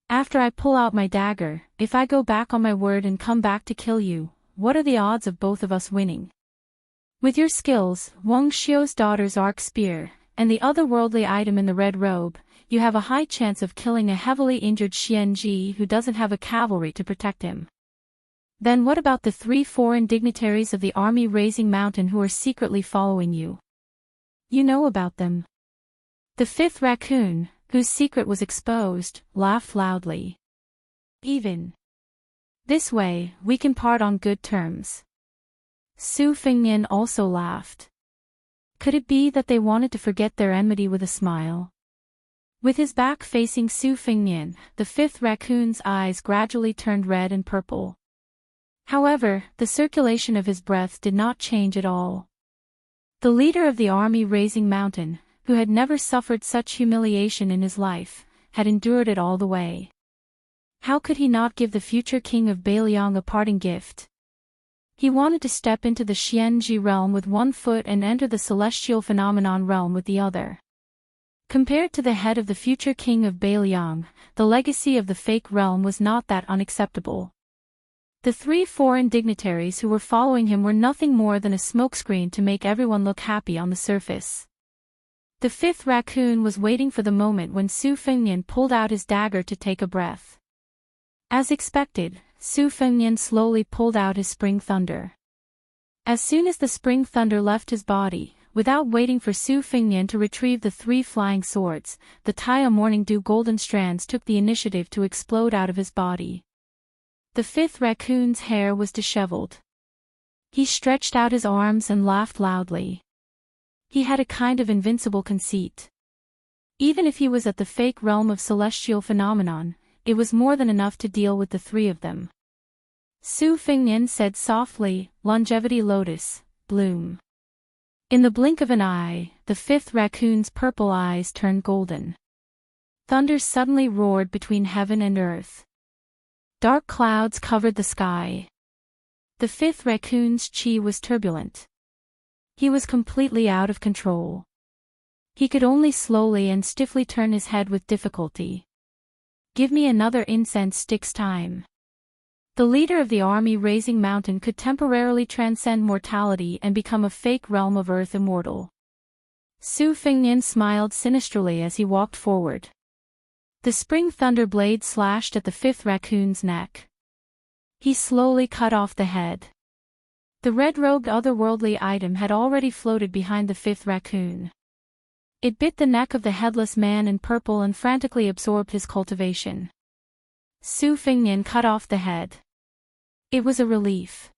After I pull out my dagger, if I go back on my word and come back to kill you, what are the odds of both of us winning? With your skills, Wang Xiu's daughter's arc spear, and the otherworldly item in the red robe, you have a high chance of killing a heavily injured Xianji who doesn't have a cavalry to protect him. Then what about the 3 foreign dignitaries of the army raising mountain who are secretly following you? You know about them." The fifth raccoon, whose secret was exposed, laughed loudly. "Even this way, we can part on good terms." Su Fingnian also laughed. Could it be that they wanted to forget their enmity with a smile? With his back facing Su Fingnian, the fifth raccoon's eyes gradually turned red and purple. However, the circulation of his breath did not change at all. The leader of the army raising mountain, who had never suffered such humiliation in his life, had endured it all the way. How could he not give the future king of Bailiang a parting gift? He wanted to step into the Xianji realm with one foot and enter the celestial phenomenon realm with the other. Compared to the head of the future king of Bailiang, the legacy of the fake realm was not that unacceptable. The 3 foreign dignitaries who were following him were nothing more than a smokescreen to make everyone look happy on the surface. The fifth raccoon was waiting for the moment when Su Fingnian pulled out his dagger to take a breath. As expected, Su Fingnian slowly pulled out his spring thunder. As soon as the spring thunder left his body, without waiting for Su Fingnian to retrieve the 3 flying swords, the Taya Morning Dew golden strands took the initiative to explode out of his body. The fifth raccoon's hair was disheveled. He stretched out his arms and laughed loudly. He had a kind of invincible conceit. Even if he was at the fake realm of celestial phenomenon, it was more than enough to deal with the 3 of them. Su Fingnian said softly, "Longevity lotus, bloom." In the blink of an eye, the fifth raccoon's purple eyes turned golden. Thunder suddenly roared between heaven and earth. Dark clouds covered the sky. The fifth raccoon's chi was turbulent. He was completely out of control. He could only slowly and stiffly turn his head with difficulty. Give me another incense stick's time. The leader of the army raising mountain could temporarily transcend mortality and become a fake realm of earth immortal. Su Fengnian smiled sinisterly as he walked forward. The spring thunder blade slashed at the fifth raccoon's neck. He slowly cut off the head. The red-robed otherworldly item had already floated behind the fifth raccoon. It bit the neck of the headless man in purple and frantically absorbed his cultivation. Su Fengnian cut off the head. It was a relief.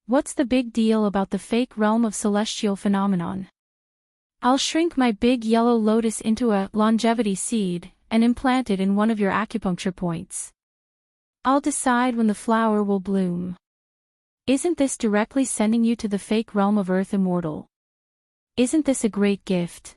What's the big deal about the fake realm of celestial phenomenon? I'll shrink my big yellow lotus into a longevity seed and implant it in one of your acupuncture points. I'll decide when the flower will bloom. Isn't this directly sending you to the fake realm of Earth Immortal? Isn't this a great gift?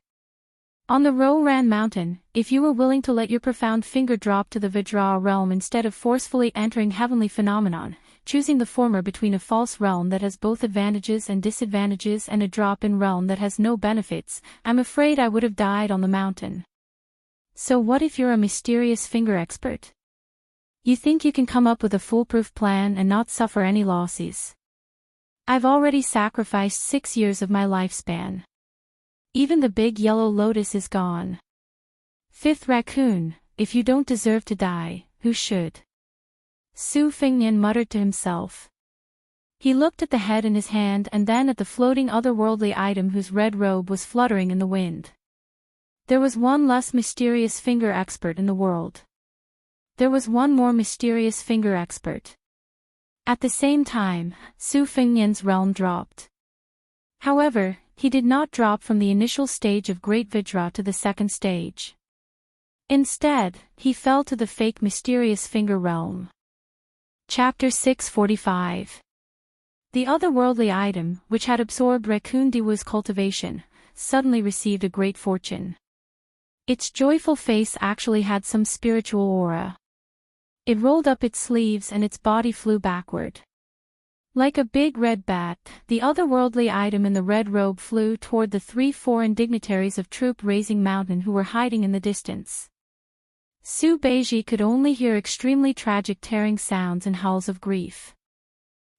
On the Roran mountain, if you were willing to let your profound finger drop to the Vajra realm instead of forcefully entering heavenly phenomenon, choosing the former between a false realm that has both advantages and disadvantages and a drop-in realm that has no benefits, I'm afraid I would have died on the mountain. So what if you're a mysterious finger expert? You think you can come up with a foolproof plan and not suffer any losses? I've already sacrificed 6 years of my lifespan. Even the big yellow lotus is gone. Fifth raccoon, if you don't deserve to die, who should? Su Fengnian muttered to himself. He looked at the head in his hand and then at the floating otherworldly item whose red robe was fluttering in the wind. There was one less mysterious finger expert in the world. There was one more mysterious finger expert. At the same time, Su Fengnian's realm dropped. However, he did not drop from the initial stage of Great Vajra to the second stage. Instead, he fell to the fake mysterious finger realm. Chapter 645. The otherworldly item, which had absorbed Raccoon Diwu's cultivation, suddenly received a great fortune. Its joyful face actually had some spiritual aura. It rolled up its sleeves and its body flew backward. Like a big red bat, the otherworldly item in the red robe flew toward the 3 foreign dignitaries of Troop Raising Mountain who were hiding in the distance. Su Beiji could only hear extremely tragic tearing sounds and howls of grief.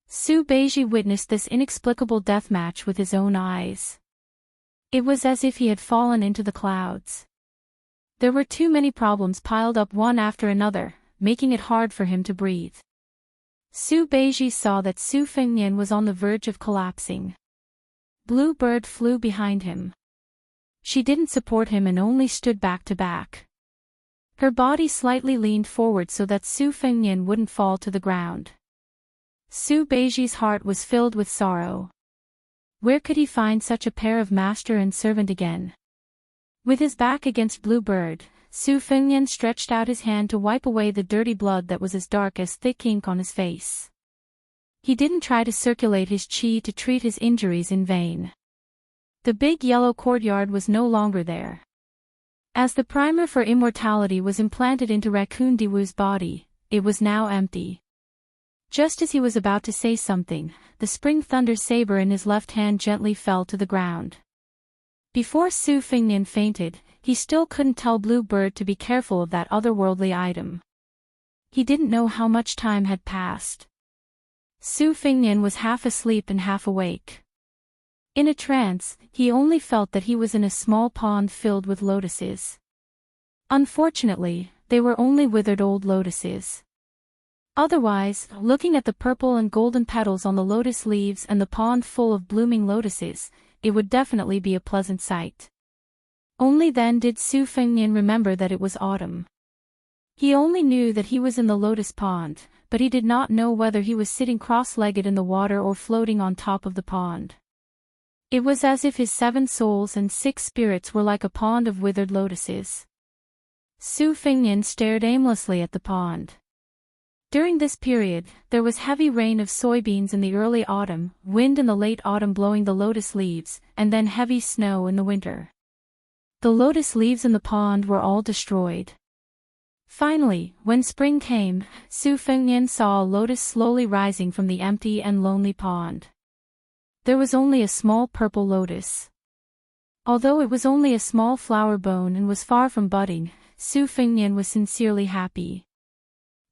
Su Beiji witnessed this inexplicable deathmatch with his own eyes. It was as if he had fallen into the clouds. There were too many problems piled up one after another, making it hard for him to breathe. Su Beiji saw that Su Fengnian was on the verge of collapsing. Blue Bird flew behind him. She didn't support him and only stood back to back. Her body slightly leaned forward so that Su Fengnian wouldn't fall to the ground. Su Beiji's heart was filled with sorrow. Where could he find such a pair of master and servant again? With his back against Blue Bird, Su Fengnian stretched out his hand to wipe away the dirty blood that was as dark as thick ink on his face. He didn't try to circulate his chi to treat his injuries in vain. The big yellow courtyard was no longer there. As the primer for immortality was implanted into Raccoon Diwu's body, it was now empty. Just as he was about to say something, the spring thunder saber in his left hand gently fell to the ground. Before Su Fengnian fainted, he still couldn't tell Blue Bird to be careful of that otherworldly item. He didn't know how much time had passed. Su Fengnian was half asleep and half awake. In a trance, he only felt that he was in a small pond filled with lotuses. Unfortunately, they were only withered old lotuses. Otherwise, looking at the purple and golden petals on the lotus leaves and the pond full of blooming lotuses, it would definitely be a pleasant sight. Only then did Su Fengnian remember that it was autumn. He only knew that he was in the lotus pond, but he did not know whether he was sitting cross-legged in the water or floating on top of the pond. It was as if his 7 souls and 6 spirits were like a pond of withered lotuses. Su Fengnian stared aimlessly at the pond. During this period, there was heavy rain of soybeans in the early autumn, wind in the late autumn blowing the lotus leaves, and then heavy snow in the winter. The lotus leaves in the pond were all destroyed. Finally, when spring came, Su Fengnian saw a lotus slowly rising from the empty and lonely pond. There was only a small purple lotus. Although it was only a small flower bone and was far from budding, Su Fengnian was sincerely happy.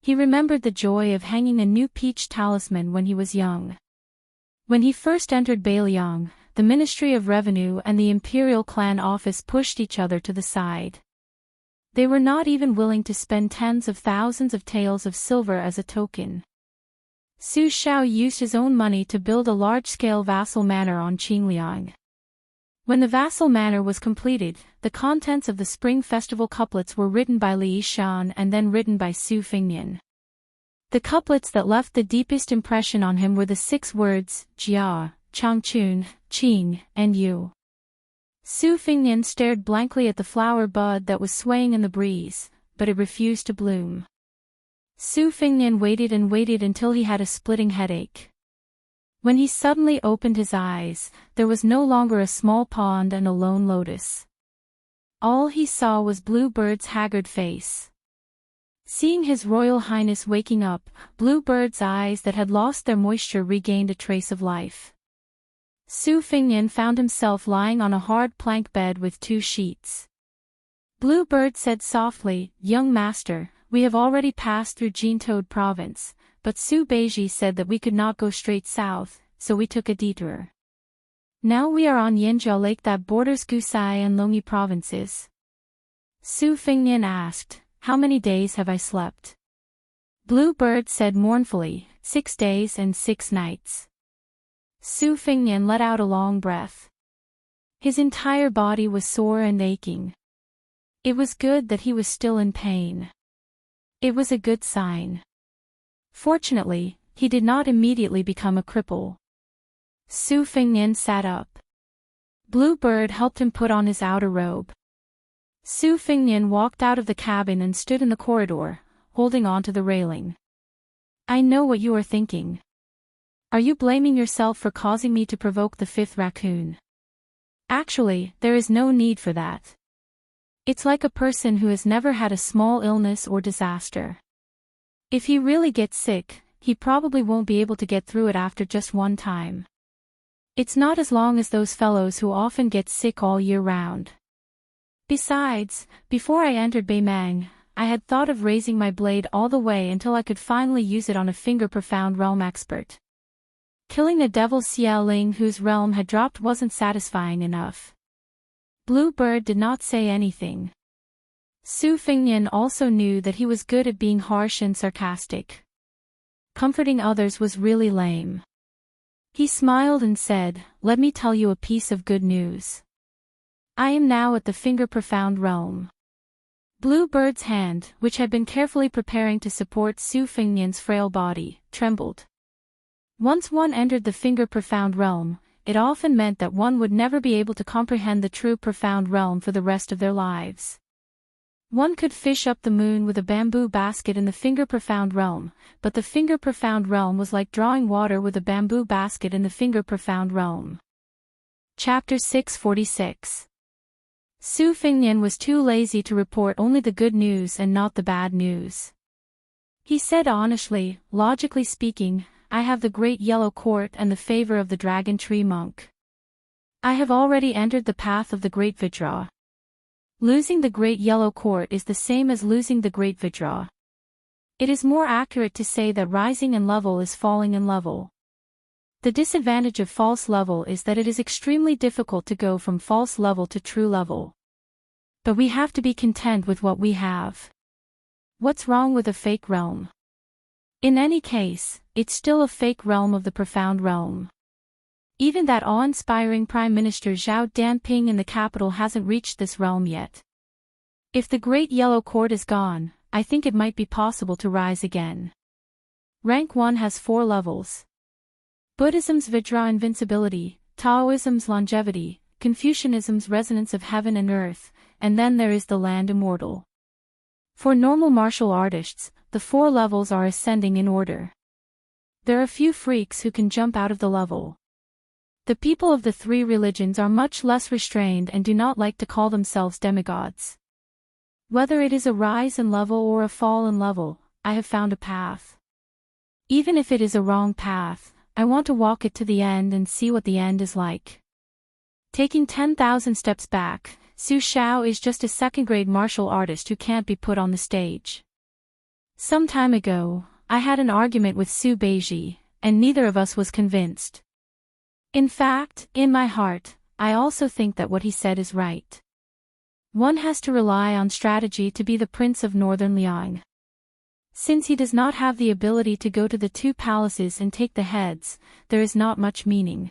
He remembered the joy of hanging a new peach talisman when he was young. When he first entered Bailiang, the Ministry of Revenue and the Imperial Clan Office pushed each other to the side. They were not even willing to spend tens of thousands of taels of silver as a token. Su Xiao used his own money to build a large-scale vassal manor on Qingliang. When the vassal manor was completed, the contents of the Spring Festival couplets were written by Li Shan and then written by Su Fengnian. The couplets that left the deepest impression on him were the 6 words, Jia, Changchun, Qing, and Yu. Su Fengnian stared blankly at the flower bud that was swaying in the breeze, but it refused to bloom. Su Fengnian waited and waited until he had a splitting headache. When he suddenly opened his eyes, there was no longer a small pond and a lone lotus. All he saw was Bluebird's haggard face. Seeing His Royal Highness waking up, Bluebird's eyes that had lost their moisture regained a trace of life. Su Fengnian found himself lying on a hard plank bed with 2 sheets. Bluebird said softly, "Young master, we have already passed through Jintoad province, but Su Beiji said that we could not go straight south, so we took a detour. Now we are on Yanjiao Lake that borders Gusai and Longyi provinces." Su Fengnian asked, "How many days have I slept?" Bluebird said mournfully, 6 days and 6 nights. Su Fengnian let out a long breath. His entire body was sore and aching. It was good that he was still in pain. It was a good sign. Fortunately, he did not immediately become a cripple. Su Fengnian sat up. Bluebird helped him put on his outer robe. Su Fengnian walked out of the cabin and stood in the corridor, holding on to the railing. "I know what you are thinking. Are you blaming yourself for causing me to provoke the 5th raccoon? Actually, there is no need for that. It's like a person who has never had a small illness or disaster. If he really gets sick, he probably won't be able to get through it after just one time. It's not as long as those fellows who often get sick all year round. Besides, before I entered Beimang, I had thought of raising my blade all the way until I could finally use it on a finger-profound realm expert. Killing the devil Xiaoling whose realm had dropped wasn't satisfying enough." Bluebird did not say anything. Su Fengnian also knew that he was good at being harsh and sarcastic. Comforting others was really lame. He smiled and said, "Let me tell you a piece of good news. I am now at the finger-profound realm." Bluebird's hand, which had been carefully preparing to support Su Fengnian's frail body, trembled. Once one entered the finger-profound realm, it often meant that one would never be able to comprehend the true profound realm for the rest of their lives. One could fish up the moon with a bamboo basket in the finger-profound realm, but the finger-profound realm was like drawing water with a bamboo basket in the finger-profound realm. Chapter 646. Su Fengnian was too lazy to report only the good news and not the bad news. He said honestly, "Logically speaking, I have the Great Yellow Court and the favor of the Dragon Tree Monk. I have already entered the path of the Great Vajra. Losing the Great Yellow Court is the same as losing the Great Vajra. It is more accurate to say that rising in level is falling in level. The disadvantage of false level is that it is extremely difficult to go from false level to true level. But we have to be content with what we have. What's wrong with a fake realm? In any case, it's still a fake realm of the profound realm. Even that awe-inspiring Prime Minister Zhao Danping in the capital hasn't reached this realm yet. If the Great Yellow Court is gone, I think it might be possible to rise again. Rank 1 has 4 levels. Buddhism's Vajra invincibility, Taoism's longevity, Confucianism's resonance of heaven and earth, and then there is the land immortal. For normal martial artists, the 4 levels are ascending in order. There are few freaks who can jump out of the level. The people of the three religions are much less restrained and do not like to call themselves demigods. Whether it is a rise in level or a fall in level, I have found a path. Even if it is a wrong path, I want to walk it to the end and see what the end is like. Taking 10,000 steps back, Su Xiao is just a second-grade martial artist who can't be put on the stage. Some time ago, I had an argument with Su Beiji, and neither of us was convinced. In fact, in my heart, I also think that what he said is right. One has to rely on strategy to be the Prince of Northern Liang. Since he does not have the ability to go to the two palaces and take the heads, there is not much meaning.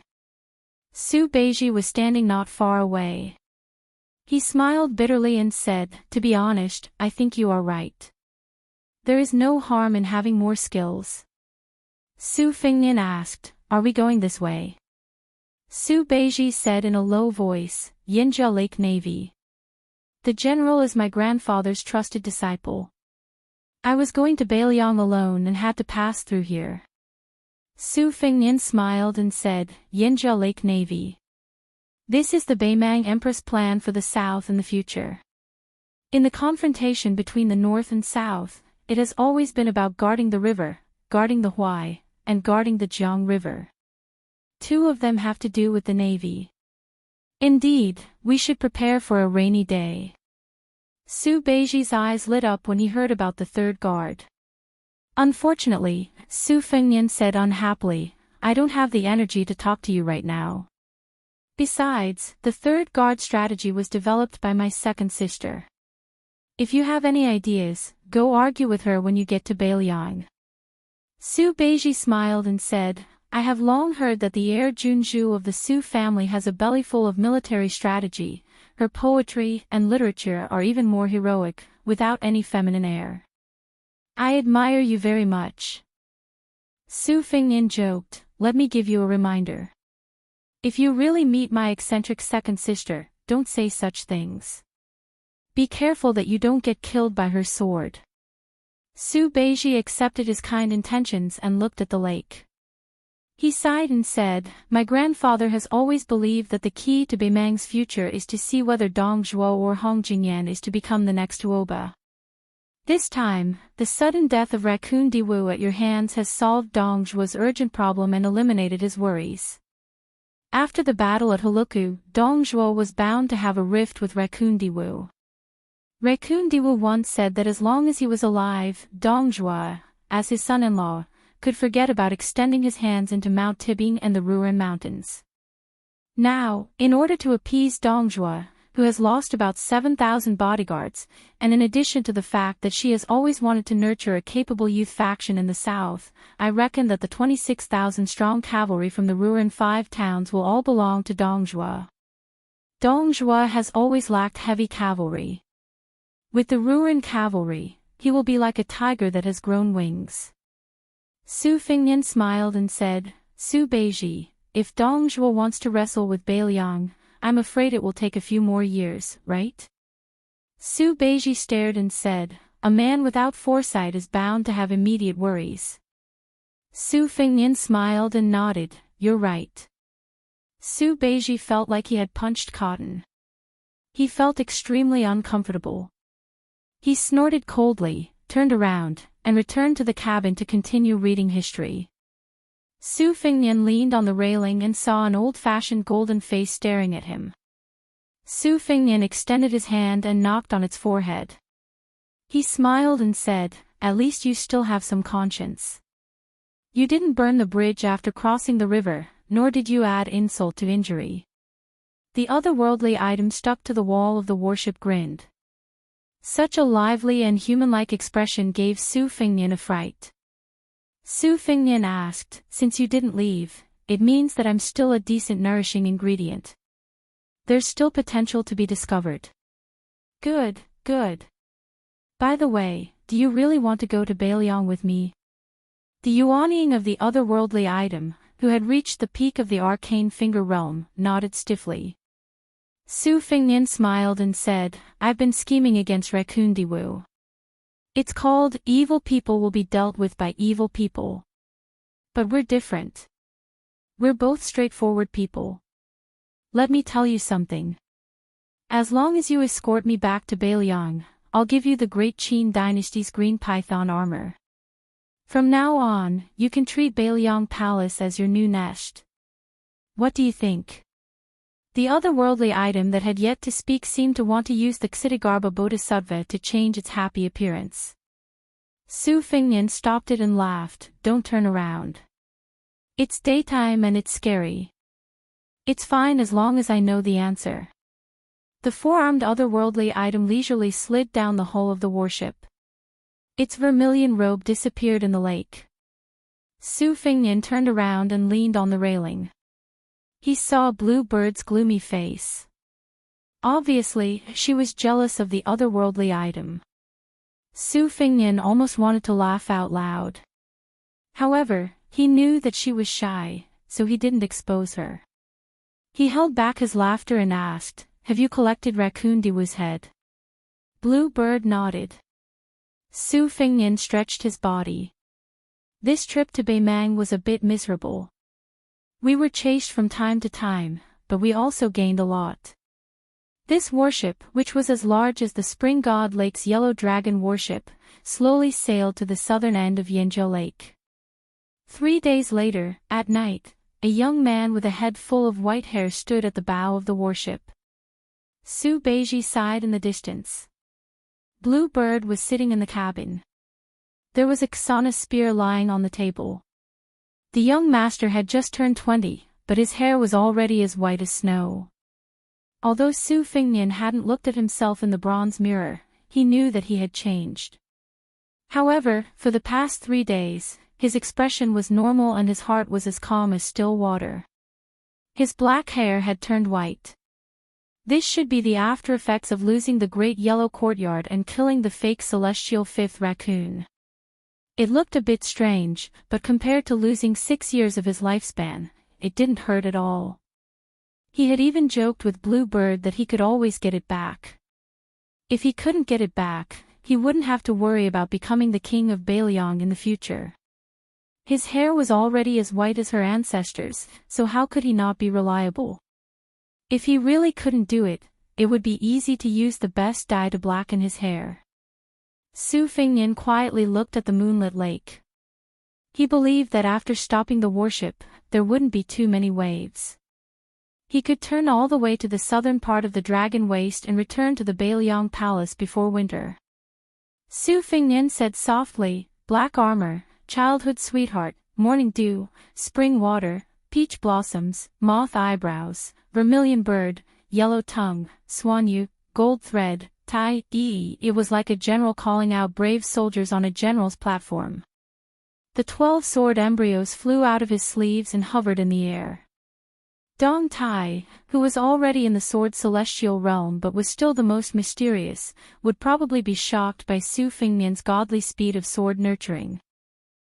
Su Beiji was standing not far away. He smiled bitterly and said, "To be honest, I think you are right. There is no harm in having more skills." Su Fengnian asked, "Are we going this way?" Su Beiji said in a low voice, "Yinjia Lake Navy. The general is my grandfather's trusted disciple. I was going to Beiliang alone and had to pass through here." Su Fengnian smiled and said, "Yinjia Lake Navy. This is the Beimang Empress plan for the south in the future. In the confrontation between the north and south, it has always been about guarding the river, guarding the Huai, and guarding the Jiang River. Two of them have to do with the navy. Indeed, we should prepare for a rainy day." Su Beiji's eyes lit up when he heard about the third guard. "Unfortunately," Su Fengnian said unhappily, "I don't have the energy to talk to you right now. Besides, the third guard strategy was developed by my second sister. If you have any ideas, go argue with her when you get to Beiliang." Su Beiji smiled and said, "I have long heard that the heir Junzhu of the Su family has a bellyful of military strategy. Her poetry and literature are even more heroic, without any feminine air. I admire you very much." Su Fengnian joked, "Let me give you a reminder. If you really meet my eccentric second sister, don't say such things. Be careful that you don't get killed by her sword." Su Beiji accepted his kind intentions and looked at the lake. He sighed and said, "My grandfather has always believed that the key to Beimang's future is to see whether Dong Zhuo or Hong Jingyan is to become the next Huoba. This time, the sudden death of Raccoon Diwu at your hands has solved Dong Zhuo's urgent problem and eliminated his worries. After the battle at Huluku, Dong Zhuo was bound to have a rift with Raccoon Diwu. Raccoon Diwu once said that as long as he was alive, Dong Zhuo, as his son-in-law, could forget about extending his hands into Mount Tibing and the Ruren Mountains. Now, in order to appease Dong Zhuo, who has lost about 7,000 bodyguards, and in addition to the fact that she has always wanted to nurture a capable youth faction in the south, I reckon that the 26,000-strong cavalry from the Ruren 5 towns will all belong to Dong Zhuo. Dong Zhuo has always lacked heavy cavalry. With the Ruren cavalry, he will be like a tiger that has grown wings." Su Fengnian smiled and said, "Su Beiji, if Dong Zhuo wants to wrestle with Beiliang, I'm afraid it will take a few more years, right?" Su Beiji stared and said, "A man without foresight is bound to have immediate worries." Su Fengnian smiled and nodded, "You're right." Su Beiji felt like he had punched cotton. He felt extremely uncomfortable. He snorted coldly, turned around, and returned to the cabin to continue reading history. Su Fengnian leaned on the railing and saw an old-fashioned golden face staring at him. Su Fengnian extended his hand and knocked on its forehead. He smiled and said, "At least you still have some conscience. You didn't burn the bridge after crossing the river, nor did you add insult to injury." The otherworldly item stuck to the wall of the warship grinned. Such a lively and human-like expression gave Su Fengnian a fright. Su Fengnian asked, "Since you didn't leave, it means that I'm still a decent nourishing ingredient. There's still potential to be discovered." "Good, good. By the way, do you really want to go to Beiliang with me?" The Yuanying of the otherworldly item, who had reached the peak of the arcane finger realm, nodded stiffly. Su Fengnian smiled and said, "I've been scheming against Raccoon Diwu. It's called Evil People Will Be Dealt With by Evil People. But we're different. We're both straightforward people. Let me tell you something. As long as you escort me back to Bailiang, I'll give you the Great Qin Dynasty's green python armor. From now on, you can treat Bailiang Palace as your new nest. What do you think? The otherworldly item that had yet to speak seemed to want to use the Ksitigarbha Bodhisattva to change its happy appearance. Su Fingnian stopped it and laughed. Don't turn around. It's daytime and it's scary. It's fine as long as I know the answer. The four-armed otherworldly item leisurely slid down the hull of the warship. Its vermilion robe disappeared in the lake. Su Fingnian turned around and leaned on the railing. He saw Blue Bird's gloomy face. Obviously, she was jealous of the otherworldly item. Su Fingnian almost wanted to laugh out loud. However, he knew that she was shy, so he didn't expose her. He held back his laughter and asked, "Have you collected Raccoon Diwu's head?" Blue Bird nodded. Su Fingnian stretched his body. This trip to Baimang was a bit miserable. We were chased from time to time, but we also gained a lot. This warship, which was as large as the Spring God Lake's Yellow Dragon warship, slowly sailed to the southern end of Yanzhou Lake. 3 days later, at night, a young man with a head full of white hair stood at the bow of the warship. Su Beiji sighed in the distance. Blue Bird was sitting in the cabin. There was a Xana spear lying on the table. The young master had just turned 20, but his hair was already as white as snow. Although Su Fingnian hadn't looked at himself in the bronze mirror, he knew that he had changed. However, for the past 3 days, his expression was normal and his heart was as calm as still water. His black hair had turned white. This should be the after effects of losing the Great Yellow Courtyard and killing the fake celestial fifth raccoon. It looked a bit strange, but compared to losing 6 years of his lifespan, it didn't hurt at all. He had even joked with Blue Bird that he could always get it back. If he couldn't get it back, he wouldn't have to worry about becoming the king of Bailiang in the future. His hair was already as white as her ancestors, so how could he not be reliable? If he really couldn't do it, it would be easy to use the best dye to blacken his hair. Su Fingnian quietly looked at the moonlit lake. He believed that after stopping the warship, there wouldn't be too many waves. He could turn all the way to the southern part of the Dragon Waste and return to the Bailiang Palace before winter. Su Fingnian said softly, "Black armor, childhood sweetheart, morning dew, spring water, peach blossoms, moth eyebrows, vermilion bird, yellow tongue, swan yu, gold thread, tai yi." It was like a general calling out brave soldiers on a general's platform. The 12 sword embryos flew out of his sleeves and hovered in the air. Dong Tai, who was already in the sword celestial realm but was still the most mysterious, would probably be shocked by Su Fingnian's godly speed of sword nurturing.